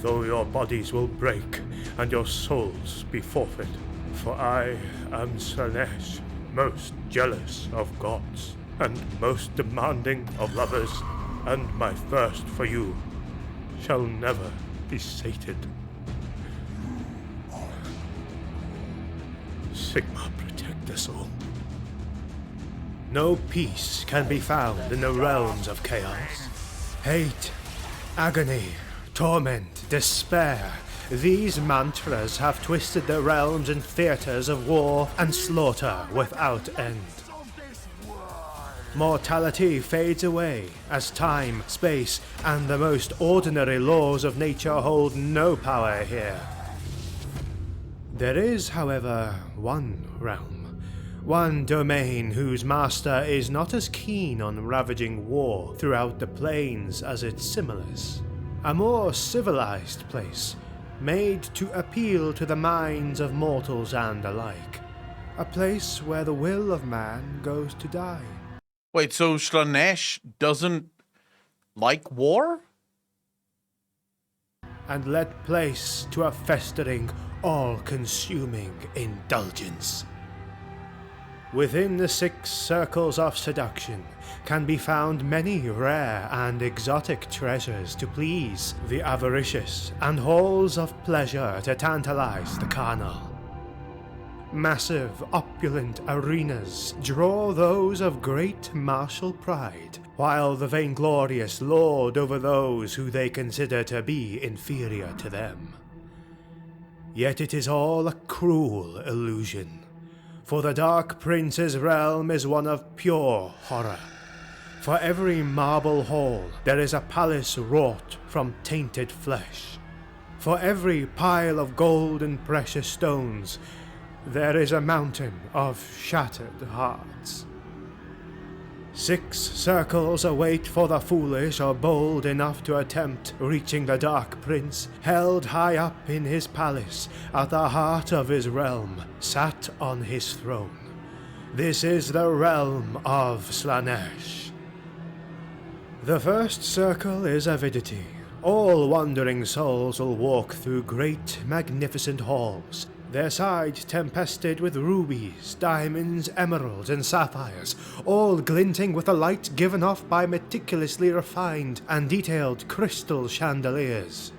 though your bodies will break, and your souls be forfeit. For I am Slaanesh, most jealous of gods, and most demanding of lovers, and my thirst for you shall never be sated. Sigma protect us all. No peace can be found in the realms of chaos. Hate, agony, torment, despair. These mantras have twisted the realms and theaters of war and slaughter without end. Mortality fades away as time, space, and the most ordinary laws of nature hold no power here. There is, however, one realm, one domain whose master is not as keen on ravaging war throughout the plains as its similars. A more civilized place, made to appeal to the minds of mortals and alike. A place where the will of man goes to die. Wait, so Slaanesh doesn't like war? And let place to a festering, all-consuming indulgence. Within the 6 circles of seduction can be found many rare and exotic treasures to please the avaricious, and halls of pleasure to tantalize the carnal. Massive, opulent arenas draw those of great martial pride, while the vainglorious lord over those who they consider to be inferior to them. Yet it is all a cruel illusion, for the Dark Prince's realm is one of pure horror. For every marble hall there is a palace wrought from tainted flesh. For every pile of gold and precious stones there is a mountain of shattered hearts. 6 circles await for the foolish or bold enough to attempt reaching the Dark Prince, held high up in his palace, at the heart of his realm, sat on his throne. This is the realm of Slaanesh. The first circle is avidity. All wandering souls will walk through great, magnificent halls, their sides tempested with rubies, diamonds, emeralds, and sapphires, all glinting with the light given off by meticulously refined and detailed crystal chandeliers.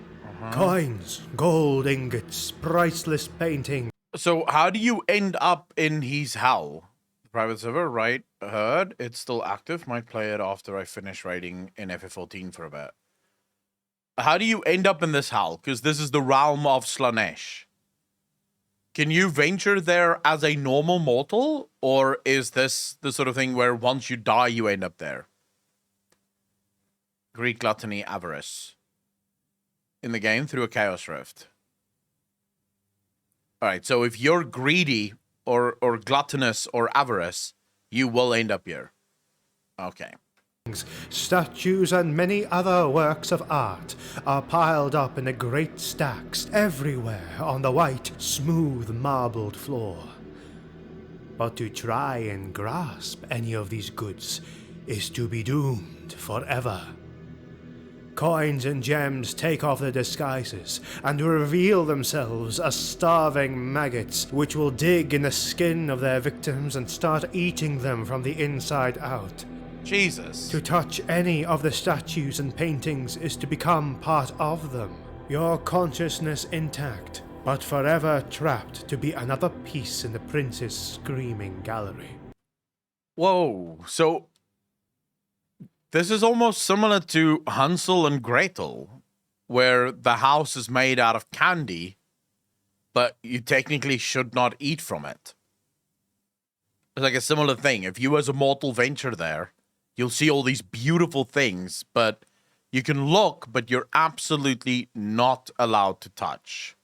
Coins, gold ingots, priceless paintings. So how do you end up in his hell? Private server, right? Heard. It's still active. Might play it after I finish writing in FF14 for a bit. How do you end up in this hell? Because this is the realm of Slanesh. Can you venture there as a normal mortal? Or is this the sort of thing where once you die, you end up there? Greed, gluttony, avarice. In the game through a chaos rift. Alright, so if you're greedy or gluttonous or avarice, you will end up here. Okay. Statues and many other works of art are piled up in the great stacks everywhere on the white, smooth marbled floor. But to try and grasp any of these goods is to be doomed forever. Coins and gems take off their disguises and reveal themselves as starving maggots which will dig in the skin of their victims and start eating them from the inside out. Jesus. To touch any of the statues and paintings is to become part of them. Your consciousness intact, but forever trapped to be another piece in the prince's screaming gallery. Whoa, so this is almost similar to Hansel and Gretel, where the house is made out of candy, but you technically should not eat from it. It's like a similar thing. If you as a mortal venture there, you'll see all these beautiful things, but you can look, but you're absolutely not allowed to touch.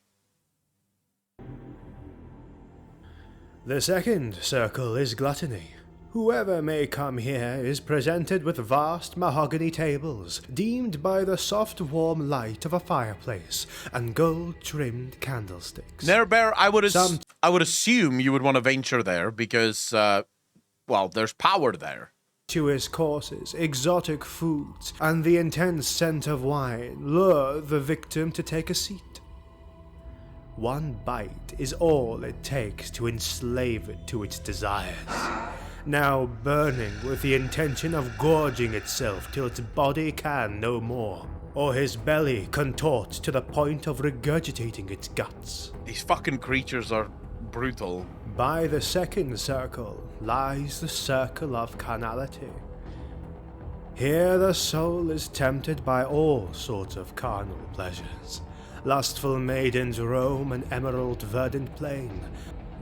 The second circle is gluttony. Whoever may come here is presented with vast mahogany tables, deemed by the soft warm light of a fireplace, and gold-trimmed candlesticks. Nairbear, I would assume you would want to venture there because, well, there's power there. Sumptuous courses, exotic foods, and the intense scent of wine lure the victim to take a seat. One bite is all it takes to enslave it to its desires, now burning with the intention of gorging itself till its body can no more, or his belly contorts to the point of regurgitating its guts. These fucking creatures are brutal. By the second circle lies the circle of carnality. Here the soul is tempted by all sorts of carnal pleasures. Lustful maidens roam an emerald verdant plain.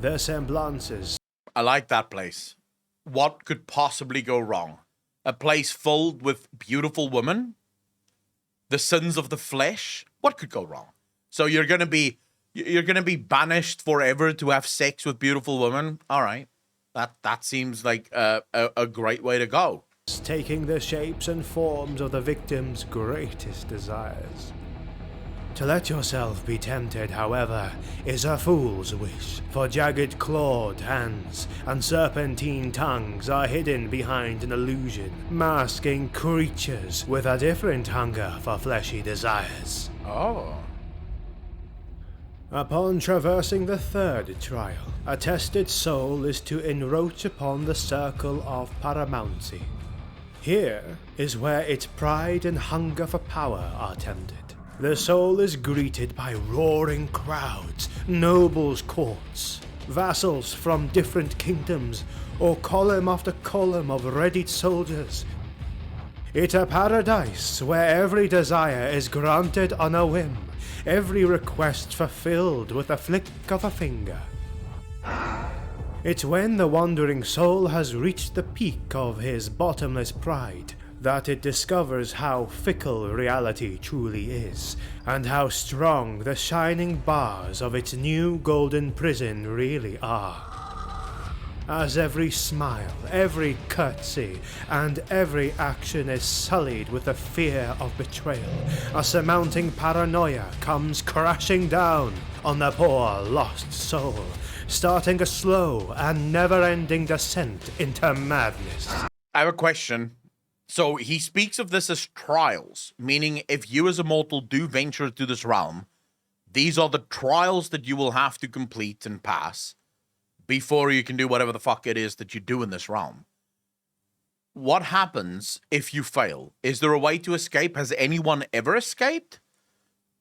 Their semblances. I like that place. What could possibly go wrong? A place filled with beautiful women? The sins of the flesh? What could go wrong? So you're gonna be banished forever to have sex with beautiful women? All right. That seems like a great way to go. Taking the shapes and forms of the victim's greatest desires. To let yourself be tempted, however, is a fool's wish, for jagged clawed hands and serpentine tongues are hidden behind an illusion, masking creatures with a different hunger for fleshy desires. Oh. Upon traversing the third trial, a tested soul is to encroach upon the circle of paramountcy. Here is where its pride and hunger for power are tempted. The soul is greeted by roaring crowds, nobles' courts, vassals from different kingdoms, or column after column of readied soldiers. It's a paradise where every desire is granted on a whim, every request fulfilled with a flick of a finger. It's when the wandering soul has reached the peak of his bottomless pride that it discovers how fickle reality truly is, and how strong the shining bars of its new golden prison really are. As every smile, every curtsy, and every action is sullied with the fear of betrayal, a surmounting paranoia comes crashing down on the poor lost soul, starting a slow and never-ending descent into madness. I have a question So he speaks of this as trials, meaning if you as a mortal do venture to this realm, these are the trials that you will have to complete and pass before you can do whatever the fuck it is that you do in this realm. What happens if you fail? Is there a way to escape? Has anyone ever escaped?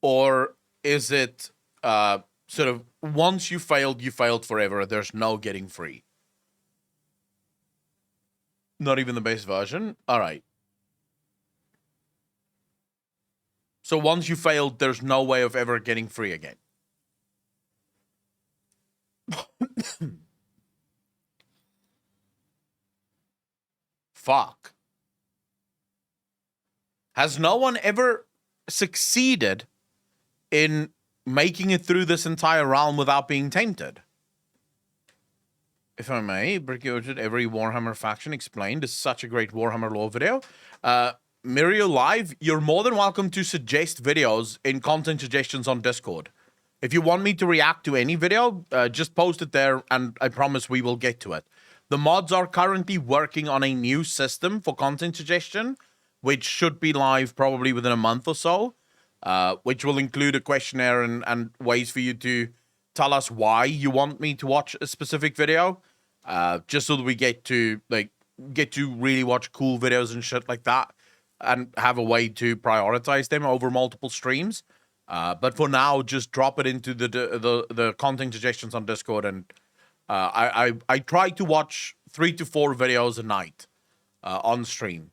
Or is it sort of once you failed forever, there's no getting free? Not even the base version? All right. So once you failed, there's no way of ever getting free again. Fuck. Has no one ever succeeded in making it through this entire realm without being tainted? If I may, Bricky Orchard, every Warhammer faction explained is such a great Warhammer lore video. Mirio Live, you're more than welcome to suggest videos in content suggestions on Discord. If you want me to react to any video, just post it there and I promise we will get to it. The mods are currently working on a new system for content suggestion, which should be live probably within a month or so, which will include a questionnaire and ways for you to tell us why you want me to watch a specific video, just so that we get to really watch cool videos and shit like that, and have a way to prioritize them over multiple streams. But for now, just drop it into the content suggestions on Discord, and I try to watch 3 to 4 videos a night on stream.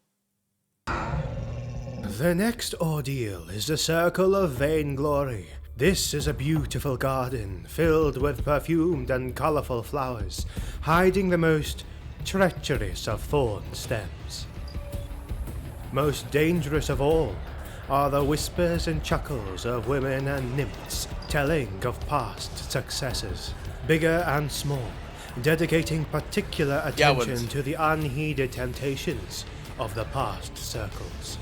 The next ordeal is the Circle of Vainglory. This is a beautiful garden filled with perfumed and colorful flowers, hiding the most treacherous of thorn stems. Most dangerous of all are the whispers and chuckles of women and nymphs telling of past successes, bigger and small, dedicating particular attention to the unheeded temptations of the past circles.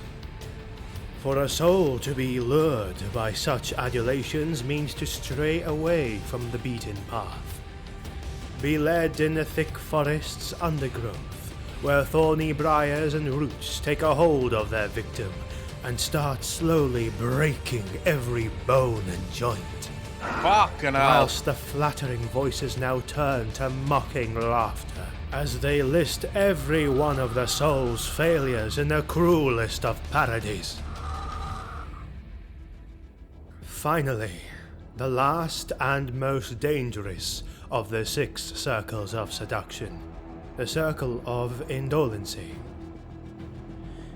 For a soul to be lured by such adulations means to stray away from the beaten path. Be led in the thick forest's undergrowth, where thorny briars and roots take a hold of their victim and start slowly breaking every bone and joint. Fucking hell. Whilst the flattering voices now turn to mocking laughter as they list every one of the soul's failures in the cruelest of parodies. Finally, the last and most dangerous of the 6 circles of seduction, the circle of indolency.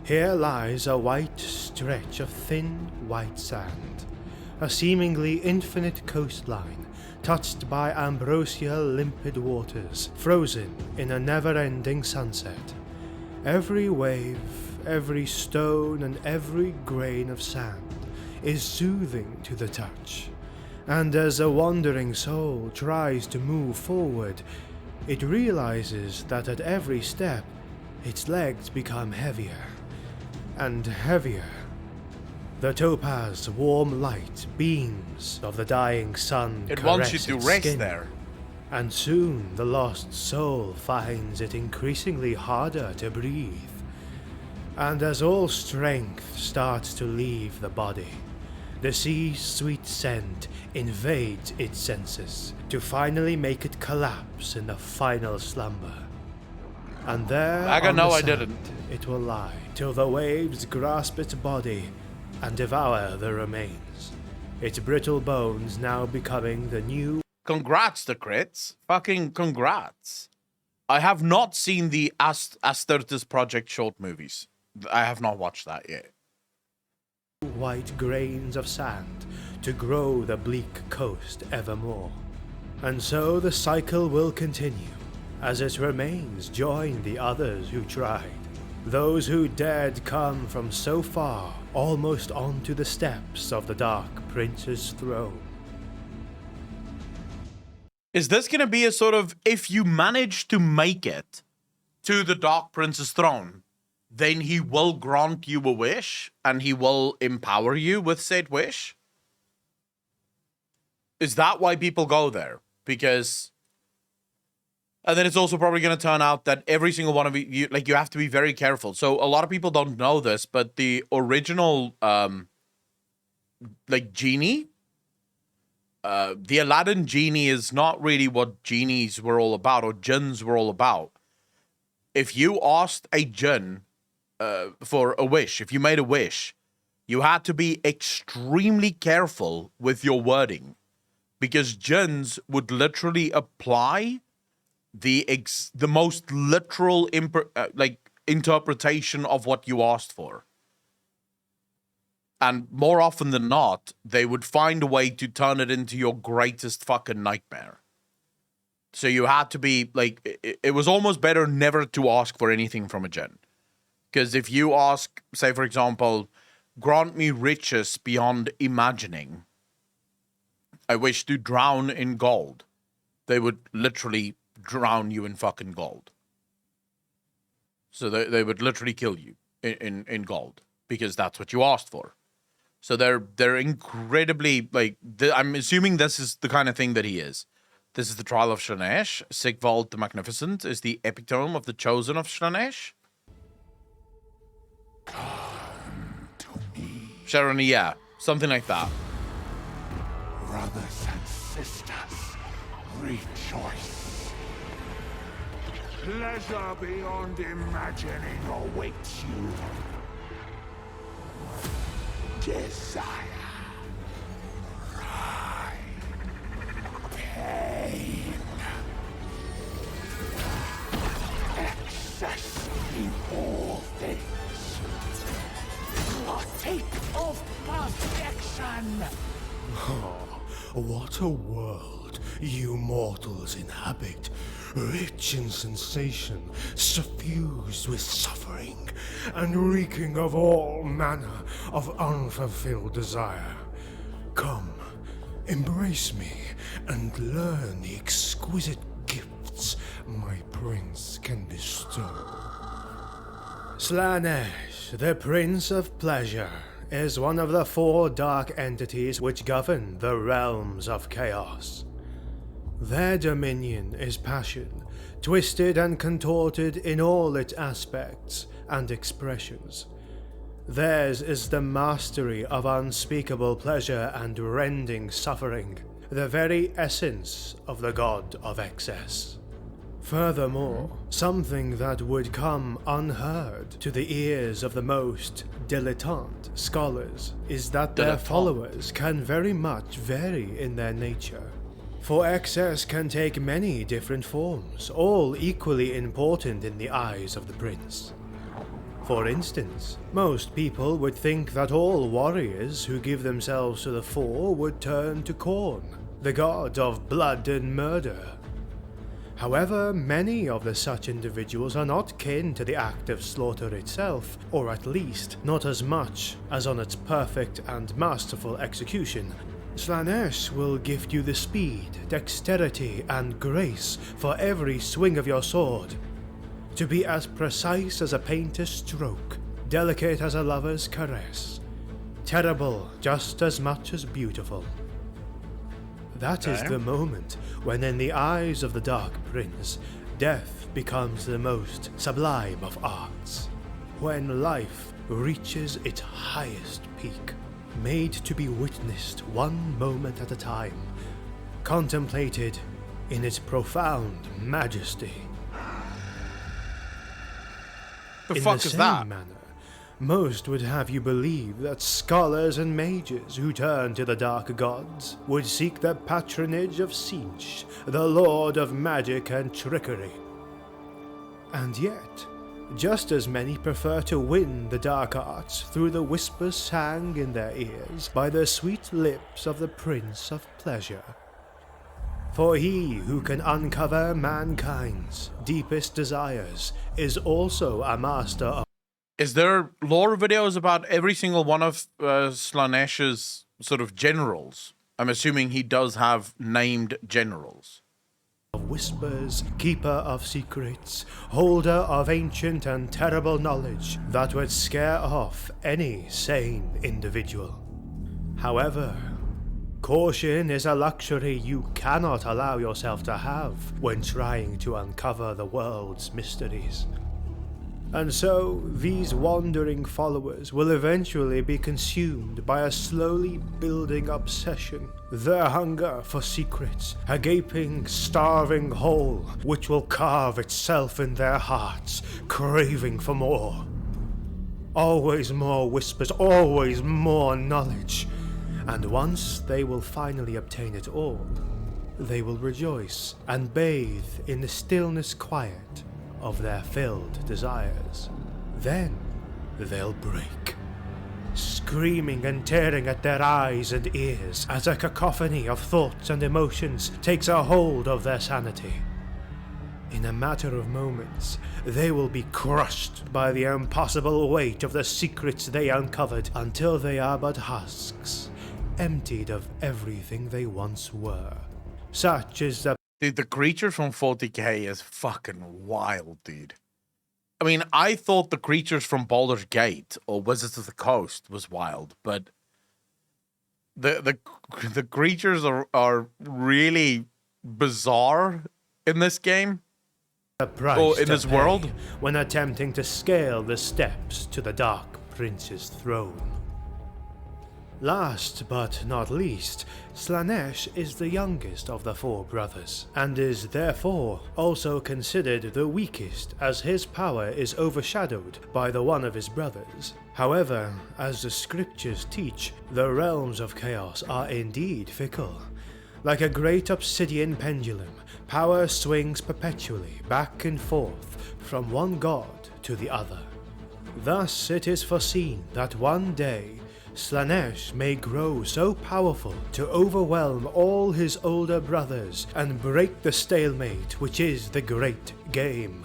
Here lies a white stretch of thin white sand, a seemingly infinite coastline touched by ambrosial limpid waters, frozen in a never-ending sunset. Every wave, every stone and every grain of sand is soothing to the touch, and as a wandering soul tries to move forward, it realizes that at every step its legs become heavier and heavier. The topaz warm light beams of the dying sun It wants you caress to its rest skin, there. and soon the lost soul finds it increasingly harder to breathe. And as all strength starts to leave the body, the sea's sweet scent invades its senses to finally make it collapse in the final slumber. And there on the sand, it will lie till the waves grasp its body and devour the remains, its brittle bones now becoming the new... Congrats, the crits. Fucking congrats. I have not seen the Astartes Project short movies. I have not watched that yet. white grains of sand to grow the bleak coast evermore. And so the cycle will continue, as its remains join the others who tried, those who dared come from so far, almost onto the steps of the Dark Prince's throne. Is this going to be a sort of, if you manage to make it to the Dark Prince's throne, then he will grant you a wish, and he will empower you with said wish? Is that why people go there? Because And then it's also probably going to turn out that every single one of you, like, you have to be very careful. So a lot of people don't know this, but the original, like, genie, the Aladdin genie is not really what genies were all about, or jinns were all about. If you asked a jinn for a wish, if you made a wish, you had to be extremely careful with your wording, because jinns would literally apply the most literal interpretation of what you asked for. And more often than not, they would find a way to turn it into your greatest fucking nightmare. So you had to be, like, it was almost better never to ask for anything from a jinn. Because if you ask, say, for example, grant me riches beyond imagining, I wish to drown in gold, they would literally drown you in fucking gold. So they would literally kill you in gold, because that's what you asked for. So they're incredibly, like, I'm assuming this is the kind of thing that he is. This is the trial of Slaanesh. Sigvald the Magnificent is the epitome of the chosen of Slaanesh. Come to me, Sharon, yeah, something like that. brothers and sisters, rejoice. Pleasure beyond imagining awaits you. Desire, pride, pain, excess in all things. Partake of perfection. What a world you mortals inhabit, rich in sensation, suffused with suffering, and reeking of all manner of unfulfilled desire. Come, embrace me, and learn the exquisite gifts my prince can bestow. Slaanesh, the Prince of Pleasure, is one of the 4 dark entities which govern the realms of chaos. Their dominion is passion, twisted and contorted in all its aspects and expressions. Theirs is the mastery of unspeakable pleasure and rending suffering, the very essence of the god of excess. Furthermore, something that would come unheard to the ears of the most dilettante scholars is that their followers can very much vary in their nature. For excess can take many different forms, all equally important in the eyes of the prince. For instance, most people would think that all warriors who give themselves to the fore would turn to Khorne, the god of blood and murder. However, many of the such individuals are not kin to the act of slaughter itself, or at least not as much as on its perfect and masterful execution. Slaanesh will gift you the speed, dexterity, and grace for every swing of your sword, to be as precise as a painter's stroke, delicate as a lover's caress, terrible just as much as beautiful. That is the moment when, in the eyes of the Dark Prince, death becomes the most sublime of arts. When life reaches its highest peak, made to be witnessed one moment at a time, contemplated in its profound majesty. The fuck is that? In the same manner, most would have you believe that scholars and mages who turn to the dark gods would seek the patronage of Sinch, the lord of magic and trickery. And yet, just as many prefer to win the dark arts through the whispers sang in their ears by the sweet lips of the Prince of Pleasure. For he who can uncover mankind's deepest desires is also a master of... Is there lore videos about every single one of Slaanesh's sort of generals? I'm assuming he does have named generals. Whispers, keeper of secrets, holder of ancient and terrible knowledge that would scare off any sane individual. However, Caution is a luxury you cannot allow yourself to have when trying to uncover the world's mysteries. And so, these wandering followers will eventually be consumed by a slowly building obsession. Their hunger for secrets, a gaping, starving hole which will carve itself in their hearts, craving for more. Always more whispers, always more knowledge. And once they will finally obtain it all, they will rejoice and bathe in the stillness quiet of their filled desires. Then they'll break, screaming and tearing at their eyes and ears as a cacophony of thoughts and emotions takes a hold of their sanity. In a matter of moments, they will be crushed by the impossible weight of the secrets they uncovered until they are but husks, emptied of everything they once were. Such is the Dude, the creature from 40k is fucking wild, dude. I mean, I thought the creatures from Baldur's Gate or Wizards of the Coast was wild, but the creatures are really bizarre in this game. The price or in to this pay world. when attempting to scale the steps to the Dark Prince's throne. Last but not least, Slaanesh is the youngest of the four brothers, and is therefore also considered the weakest, as his power is overshadowed by the one of his brothers. However, as the scriptures teach, the realms of chaos are indeed fickle. Like a great obsidian pendulum, power swings perpetually back and forth from one god to the other. Thus it is foreseen that one day Slaanesh may grow so powerful to overwhelm all his older brothers and break the stalemate which is the great game.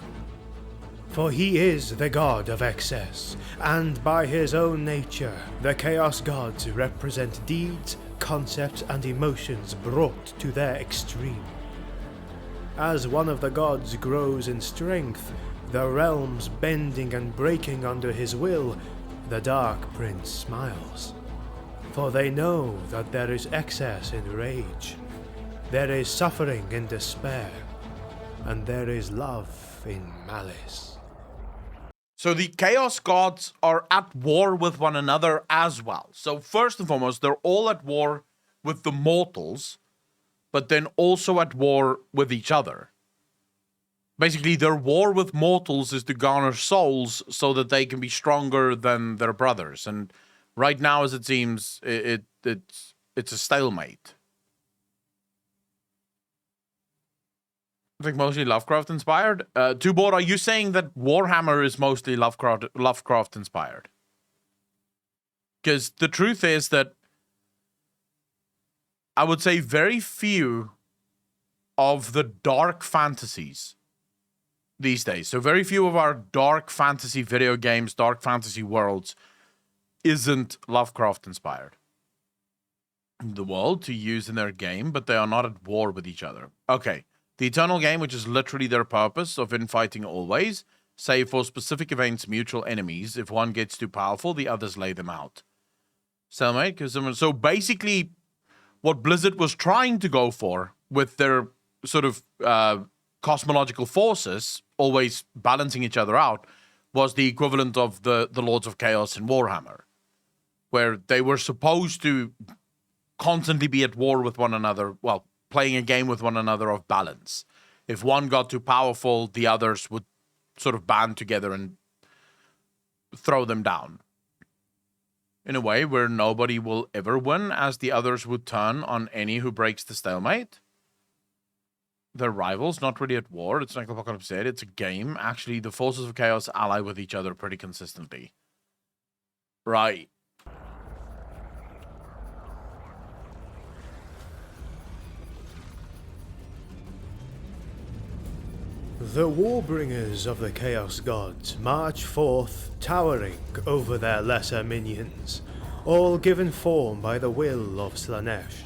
For he is the god of excess, and by his own nature, the Chaos Gods represent deeds, concepts, and emotions brought to their extreme. As one of the gods grows in strength, the realms bending and breaking under his will, the Dark Prince smiles. For they know that there is excess in rage, there is suffering in despair, and there is love in malice. So the Chaos Gods are at war with one another as well. So first and foremost, they're all at war with the mortals, but then also at war with each other. Basically, their war with mortals is to garner souls so that they can be stronger than their brothers. And right now, as it seems, it's a stalemate. I think mostly Lovecraft inspired. Tubor, are you saying that Warhammer is mostly Lovecraft inspired? Because the truth is that I would say very few of the dark fantasies these days, so very few of our dark fantasy video games, dark fantasy worlds, isn't Lovecraft inspired. The world to use in their game, but they are not at war with each other. Okay. The Eternal Game, which is literally their purpose of infighting always, save for specific events, mutual enemies. If one gets too powerful, the others lay them out. So basically, what Blizzard was trying to go for with their sort of cosmological forces, always balancing each other out, was the equivalent of the Lords of Chaos in Warhammer, where they were supposed to constantly be at war with one another, well, playing a game with one another of balance. If one got too powerful, the others would sort of band together and throw them down. In a way where nobody will ever win, as the others would turn on any who breaks the stalemate. They're rivals, not really at war. It's like Apocalypse said, it's a game. Actually, the forces of chaos ally with each other pretty consistently. Right. The Warbringers of the Chaos Gods march forth, towering over their lesser minions, all given form by the will of Slaanesh.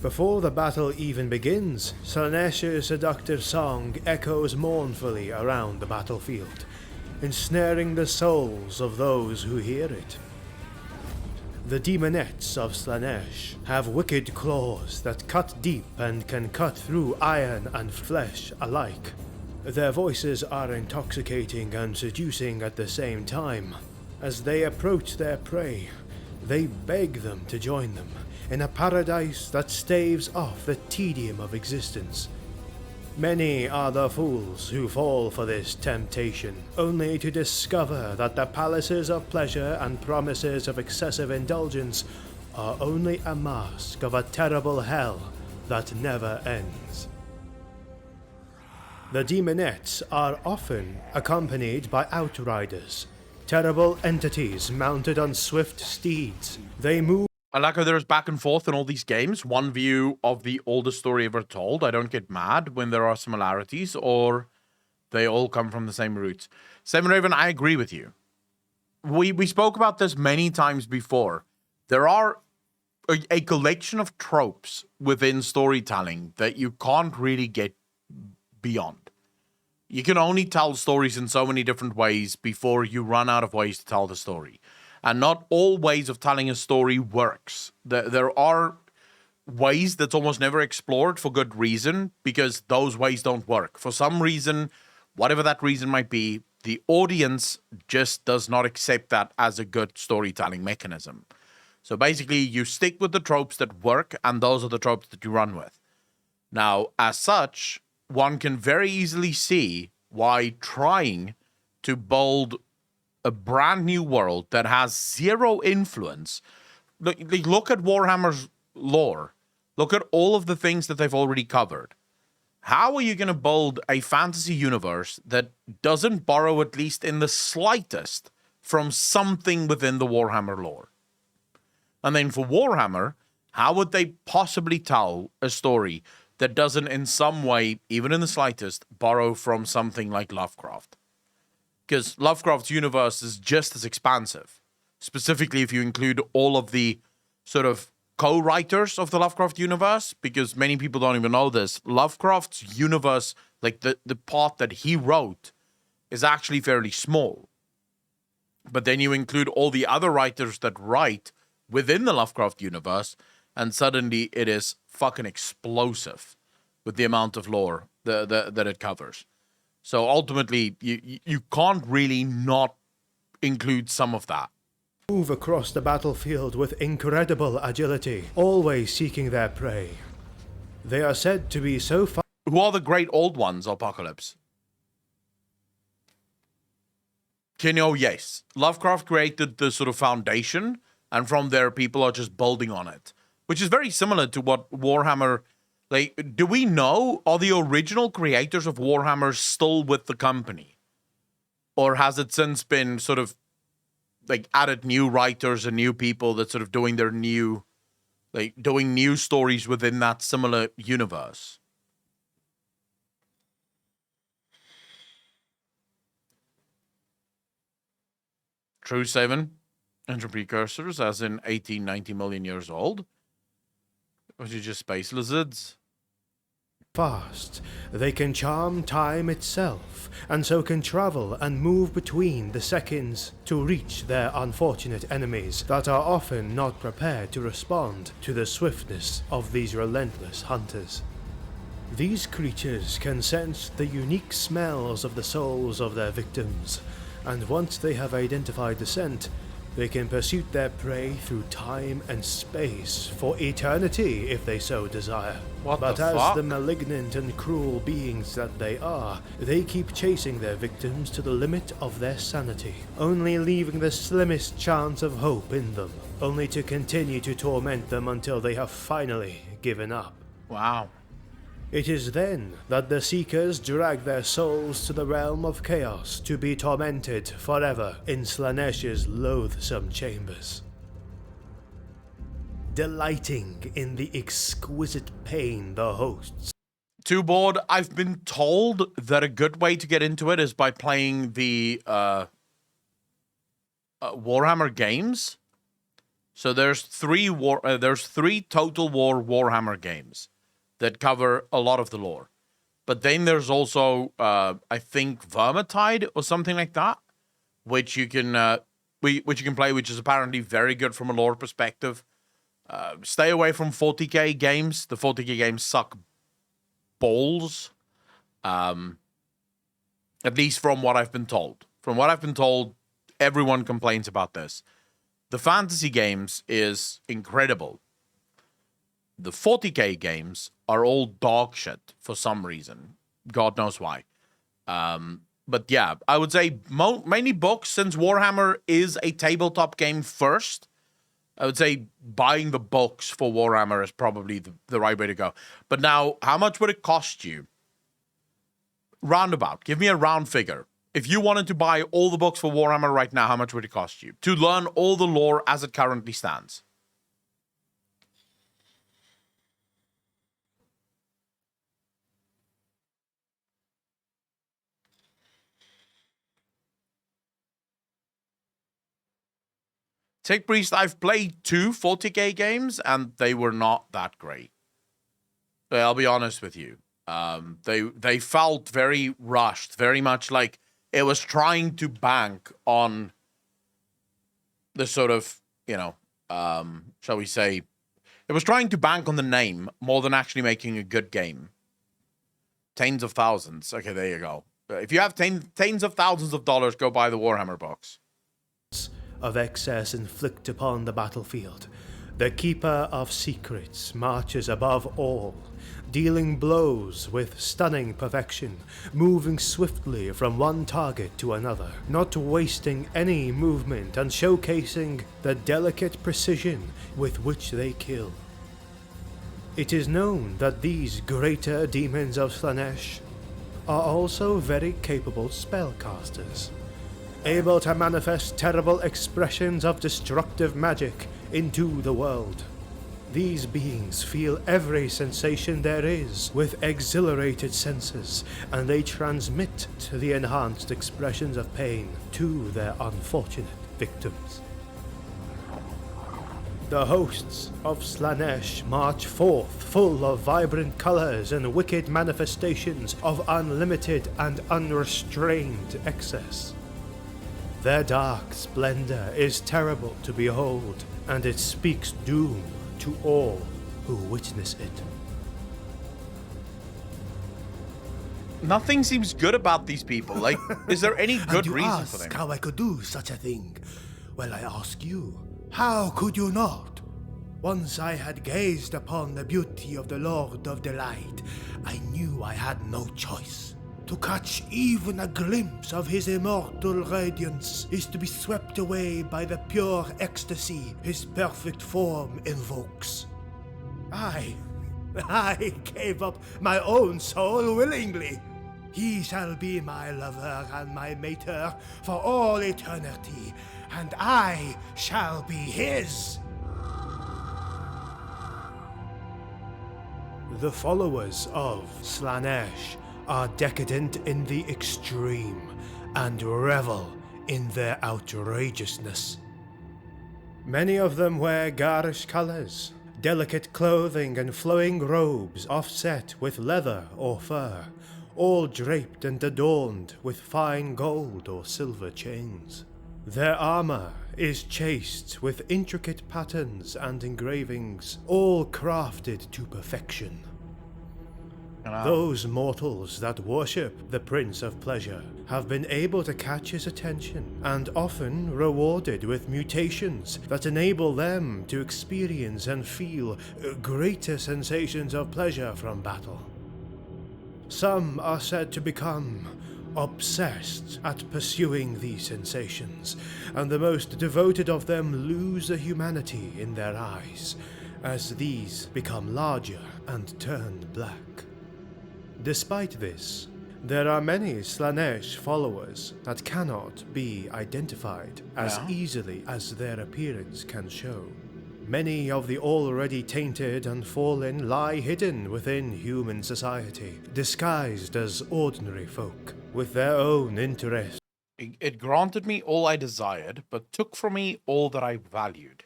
Before the battle even begins, Slaanesh's seductive song echoes mournfully around the battlefield, ensnaring the souls of those who hear it. The demonettes of Slaanesh have wicked claws that cut deep and can cut through iron and flesh alike. Their voices are intoxicating and seducing at the same time. As they approach their prey, they beg them to join them in a paradise that staves off the tedium of existence. Many are the fools who fall for this temptation, only to discover that the palaces of pleasure and promises of excessive indulgence are only a mask of a terrible hell that never ends. The demonettes are often accompanied by outriders, terrible entities mounted on swift steeds. They move. I like how there's back and forth in all these games. One view of the oldest story ever told. I don't get mad when there are similarities or they all come from the same roots. Seven Raven, I agree with you. We spoke about this many times before. There are a collection of tropes within storytelling that you can't really get beyond. You can only tell stories in so many different ways before you run out of ways to tell the story. And not all ways of telling a story works. There are ways that's almost never explored for good reason because those ways don't work. For some reason, whatever that reason might be, the audience just does not accept that as a good storytelling mechanism. So basically, you stick with the tropes that work, and those are the tropes that you run with. Now, as such, one can very easily see why trying to build a brand new world that has zero influence. Look at Warhammer's lore. Look at all of the things that they've already covered. How are you going to build a fantasy universe that doesn't borrow, at least in the slightest, from something within the Warhammer lore? And then for Warhammer, how would they possibly tell a story that doesn't in some way, even in the slightest, borrow from something like Lovecraft? Because Lovecraft's universe is just as expansive. Specifically, if you include all of the sort of co-writers of the Lovecraft universe, because many people don't even know this. Lovecraft's universe, like the part that he wrote, is actually fairly small. But then you include all the other writers that write within the Lovecraft universe, and suddenly it is fucking explosive with the amount of lore that it covers. So ultimately, you can't really not include some of that. Move across the battlefield with incredible agility, always seeking their prey. They are said to be so far. Who are the great old ones, Apocalypse? Oh, yes. Lovecraft created the sort of foundation, and from there, people are just building on it. Which is very similar to what Warhammer... Like, do we know, are the original creators of Warhammer still with the company? Or has it since been sort of, like, added new writers and new people that sort of doing their new... Like, doing new stories within that similar universe? True, Seven. Engine precursors, as in 80, 90 million years old. Or is it just space lizards? Fast, they can charm time itself, and so can travel and move between the seconds to reach their unfortunate enemies that are often not prepared to respond to the swiftness of these relentless hunters. These creatures can sense the unique smells of the souls of their victims, and once they have identified the scent, they can pursue their prey through time and space for eternity if they so desire. But as the malignant and cruel beings that they are, they keep chasing their victims to the limit of their sanity, only leaving the slimmest chance of hope in them, only to continue to torment them until they have finally given up. Wow. It is then that the Seekers drag their souls to the realm of chaos to be tormented forever in Slaanesh's loathsome chambers. Delighting in the exquisite pain the hosts. Too bored. I've been told that a good way to get into it is by playing the Warhammer games. So there's three Total War Warhammer games that cover a lot of the lore. But then there's also, I think, Vermintide or something like that, which you can which you can play, which is apparently very good from a lore perspective. Stay away from 40k games. The 40k games suck balls. At least from what I've been told. From what I've been told, everyone complains about this. The fantasy games is incredible. The 40k games are all dog shit for some reason. God knows why. But yeah, I would say mainly books, since Warhammer is a tabletop game first. I would say buying the books for Warhammer is probably the right way to go. But now, how much would it cost you? Roundabout. Give me a round figure. If you wanted to buy all the books for Warhammer right now, how much would it cost you? To learn all the lore as it currently stands. Take Priest, I've played 2 40k games, and they were not that great. I'll be honest with you. They felt very rushed, very much like it was trying to bank on the sort of, shall we say, it was trying to bank on the name more than actually making a good game. Tens of thousands. Okay, there you go. If you have tens of thousands of dollars, go buy the Warhammer box. Of excess inflict upon the battlefield. The Keeper of Secrets marches above all, dealing blows with stunning perfection, moving swiftly from one target to another, not wasting any movement and showcasing the delicate precision with which they kill. It is known that these greater demons of Slaanesh are also very capable spellcasters, able to manifest terrible expressions of destructive magic into the world. These beings feel every sensation there is with exhilarated senses, and they transmit the enhanced expressions of pain to their unfortunate victims. The hosts of Slaanesh march forth full of vibrant colors and wicked manifestations of unlimited and unrestrained excess. Their dark splendor is terrible to behold, and it speaks doom to all who witness it. Nothing seems good about these people. Like, is there any good reason for them? How I could do such a thing? Well, I ask you, how could you not? Once I had gazed upon the beauty of the Lord of Delight, I knew I had no choice. To catch even a glimpse of his immortal radiance is to be swept away by the pure ecstasy his perfect form invokes. I gave up my own soul willingly. He shall be my lover and my mater for all eternity, and I shall be his. The followers of Slaanesh are decadent in the extreme and revel in their outrageousness. Many of them wear garish colors, delicate clothing and flowing robes offset with leather or fur, all draped and adorned with fine gold or silver chains. Their armor is chased with intricate patterns and engravings, all crafted to perfection. Those mortals that worship the Prince of Pleasure have been able to catch his attention, and often rewarded with mutations that enable them to experience and feel greater sensations of pleasure from battle. Some are said to become obsessed at pursuing these sensations, and the most devoted of them lose the humanity in their eyes, as these become larger and turn black. Despite this, there are many Slaanesh followers that cannot be identified as easily as their appearance can show. Many of the already tainted and fallen lie hidden within human society, disguised as ordinary folk, with their own interests. It granted me all I desired, but took from me all that I valued.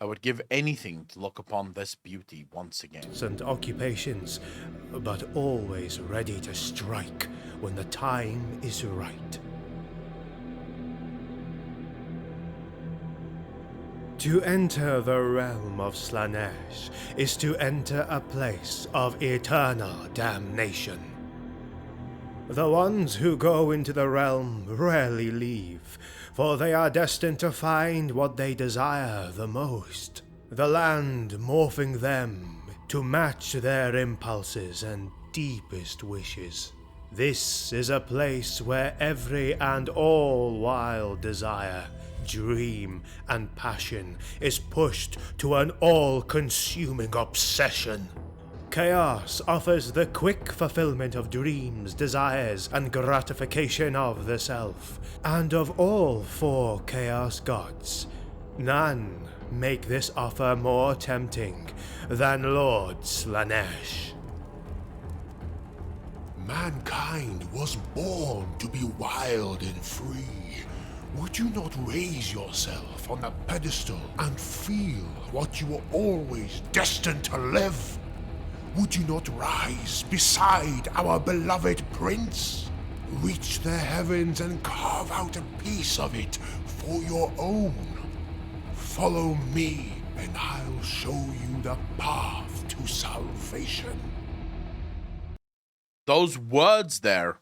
I would give anything to look upon this beauty once again. And occupations, but always ready to strike when the time is right. To enter the realm of Slaanesh is to enter a place of eternal damnation. The ones who go into the realm rarely leave, for they are destined to find what they desire the most. The land morphing them to match their impulses and deepest wishes. This is a place where every and all wild desire, dream, and passion is pushed to an all-consuming obsession. Chaos offers the quick fulfillment of dreams, desires, and gratification of the self. And of all 4 Chaos gods, none make this offer more tempting than Lord Slaanesh. Mankind was born to be wild and free. Would you not raise yourself on a pedestal and feel what you were always destined to live? Would you not rise beside our beloved prince? Reach the heavens and carve out a piece of it for your own. Follow me and I'll show you the path to salvation. Those words there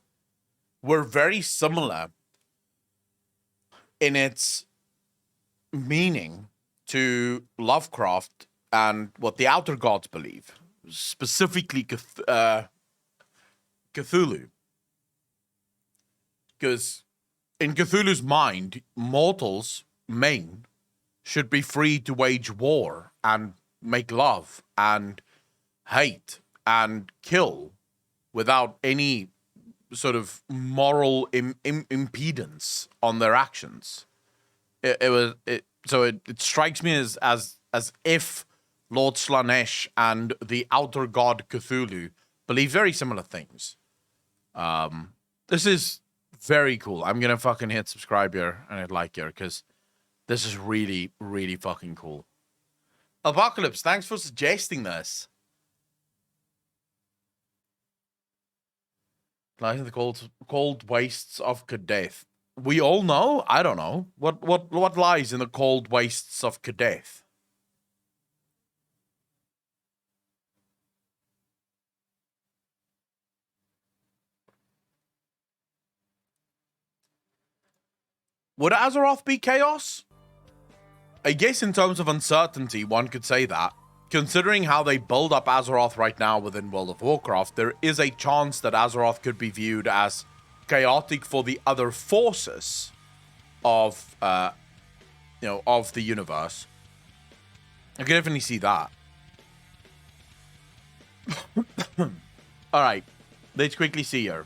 were very similar in its meaning to Lovecraft and what the Outer Gods believe, specifically Cthulhu. Because in Cthulhu's mind, mortals, men, should be free to wage war and make love and hate and kill without any sort of moral impedance on their actions. It strikes me as if Lord Slaanesh and the Outer God Cthulhu believe very similar things. This is very cool. I'm gonna fucking hit subscribe here and hit like here because this is really, really fucking cool. Apocalypse, thanks for suggesting this. Lies in the cold wastes of Kadeth. We all know? I don't know. What lies in the cold wastes of Kadeth? Would Azeroth be chaos? I guess in terms of uncertainty, one could say that. Considering how they build up Azeroth right now within World of Warcraft, there is a chance that Azeroth could be viewed as chaotic for the other forces of, of the universe. I can definitely see that. All right, let's quickly see here.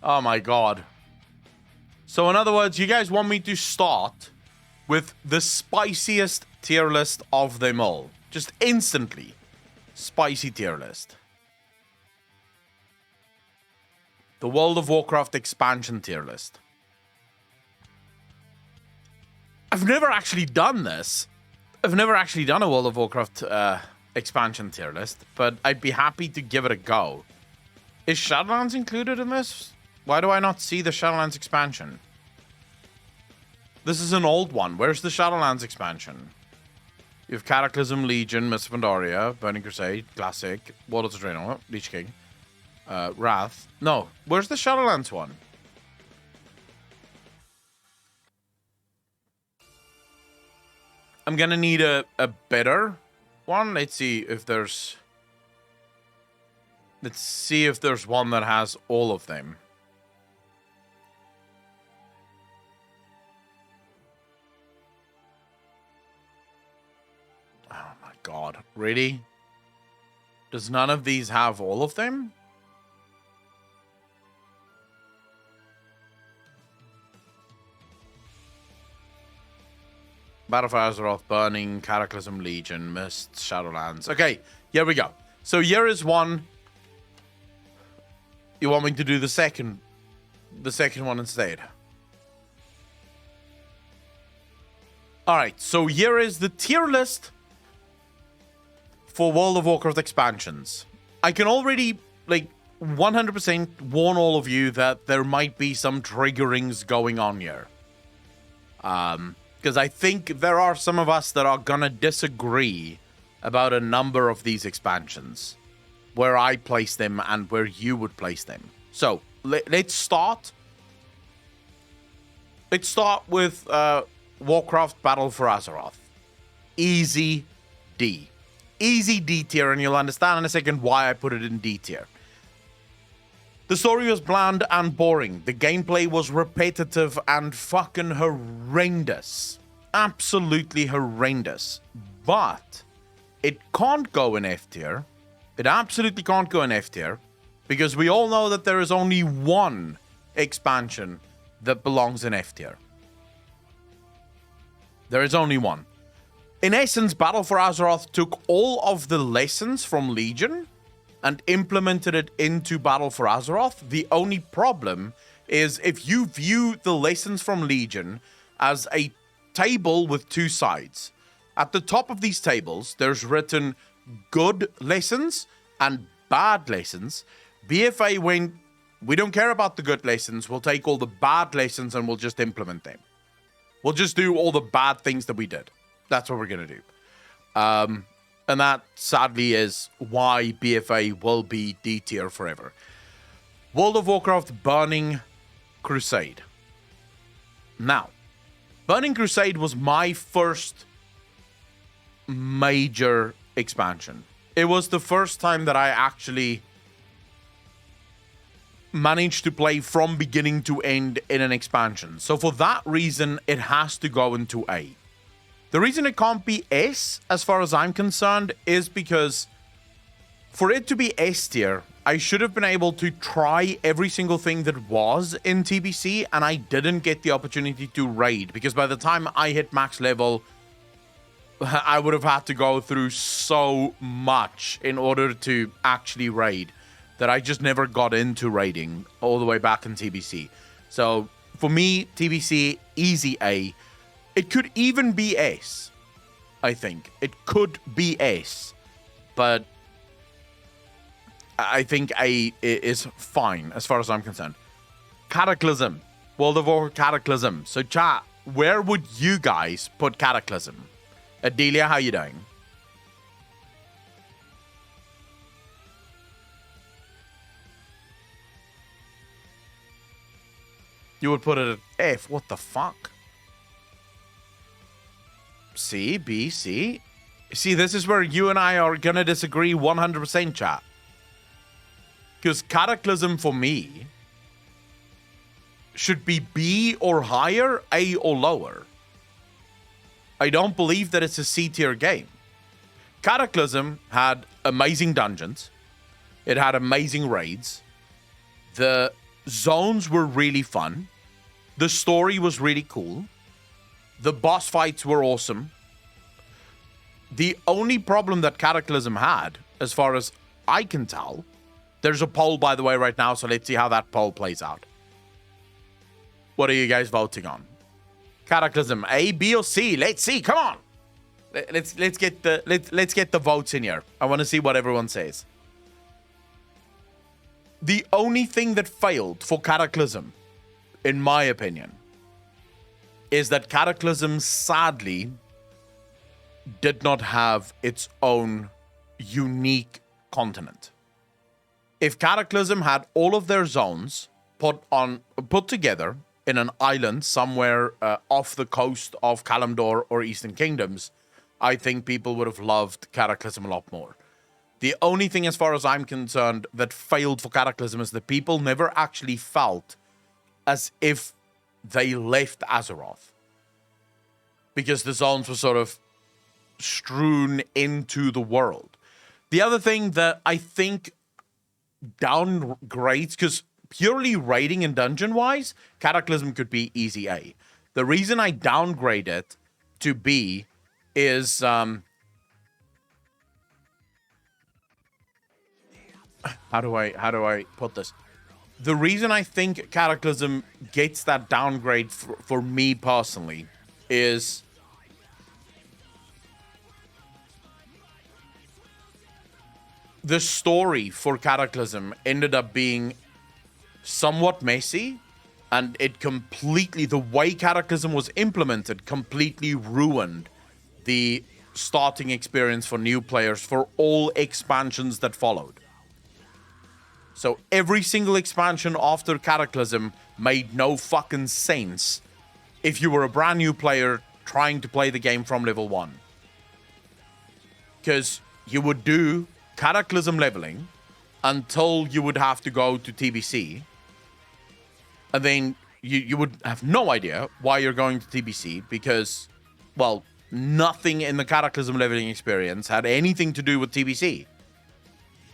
Oh my god. So in other words, you guys want me to start with the spiciest tier list of them all. Just instantly. Spicy tier list. The World of Warcraft expansion tier list. I've never actually done this. I've never actually done a World of Warcraft expansion tier list, but I'd be happy to give it a go. Is Shadowlands included in this? Why do I not see the Shadowlands expansion? This is an old one. Where's the Shadowlands expansion? You have Cataclysm, Legion, Mists of Pandaria, Burning Crusade, Classic, Waters of Draenor, Lich King, Wrath. No, where's the Shadowlands one? I'm gonna need a better one. Let's see if there's one that has all of them. Oh my god, really? Does none of these have all of them? Battle for Azeroth, Burning, Cataclysm, Legion, Mists, Shadowlands. Okay, here we go. So here is one. You want me to do the second one instead? Alright, so here is the tier list for World of Warcraft expansions. I can already, 100% warn all of you that there might be some triggerings going on here. Because I think there are some of us that are gonna disagree about a number of these expansions, where I place them and where you would place them. So let's start. Let's start with Warcraft Battle for Azeroth. Easy D. Easy D tier, and you'll understand in a second why I put it in D tier. The story was bland and boring. The gameplay was repetitive and fucking horrendous. Absolutely horrendous. But it can't go in F tier. It absolutely can't go in F tier, because we all know that there is only one expansion that belongs in F tier. There is only one. In essence, Battle for Azeroth took all of the lessons from Legion and implemented it into Battle for Azeroth. The only problem is if you view the lessons from Legion as a table with two sides. At the top of these tables, there's written good lessons and bad lessons. BFA went, we don't care about the good lessons. We'll take all the bad lessons and we'll just implement them. We'll just do all the bad things that we did. That's what we're going to do. And that, sadly, is why BFA will be D tier forever. World of Warcraft Burning Crusade. Now, Burning Crusade was my first major expansion. It was the first time that I actually managed to play from beginning to end in an expansion. So for that reason, it has to go into A. The reason it can't be S, as far as I'm concerned, is because for it to be S tier, I should have been able to try every single thing that was in TBC, and I didn't get the opportunity to raid, because by the time I hit max level, I would have had to go through so much in order to actually raid that I just never got into raiding all the way back in TBC. So for me, TBC, easy A. It could even be S, I think. It could be S, but I think A is fine as far as I'm concerned. Cataclysm. World of Warcraft Cataclysm. So chat, where would you guys put Cataclysm? Adelia, how you doing? You would put it at F. What the fuck? C, B, C. See, this is where you and I are going to disagree 100%, chat. Because Cataclysm, for me, should be B or higher, A or lower. I don't believe that it's a C tier game. Cataclysm had amazing dungeons. It had amazing raids. The zones were really fun. The story was really cool. The boss fights were awesome. The only problem that Cataclysm had, as far as I can tell, there's a poll, by the way, right now, so let's see how that poll plays out. What are you guys voting on? Cataclysm, A, B, or C? Let's see. Come on. Let's get the votes in here. I want to see what everyone says. The only thing that failed for Cataclysm, in my opinion, is that Cataclysm sadly did not have its own unique continent. If Cataclysm had all of their zones put together in an island somewhere off the coast of Kalimdor or Eastern Kingdoms, I think people would have loved Cataclysm a lot more. The only thing, as far as I'm concerned, that failed for Cataclysm is that people never actually felt as if they left Azeroth, because the zones were sort of strewn into the world. The other thing that I think downgrades, because purely raiding and dungeon wise, Cataclysm could be easy A. The reason I downgrade it to B is how do I put this? The reason I think Cataclysm gets that downgrade for me personally is the story for Cataclysm ended up being somewhat messy, and it completely, the way Cataclysm was implemented completely ruined the starting experience for new players for all expansions that followed. So every single expansion after Cataclysm made no fucking sense if you were a brand new player trying to play the game from level 1. Because you would do Cataclysm leveling until you would have to go to TBC. And then you would have no idea why you're going to TBC because, well, nothing in the Cataclysm leveling experience had anything to do with TBC.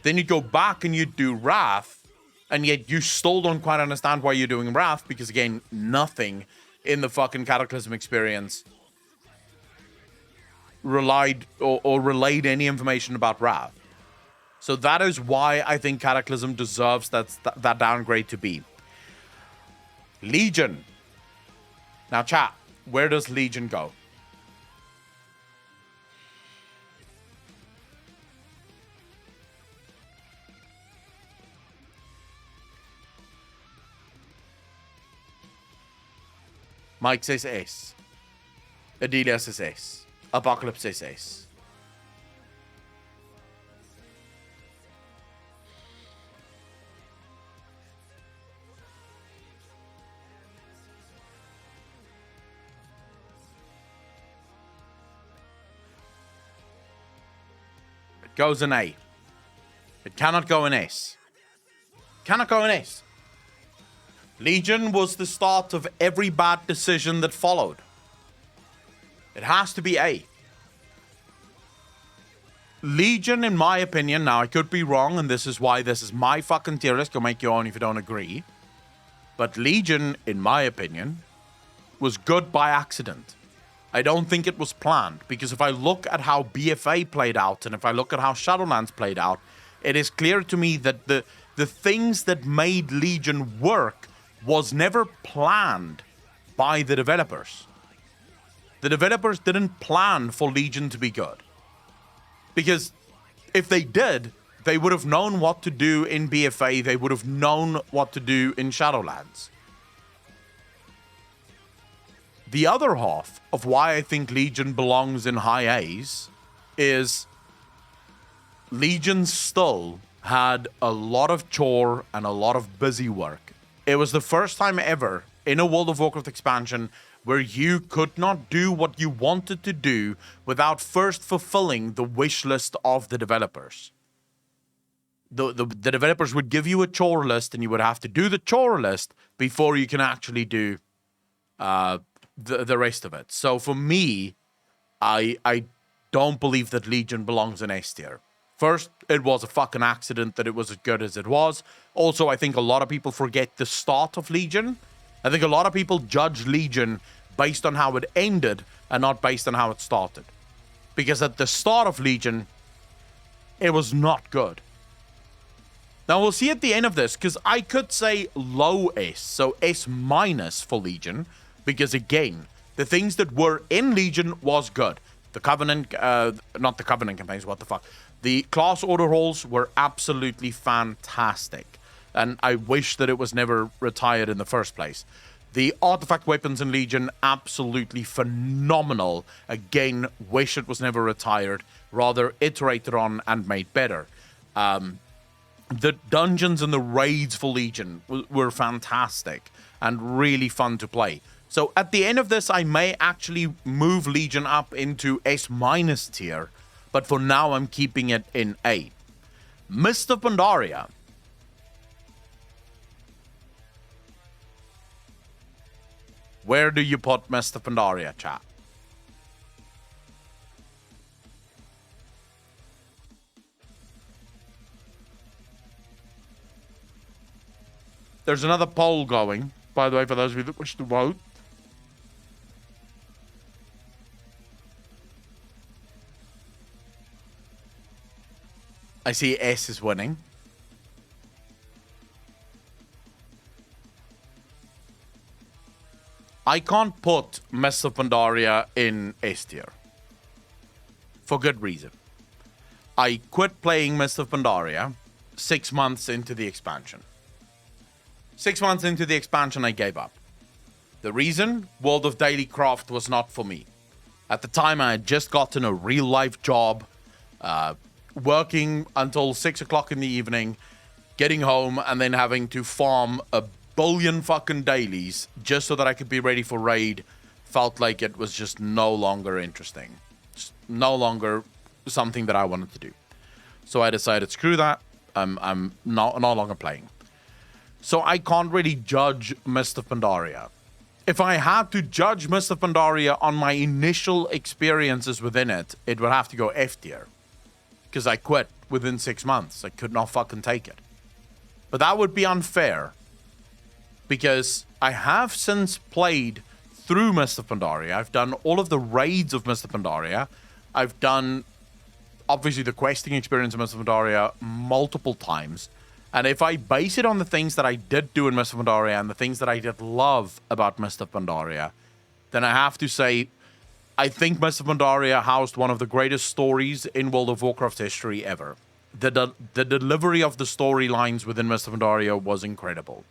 Then you go back and you do Wrath, and yet you still don't quite understand why you're doing Wrath because, again, nothing in the fucking Cataclysm experience relied or relayed any information about Wrath. So that is why I think Cataclysm deserves that downgrade to be. Legion. Now, chat, where does Legion go? Mike says S. Adelia says S. Apocalypse says S. It goes in A. It cannot go in S. Cannot go in S. Legion was the start of every bad decision that followed. It has to be A. Legion, in my opinion, now I could be wrong, and this is why this is my fucking tier list. Go make your own if you don't agree. But Legion, in my opinion, was good by accident. I don't think it was planned, because if I look at how BFA played out, and if I look at how Shadowlands played out, it is clear to me that the things that made Legion work was never planned by the developers. The developers didn't plan for Legion to be good. Because if they did, they would have known what to do in BFA, they would have known what to do in Shadowlands. The other half of why I think Legion belongs in high A's is Legion still had a lot of chore and a lot of busy work. It was the first time ever in a World of Warcraft expansion where you could not do what you wanted to do without first fulfilling the wish list of the developers. The developers would give you a chore list, and you would have to do the chore list before you can actually do the rest of it. So for me, I don't believe that Legion belongs in S tier. First, it was a fucking accident that it was as good as it was. Also, I think a lot of people forget the start of Legion. I think a lot of people judge Legion based on how it ended and not based on how it started. Because at the start of Legion, it was not good. Now, we'll see at the end of this, because I could say low S, so S minus for Legion, because again, the things that were in Legion was good. The Covenant, not the Covenant campaigns, what the fuck. The class order rolls were absolutely fantastic. And I wish that it was never retired in the first place. The artifact weapons in Legion, absolutely phenomenal. Again, wish it was never retired. Rather iterated on and made better. The dungeons and the raids for Legion were fantastic and really fun to play. So at the end of this, I may actually move Legion up into S- tier. But for now, I'm keeping it in A. Mist of Pandaria. Where do you put Mist of Pandaria, chat? There's another poll going, by the way, for those of you that wish to vote. I see S is winning. I can't put Mist of Pandaria in S tier. For good reason. I quit playing Mist of Pandaria 6 months into the expansion. 6 months into the expansion, I gave up. The reason? World of Daily Craft was not for me. At the time, I had just gotten a real-life job, working until 6 o'clock in the evening, getting home, and then having to farm a billion fucking dailies just so that I could be ready for raid. Felt like it was just no longer interesting. Just no longer something that I wanted to do. So I decided, screw that. I'm no longer playing. So I can't really judge Mist of Pandaria. If I had to judge Mist of Pandaria on my initial experiences within it, it would have to go F tier. Because I quit within 6 months. I could not fucking take it. But that would be unfair. Because I have since played through Mist of Pandaria. I've done all of the raids of Mist of Pandaria. I've done, obviously, the questing experience of Mist of Pandaria multiple times. And if I base it on the things that I did do in Mist of Pandaria and the things that I did love about Mist of Pandaria, then I have to say, I think Mist of Pandaria housed one of the greatest stories in World of Warcraft history ever. The delivery of the storylines within Mist of Pandaria was incredible.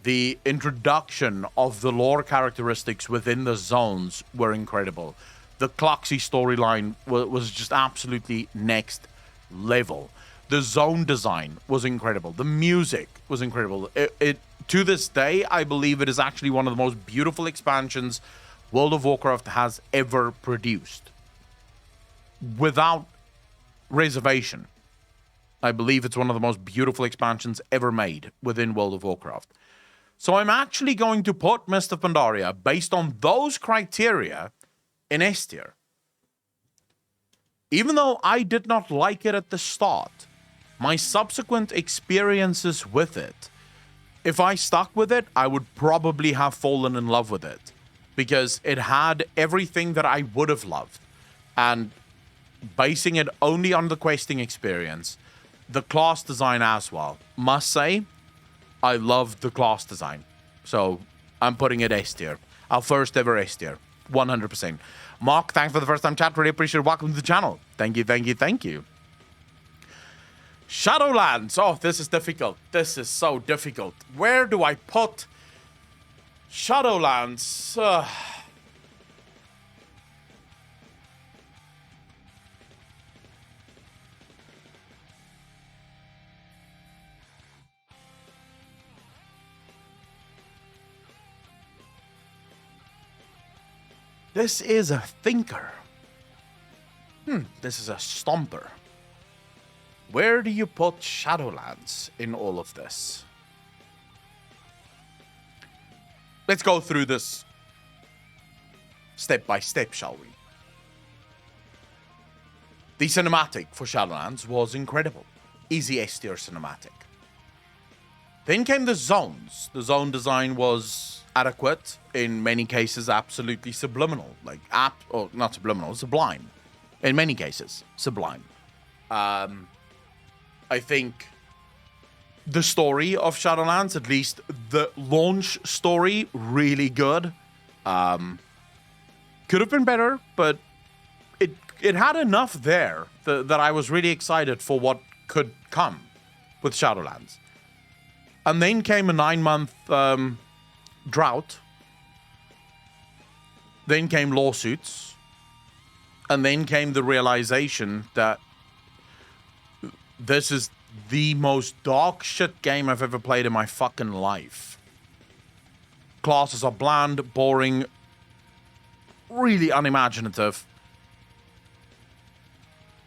The introduction of the lore characteristics within the zones were incredible. The Cloxy storyline was just absolutely next level. The zone design was incredible. The music was incredible. To this day, I believe it is actually one of the most beautiful expansions World of Warcraft has ever produced. Without reservation. I believe it's one of the most beautiful expansions ever made within World of Warcraft. So I'm actually going to put Mist of Pandaria, based on those criteria, in S tier. Even though I did not like it at the start, my subsequent experiences with it, if I stuck with it, I would probably have fallen in love with it. Because it had everything that I would have loved. And basing it only on the questing experience, the class design as well. Must say, I love the class design. So I'm putting it S tier. Our first ever S tier. 100%. Mark, thanks for the first time chat. Really appreciate it. Welcome to the channel. Thank you, thank you, thank you. Shadowlands. Oh, this is difficult. This is so difficult. Where do I put Shadowlands? This is a thinker. This is a stomper. Where do you put Shadowlands in all of this? Let's go through this step by step, shall we? The cinematic for Shadowlands was incredible. Easy S tier cinematic. Then came the zones. The zone design was adequate, in many cases absolutely subliminal. Not subliminal, sublime. In many cases, sublime. I think the story of Shadowlands, at least the launch story, really good. Could have been better, but it had enough there that I was really excited for what could come with Shadowlands. And then came a 9-month drought. Then came lawsuits. And then came the realization that this is the most dog shit game I've ever played in my fucking life. Classes are bland, boring, really unimaginative.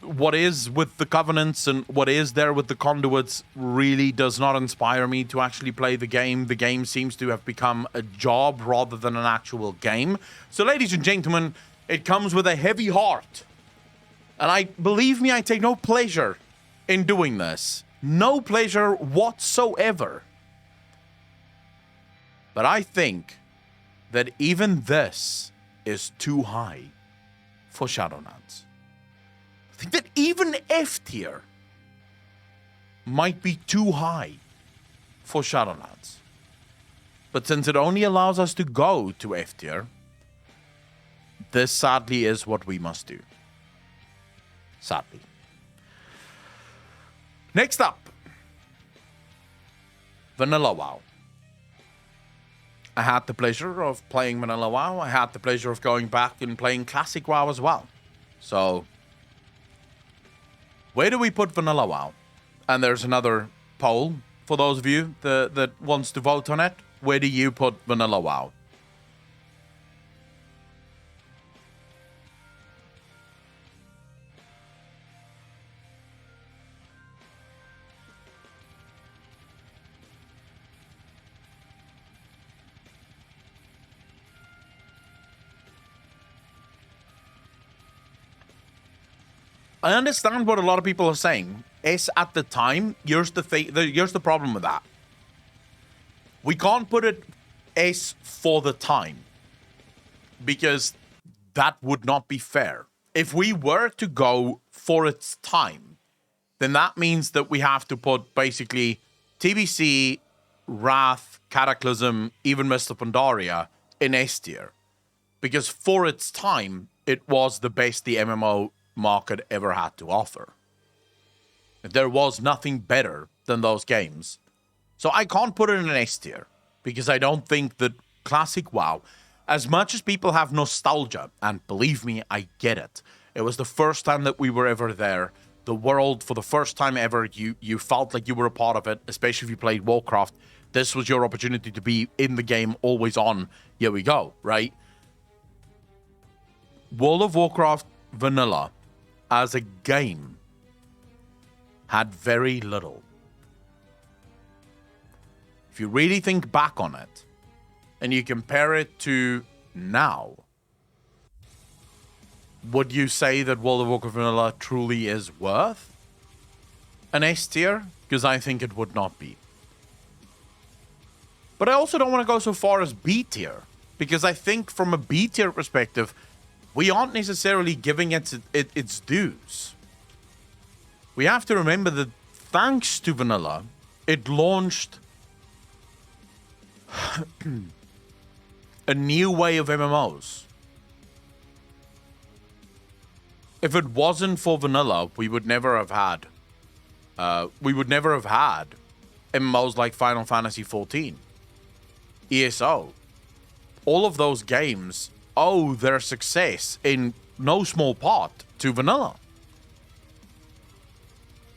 What is with the Covenants and what is there with the Conduits really does not inspire me to actually play the game. The game seems to have become a job rather than an actual game. So, ladies and gentlemen, it comes with a heavy heart. And believe me, I take no pleasure in doing this. No pleasure whatsoever. But I think that even this is too high for Shadowlands. I think that even F tier might be too high for Shadowlands. But since it only allows us to go to F tier, this sadly is what we must do. Sadly. Next up, Vanilla WoW. I had the pleasure of playing Vanilla WoW. I had the pleasure of going back and playing Classic WoW as well. So, where do we put Vanilla WoW? And there's another poll for those of you that wants to vote on it. Where do you put Vanilla WoW? I understand what a lot of people are saying. Is at the time, here's the problem with that. We can't put it S for the time, because that would not be fair. If we were to go for its time, then that means that we have to put basically TBC, Wrath, Cataclysm, even Mist of Pandaria in S tier. Because for its time, it was the best the MMO market ever had to offer. There was nothing better than those games. So I can't put it in an S tier, because I don't think that Classic WoW, as much as people have nostalgia, and believe me, I get it. It was the first time that we were ever there. The world, for the first time ever, you felt like you were a part of it, especially if you played Warcraft. This was your opportunity to be in the game, always on. Here we go, right? World of Warcraft Vanilla, as a game, had very little. If you really think back on it, and you compare it to now, would you say that World of Warcraft Vanilla truly is worth an S tier? Because I think it would not be. But I also don't want to go so far as B tier, because I think from a B tier perspective, we aren't necessarily giving it its dues. We have to remember that thanks to Vanilla, it launched a new way of MMOs. If it wasn't for Vanilla, we would never have had MMOs like Final Fantasy XIV, ESO. All of those games owe their success in no small part to Vanilla.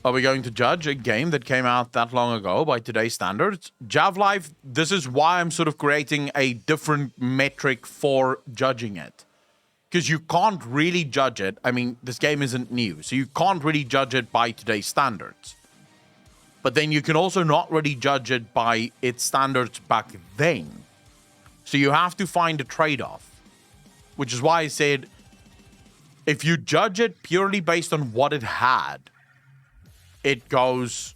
Are we going to judge a game that came out that long ago by today's standards? Javlive, this is why I'm sort of creating a different metric for judging it. Because you can't really judge it. I mean, this game isn't new, so you can't really judge it by today's standards. But then you can also not really judge it by its standards back then. So you have to find a trade-off. Which is why I said, if you judge it purely based on what it had, it goes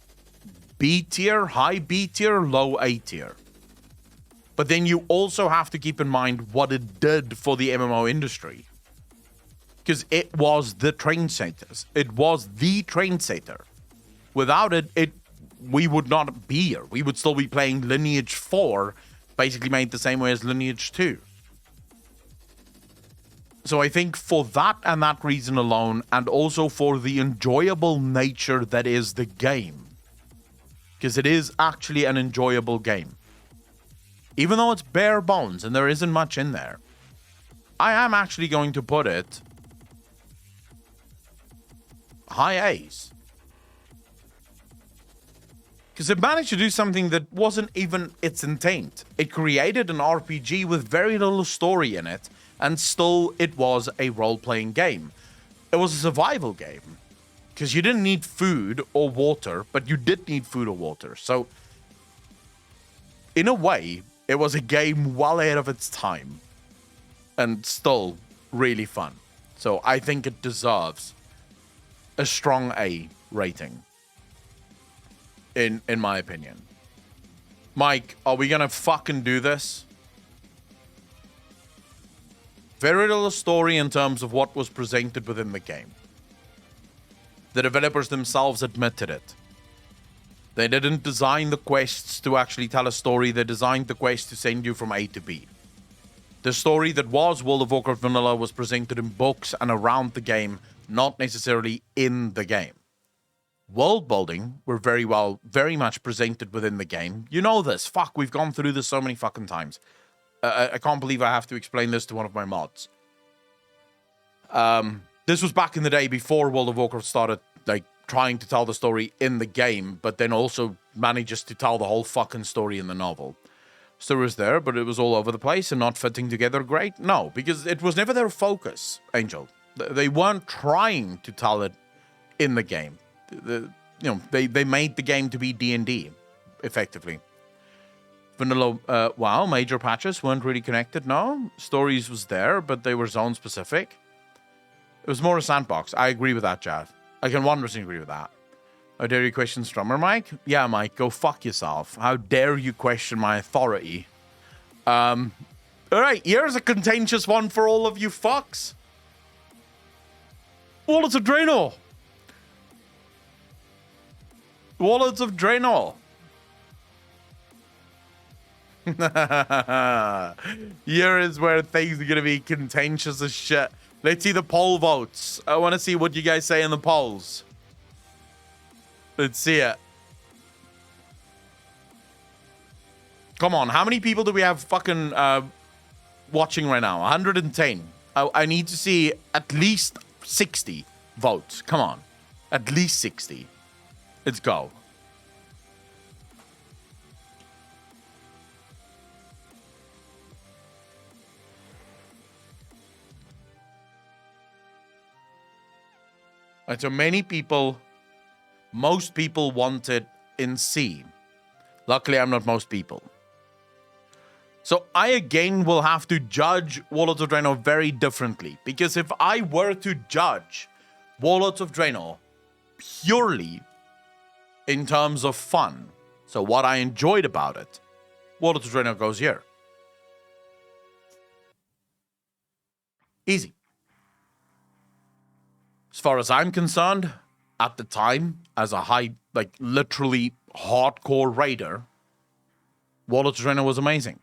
B tier, high B tier, low A tier. But then you also have to keep in mind what it did for the MMO industry. Because it was the trendsetter. It was the trendsetter. Without it, we would not be here. We would still be playing Lineage 4, basically made the same way as Lineage 2. So I think for that and that reason alone, and also for the enjoyable nature that is the game, because it is actually an enjoyable game, even though it's bare bones and there isn't much in there, I am actually going to put it high A's. Because it managed to do something that wasn't even its intent. It created an RPG with very little story in it, and still it was a role-playing game. It was a survival game, because you didn't need food or water, but you did need food or water. So, in a way, it was a game well ahead of its time, and still really fun. So I think it deserves a strong A rating, in my opinion. Mike, are we gonna fucking do this? Very little story in terms of what was presented within the game. The developers themselves admitted it. They didn't design the quests to actually tell a story. They designed the quest to send you from A to B. The story that was World of Warcraft Vanilla was presented in books and around the game, not necessarily in the game. world building were very much presented within the game. You know this. Fuck, we've gone through this so many fucking times. I can't believe I have to explain this to one of my mods. This was back in the day before World of Warcraft started, like, trying to tell the story in the game, but then also manages to tell the whole fucking story in the novel. Story was there, but it was all over the place and not fitting together great? No, because it was never their focus, Angel. They weren't trying to tell it in the game. They made the game to be D&D, effectively. Vanilla, wow, major patches weren't really connected, no. Stories was there, but they were zone-specific. It was more a sandbox. I agree with that, Jad. I can 100% agree with that. How dare you question Strummer, Mike? Yeah, Mike, go fuck yourself. How dare you question my authority? Alright, here's a contentious one for all of you fucks. Wallets of Draenor. Wallets of Draenor. Here is where things are going to be contentious as shit. Let's see the poll votes. I want to see what you guys say in the polls. Let's see it. Come on, how many people do we have fucking watching right now? 110. I need to see at least 60 votes. Come on. At least 60. Let's go. And so many people, most people want it in C. Luckily, I'm not most people. So I again will have to judge Warlords of Draenor very differently. Because if I were to judge Warlords of Draenor purely in terms of fun, so what I enjoyed about it, Warlords of Draenor goes here. Easy. As far as I'm concerned, at the time, as a literally hardcore raider, Warlords of Draenor was amazing.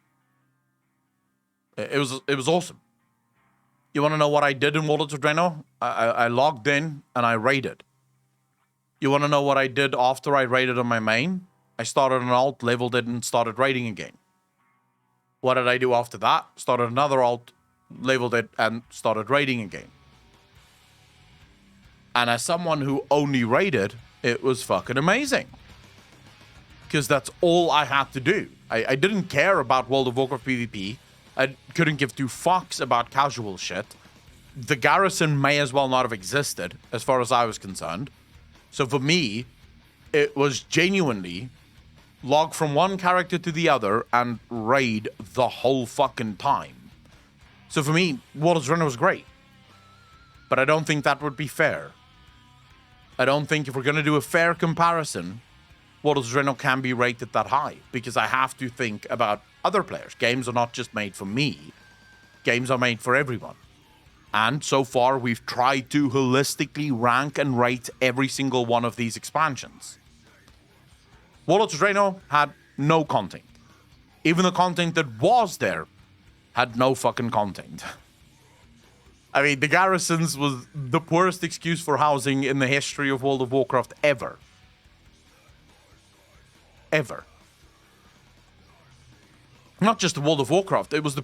It was awesome. You want to know what I did in Warlords of Draenor? I logged in and I raided. You want to know what I did after I raided on my main? I started an alt, leveled it, and started raiding again. What did I do after that? Started another alt, leveled it, and started raiding again. And as someone who only raided, it was fucking amazing. Because that's all I had to do. I didn't care about World of Warcraft PvP. I couldn't give two fucks about casual shit. The garrison may as well not have existed, as far as I was concerned. So for me, it was genuinely log from one character to the other and raid the whole fucking time. So for me, Warlords of Draenor was great. But I don't think that would be fair. I don't think if we're going to do a fair comparison, Warlords of Draenor can be rated that high. Because I have to think about other players. Games are not just made for me. Games are made for everyone. And so far, we've tried to holistically rank and rate every single one of these expansions. Warlords of Draenor had no content. Even the content that was there had no fucking content. I mean, the garrisons was the poorest excuse for housing in the history of World of Warcraft ever. Ever. Not just the World of Warcraft, it was the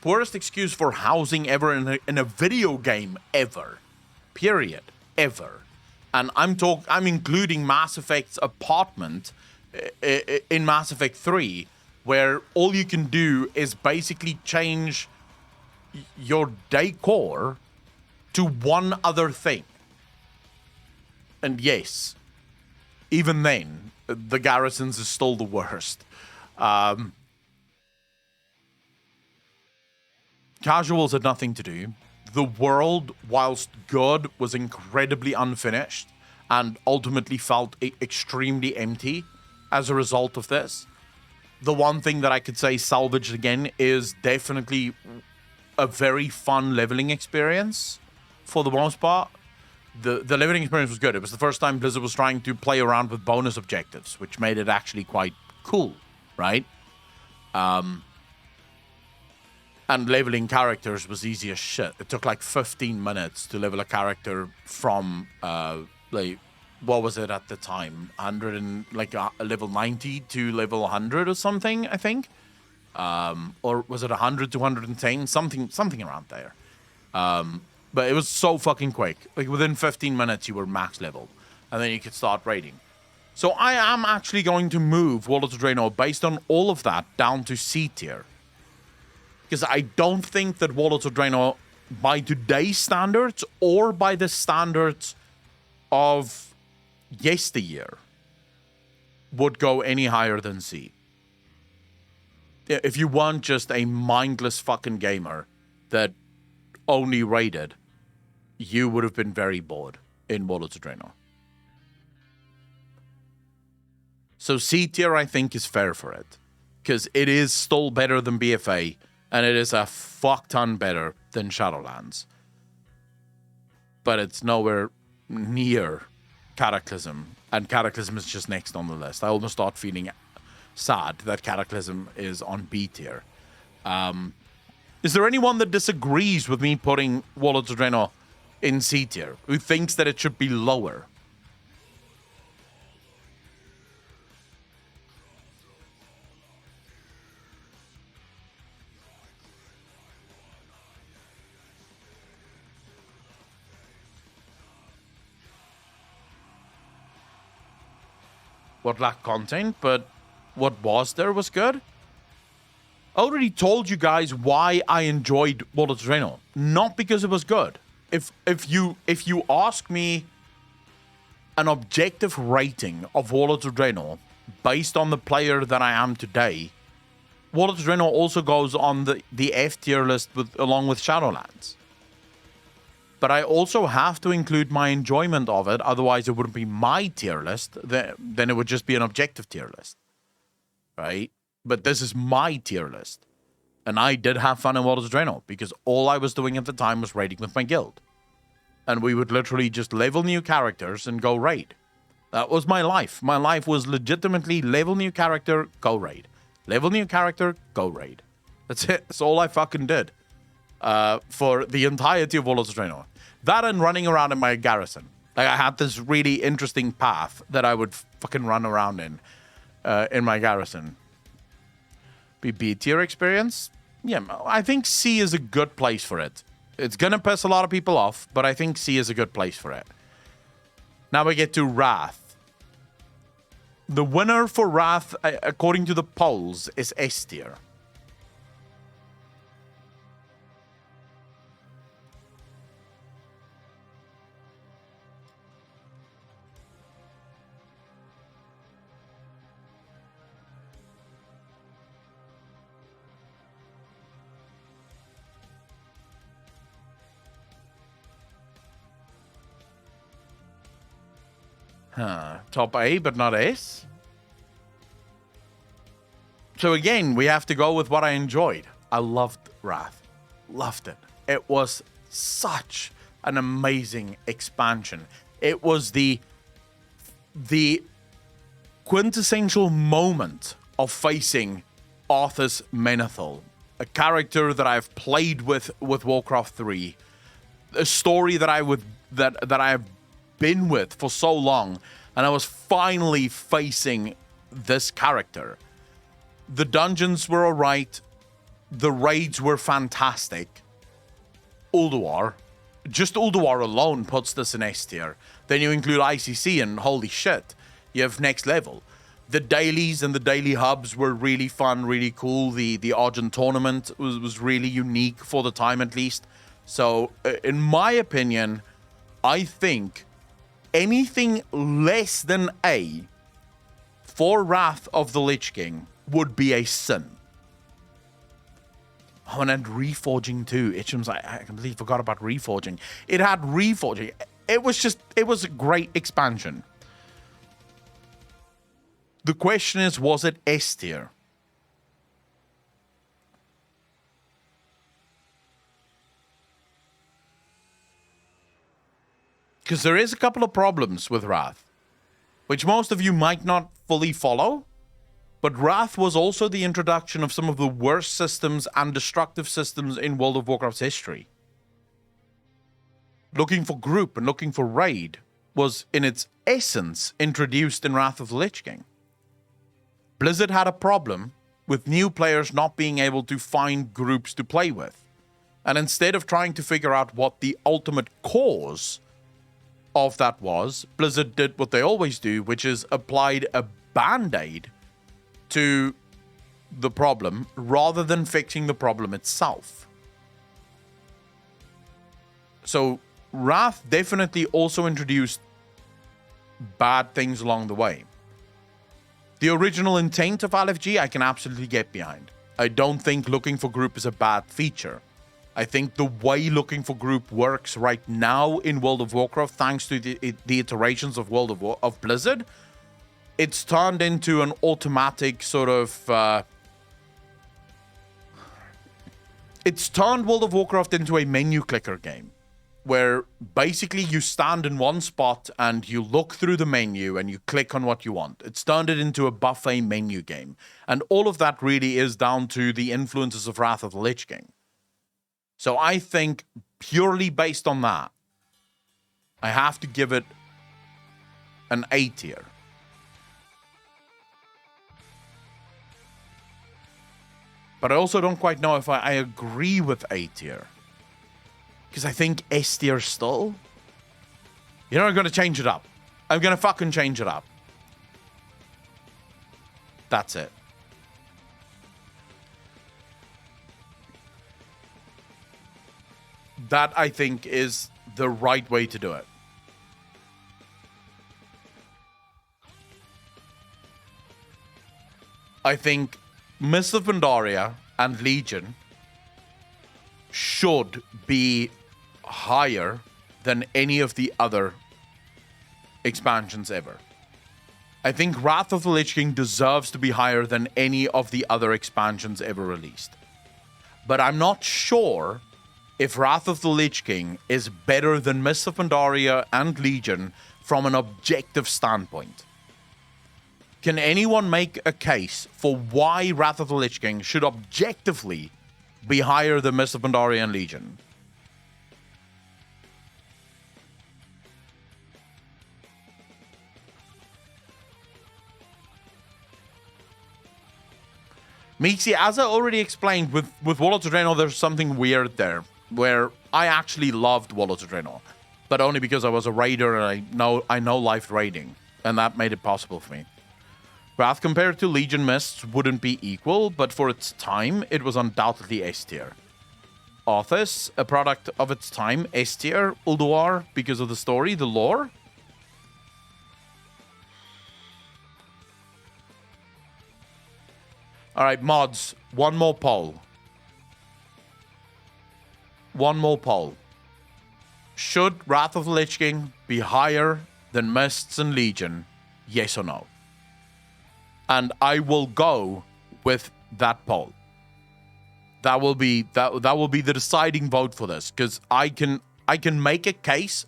poorest excuse for housing ever in a video game ever. Period. Ever. And I'm including Mass Effect's apartment in Mass Effect 3, where all you can do is basically change your decor to one other thing. And yes, even then, the garrisons is still the worst. Casuals had nothing to do. The world, whilst good, was incredibly unfinished and ultimately felt extremely empty as a result of this. The one thing that I could say salvaged again is definitely a very fun leveling experience for the most part. The leveling experience was good. It was the first time Blizzard was trying to play around with bonus objectives, which made it actually quite cool, right? And leveling characters was easy as shit. It took like 15 minutes to level a character from what was it at the time? 100 and like a level 90 to level 100 or something, I think. Or was it 100 to 110? Something around there. But it was so fucking quick. Like within 15 minutes, you were max level. And then you could start raiding. So I am actually going to move Warlords of Draenor based on all of that down to C tier. Because I don't think that Warlords of Draenor, by today's standards or by the standards of yesteryear, would go any higher than C. If you want just a mindless fucking gamer that only raided, you would have been very bored in Warlords of Draenor. So C tier, I think, is fair for it. Because it is still better than BFA, and it is a fuck ton better than Shadowlands. But it's nowhere near Cataclysm. And Cataclysm is just next on the list. I almost start feeling sad that Cataclysm is on B tier. Is there anyone that disagrees with me putting Warlords of Draenor in C tier? Who thinks that it should be lower? What lacked content, but what was there was good. I already told you guys why I enjoyed Warlords of Draenor, not because it was good. If you ask me an objective rating of Warlords of Draenor based on the player that I am today, Warlords of Draenor also goes on the F tier list along with Shadowlands. But I also have to include my enjoyment of it, otherwise it wouldn't be my tier list. Then it would just be an objective tier list, right? But this is my tier list. And I did have fun in Warlords of Draenor, because all I was doing at the time was raiding with my guild. And we would literally just level new characters and go raid. That was my life. My life was legitimately level new character, go raid. Level new character, go raid. That's it. That's all I fucking did. For the entirety of Warlords of Draenor. That and running around in my garrison. Like, I had this really interesting path that I would fucking run around in my garrison. B tier experience? Yeah, I think C is a good place for it. It's gonna piss a lot of people off, but I think C is a good place for it. Now we get to Wrath. The winner for Wrath, according to the polls, is S tier. Top A, but not S. So again, we have to go with what I enjoyed. I loved Wrath. Loved it. It was such an amazing expansion. It was the quintessential moment of facing Arthas Menethil, a character that I've played with Warcraft 3, a story that I have been with for so long, and I was finally facing this character. The dungeons were alright, the raids were fantastic. Ulduar, just Ulduar alone puts this in S tier. Then you include ICC and holy shit, you have next level. The dailies and the daily hubs were really fun, really cool. The Argent tournament was really unique for the time, at least. So in my opinion, I think anything less than A for Wrath of the Lich King would be a sin. Oh, and then Reforging too. Itchum's like, I completely forgot about Reforging. It had Reforging. It was a great expansion. The question is, was it S tier? Because there is a couple of problems with Wrath, which most of you might not fully follow. But Wrath was also the introduction of some of the worst systems and destructive systems in World of Warcraft's history. Looking for group and looking for raid was in its essence introduced in Wrath of the Lich King. Blizzard had a problem with new players not being able to find groups to play with. And instead of trying to figure out what the ultimate cause of that was, Blizzard did what they always do, which is applied a band-aid to the problem rather than fixing the problem itself. So Wrath definitely also introduced bad things along the way. The original intent of LFG I can absolutely get behind. I don't think looking for group is a bad feature. I think the way looking for group works right now in World of Warcraft, thanks to the iterations of of Blizzard, it's turned into an automatic sort of... it's turned World of Warcraft into a menu clicker game, where basically you stand in one spot and you look through the menu and you click on what you want. It's turned it into a buffet menu game. And all of that really is down to the influences of Wrath of the Lich King. So I think purely based on that, I have to give it an A tier. But I also don't quite know if I agree with A tier. Because I think S tier still. You know, I'm going to change it up. I'm going to fucking change it up. That's it. That, I think, is the right way to do it. I think Mists of Pandaria and Legion should be higher than any of the other expansions ever. I think Wrath of the Lich King deserves to be higher than any of the other expansions ever released. But I'm not sure if Wrath of the Lich King is better than Mists of Pandaria and Legion from an objective standpoint. Can anyone make a case for why Wrath of the Lich King should objectively be higher than Mists of Pandaria and Legion? Meeksy, as I already explained, with Warlords of Draenor, there's something weird there, where I actually loved Warlords of Draenor, but only because I was a raider and I know life raiding, and that made it possible for me. Wrath compared to Legion Mists wouldn't be equal, but for its time, it was undoubtedly S tier. Arthas, a product of its time, S tier. Ulduar, because of the story, the lore. Alright, mods, one more poll. One more poll. Should Wrath of the Lich King be higher than Mists and Legion? Yes or no? And I will go with that poll. That will be the deciding vote for this, because I can make a case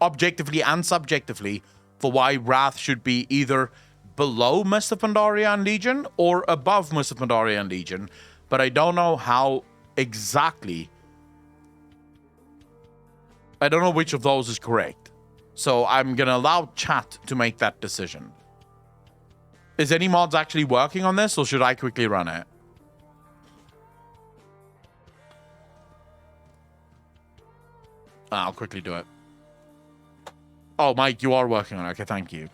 objectively and subjectively for why Wrath should be either below Mists of Pandaria and Legion or above Mists of Pandaria and Legion, but I don't know how exactly. I don't know which of those is correct. So I'm going to allow chat to make that decision. Is any mods actually working on this, or should I quickly run it? I'll quickly do it. Oh, Mike, you are working on it. Okay, thank you.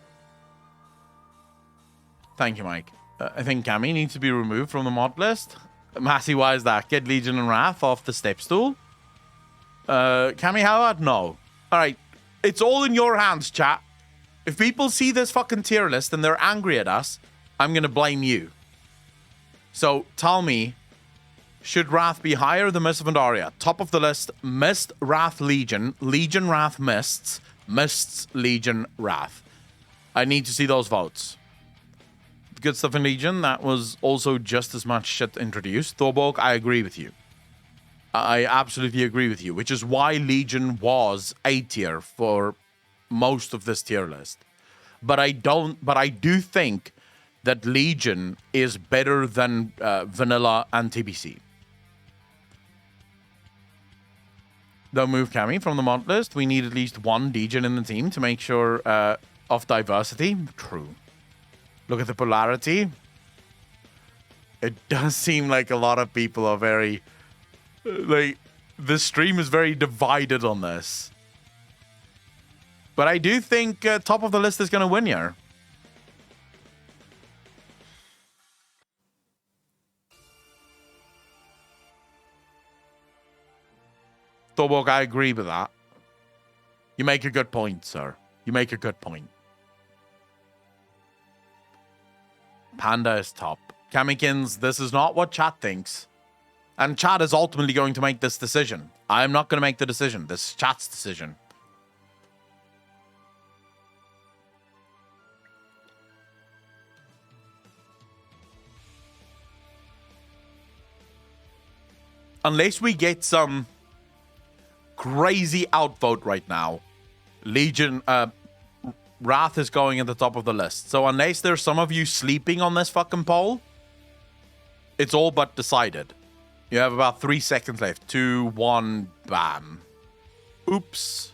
Thank you, Mike. I think Cammy needs to be removed from the mod list. Massey, why is that? Get Legion and Wrath off the step stool. Cammy, how about no? Alright, it's all in your hands, chat. If people see this fucking tier list and they're angry at us, I'm gonna blame you. So, tell me, should Wrath be higher than Mists of Pandaria? Top of the list, Mist, Wrath, Legion, Legion, Wrath, Mists, Mists, Legion, Wrath. I need to see those votes. Good stuff in Legion, that was also just as much shit introduced. Thorborg, I agree with you. I absolutely agree with you, which is why Legion was A tier for most of this tier list. But I do think that Legion is better than Vanilla and TBC. Don't move Cammy from the mod list. We need at least one Degen in the team to make sure of diversity. True. Look at the polarity. It does seem like a lot of people are very... Like, the stream is very divided on this. But I do think top of the list is going to win here. Thorborg, I agree with that. You make a good point, sir. You make a good point. Panda is top. Kamikins, this is not what chat thinks. And chat is ultimately going to make this decision. I'm not going to make the decision. This is chat's decision. Unless we get some crazy outvote right now, Legion, Wrath is going at the top of the list. So unless there's some of you sleeping on this fucking poll, it's all but decided. You have about 3 seconds left. 2, 1, bam. Oops.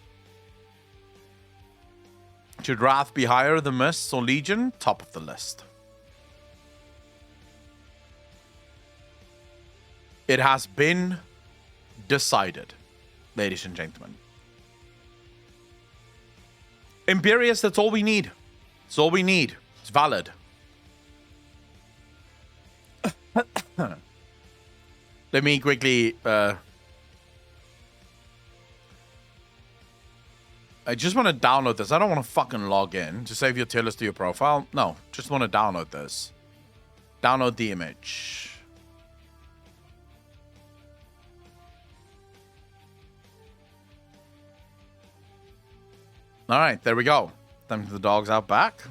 Should Wrath be higher than Mists or Legion? Top of the list. It has been decided, ladies and gentlemen. Imperious, that's all we need. That's all we need. It's valid. Let me quickly... I just want to download this. I don't want to fucking log in to save your tier list to your profile. No, just want to download this. Download the image. All right, there we go. Time for the dogs out back.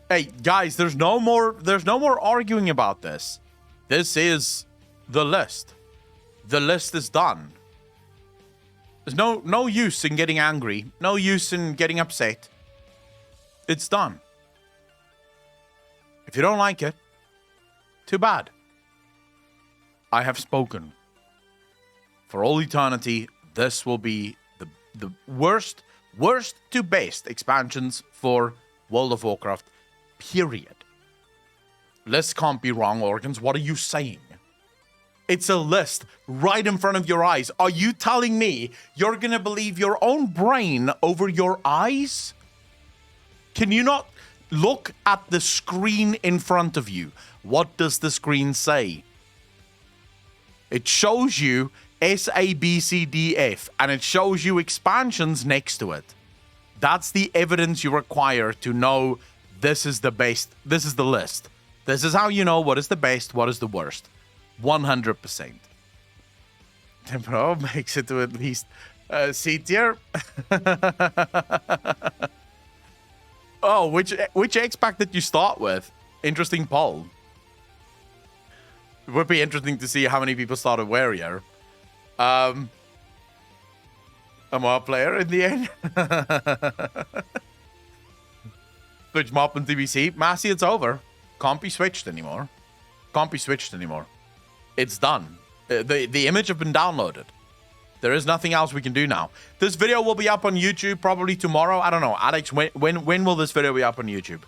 Hey, guys, there's no more arguing about this. This is the list. The list is done. There's no use in getting angry. No use in getting upset. It's done. If you don't like it, too bad. I have spoken. For all eternity, this will be the worst to best expansions for World of Warcraft, period. Lists can't be wrong, Organs. What are you saying? It's a list right in front of your eyes. Are you telling me you're going to believe your own brain over your eyes? Can you not look at the screen in front of you? What does the screen say? It shows you S, A, B, C, D, F, and it shows you expansions next to it. That's the evidence you require to know this is the best. This is the list. This is how you know what is the best, what is the worst. 100%. Bro makes it to at least C tier. Oh, which X-Pack did you start with? Interesting poll. It would be interesting to see how many people started Warrior. A mob player in the end. Switch mop and TBC. Massey, it's over. Can't be switched anymore. Can't be switched anymore. It's done. The image have been downloaded. There is nothing else we can do now. This video will be up on YouTube probably tomorrow. I don't know. Alex, when will this video be up on YouTube?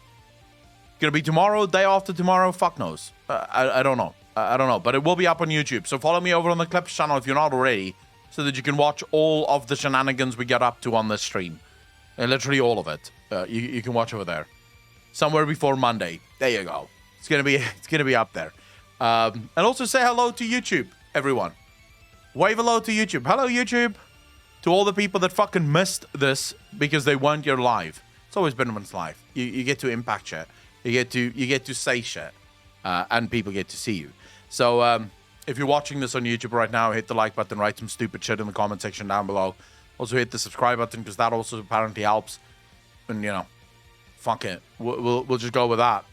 Gonna be tomorrow, day after tomorrow? Fuck knows. I don't know. I don't know. But it will be up on YouTube. So follow me over on the Clips channel if you're not already, so that you can watch all of the shenanigans we get up to on this stream. Literally all of it. You can watch over there. Somewhere before Monday. There you go. It's gonna be up there. And also say hello to YouTube, everyone. Wave hello to YouTube. Hello, YouTube. To all the people that fucking missed this because they weren't your live. It's always been one's live. You get to impact shit. You get to say shit. And people get to see you. So if you're watching this on YouTube right now, hit the like button, write some stupid shit in the comment section down below. Also hit the subscribe button because that also apparently helps. And you know, fuck it. We'll just go with that.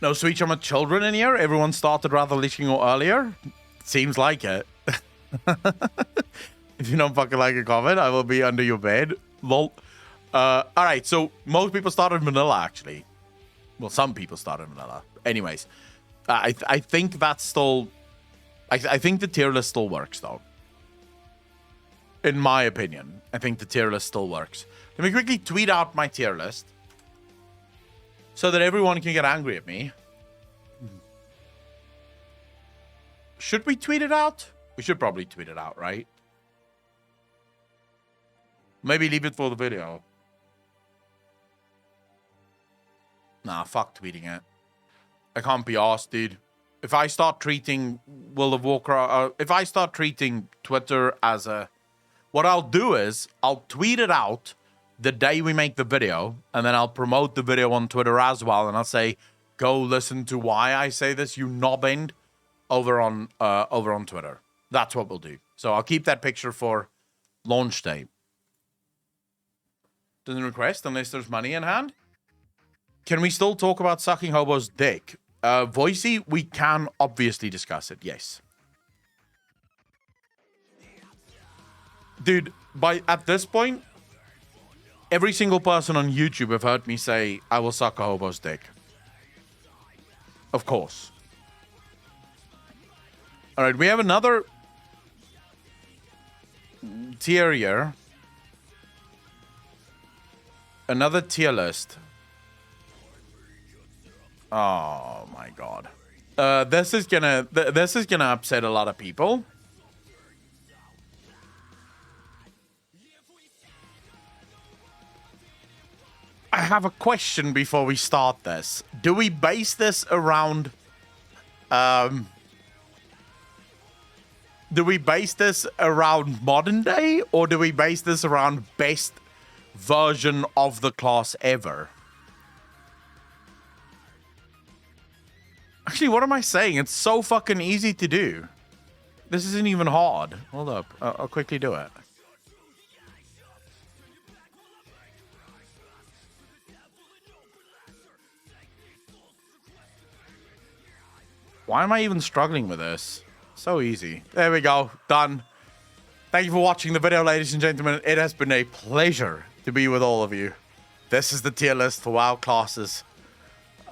No sweet charm of children in here. Everyone started rather leaking earlier. Seems like it. If you don't fucking like a comment, I will be under your bed. Lol. All right, so most people started vanilla, actually. Well, some people started vanilla. Anyways, I think that's still... I think the tier list still works, though. In my opinion, I think the tier list still works. Let me quickly tweet out my tier list so that everyone can get angry at me. Should we tweet it out? We should probably tweet it out, right? Maybe leave it for the video. Nah, fuck tweeting it. I can't be arsed, dude. If I start treating World of Warcraft... if I start treating Twitter as a... What I'll do is, I'll tweet it out the day we make the video, and then I'll promote the video on Twitter as well, and I'll say, go listen to why I say this, you knob-end, over on Twitter. That's what we'll do. So I'll keep that picture for launch day. Doesn't request unless there's money in hand. Can we still talk about sucking Hobo's dick? Voicey, we can obviously discuss it, yes. Dude, at this point, every single person on YouTube have heard me say, I will suck a hobo's dick. Of course. Alright, we have another tier here. Another tier list. Oh my god. This is gonna upset a lot of people. I have a question before we start this. Do we base this around modern day, or do we base this around best version of the class ever? Actually, what am I saying? It's so fucking easy to do. This isn't even hard. Hold up. I'll quickly do it. Why am I even struggling with this? So easy. There we go. Done. Thank you for watching the video, ladies and gentlemen. It has been a pleasure to be with all of you. This is the tier list for WoW classes.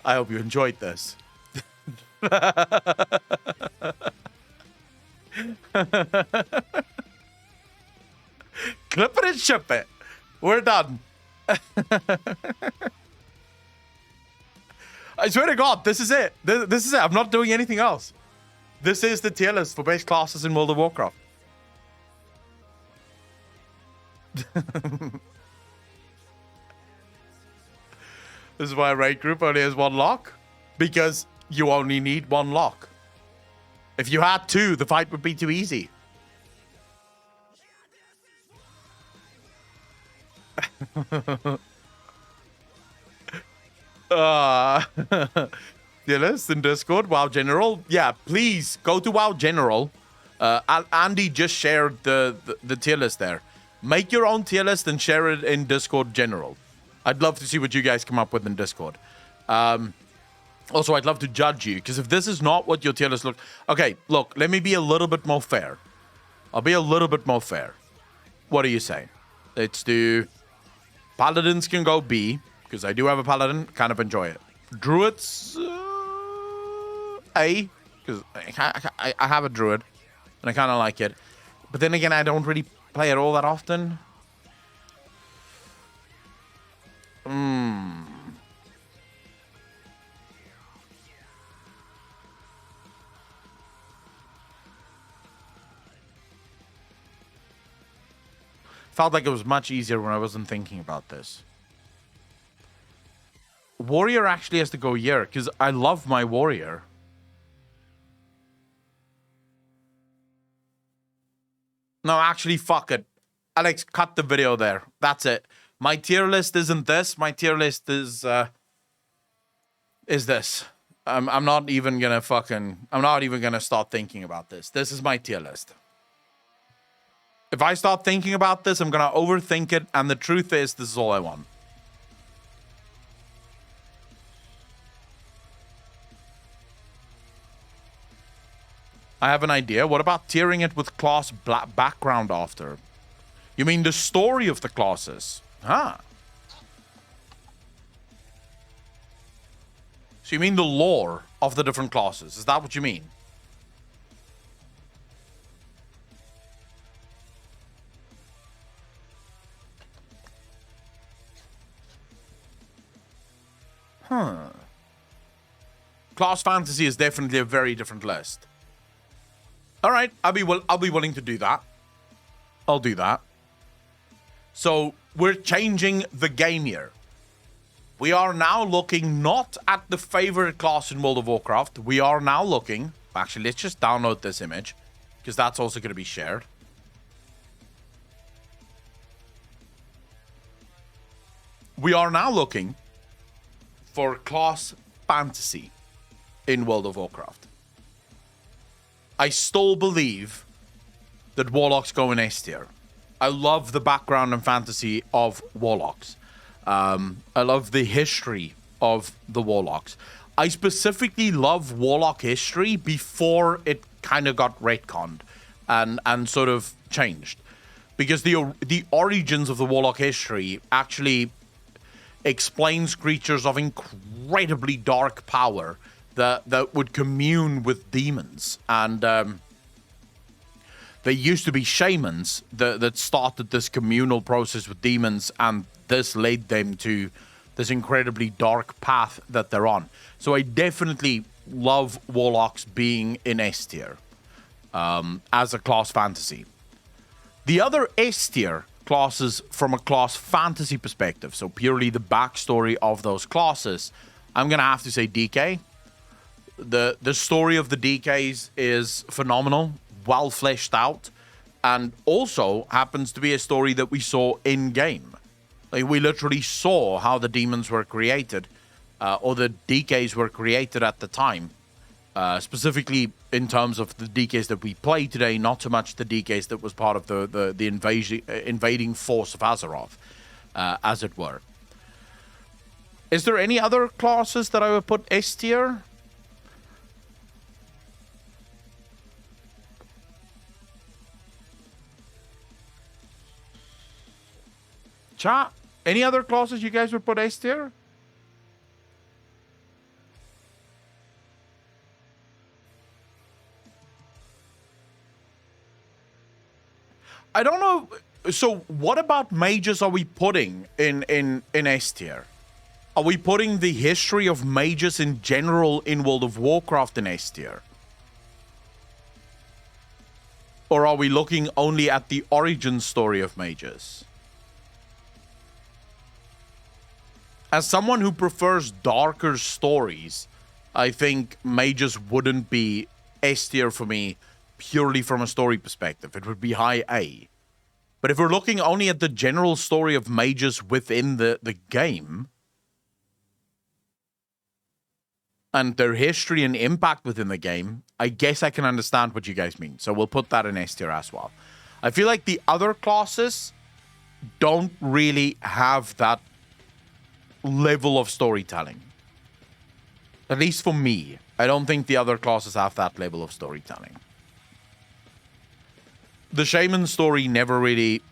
I hope you enjoyed this. Clip it and ship it. We're done. I swear to God, this is it. This is it. I'm not doing anything else. This is the tier list for base classes in World of Warcraft. This is why a raid group only has one lock. Because you only need one lock. If you had two, the fight would be too easy. Tier list in Discord, WoW General. Yeah, please go to WoW General. Andy just shared the tier list there. Make your own tier list and share it in Discord General. I'd love to see what you guys come up with in Discord. Also, I'd love to judge you, because if this is not what your tier list looks... Okay, look, let me be a little bit more fair. I'll be a little bit more fair. What do you say? Let's do... Paladins can go B, because I do have a Paladin. Kind of enjoy it. Druids... A, because I have a Druid, and I kind of like it. But then again, I don't really play it all that often. Felt like it was much easier when I wasn't thinking about this. Warrior actually has to go here, because I love my Warrior. No, actually, fuck it. Alex, cut the video there. That's it. My tier list isn't this. My tier list is this. I'm not even gonna start thinking about this. This is my tier list. If I start thinking about this, I'm gonna overthink it, and the truth is, this is all I want. I have an idea. What about tiering it with class background after? You mean the story of the classes? Huh. So you mean the lore of the different classes? Is that what you mean? Class Fantasy is definitely a very different list. All right, I'll be willing to do that. I'll do that. So we're changing the game here. We are now looking not at the favorite class in World of Warcraft. We are now looking... Actually, let's just download this image, because that's also going to be shared. We are now looking for class fantasy in World of Warcraft. I still believe that Warlocks go in S tier. I love the background and fantasy of Warlocks. I love the history of the Warlocks. I specifically love Warlock history before it kind of got retconned and sort of changed. Because the origins of the Warlock history actually explains creatures of incredibly dark power that would commune with demons. And there used to be shamans that started this communal process with demons, and this led them to this incredibly dark path that they're on. So I definitely love Warlocks being in S tier as a class fantasy. The other S tier classes from a class fantasy perspective, so purely the backstory of those classes, I'm going to have to say DK. The story of the DKs is phenomenal, well fleshed out, and also happens to be a story that we saw in-game. Like, we literally saw how the demons were created, or the DKs were created at the time. Specifically in terms of the DKs that we play today, not so much the DKs that was part of the invading force of Azeroth, as it were. Is there any other classes that I would put S tier? Chat, any other classes you guys would put S tier? I don't know. So what about mages are we putting in S tier? Are we putting the history of mages in general in World of Warcraft in S tier? Or are we looking only at the origin story of mages? As someone who prefers darker stories, I think mages wouldn't be S tier for me purely from a story perspective. It would be high A. But if we're looking only at the general story of mages within the game and their history and impact within the game, I guess I can understand what you guys mean. So we'll put that in S tier as well. I feel like the other classes don't really have that level of storytelling. At least for me. I don't think the other classes have that level of storytelling. The Shaman story never really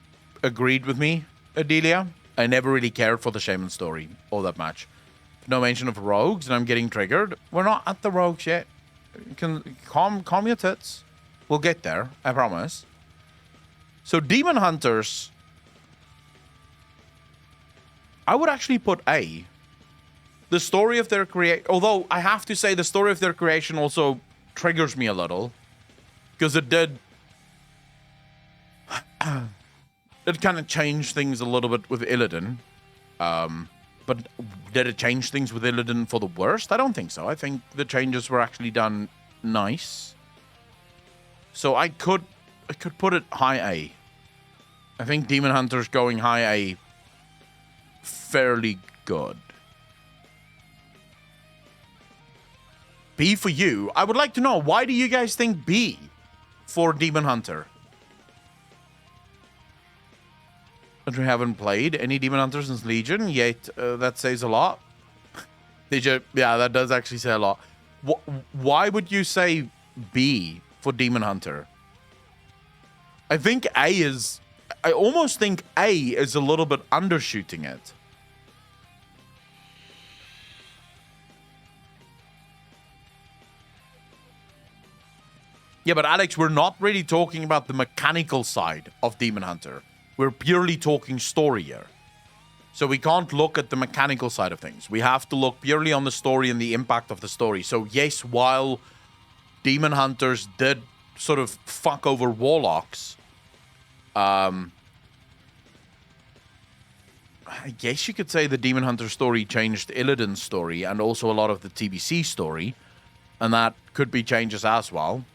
agreed with me, Adelia. I never really cared for the Shaman story all that much. No mention of rogues, and I'm getting triggered. We're not at the rogues yet. You can calm your tits. We'll get there, I promise. So Demon Hunters, I would actually put A. The story of their creation, although I have to say the story of their creation also triggers me a little, because it did. It kind of changed things a little bit with Illidan. But did it change things with Illidan for the worst? I don't think so. I think the changes were actually done nice. So I could put it high A. I think Demon Hunters going high A fairly good. B for you. I would like to know, why do you guys think B for Demon Hunter? But we haven't played any Demon Hunters since Legion, yet that says a lot. Yeah, that does actually say a lot. Why would you say B for Demon Hunter? I think A is... I almost think A is a little bit undershooting it. Yeah, but Alex, we're not really talking about the mechanical side of Demon Hunter. We're purely talking story here. So we can't look at the mechanical side of things. We have to look purely on the story and the impact of the story. So yes, while Demon Hunters did sort of fuck over Warlocks, I guess you could say the Demon Hunter story changed Illidan's story and also a lot of the TBC story. And that could be changes as well.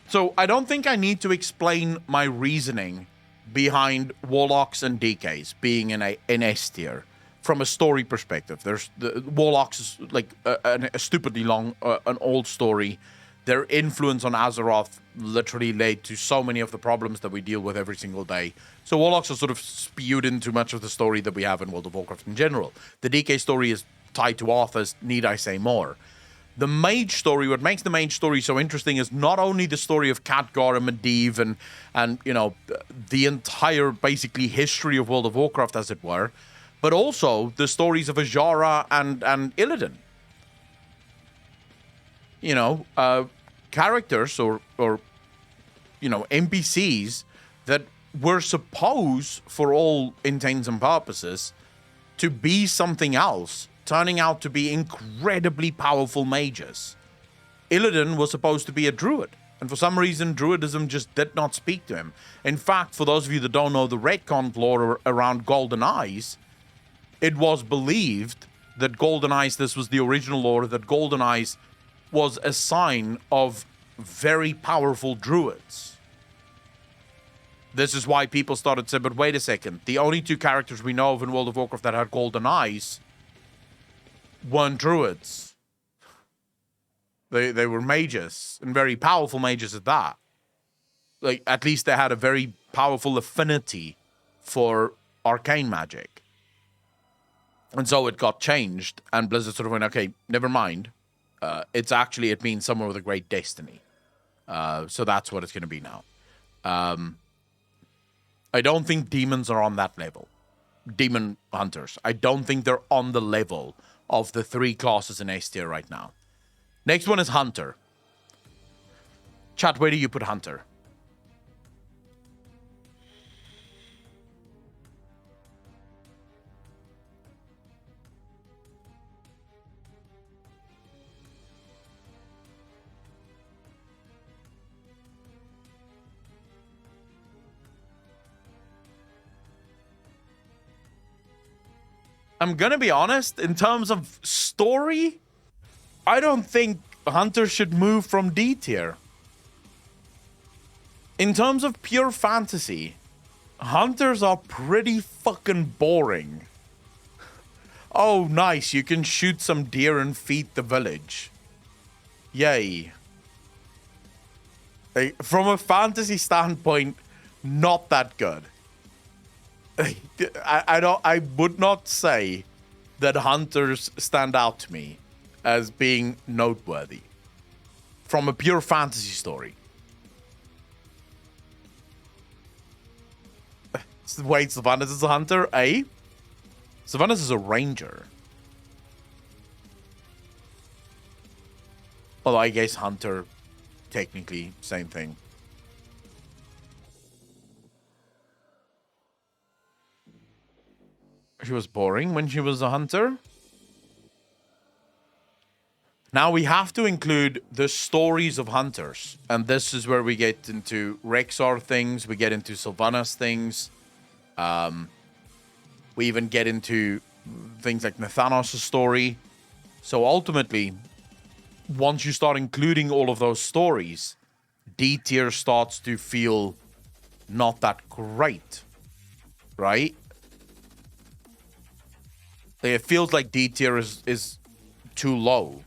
So I don't think I need to explain my reasoning behind Warlocks and DKs being in S tier from a story perspective. There's the Warlocks is like a stupidly long, an old story. Their influence on Azeroth literally led to so many of the problems that we deal with every single day. So Warlocks are sort of spewed into much of the story that we have in World of Warcraft in general. The DK story is tied to Arthas, need I say more. The Mage story, what makes the Mage story so interesting is not only the story of Khadgar and Medivh and you know, the entire, basically, history of World of Warcraft, as it were, but also the stories of Azshara and Illidan. You know, characters or, you know, NPCs that were supposed, for all intents and purposes, to be something else, turning out to be incredibly powerful mages. Illidan was supposed to be a druid, and for some reason, druidism just did not speak to him. In fact, for those of you that don't know the retcon lore around Golden Eyes, it was believed that Golden Eyes, this was the original lore, that Golden Eyes was a sign of very powerful druids. This is why people started to say, but wait a second, the only two characters we know of in World of Warcraft that had golden eyes weren't druids. They were mages, and very powerful mages at that. Like, at least they had a very powerful affinity for arcane magic. And so it got changed, and Blizzard sort of went, okay, never mind. It means someone with a great destiny. So that's what it's going to be now. I don't think demons are on that level. Demon hunters. I don't think they're on the level of the three classes in S tier right now. Next one is Hunter. Chat, where do you put Hunter? I'm gonna be honest, in terms of story, I don't think Hunter should move from D tier. In terms of pure fantasy, Hunters are pretty fucking boring. Oh, nice, you can shoot some deer and feed the village. Yay. Like, from a fantasy standpoint, not that good. I would not say that Hunters stand out to me as being noteworthy from a pure fantasy story. Wait, Sylvanas is a hunter, eh? Sylvanas is a ranger. Although I guess hunter, technically, same thing. She was boring when she was a hunter. Now we have to include the stories of hunters. And this is where we get into Rexar things. We get into Sylvanas things. We even get into things like Nathanos' story. So ultimately, once you start including all of those stories, D tier starts to feel not that great. Right? It feels like D tier is too low.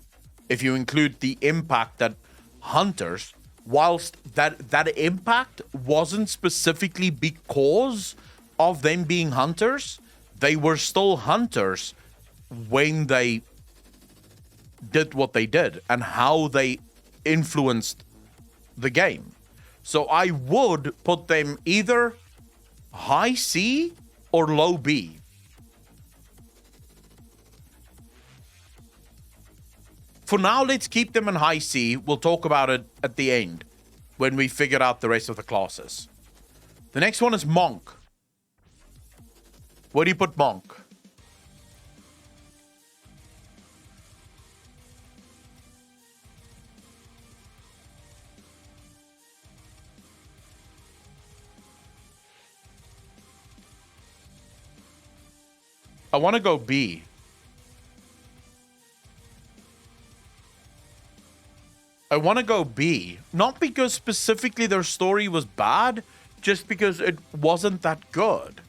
If you include the impact that hunters, whilst that impact wasn't specifically because of them being hunters, they were still hunters when they did what they did and how they influenced the game. So I would put them either high C or low B. For now, let's keep them in high C. We'll talk about it at the end when we figure out the rest of the classes. The next one is Monk. Where do you put Monk? I want to go B. I want to go B. Not because specifically their story was bad, just because it wasn't that good.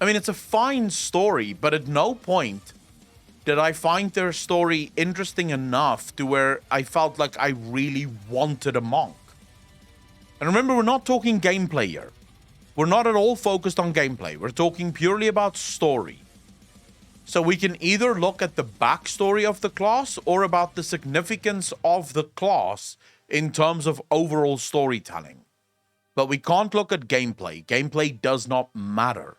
I mean, it's a fine story, but at no point did I find their story interesting enough to where I felt like I really wanted a monk. And remember, we're not talking gameplay here. We're not at all focused on gameplay. We're talking purely about story. So we can either look at the backstory of the class or about the significance of the class in terms of overall storytelling. But we can't look at gameplay. Gameplay does not matter.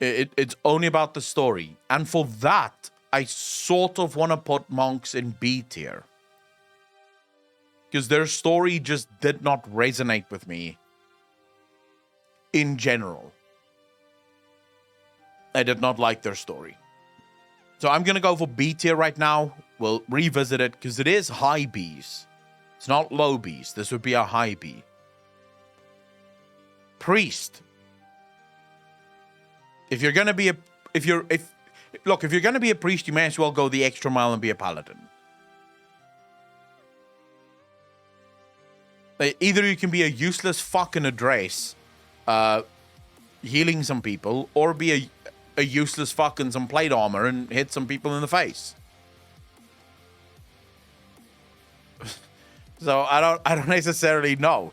It's only about the story. And for that, I sort of want to put monks in B tier. Because their story just did not resonate with me in general. I did not like their story. So I'm going to go for B tier right now. We'll revisit it because it is high Bs. It's not low Bs. This would be a high B. Priest. If you're going to be if you're going to be a priest, you may as well go the extra mile and be a paladin. Either you can be a useless fuck in a dress, healing some people, or be a useless fuck in some plate armor and hit some people in the face. So I don't necessarily know.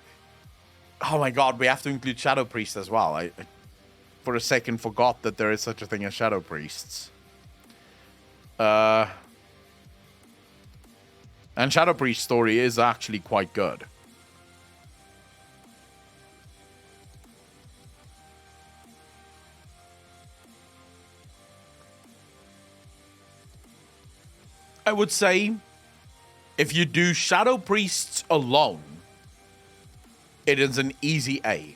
Oh my god, we have to include Shadow Priest as well. I for a second forgot that there is such a thing as Shadow Priests. And Shadow Priest's story is actually quite good. I would say, if you do Shadow Priests alone, it is an easy A.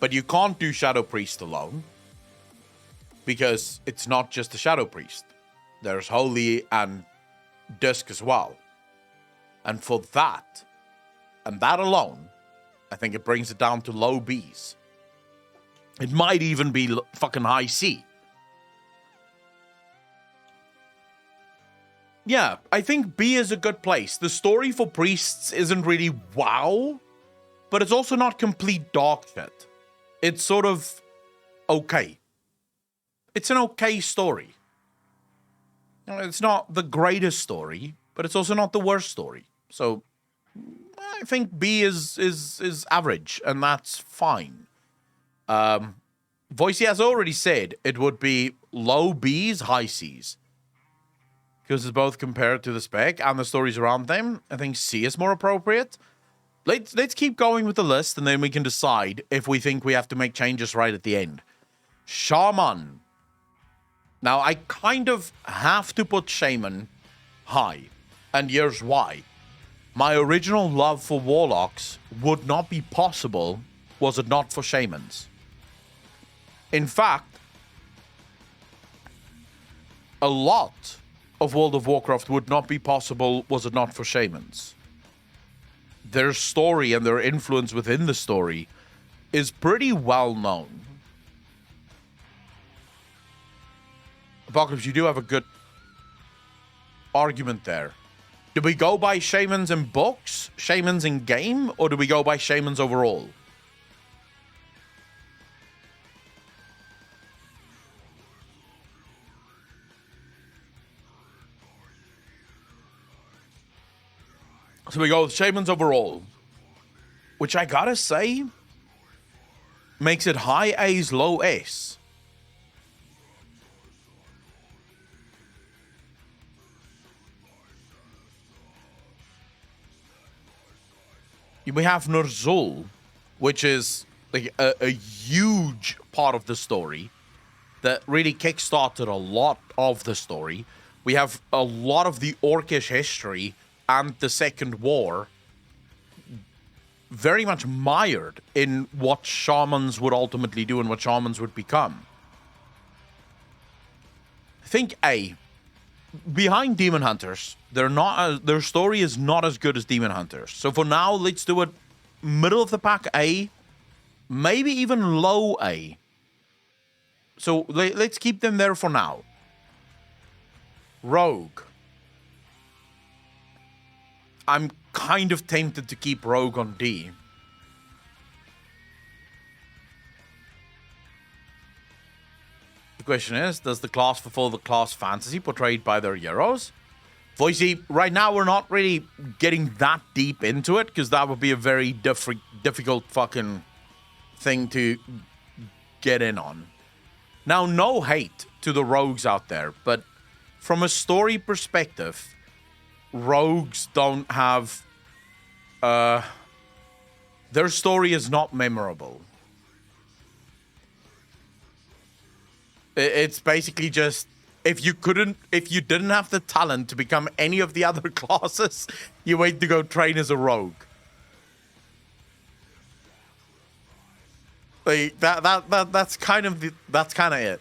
But you can't do Shadow Priest alone, because it's not just the Shadow Priest. There's Holy and Dusk as well. And for that, and that alone, I think it brings it down to low Bs. It might even be fucking high C. Yeah, I think B is a good place. The story for priests isn't really wow, but it's also not complete dog shit. It's sort of okay. It's an okay story. It's not the greatest story, but it's also not the worst story. So I think B is average, and that's fine. Voicey has already said it would be low Bs, high Cs. Because it's both compared to the spec and the stories around them. I think C is more appropriate. Let's keep going with the list, and then we can decide if we think we have to make changes right at the end. Shaman. Now, I kind of have to put Shaman high, and here's why. My original love for Warlocks would not be possible was it not for Shamans. In fact, a lot of World of Warcraft would not be possible was it not for Shamans. Their story and their influence within the story is pretty well known. Apocalypse, you do have a good argument there. Do we go by Shamans in books, Shamans in game, or do we go by Shamans overall? So we go with Shamans overall, which I gotta say makes it high A's, low S. We have Nurzul, which is like a huge part of the story. that really kickstarted a lot of the story. We have a lot of the Orcish history and the Second War very much mired in what shamans would ultimately do and what shamans would become. I think behind Demon Hunters, their story is not as good as Demon Hunters. So for now, let's do it middle of the pack A, maybe even low A. So let's keep them there for now. Rogue. I'm kind of tempted to keep Rogue on D. The question is, does the class fulfill the class fantasy portrayed by their heroes? Voicey, right now we're not really getting that deep into it, because that would be a very difficult fucking thing to get in on. Now, no hate to the rogues out there, but from a story perspective, rogues don't have... their story is not memorable. It's basically just, if you didn't have the talent to become any of the other classes, you wait to go train as a rogue. Like that's kind of it.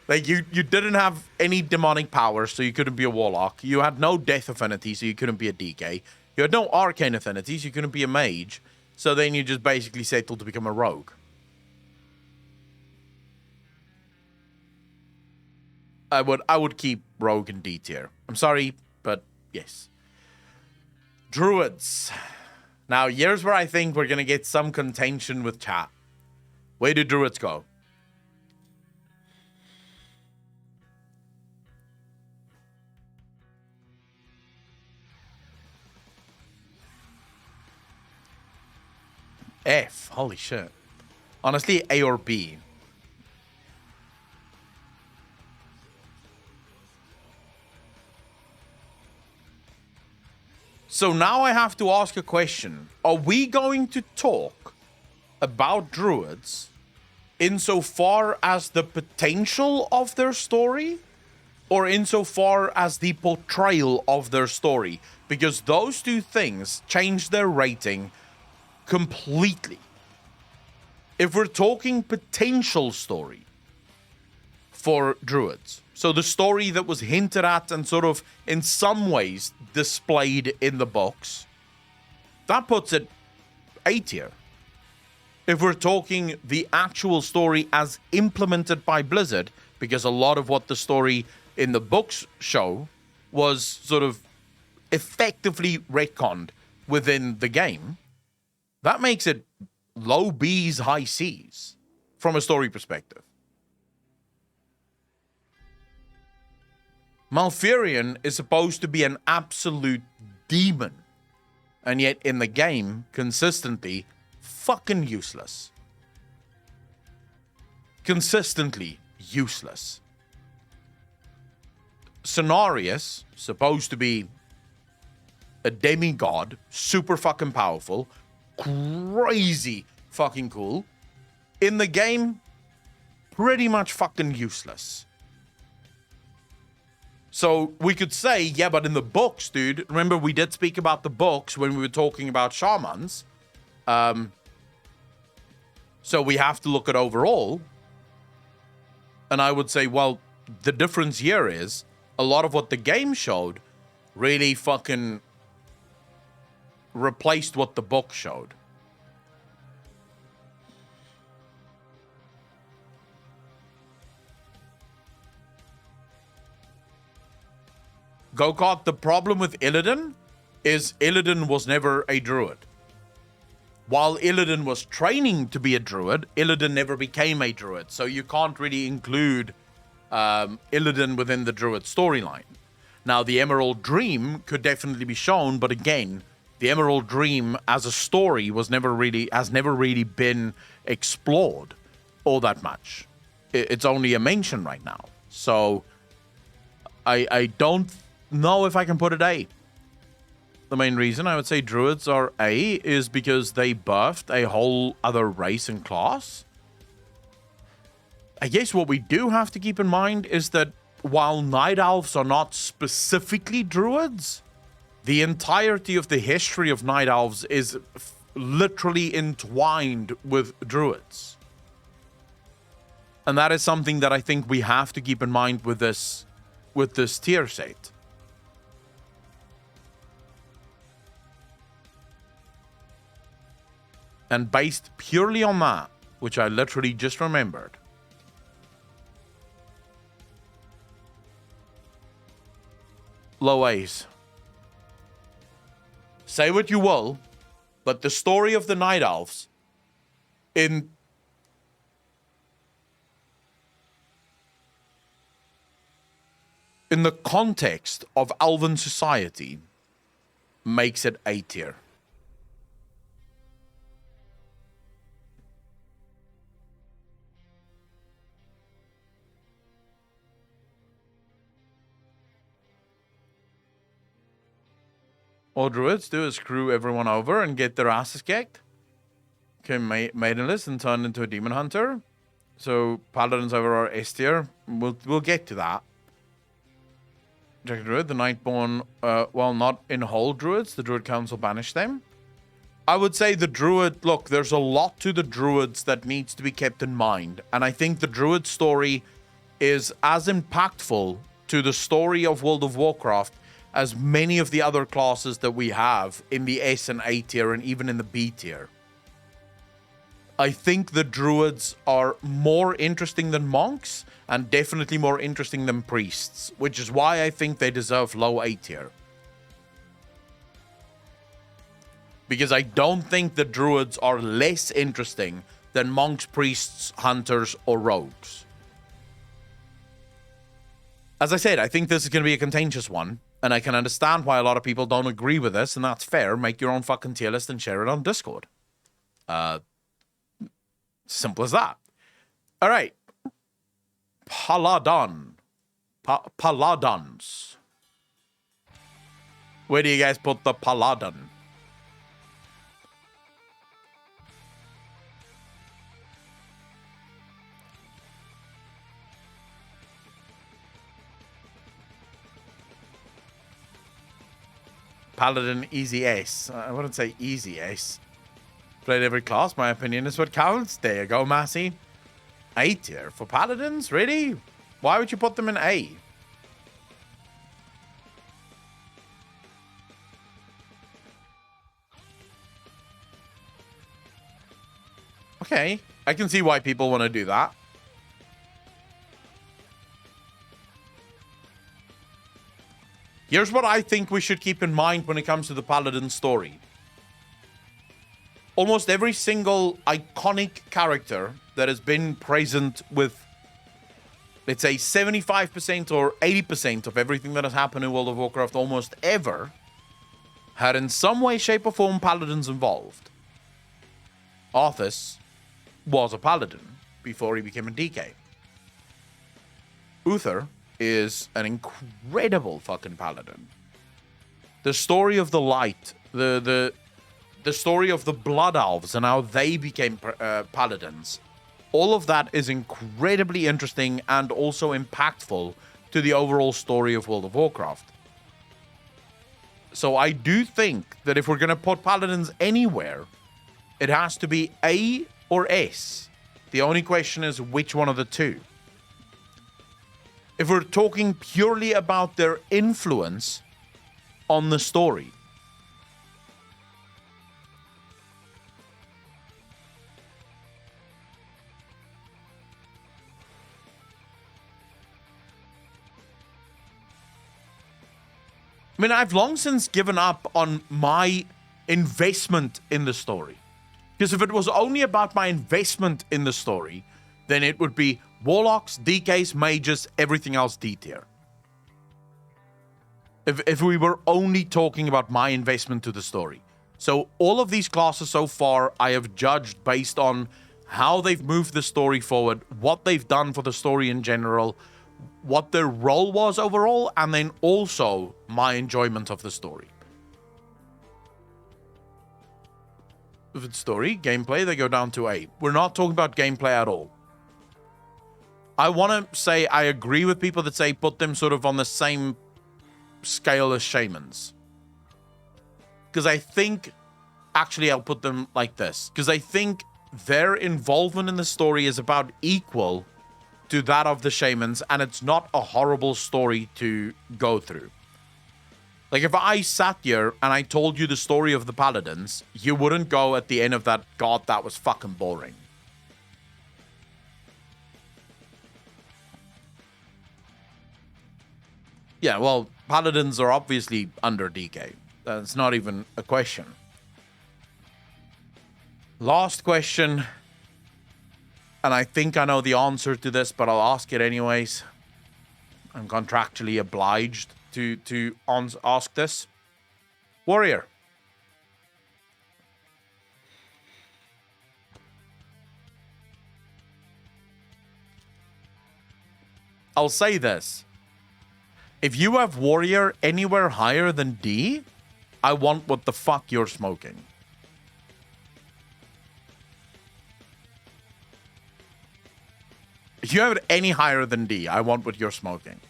Like you didn't have any demonic powers, so you couldn't be a warlock. You had no death affinity, so you couldn't be a DK. You had no arcane affinities, you couldn't be a mage. So then you just basically settled to become a rogue. I would keep rogue in D tier. I'm sorry, but yes. Druids. Now, here's where I think we're going to get some contention with chat. Where do druids go? F. Holy shit. Honestly, A or B. So now I have to ask a question. Are we going to talk about druids insofar as the potential of their story, or insofar as the portrayal of their story? Because those two things change their rating completely. If we're talking potential story for druids, so the story that was hinted at and sort of in some ways displayed in the books, that puts it A tier. If we're talking the actual story as implemented by Blizzard, because a lot of what the story in the books show was sort of effectively retconned within the game, that makes it low B's, high C's from a story perspective. Malfurion is supposed to be an absolute demon, and yet in the game, consistently fucking useless. Consistently useless. Cenarius, supposed to be a demigod, super fucking powerful, crazy fucking cool. In the game, pretty much fucking useless. So we could say, yeah, but in the books, dude, remember we did speak about the books when we were talking about shamans. So we have to look at overall. And I would say, well, the difference here is a lot of what the game showed really fucking replaced what the book showed. Go-Kart, the problem with Illidan is Illidan was never a druid. While Illidan was training to be a druid, Illidan never became a druid. So you can't really include Illidan within the druid storyline. Now, the Emerald Dream could definitely be shown, but again, the Emerald Dream as a story has never really been explored all that much. It's only a mention right now. So I don't know if I can put it A. The main reason I would say druids are A is because they birthed a whole other race and class. I guess what we do have to keep in mind is that while Night Elves are not specifically druids, the entirety of the history of Night Elves is literally entwined with druids. And that is something that I think we have to keep in mind with this tier set. And based purely on that, which I literally just remembered, low A's. Say what you will, but the story of the Night Elves in the context of Elven society makes it A tier. All druids do is screw everyone over and get their asses kicked. Okay, maidenless and turn into a demon hunter. So paladins over are S tier. We'll get to that. Jack Druid, the Nightborn, while not in whole druids, the Druid Council banished them. I would say the druid, look, there's a lot to the druids that needs to be kept in mind. And I think the druid story is as impactful to the story of World of Warcraft as many of the other classes that we have in the S and A tier and even in the B tier. I think the druids are more interesting than monks and definitely more interesting than priests, which is why I think they deserve low A tier. Because I don't think the druids are less interesting than monks, priests, hunters, or rogues. As I said, I think this is going to be a contentious one. And I can understand why a lot of people don't agree with this, and that's fair. Make your own fucking tier list and share it on Discord. Simple as that. All right. Paladins. Where do you guys put the Paladin? Paladin easy S. I wouldn't say easy S. Played every class. My opinion is what counts. There you go, Massey. A tier for Paladins? Really? Why would you put them in A? Okay. I can see why people want to do that. Here's what I think we should keep in mind when it comes to the Paladin story. Almost every single iconic character that has been present with, let's say, 75% or 80% of everything that has happened in World of Warcraft almost ever, had in some way, shape, or form Paladins involved. Arthas was a Paladin before he became a DK. Uther is an incredible fucking Paladin. The story of the light, the story of the Blood Elves and how they became Paladins, all of that is incredibly interesting and also impactful to the overall story of World of Warcraft. So I do think that if we're going to put Paladins anywhere, it has to be A or S. The only question is which one of the two. If we're talking purely about their influence on the story, I mean, I've long since given up on my investment in the story. Because if it was only about my investment in the story, then it would be Warlocks, DKs, Mages, everything else D tier. If we were only talking about my investment to the story. So all of these classes so far, I have judged based on how they've moved the story forward, what they've done for the story in general, what their role was overall, and then also my enjoyment of the story. If it's story, gameplay, they go down to A. We're not talking about gameplay at all. I want to say I agree with people that say put them sort of on the same scale as shamans. Because I think, actually, I'll put them like this. Because I think their involvement in the story is about equal to that of the shamans, and it's not a horrible story to go through. Like, if I sat here and I told you the story of the paladins, you wouldn't go at the end of that, God, that was fucking boring. Yeah, well, paladins are obviously under DK. That's not even a question. Last question. And I think I know the answer to this, but I'll ask it anyways. I'm contractually obliged to ask this. Warrior. I'll say this. If you have Warrior anywhere higher than D, I want what the fuck you're smoking. If you have it any higher than D, I want what you're smoking.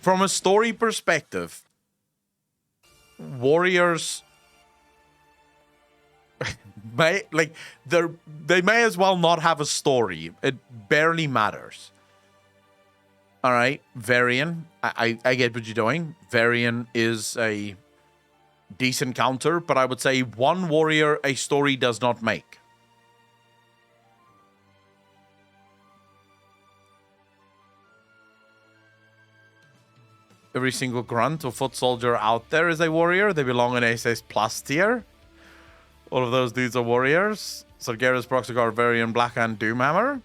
From a story perspective, Warriors they may as well not have a story. It barely matters. All right, Varian, I get what you're doing. Varian is a decent counter, but I would say one warrior a story does not make. Every single grunt or foot soldier out there is a warrior. They belong in SS plus tier. All of those dudes are warriors. Sargeras, Proxagar, Varian, Blackhand, Doomhammer.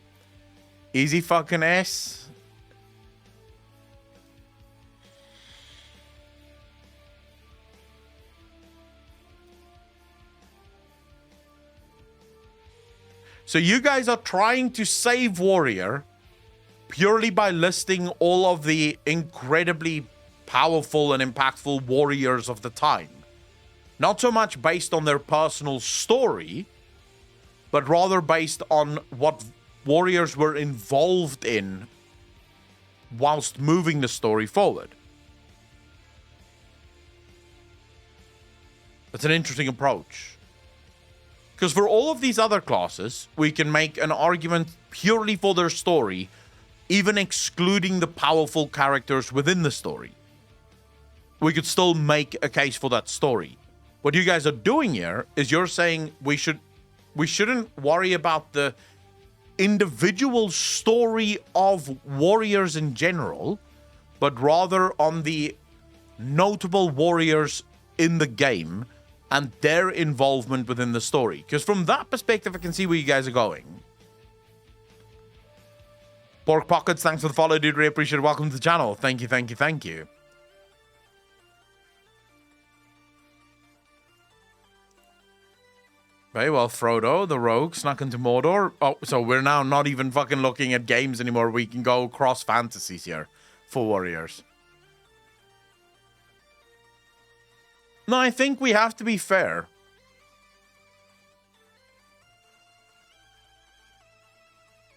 Easy fucking S. So you guys are trying to save Warrior purely by listing all of the incredibly powerful and impactful warriors of the time. Not so much based on their personal story, but rather based on what warriors were involved in whilst moving the story forward. That's an interesting approach. Because for all of these other classes, we can make an argument purely for their story, even excluding the powerful characters within the story. We could still make a case for that story. What you guys are doing here is you're saying we shouldn't worry about the individual story of warriors in general, but rather on the notable warriors in the game and their involvement within the story. Because from that perspective, I can see where you guys are going. Pork Pockets, thanks for the follow, dude. Really appreciate it. Welcome to the channel. Thank you, thank you, thank you. Very well, Frodo, the rogue, snuck into Mordor. Oh, so we're now not even fucking looking at games anymore. We can go cross fantasies here for warriors. No, I think we have to be fair.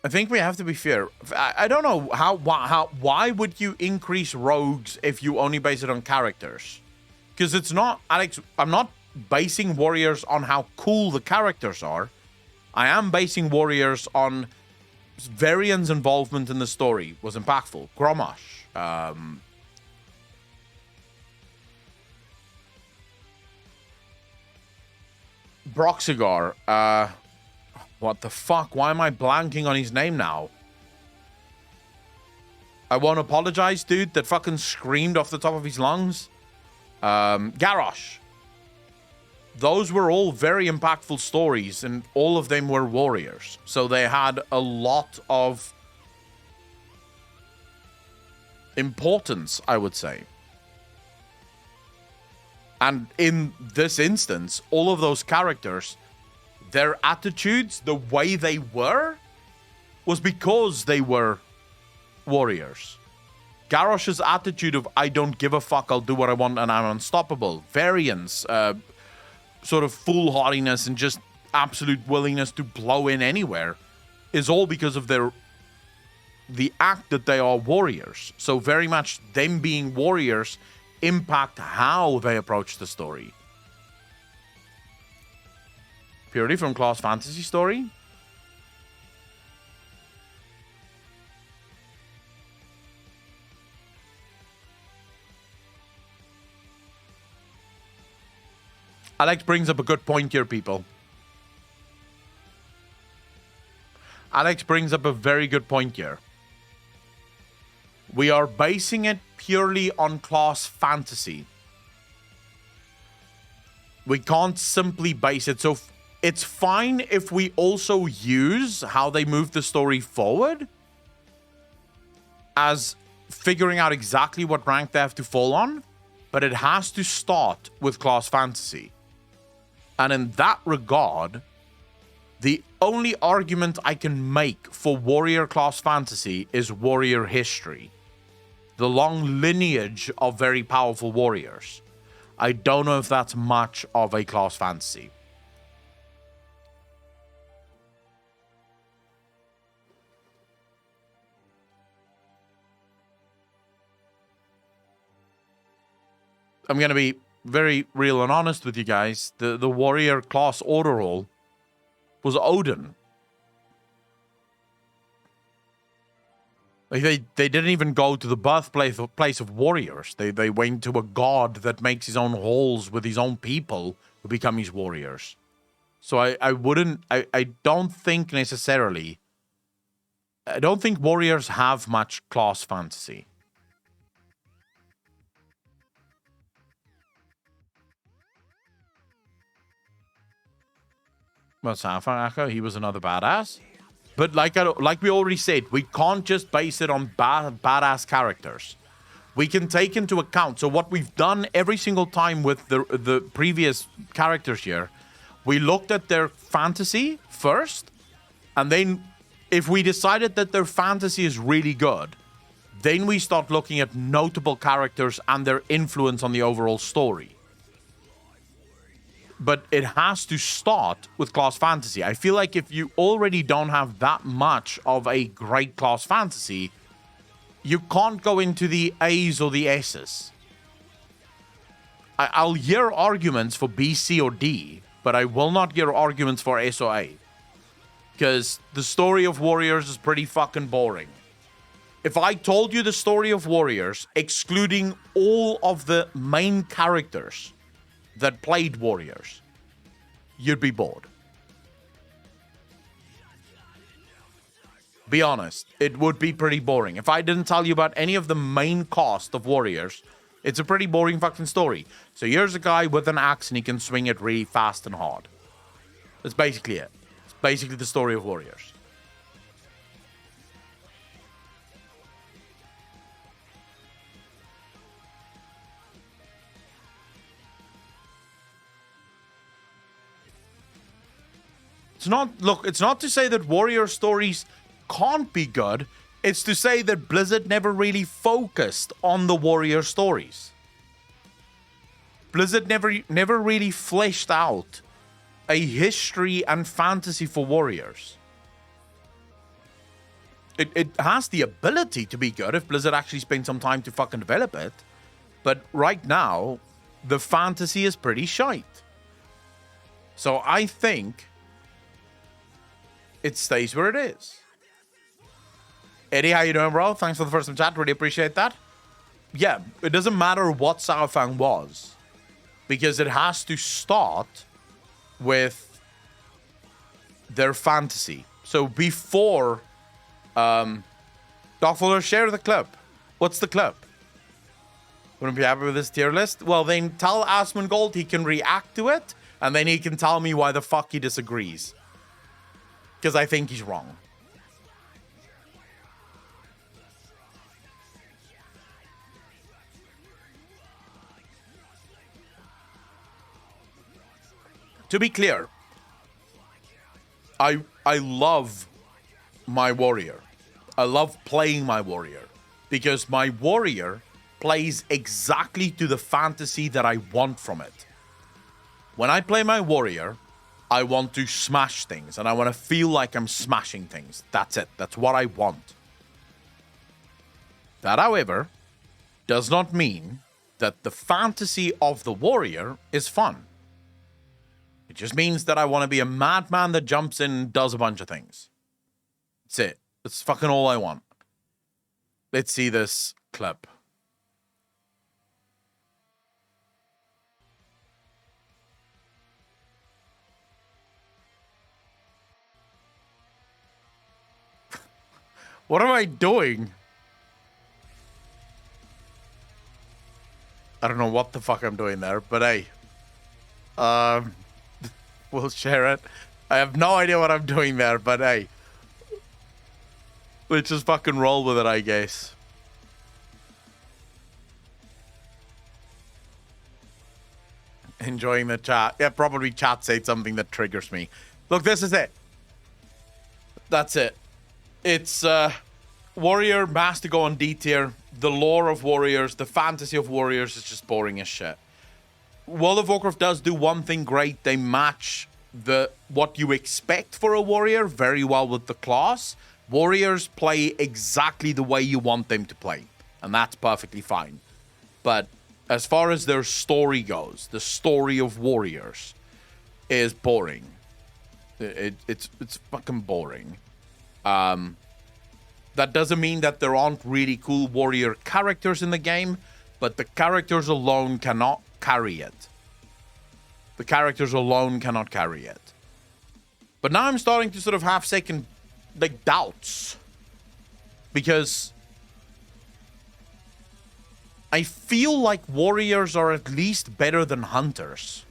I think we have to be fair. I don't know why would you increase rogues if you only base it on characters? Because it's not, Alex, I'm not basing warriors on how cool the characters are. I am basing warriors on Varian's involvement in the story was impactful. Gromosh, Broxigar, what the fuck? Why am I blanking on his name now? I won't apologize, dude. That fucking screamed off the top of his lungs. Garrosh. Those were all very impactful stories, and all of them were warriors. So they had a lot of importance, I would say. And in this instance, all of those characters, their attitudes, the way they were, was because they were warriors. Garrosh's attitude of, I don't give a fuck, I'll do what I want, and I'm unstoppable. Varian's, sort of foolhardiness and just absolute willingness to blow in anywhere is all because of the act that they are warriors. So very much them being warriors impact how they approach the story. Purely from class fantasy story? Alex brings up a good point here, people. Alex brings up a very good point here. We are basing it purely on class fantasy. We can't simply base it. So it's fine if we also use how they move the story forward as figuring out exactly what rank they have to fall on, but it has to start with class fantasy. And in that regard, the only argument I can make for warrior class fantasy is warrior history. The long lineage of very powerful warriors. I don't know if that's much of a class fantasy. I'm going to be very real and honest with you guys. The warrior class order roll was Odin. Like they didn't even go to the birthplace of warriors. They went to a god that makes his own halls with his own people who become his warriors. So I don't think necessarily. I don't think warriors have much class fantasy. Well, Sapphire Echo, he was another badass. But like we already said, we can't just base it on badass characters. We can take into account. So what we've done every single time with the previous characters here, we looked at their fantasy first, and then if we decided that their fantasy is really good, then we start looking at notable characters and their influence on the overall story. But it has to start with class fantasy. I feel like if you already don't have that much of a great class fantasy, you can't go into the A's or the S's. I'll hear arguments for B, C, or D, but I will not hear arguments for S or A. Because the story of Warriors is pretty fucking boring. If I told you the story of Warriors, excluding all of the main characters that played Warriors, you'd be bored. Be honest, it would be pretty boring. If I didn't tell you about any of the main cast of Warriors, it's a pretty boring fucking story. So here's a guy with an axe and he can swing it really fast and hard. That's basically it. It's basically the story of Warriors. It's not to say that warrior stories can't be good. It's to say that Blizzard never really focused on the warrior stories. Blizzard never really fleshed out a history and fantasy for warriors. It has the ability to be good if Blizzard actually spent some time to fucking develop it. But right now, the fantasy is pretty shite. So I think it stays where it is. Eddie, how you doing, bro? Thanks for the first time chat. Really appreciate that. Yeah, it doesn't matter what Saurfang was, because it has to start with their fantasy. So before Dogfuller, share the clip. What's the clip? Wouldn't be happy with this tier list? Well, then tell Asmongold he can react to it, and then he can tell me why the fuck he disagrees. Because I think he's wrong. To be clear, I love my warrior. I love playing my warrior. Because my warrior plays exactly to the fantasy that I want from it. When I play my warrior, I want to smash things, and I want to feel like I'm smashing things. That's it. That's what I want. That, however, does not mean that the fantasy of the warrior is fun. It just means that I want to be a madman that jumps in and does a bunch of things. That's it. That's fucking all I want. Let's see this clip. What am I doing? I don't know what the fuck I'm doing there, but hey. We'll share it. I have no idea what I'm doing there, but hey. Let's just fucking roll with it, I guess. Enjoying the chat. Yeah, probably chat said something that triggers me. Look, this is it. That's it. It's Warrior, Master Go on D tier. The lore of Warriors, the fantasy of Warriors is just boring as shit. World of Warcraft does do one thing great. They match what you expect for a warrior very well with the class. Warriors play exactly the way you want them to play, and that's perfectly fine. But as far as their story goes, the story of Warriors is boring. It's fucking boring. That doesn't mean that there aren't really cool warrior characters in the game, but the characters alone cannot carry it. The characters alone cannot carry it. But now I'm starting to sort of have second, like, doubts. Because I feel like warriors are at least better than hunters.